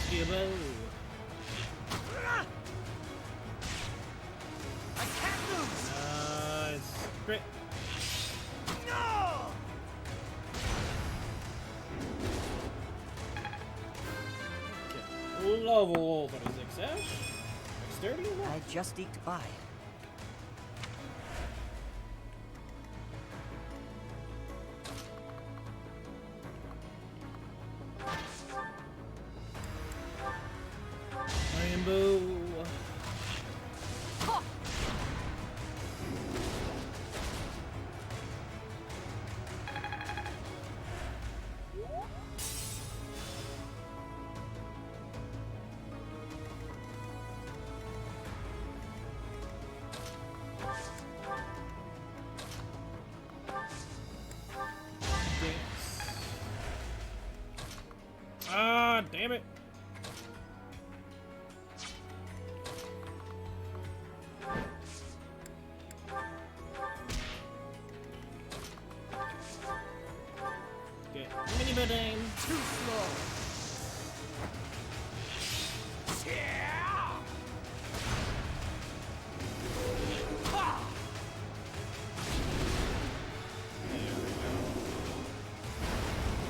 Skibbo. I can't lose! Nice. Great. No! Okay. Level 36 Ash. Dexterity. I just eked by. Rainbow. Ah, damn it. Okay, mini bidding. Too slow.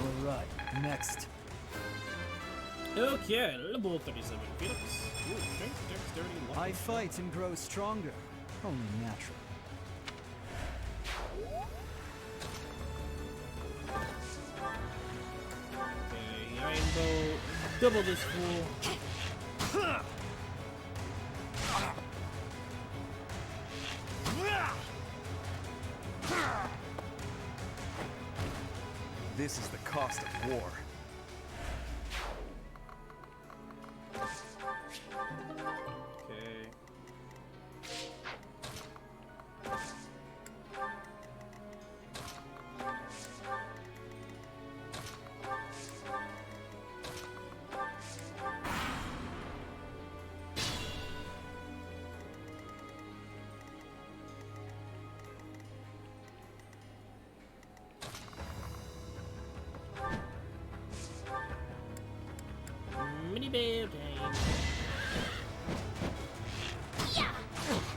Alright, next. Okay, level 37 Felix. Ooh, strength, dexterity, luck. I fight and grow stronger. Only natural. Okay, rainbow. Double this fool. This is the cost of war. Okay. Mini building.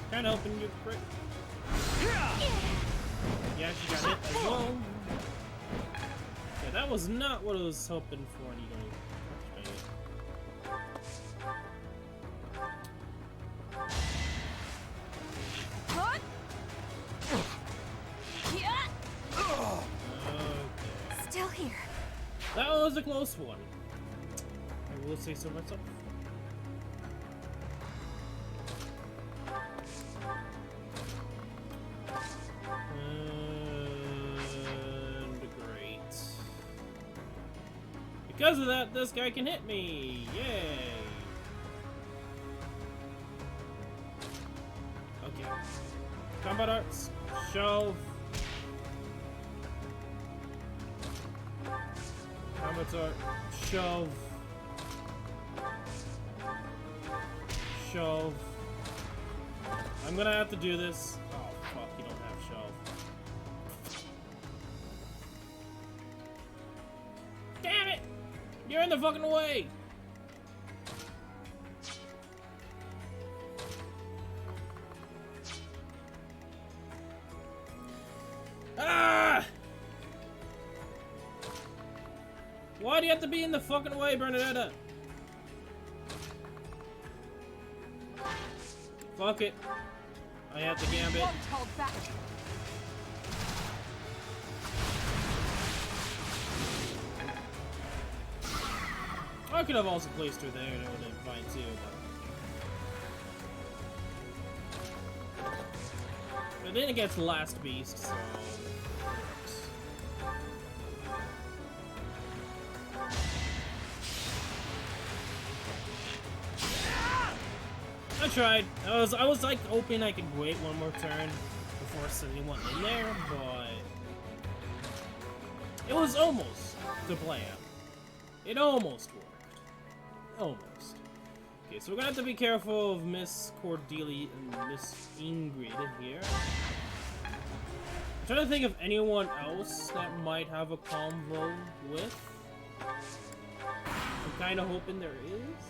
Trying to open your crit. Yeah, she got hit as well. Yeah, that was not what I was hoping for, and you don't even Okay. Still here. That was a close one. I will say so myself. And great. Because of that, this guy can hit me. Yay. Okay. Combat arts. Shelve. Combat art. Shelve. Shelve. I'm gonna have to do this. Oh fuck, you don't have shelve. Damn it! You're in the fucking way! Why do you have to be in the fucking way, Bernadetta? Fuck it. I have to gambit. Won't hold back. I could have also placed her there and it would have been fine too, but then it gets Last Beast, so it works. I tried. I was like hoping I could wait one more turn before sending one in there, but it was almost the plan. It almost worked. Almost. Okay, so we're gonna have to be careful of Miss Cordelia and Miss Ingrid here. I'm trying to think of anyone else that might have a convo with. I'm kind of hoping there is.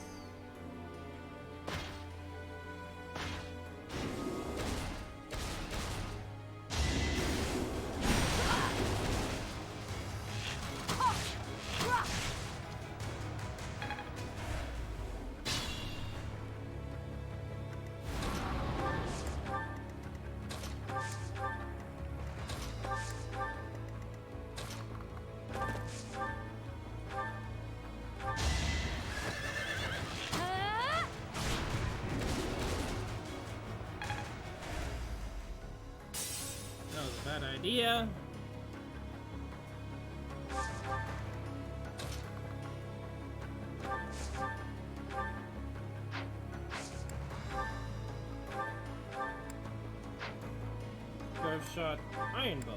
Bad idea. Curve shot, iron bow.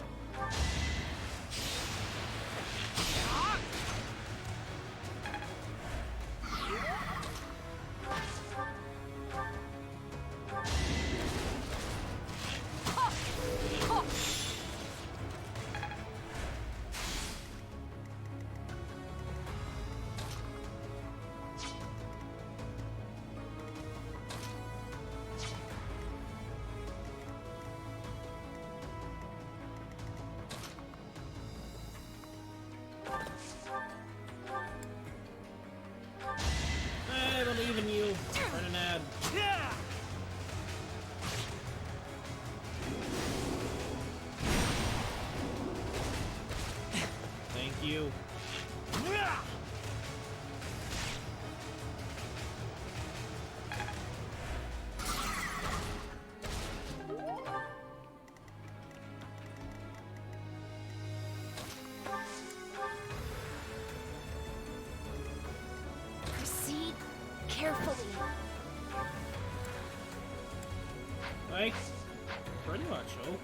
I believe in you, Ferdinand. Thank you. Proceed carefully. Like, pretty much Oko.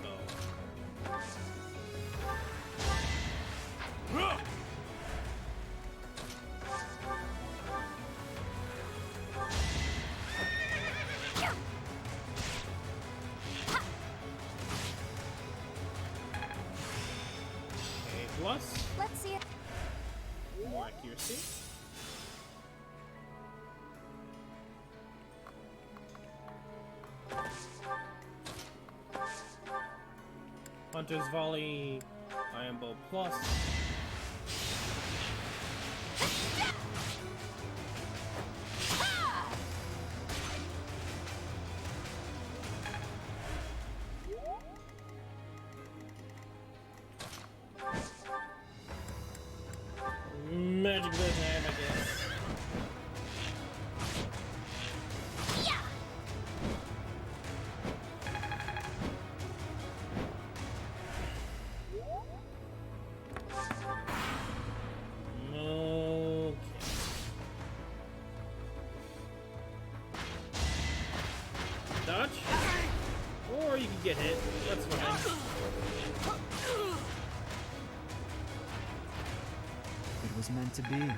Okay, plus Let's see it. more accuracy. Hunter's Volley, Iron Bow Plus. Magic Bit time, I guess. Okay. Dodge? Or you can get hit. That's fine. It was meant to be.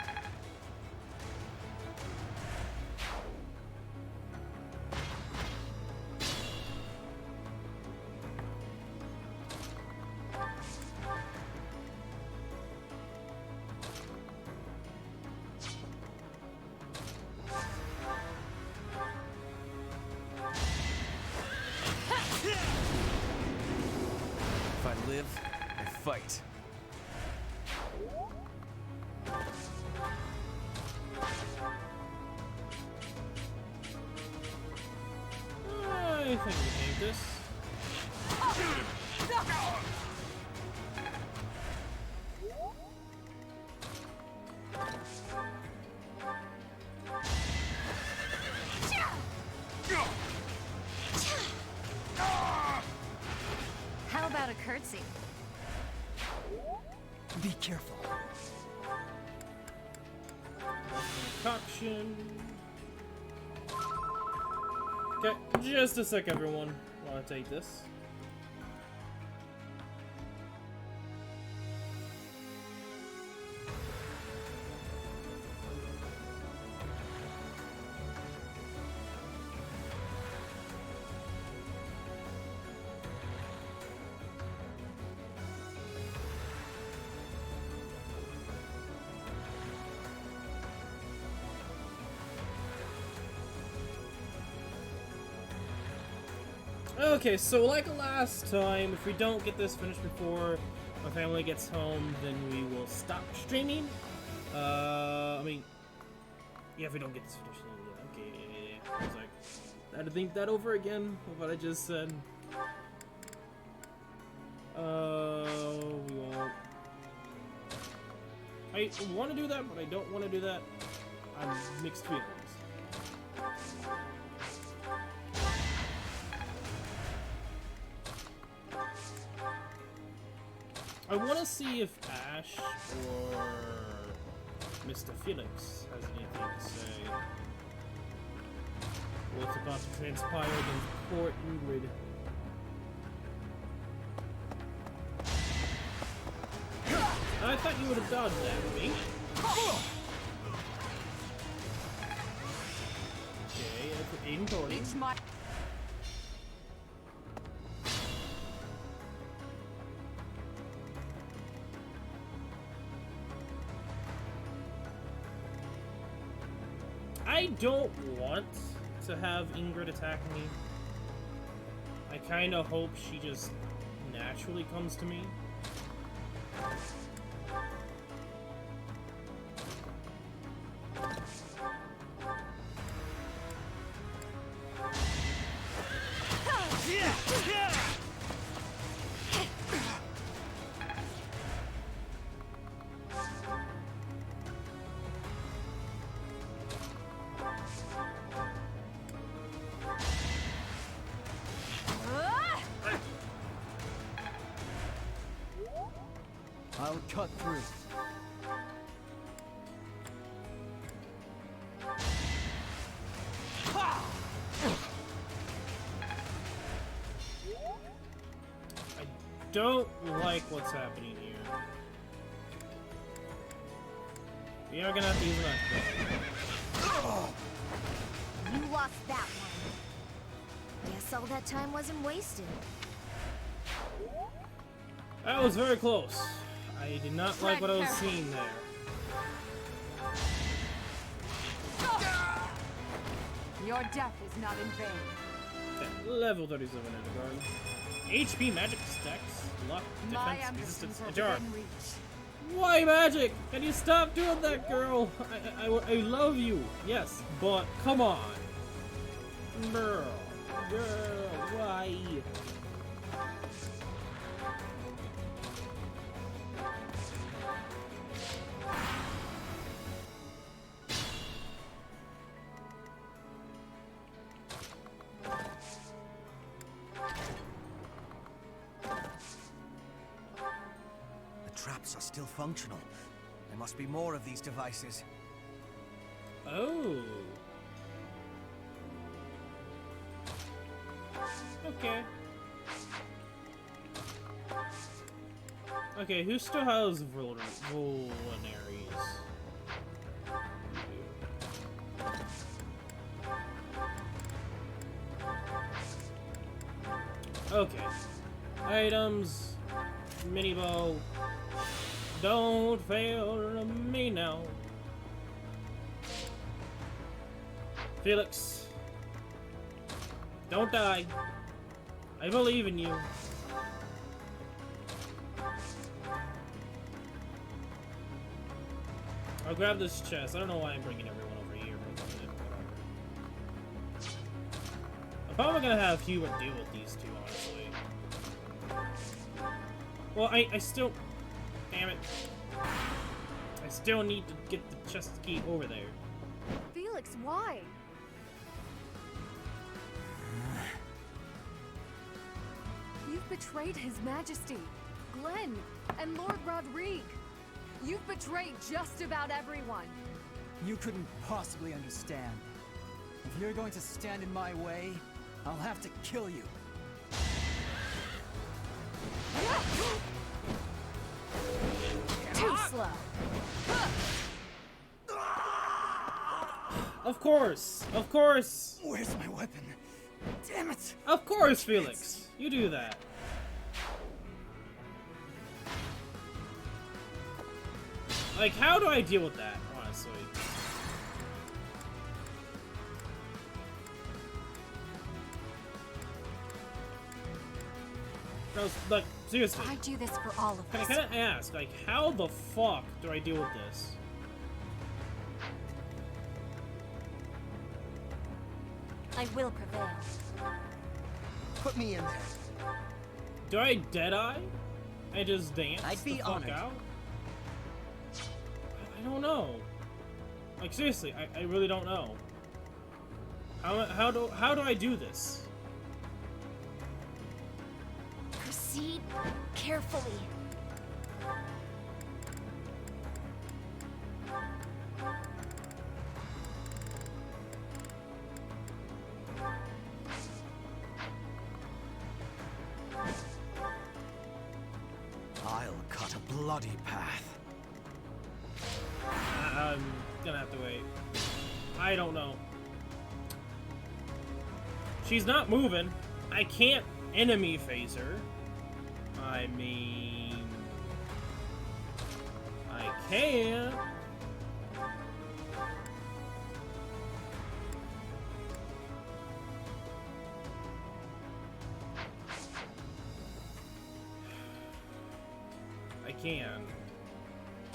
If I live, I fight. think we take this. How about a curtsy? Be careful. Concoction. Okay, just a sec, everyone, while I take this. Okay, so like last time, if we don't get this finished before my family gets home, then we will stop streaming. I mean, yeah, if we don't get this finished, then, okay, yeah. I was like, I had to think that over again, what I just said. We won't. I want to do that, but I don't want to do that. I'm mixed feelings. I want to see if Ash or Mr. Felix has anything to say. What's about to transpire against poor Ingrid. I thought you would have dodged that, me. Okay, that's Aiden Thornton. It's my... I don't want to have Ingrid attack me. I kind of hope she just naturally comes to me. I'll cut through. I don't like what's happening here. We are gonna have to use that. You lost that one. Guess all that time wasn't wasted. That was very close. I did not like what I was seeing there. Your death is not in vain. Okay, level 37 Edgeguard. HP magic stacks. Luck, defense, resistance, Azur. Why magic? Can you stop doing that, girl? I love you. Yes, but come on. Girl, why? Traps are still functional. There must be more of these devices. Oh. Okay. Okay, who still has vulneraries? Okay. Items. Mini bow. Don't fail me now. Felix. Don't die. I believe in you. I'll grab this chest. I don't know why I'm bringing everyone over here. But Probably gonna have Hubert deal with these two, honestly. Well, I still... Damn it. I still need to get the chest key over there. Felix, why? You've betrayed His Majesty, Glenn, and Lord Rodrigue. You've betrayed just about everyone. You couldn't possibly understand. If you're going to stand in my way, I'll have to kill you. Too slow. Of course! Of course! Where's my weapon? Damn it! Of course, Felix! You do that. Like, how do I deal with that, honestly? No, like, seriously. I do this for all of us. Can I ask, like, how the fuck do I deal with this? I will prevail. Put me in there. Do I deadeye and just dance I'd be the fuck honored. out? I don't know. Like, seriously, I really don't know. How do I do this? Proceed carefully. I'll cut a bloody path. I'm gonna have to wait. I don't know. She's not moving. I can't enemy phase her. I mean... I can. I can.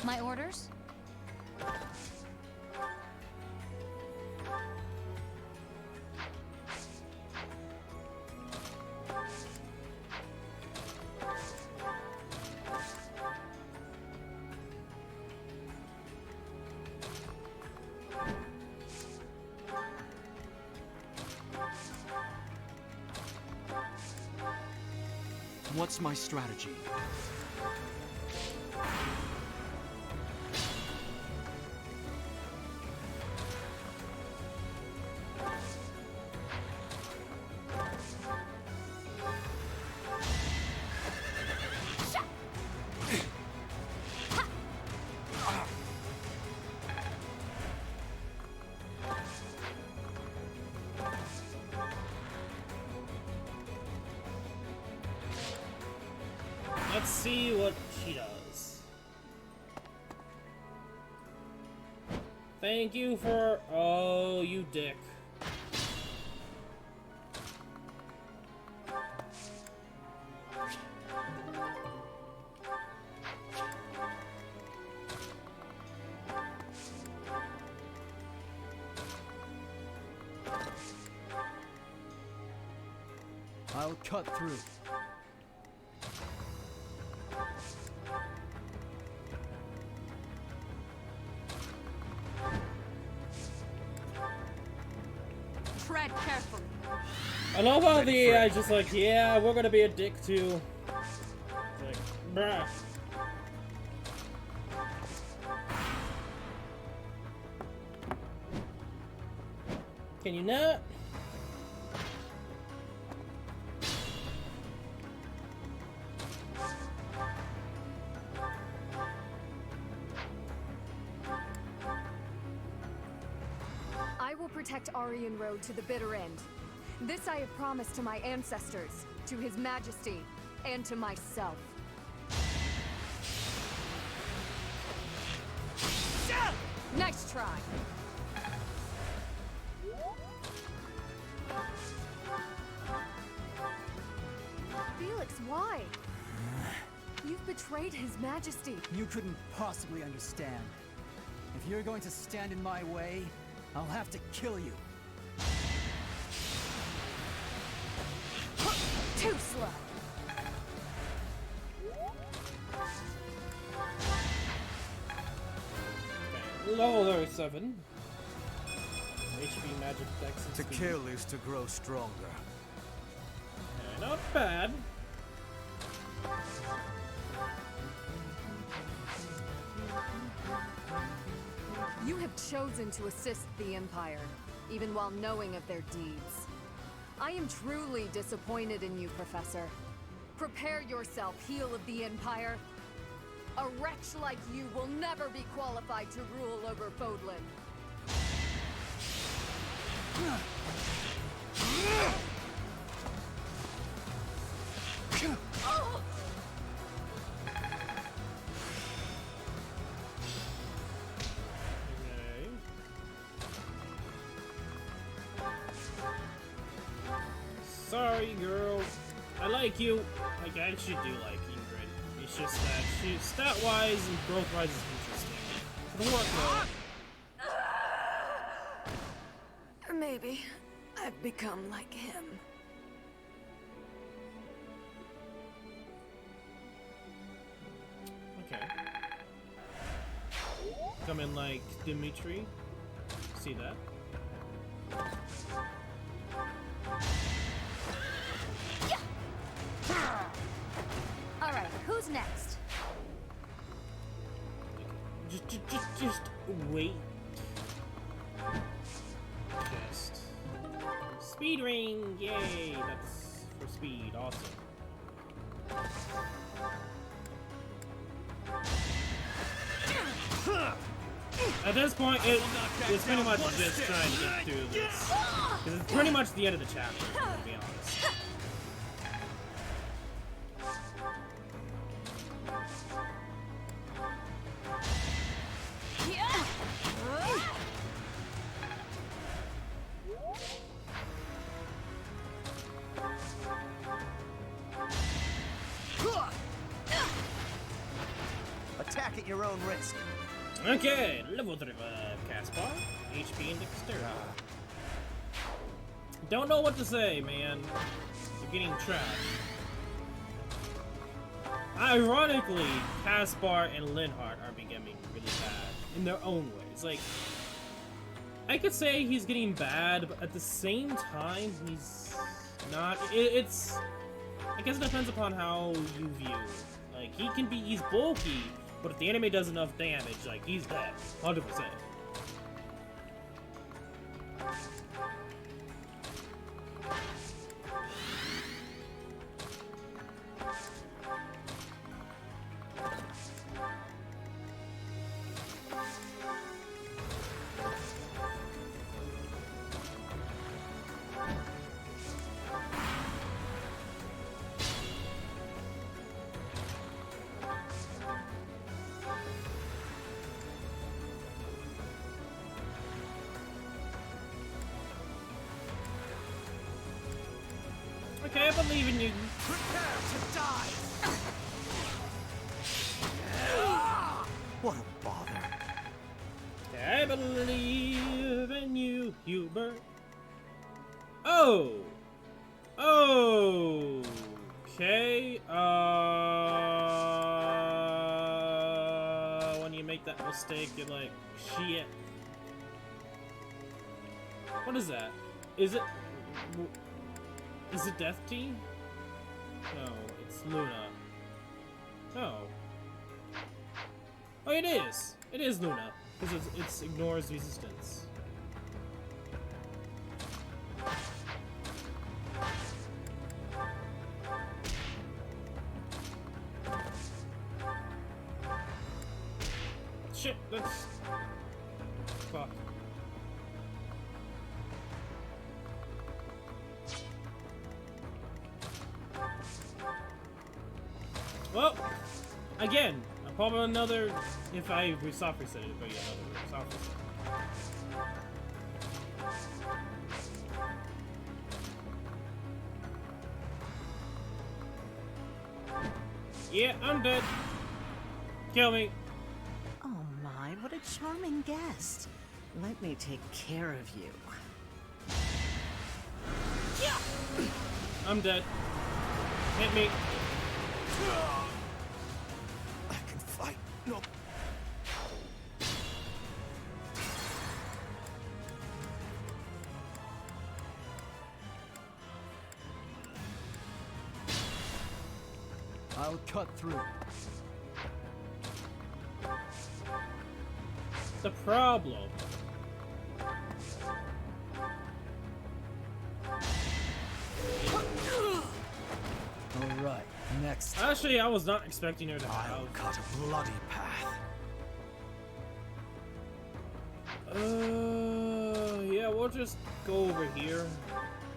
My orders? What's my strategy? Let's see what she does. Thank you for... Oh, you dick. I'll cut through. Tread carefully. I love how the AI just like, yeah, we're gonna be a dick too. It's like, bruh. Can you not? I will protect Aryan Road to the bitter end. This I have promised to my ancestors, to His Majesty, and to myself. Nice try. Felix, why? You've betrayed His Majesty. You couldn't possibly understand. If you're going to stand in my way, I'll have to kill you. Okay, level 37. HP magic dex. To kill is to grow stronger. Okay, not bad. You have chosen to assist the Empire, even while knowing of their deeds. I am truly disappointed in you, Professor. Prepare yourself, heel of the Empire. A wretch like you will never be qualified to rule over Fodlan. Sorry, girl. I like you. Like, I actually do like Ingrid. It's just that she's stat-wise and growth-wise is interesting. For the work, though. Maybe I've become like him. Okay. Come in like Dimitri. See that? Alright, who's next? Just wait. Just speed ring, yay! That's for speed, awesome. At this point, it's pretty much just trying to get through this. Because it's pretty much the end of the chapter, to be honest. Attack at your own risk. Okay, level 35 Caspar, HP and Dexterity. Don't know what to say, man. You're getting trashed. Ironically, Caspar and Linhardt are becoming really bad in their own ways. Like, I could say he's getting bad, but at the same time, he's not. It's. I guess it depends upon how you view. Like, he's bulky, but if the enemy does enough damage, like, he's dead. 100%. Okay, I believe in you. Prepare to die! What a bother. Okay, I believe in you, Hubert. Oh! Okay, when you make that mistake, you're like, shit. What is that? Is it Death Tea? No, it's Luna. No. Oh, it is! It is Luna, because it ignores resistance. Shit, that's... Fuck. Well, again, I'll probably another, if I soft reset it, but yeah, another soft reset. Yeah, I'm dead. Kill me. Oh my, what a charming guest. Let me take care of you. I'm dead. Hit me. I can fight. No. I'll cut through. The problem. All right, next. Actually, I was not expecting her to have. I'll cut a bloody path. Yeah, we'll just go over here,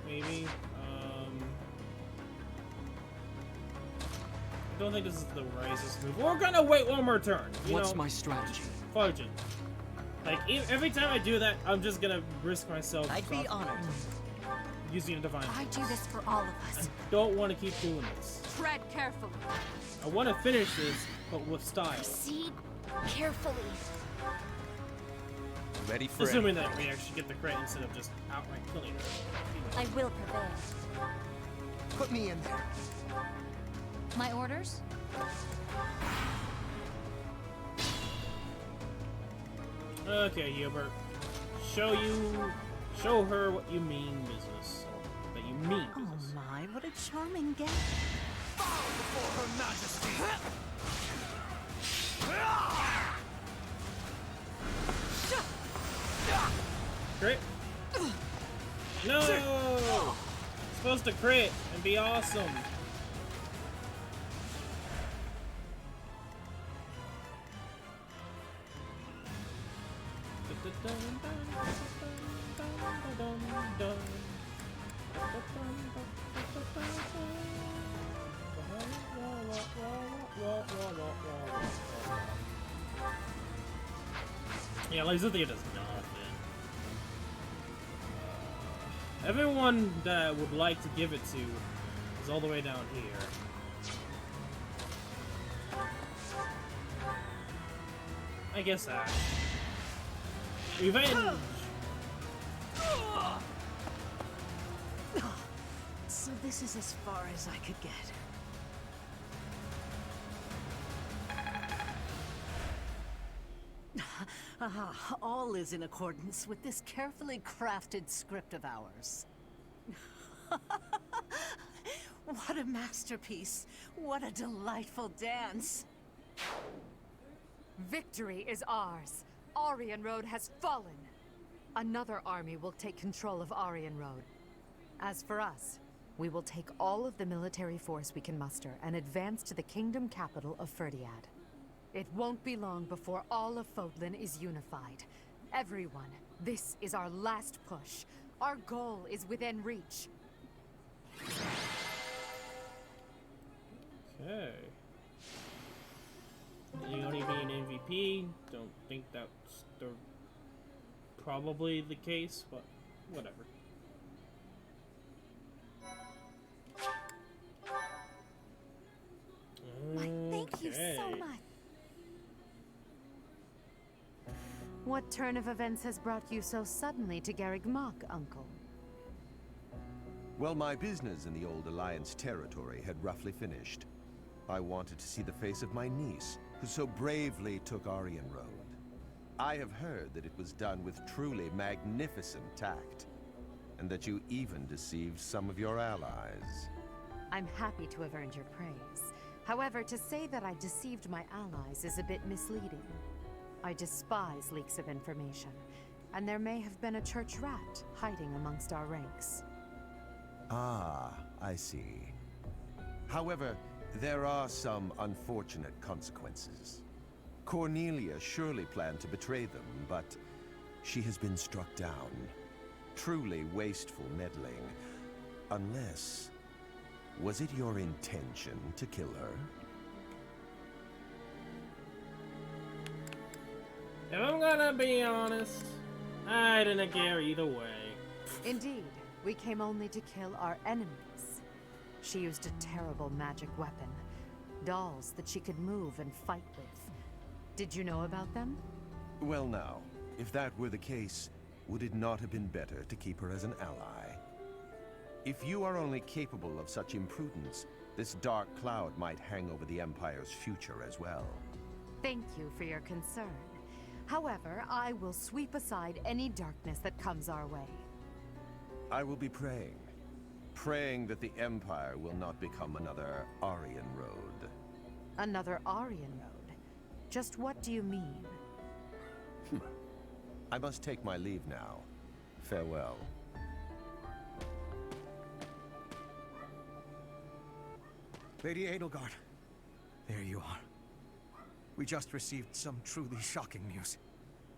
maybe. I don't think this is the wisest move. We're gonna wait one more turn. What's my strategy? Fudge it. Like, every time I do that, I'm just gonna risk myself. I'd be honored. Using a divine. I do this for all of us. I don't want to keep doing this. Tread carefully. I want to finish this, but with style. Proceed carefully. Ready for Assuming that we actually get the credit instead of just outright killing her. I will prevail. Put me in there. My orders? Okay, Hubert. Show her what you mean business. That you mean business. Oh my, what a charming guest. Bow before Her Majesty. Crit? No! Supposed to crit and be awesome. Yeah, Lysitia does nothing. Everyone that I would like to give it to is all the way down here. I guess that. Revenge! So this is as far as I could get. All is in accordance with this carefully crafted script of ours. What a masterpiece! What a delightful dance! Victory is ours. Aryan Road has fallen. Another army will take control of Aryan Road. As for us, we will take all of the military force we can muster and advance to the kingdom capital of Ferdiad. It won't be long before all of Fodlan is unified. Everyone, this is our last push. Our goal is within reach. Okay. Leone being MVP, don't think that's probably the case, but whatever. Thank you so much. What turn of events has brought you so suddenly to Garreg Mach, Uncle? Well, my business in the old Alliance territory had roughly finished. I wanted to see the face of my niece, who so bravely took Aryan Road. I have heard that it was done with truly magnificent tact, and that you even deceived some of your allies. I'm happy to have earned your praise. However, to say that I deceived my allies is a bit misleading. I despise leaks of information, and there may have been a church rat hiding amongst our ranks. Ah, I see. However, there are some unfortunate consequences. Cornelia surely planned to betray them, but she has been struck down. Truly wasteful meddling. Unless... was it your intention to kill her? If I'm gonna be honest, I didn't care either way. Indeed, we came only to kill our enemies. She used a terrible magic weapon. Dolls that she could move and fight with. Did you know about them? Well now, if that were the case, would it not have been better to keep her as an ally? If you are only capable of such imprudence, This dark cloud might hang over the Empire's future as well. Thank you for your concern. However, I will sweep aside any darkness that comes our way. I will be praying. Praying that the Empire will not become another Aryan Road. Another Aryan Road? Just what do you mean? I must take my leave now. Farewell. Lady Edelgard, there you are. We just received some truly shocking news.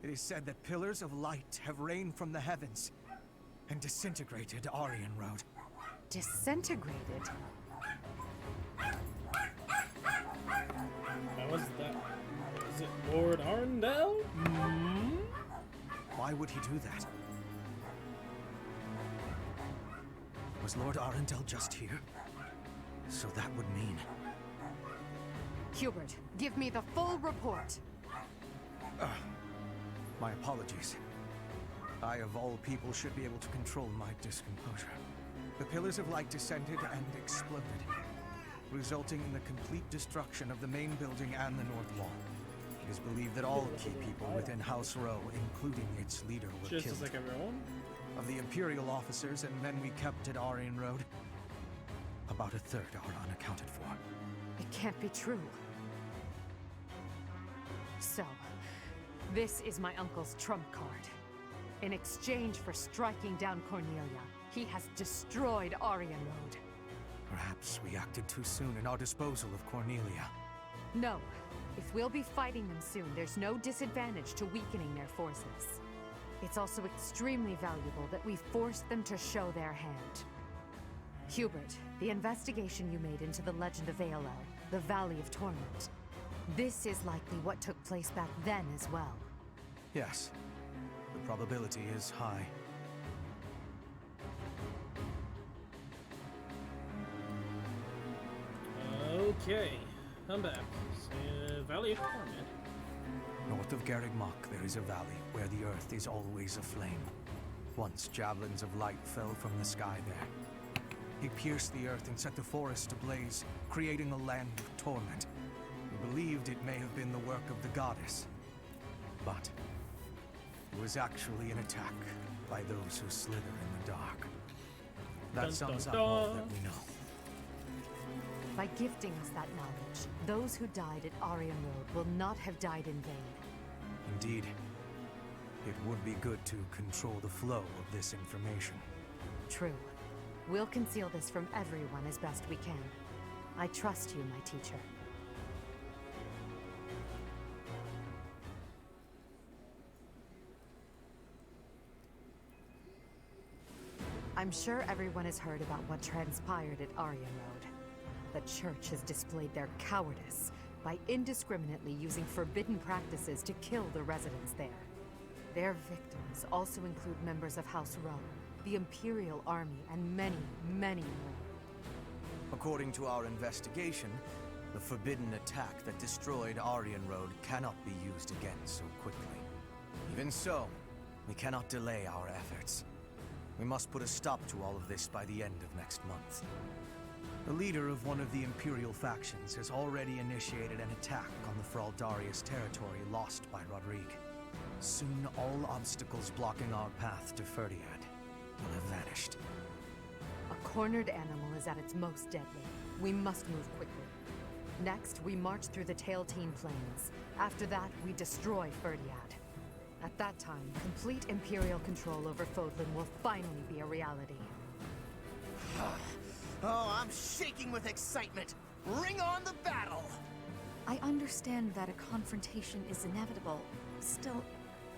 It is said that pillars of light have rained from the heavens and disintegrated Aryan Road. Disintegrated? Was that? Is it Lord Arundel? Hmm? Why would he do that? Was Lord Arundel just here? So that would mean... Hubert, give me the full report. My apologies. I, of all people, should be able to control my discomposure. The pillars of light descended and exploded, resulting in the complete destruction of the main building and the north wall. It is believed that all key people within House Row, including its leader, were killed. Just like everyone? Of the Imperial officers and men we kept at Aryan Road, about a third are unaccounted for. It can't be true. So, this is my uncle's trump card. In exchange for striking down Cornelia, he has destroyed Aryan Road. Perhaps we acted too soon in our disposal of Cornelia. No. If we'll be fighting them soon, there's no disadvantage to weakening their forces. It's also extremely valuable that we force them to show their hand. Hubert, the investigation you made into the legend of ALL, the Valley of Torment, this is likely what took place back then as well. Yes. The probability is high. Okay, I'm back. Valley of Torment. North of Garreg Mach, there is a valley where the earth is always aflame. Once javelins of light fell from the sky there. He pierced the earth and set the forest ablaze, creating a land of torment. We believed it may have been the work of the goddess. But it was actually an attack by those who slither in the dark. That sums up all that we know. By gifting us that knowledge, those who died at Aryan Road will not have died in vain. Indeed. It would be good to control the flow of this information. True. We'll conceal this from everyone as best we can. I trust you, my teacher. I'm sure everyone has heard about what transpired at Aryan Road. The Church has displayed their cowardice by indiscriminately using forbidden practices to kill the residents there. Their victims also include members of House Row, the Imperial Army, and many, many more. According to our investigation, the forbidden attack that destroyed Aryan Road cannot be used again so quickly. Even so, we cannot delay our efforts. We must put a stop to all of this by the end of next month. The leader of one of the Imperial factions has already initiated an attack on the Fraldarius territory lost by Rodrigue. Soon all obstacles blocking our path to Freind will have vanished. A cornered animal is at its most deadly. We must move quickly. Next, we march through the Tailteen Plains. After that, we destroy Freind. At that time, complete Imperial control over Fodlan will finally be a reality. Oh, I'm shaking with excitement! Bring on the battle! I understand that a confrontation is inevitable. Still,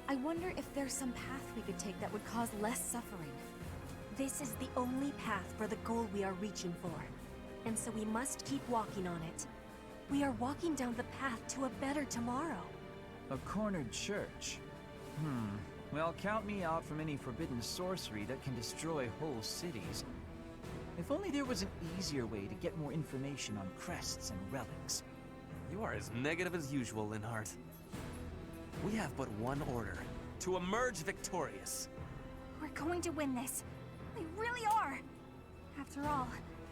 I wonder if there's some path we could take that would cause less suffering. This is the only path for the goal we are reaching for. And so we must keep walking on it. We are walking down the path to a better tomorrow. A cornered church? Well, count me out from any forbidden sorcery that can destroy whole cities. If only there was an easier way to get more information on crests and relics. You are as negative as usual, Linhardt. We have but one order: to emerge victorious. We're going to win this. We really are. After all,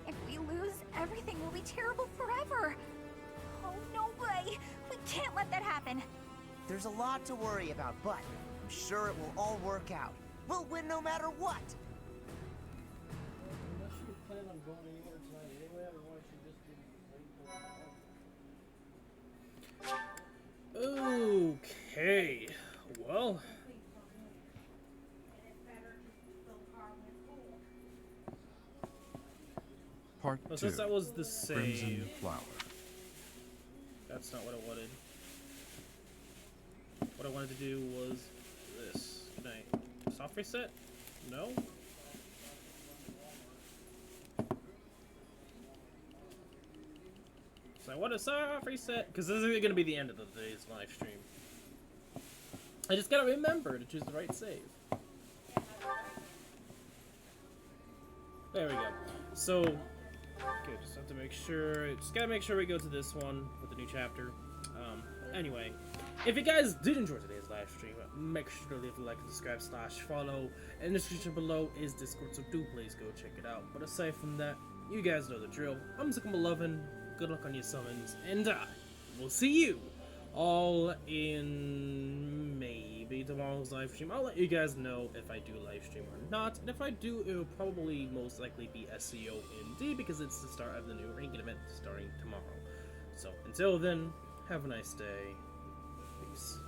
If we lose, everything will be terrible forever. Oh, no way! We can't let that happen! There's a lot to worry about, but I'm sure it will all work out. We'll win no matter what! Unless you plan on going anywhere tonight anyway, otherwise you just okay, well. Part Well, 2. since that was the Crimson save. Flower. That's not what I wanted. What I wanted to do was this. Can I soft reset? No? So I want to soft reset because this is going to be the end of today's live stream. I just gotta remember to choose the right save. There we go. So, okay, just have to make sure. Just gotta make sure we go to this one with the new chapter. Anyway, if you guys did enjoy today's live stream, make sure to leave a like, subscribe, /follow. In the description below is Discord, so do please go check it out. But aside from that, you guys know the drill. I'm Zuckum11. Good luck on your summons, and I will see you all in maybe tomorrow's live stream. I'll let you guys know if I do live stream or not, and if I do, it will probably most likely be SAO MD because it's the start of the new ranking event starting tomorrow. So until then, have a nice day. Peace.